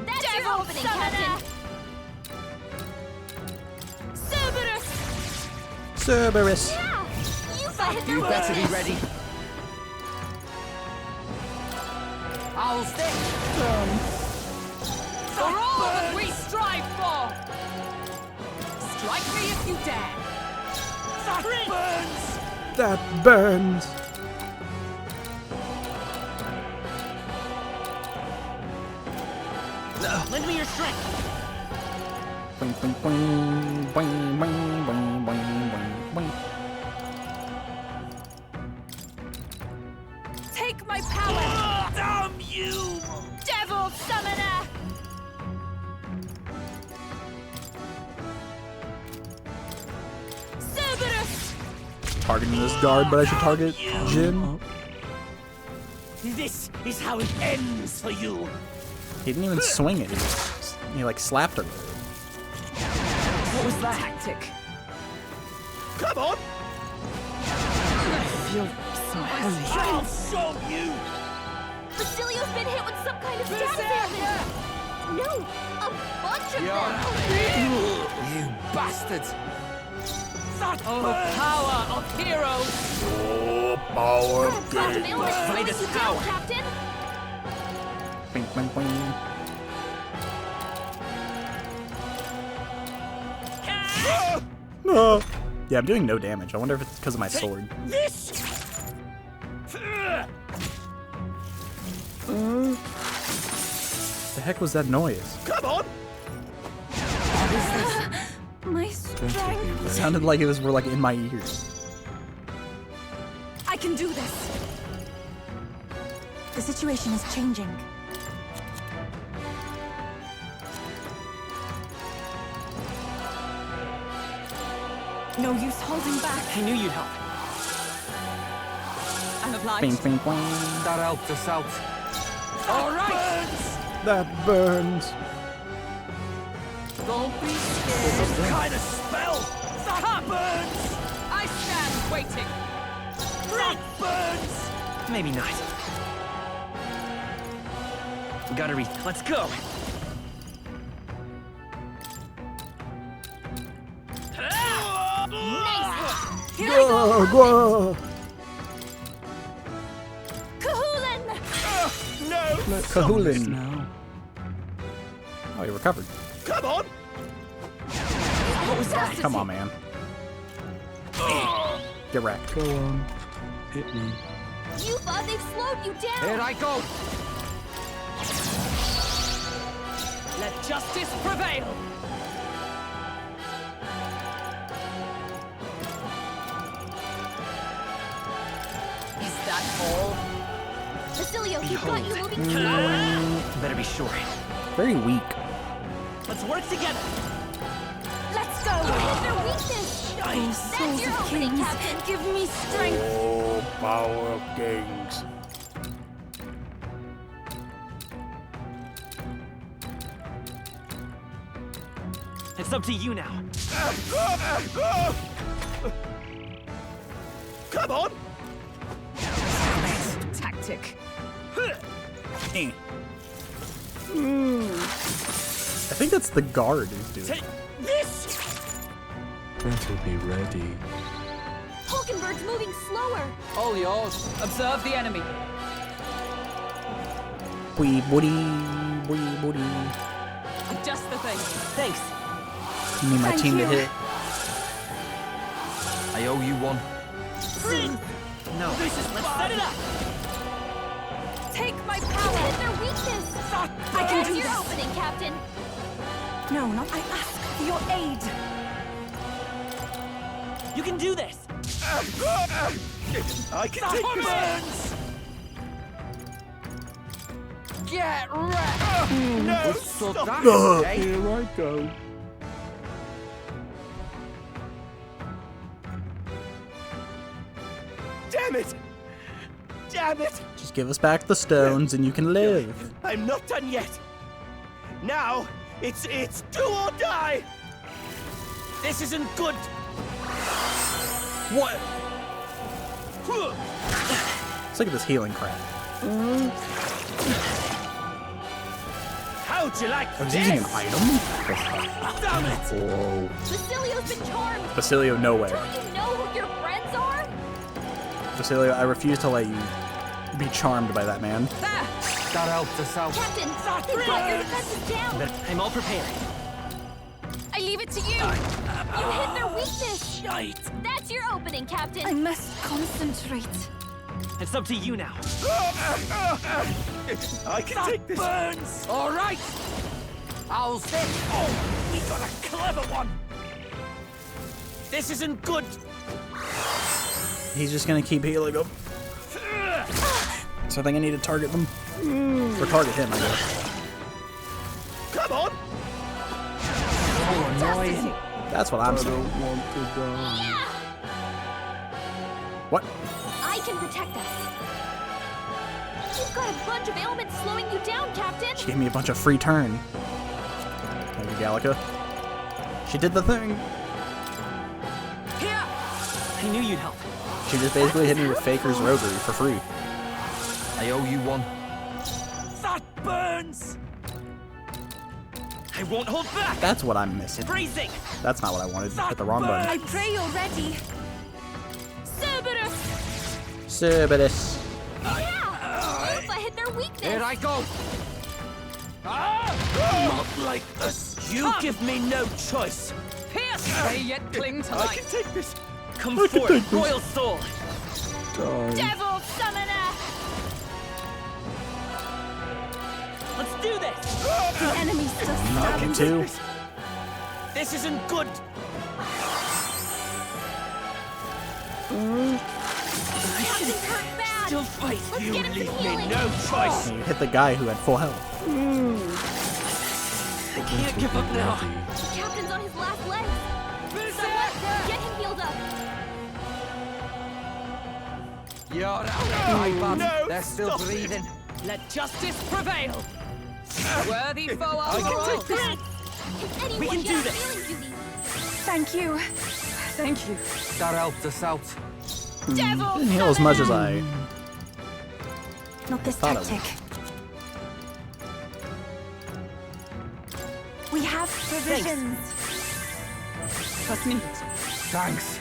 That's your opening, Captain. Cerberus! Cerberus. Yeah, you hit You their better be weakness. ready. I'll stay. For all that we strive for! Strike me if you dare! That burns! That burns! Lend me your strength! Boing, boing, boing, boing, boing, boing, boing, boing. Take my power! Damn you! Devil Summoner! Cerberus! Targeting this guard, but I should target Jin. This is how it ends for you! He didn't even swing it. He like slapped her. What was that tactic? Come on! I feel so heavy. I'll show you! Basilio's been hit with some kind of status ailment. No, a bunch of them. You bastards! That power of heroes! Oh, power of Fight us out, Captain. Boing, boing, boing. No. Yeah, I'm doing no damage. I wonder if it's because of my sword. This! The heck was that noise? Come on! My strength. It sounded like it were like in my ears. I can do this. The situation is changing. No use holding back. I knew you'd help. I'm obliged. Bing, bing, bing. That helped us out. All right! That burns. Don't be scared. Some kind of spell! That burns! I stand waiting. That burns! Maybe not. We gotta read. Let's go. Here I go. Go. Kahulin! No! Kahulin. Oh, he recovered. Come on! What was that? Come on, man. Get wrecked. Go on. Hit me. You thought they've slowed you down. Here I go. Let justice prevail. Is that all? Basilio, he's got you moving slower. Better be sure. Very weak. Let's work together! Let's go. Where's their weakness? That's your opening, Captain. Give me strength. Oh, power of kings. It's up to you now. Come on! Tactic. I think that's the guard who's doing Take it. this! Better be ready. Hulkenberg's moving slower. All yours. Observe the enemy. Wee booty, wee booty. Just the thing. Thanks. You need my Thank team to you. hit. I owe you one. No. This is let's set it up! Take my What power. is their weakness? I can That's do your this. opening, Captain. No, not I ask for your aid. You can do this. I can take this! Burns! Get wrecked. No! So Stop. that Here I go. Damn it! Damn it! Just give us back the stones and you can live. I'm not done yet! Now, it's do or die! This isn't good! What? Let's look at this healing crap. How'd you like I was this? using an item? Damn it! Whoa. Basilio's been charmed. Basilio, no way. Don't you know who your friends are? Basilio, I refuse to let you be charmed by that man. There. That helped us out. Captain, you've got your defenses down. I'm all prepared. I leave it to you. You hit their weakness. Shite. That's your opening, Captain. I must concentrate. It's up to you now. I can take this. Burns! All right. I'll sit. Oh, we got a clever one. This isn't good. He's just gonna keep healing him. So I think I need to target them. Or target him, I guess. Come on. Oh, annoying. That's what I'm saying. What? I can protect us. You've got a bunch of ailments slowing you down, Captain. She gave me a bunch of free turn. Thank you, Gallica. She did the thing. Here. I knew you'd help. She just basically hit me with Faker's Rosary for free. I owe you one. That burns. I won't hold back. That's what I'm missing. Freezing. That's not what I wanted. Hit the wrong button. I pray you're ready. Cerberus. Cerberus. Yeah. If I hit their weakness. Here I go. Not like this. You give me no choice. Pierce! Stay yet cling to I life. can take this. Come forth, Royal Soul. Devil Summoner. Let's do this. The enemy's still I can too. This isn't good. Captain's hurt bad. Still fight. Let's You get him leave some me healing. no choice. You hit the guy who had full health. I can't give up now. The captain's on his last legs. Someone, get him healed up. You're out of my bud. No, They're still stop breathing. Let justice prevail. Worthy foe I after can all. take this. If anyone We can do gets this. healing duty. Thank you. Thank you. That helped us out. Devil Didn't heal as much as I Not this thought I would. tactic. We have provisions. Trust me. Thanks.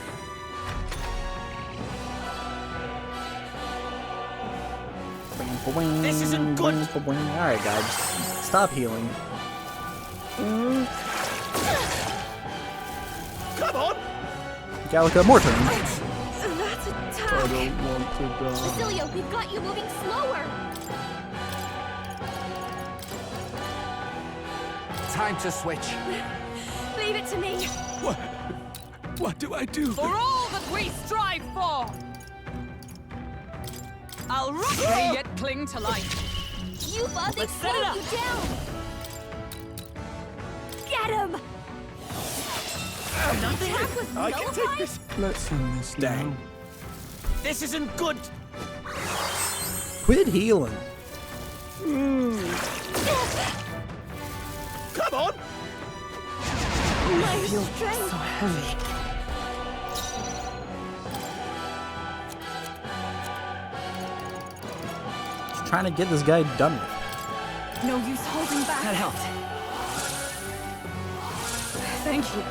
This isn't good. Alright, guys. Stop healing. Come on. Gallica, more turn. That's attack. Basilio, we've got you moving slower. Time to switch. Leave it to me. What do I do? For all that we strive for. I'll rock thee yet cling to life. You thought they'd Let's set it slow up. you down. Get him. Nothing. Attack was I can take nullified? this. Let's end this Dang. now. This isn't good. Quit healing. Come on. My strength. So heavy. Just trying to get this guy done with. No use holding back. That helped. Thank you.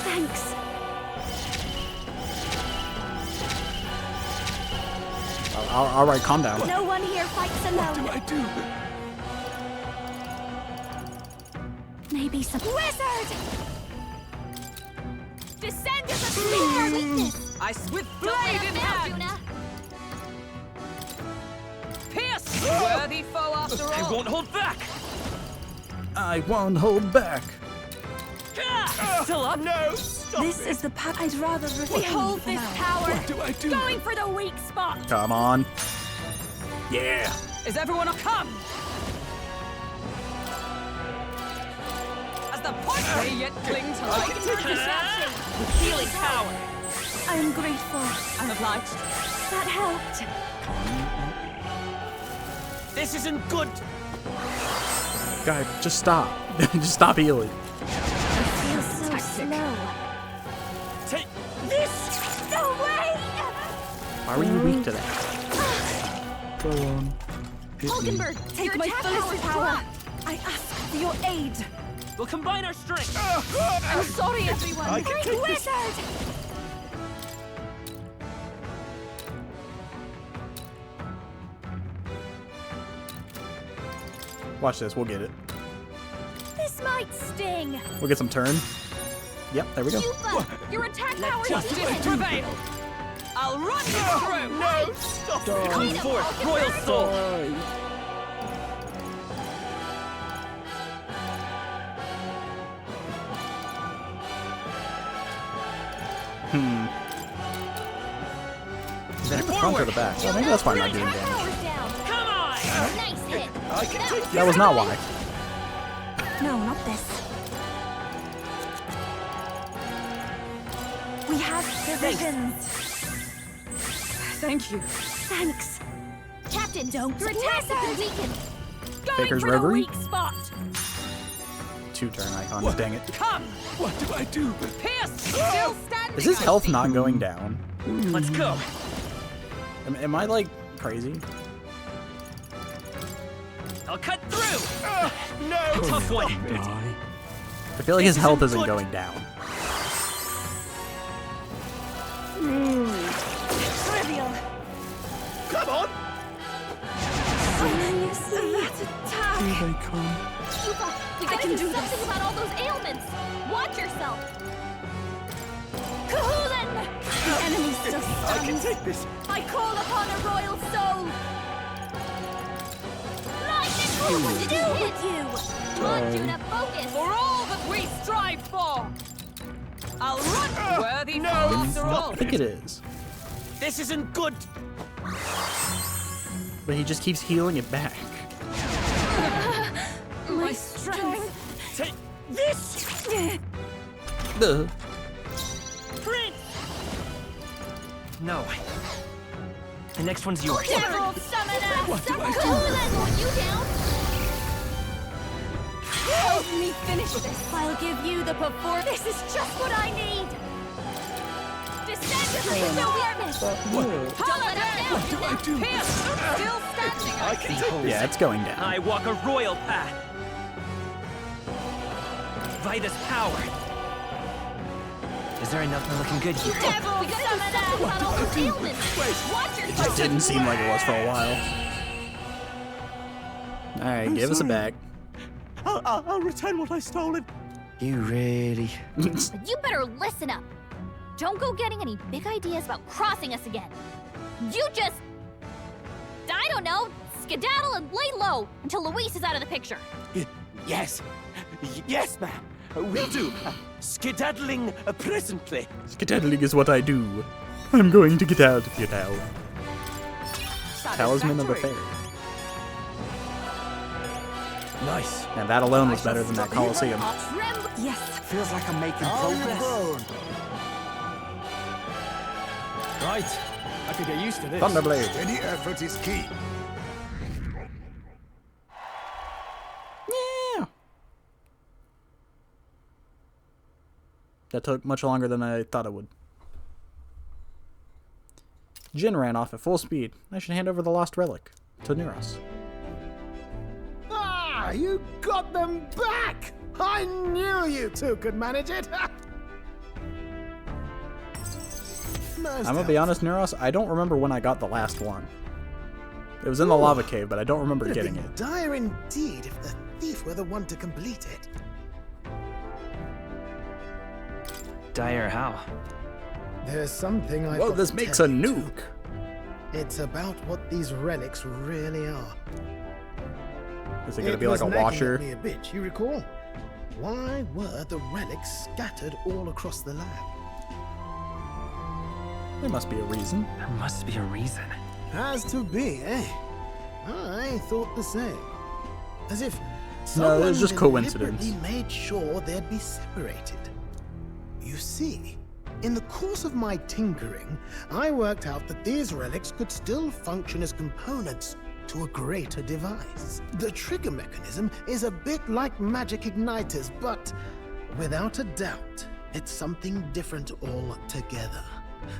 Thanks. Alright, calm down. No one here fights alone. What do I do? Maybe some wizard. Descend as a spear weakness. I with Don't blade let in him down, hand. Juna. Pierce! Worthy foe after I all. won't hold back. I won't hold back. Still up? No. Stop This it. is the path I'd rather refrain Behold for this now. power. What do I do? Going for the weak spot. Come on. Yeah. Is everyone a come? As the point they yet cling to life. With healing power. I am grateful. I'm obliged. That helped. This isn't good. Guy, just stop. Just stop healing. Feels so slow. Take this. No way! Why were you weak to that? Go on. Hit me. Hulkenberg, take Your my attack fullest power power. dropped. I ask for your aid. We'll combine our strength. I'm sorry, everyone. I can Great take this. wizard! Watch this. We'll get it. This might sting. We'll get some turn. Yep, there we go. Your attack power Justice prevail. I'll run you through. No, stop it. Come forth, Royal Soul. Is that the front or the back? Oh, maybe that's why I'm not doing damage. Come on. Nice hit. I can take That was not why. No, not this. We have divisions. Thank you. Thanks. Captain, don't. Your attack has been weakened. Baker's Going for the Reverie? weak spot. 2 turn icons, dang it. Come. What do I do? Pierce. Still standing. Is his health not going down? Let's go. Am I, like, crazy? I'll cut through. no. Tough one. I feel like his health isn't going down. Trivial. Come on. Seriously? That attack. Here they come. We gotta do something about all those ailments. Watch yourself. Kahulan! The enemy still I can stands. take this. I call upon a royal soul. Lightning, what to do with you? Come on, Judah, focus. For all that we strive for. I'll run. Worthy foes are all. I think it is. This isn't good. But he just keeps healing it back. My strength. Take this. Ugh. Prince. No. The next one's yours. Devil summoner! What do I do? Kahulan, want you down? Help me finish this. I'll give you the performance. This is just what I need. Descend to the darkness. Don't let us down. What do I do? Pierce. Still standing. I can take this. Yeah, it's going down. I walk a royal path. By this power. Is there nothing looking good here? Devil we gotta do something about all those ailments. Watch It yourself. just didn't seem like it was for a while. Alright, give us a bag. I'll return what I stolen. You really? You better listen up. Don't go getting any big ideas about crossing us again. You just... I don't know, skedaddle and lay low until Luis is out of the picture. Yes. Yes, ma'am. Will do. Skedaddling presently. Skedaddling is what I do. I'm going to get out of here now. Talisman of the Fairy. Nice. And that alone was better than that Colosseum. Yes. Feels like I'm making progress. Right. I could get used to this. Thunderblade. Steady effort is key. Yeah. That took much longer than I thought it would. Jin ran off at full speed. I should hand over the lost relic to Neuros. Ah, you got them back! I knew you two could manage it! I'm gonna be honest, Neuros, I don't remember when I got the last one. It was in the lava cave, but I don't remember Would have getting been it. dire indeed if the thief were the one to complete it. Dire how? There's something I. Whoa, this makes a nuke. It's about what these relics really are. Is it gonna be like a washer? Me a bit, you recall? Why were the relics scattered all across the lab? There must be a reason. There must be a reason. Has to be, eh? I thought the same. As if No, someone it's just coincidence. deliberately made sure they'd be separated. You see, in the course of my tinkering, I worked out that these relics could still function as components to a greater device. The trigger mechanism is a bit like magic igniters, but without a doubt, it's something different altogether.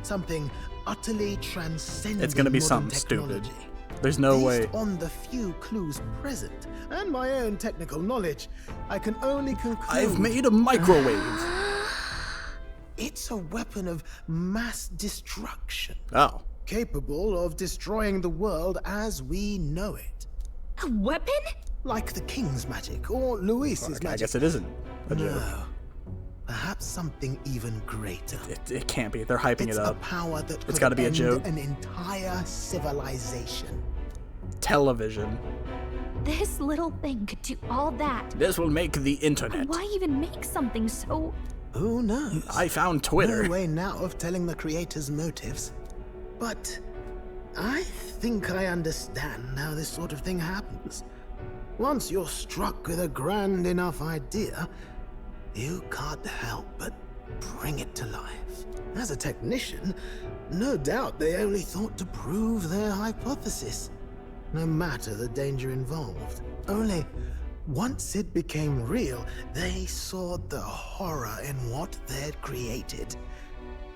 Something utterly transcendent. It's gonna be modern something technology. stupid. There's no way. Based on the few clues present and my own technical knowledge, I can only conclude I've made a microwave. It's a weapon of mass destruction. Oh. Capable of destroying the world as we know it. A weapon? Like the king's magic or Luis's magic. I guess it isn't a joke. No. Perhaps something even greater. It can't be. They're hyping it up. A power that It's got to be a joke. An entire civilization. Television. This little thing could do all that. This will make the internet. Why even make something so... Who knows? I found Twitter. No way now of telling the creator's motives. But I think I understand how this sort of thing happens. Once you're struck with a grand enough idea, you can't help but bring it to life. As a technician, no doubt they only thought to prove their hypothesis, no matter the danger involved. Only, once it became real, they saw the horror in what they'd created.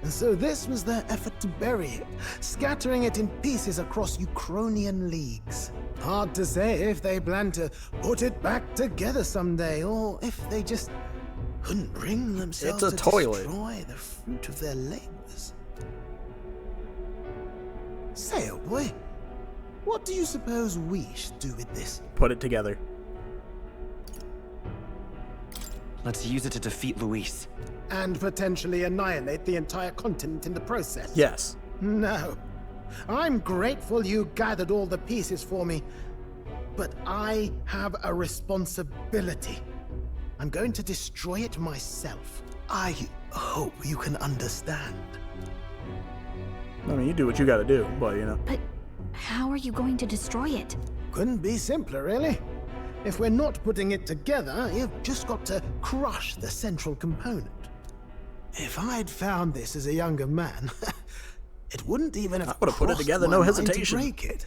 And so this was their effort to bury it, scattering it in pieces across Ukrainian leagues. Hard to say if they plan to put it back together someday, or if they just couldn't bring themselves to destroy the fruit of their labors. Say, old boy, what do you suppose we should do with this? Put it together. Let's use it to defeat Luis. And potentially annihilate the entire continent in the process? Yes. No. I'm grateful you gathered all the pieces for me, but I have a responsibility. I'm going to destroy it myself. I hope you can understand. I mean, you do what you gotta do, but you know. But how are you going to destroy it? Couldn't be simpler, really. If we're not putting it together, you've just got to crush the central component. If I'd found this as a younger man, it wouldn't even have I would have put it together, no hesitation. To break it.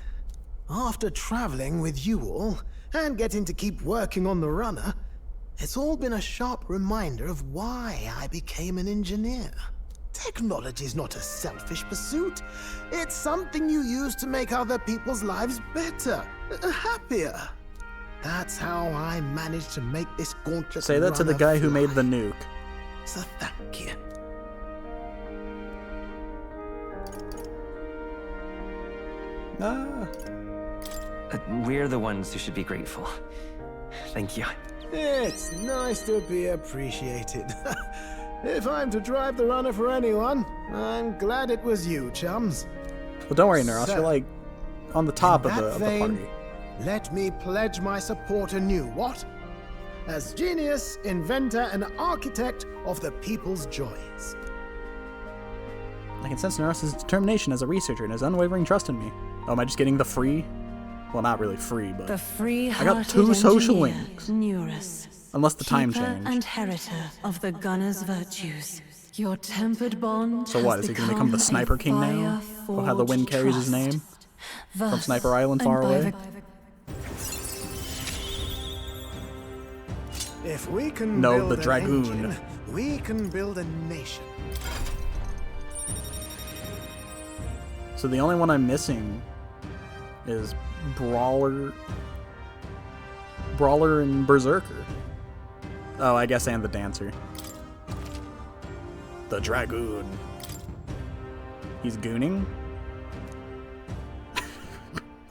After traveling with you all, and getting to keep working on the runner, it's all been a sharp reminder of why I became an engineer. Technology's not a selfish pursuit. It's something you use to make other people's lives better, happier. That's how I managed to make this gauntlet. Say that to the guy who made the nuke. So thank you. We're the ones who should be grateful. Thank you. It's nice to be appreciated. If I'm to drive the runner for anyone, I'm glad it was you, chums. Well, don't worry, Neros. You're like on the top of the party. Let me pledge my support anew, what? As genius, inventor, and architect of the people's joys. I can sense Neros' determination as a researcher and his unwavering trust in me. Oh, am I just getting the free? Well, not really free, but... The free I got 2 social links. Neurus. Unless the time Keeper changed. and heritor of the gunner's virtues. Your tempered bond. So what, is he going to become the Sniper King now? Or how the wind carries his name? From Sniper Island far away? If we can no, build the Dragoon. An engine, we can build a nation. So the only one I'm missing is Brawler and Berserker. Oh, I guess, and the Dancer. The Dragoon. He's gooning?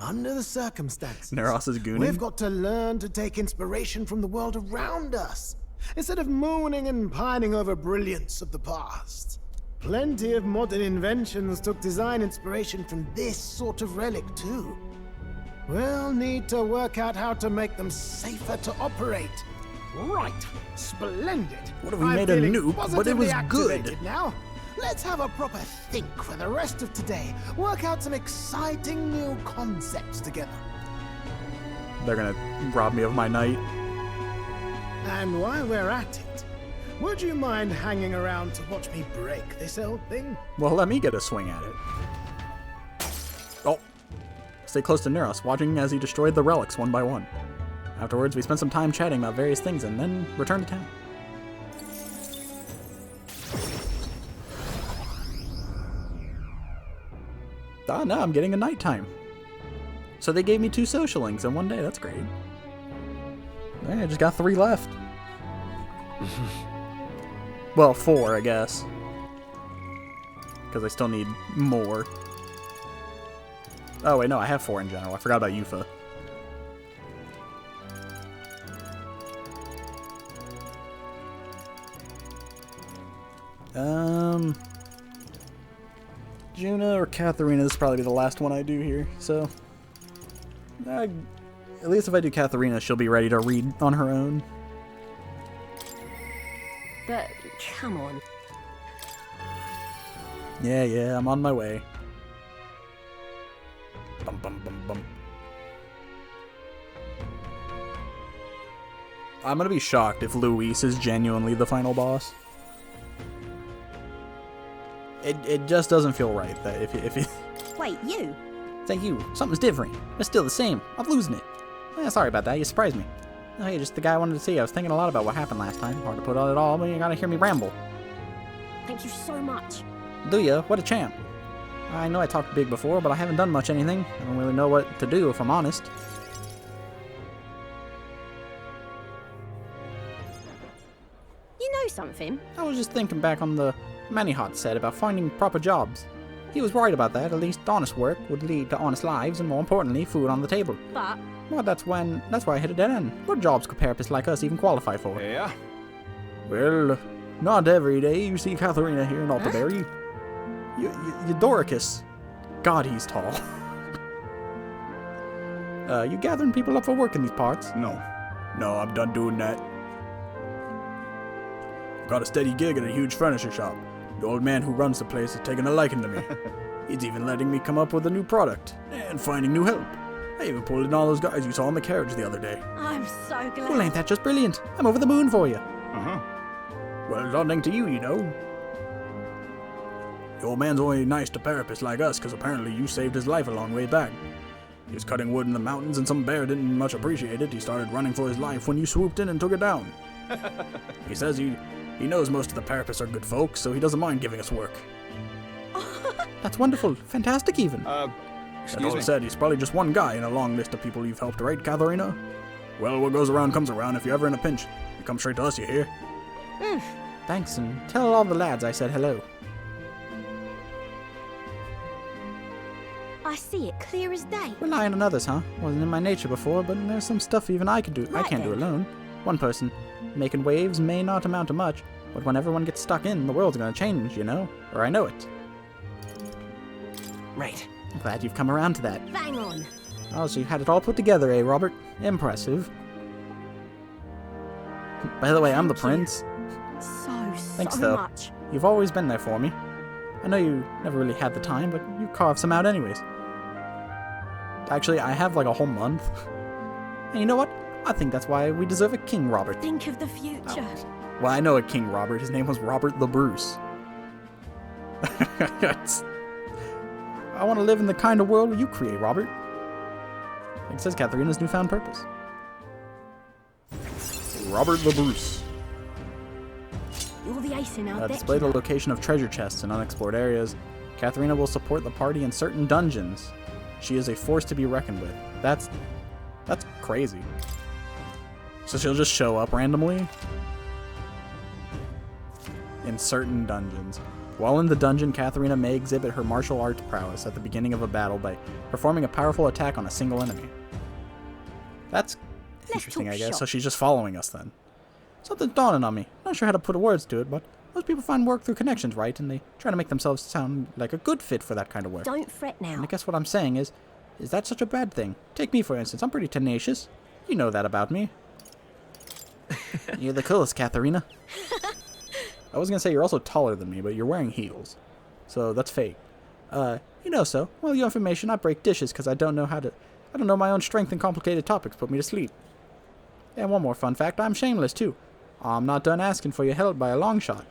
Under the circumstances, Neros is gooning? We've got to learn to take inspiration from the world around us, instead of mooning and pining over brilliance of the past. Plenty of modern inventions took design inspiration from this sort of relic, too. We'll need to work out how to make them safer to operate. Right. Splendid. What if we made a nuke, but it was good? Now, let's have a proper think for the rest of today. Work out some exciting new concepts together. They're gonna rob me of my night. And while we're at it, would you mind hanging around to watch me break this old thing? Well, let me get a swing at it. Oh. Stay close to Neros, watching as he destroyed the relics one by one. Afterwards, we spent some time chatting about various things and then returned to town. Ah, no, I'm getting a nighttime. So they gave me 2 social links in one day. That's great. I just got 3 left. Well, 4, I guess. Because I still need more. Oh, wait, no, I have 4 in general. I forgot about Yufa. Juna or Katharina, this will probably be the last one I do here, so... at least if I do Katharina, she'll be ready to read on her own. But, come on. Yeah, I'm on my way. Bum, bum, bum, bum. I'm gonna be shocked if Luis is genuinely the final boss. It just doesn't feel right that if it... Wait, you? Thank you. Something's different. It's still the same. I'm losing it. Sorry about that. You surprised me. Oh, hey, just the guy I wanted to see. I was thinking a lot about what happened last time. Hard to put on it all, but you gotta hear me ramble. Thank you so much. Do ya? What a champ. I know I talked big before, but I haven't done much anything. I don't really know what to do, if I'm honest. You know something? I was just thinking back on the Manihot said about finding proper jobs. He was right about that. At least honest work would lead to honest lives, and more importantly, food on the table. But... well, that's why I hit a dead end. What jobs could therapists like us even qualify for? Yeah? Well, not every day you see Katharina here in Altaberry. Eudoricus. God, he's tall. You gathering people up for work in these parts? No, I'm done doing that. Got a steady gig at a huge furniture shop. The old man who runs the place has taken a liking to me. He's even letting me come up with a new product and finding new help. I even pulled in all those guys you saw in the carriage the other day. I'm so glad. Well, ain't that just brilliant? I'm over the moon for you. Uh-huh. Well, nothing to you, you know. The old man's only nice to therapists like us because apparently you saved his life a long way back. He was cutting wood in the mountains and some bear didn't much appreciate it. He started running for his life when you swooped in and took it down. He says he knows most of the therapists are good folks, so he doesn't mind giving us work. That's wonderful. Fantastic, even. That all said, he's probably just one guy in a long list of people you've helped, right, Katharina? Well, what goes around comes around. If you're ever in a pinch, you come straight to us, you hear? Thanks, and tell all the lads I said hello. I see it clear as day. Relying on others, huh? Wasn't in my nature before, but there's some stuff even I can do. I can't do alone. One person making waves may not amount to much, but when everyone gets stuck in, the world's gonna change, you know? Or I know it. Right. I'm glad you've come around to that. Bang on. Oh, so you had it all put together, eh, Robert? Impressive. By the way, I'm the prince. Thanks, so though. much. You've always been there for me. I know you never really had the time, but you carved some out anyways. Actually, I have like a whole month. And you know what? I think that's why we deserve a King Robert. Think of the future. Well, I know a King Robert. His name was Robert the Bruce. I want to live in the kind of world you create, Robert. Like it says Katharina's newfound purpose. Robert the Bruce. You're the ace in our deck. Display the location of treasure chests in unexplored areas. Katharina will support the party in certain dungeons. She is a force to be reckoned with. That's crazy. So she'll just show up randomly in certain dungeons. While in the dungeon, Katharina may exhibit her martial arts prowess at the beginning of a battle by performing a powerful attack on a single enemy. That's interesting, I guess. So she's just following us then. Something's dawning on me. Not sure how to put words to it, but most people find work through connections, right? And they try to make themselves sound like a good fit for that kind of work. Don't fret now. And I guess what I'm saying is that such a bad thing? Take me, for instance. I'm pretty tenacious. You know that about me. You're the coolest, Katharina. I was gonna say you're also taller than me, but you're wearing heels. So that's fake. You know so. Well, your information, I break dishes because I don't know my own strength and complicated topics put me to sleep. And one more fun fact, I'm shameless too. I'm not done asking for your help by a long shot.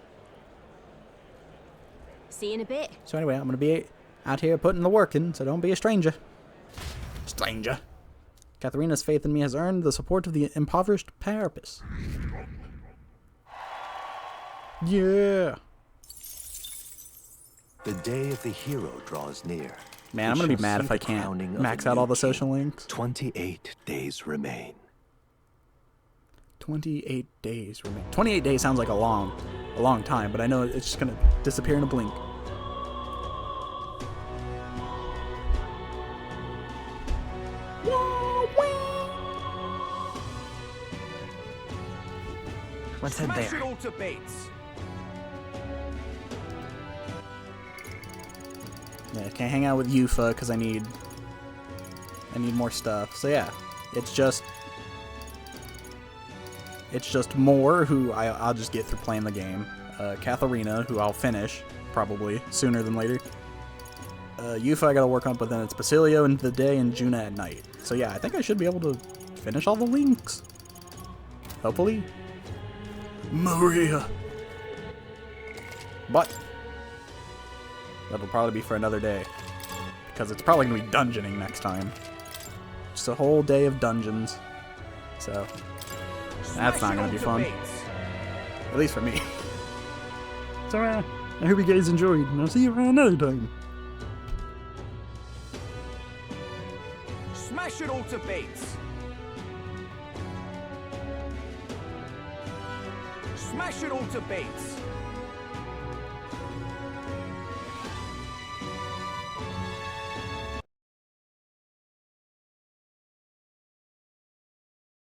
See you in a bit. So anyway, I'm gonna be out here putting the work in, so don't be a stranger. Stranger. Katharina's faith in me has earned the support of the impoverished Parapus. Yeah. The day of the hero draws near. Man, I'm gonna be mad if I can't max out all the social links. 28 days remain. 28 days remain. 28 days sounds like a long time, but I know it's just gonna disappear in a blink. Let's head there. Smash it all to bits. Yeah, I can't hang out with Yufa because I need more stuff. So yeah, it's just more who I'll just get through playing the game. Katharina, who I'll finish probably sooner than later. Yufa I gotta work on, but then it's Basilio in the day and Juna at night. So yeah, I think I should be able to finish all the links. Hopefully. Maria. But that'll probably be for another day, because it's probably gonna be dungeoning next time. Just a whole day of dungeons. So that's not gonna be fun. At least for me. So I hope you guys enjoyed, and I'll see you around another time. Smash it all to bits! Smash it all to bits!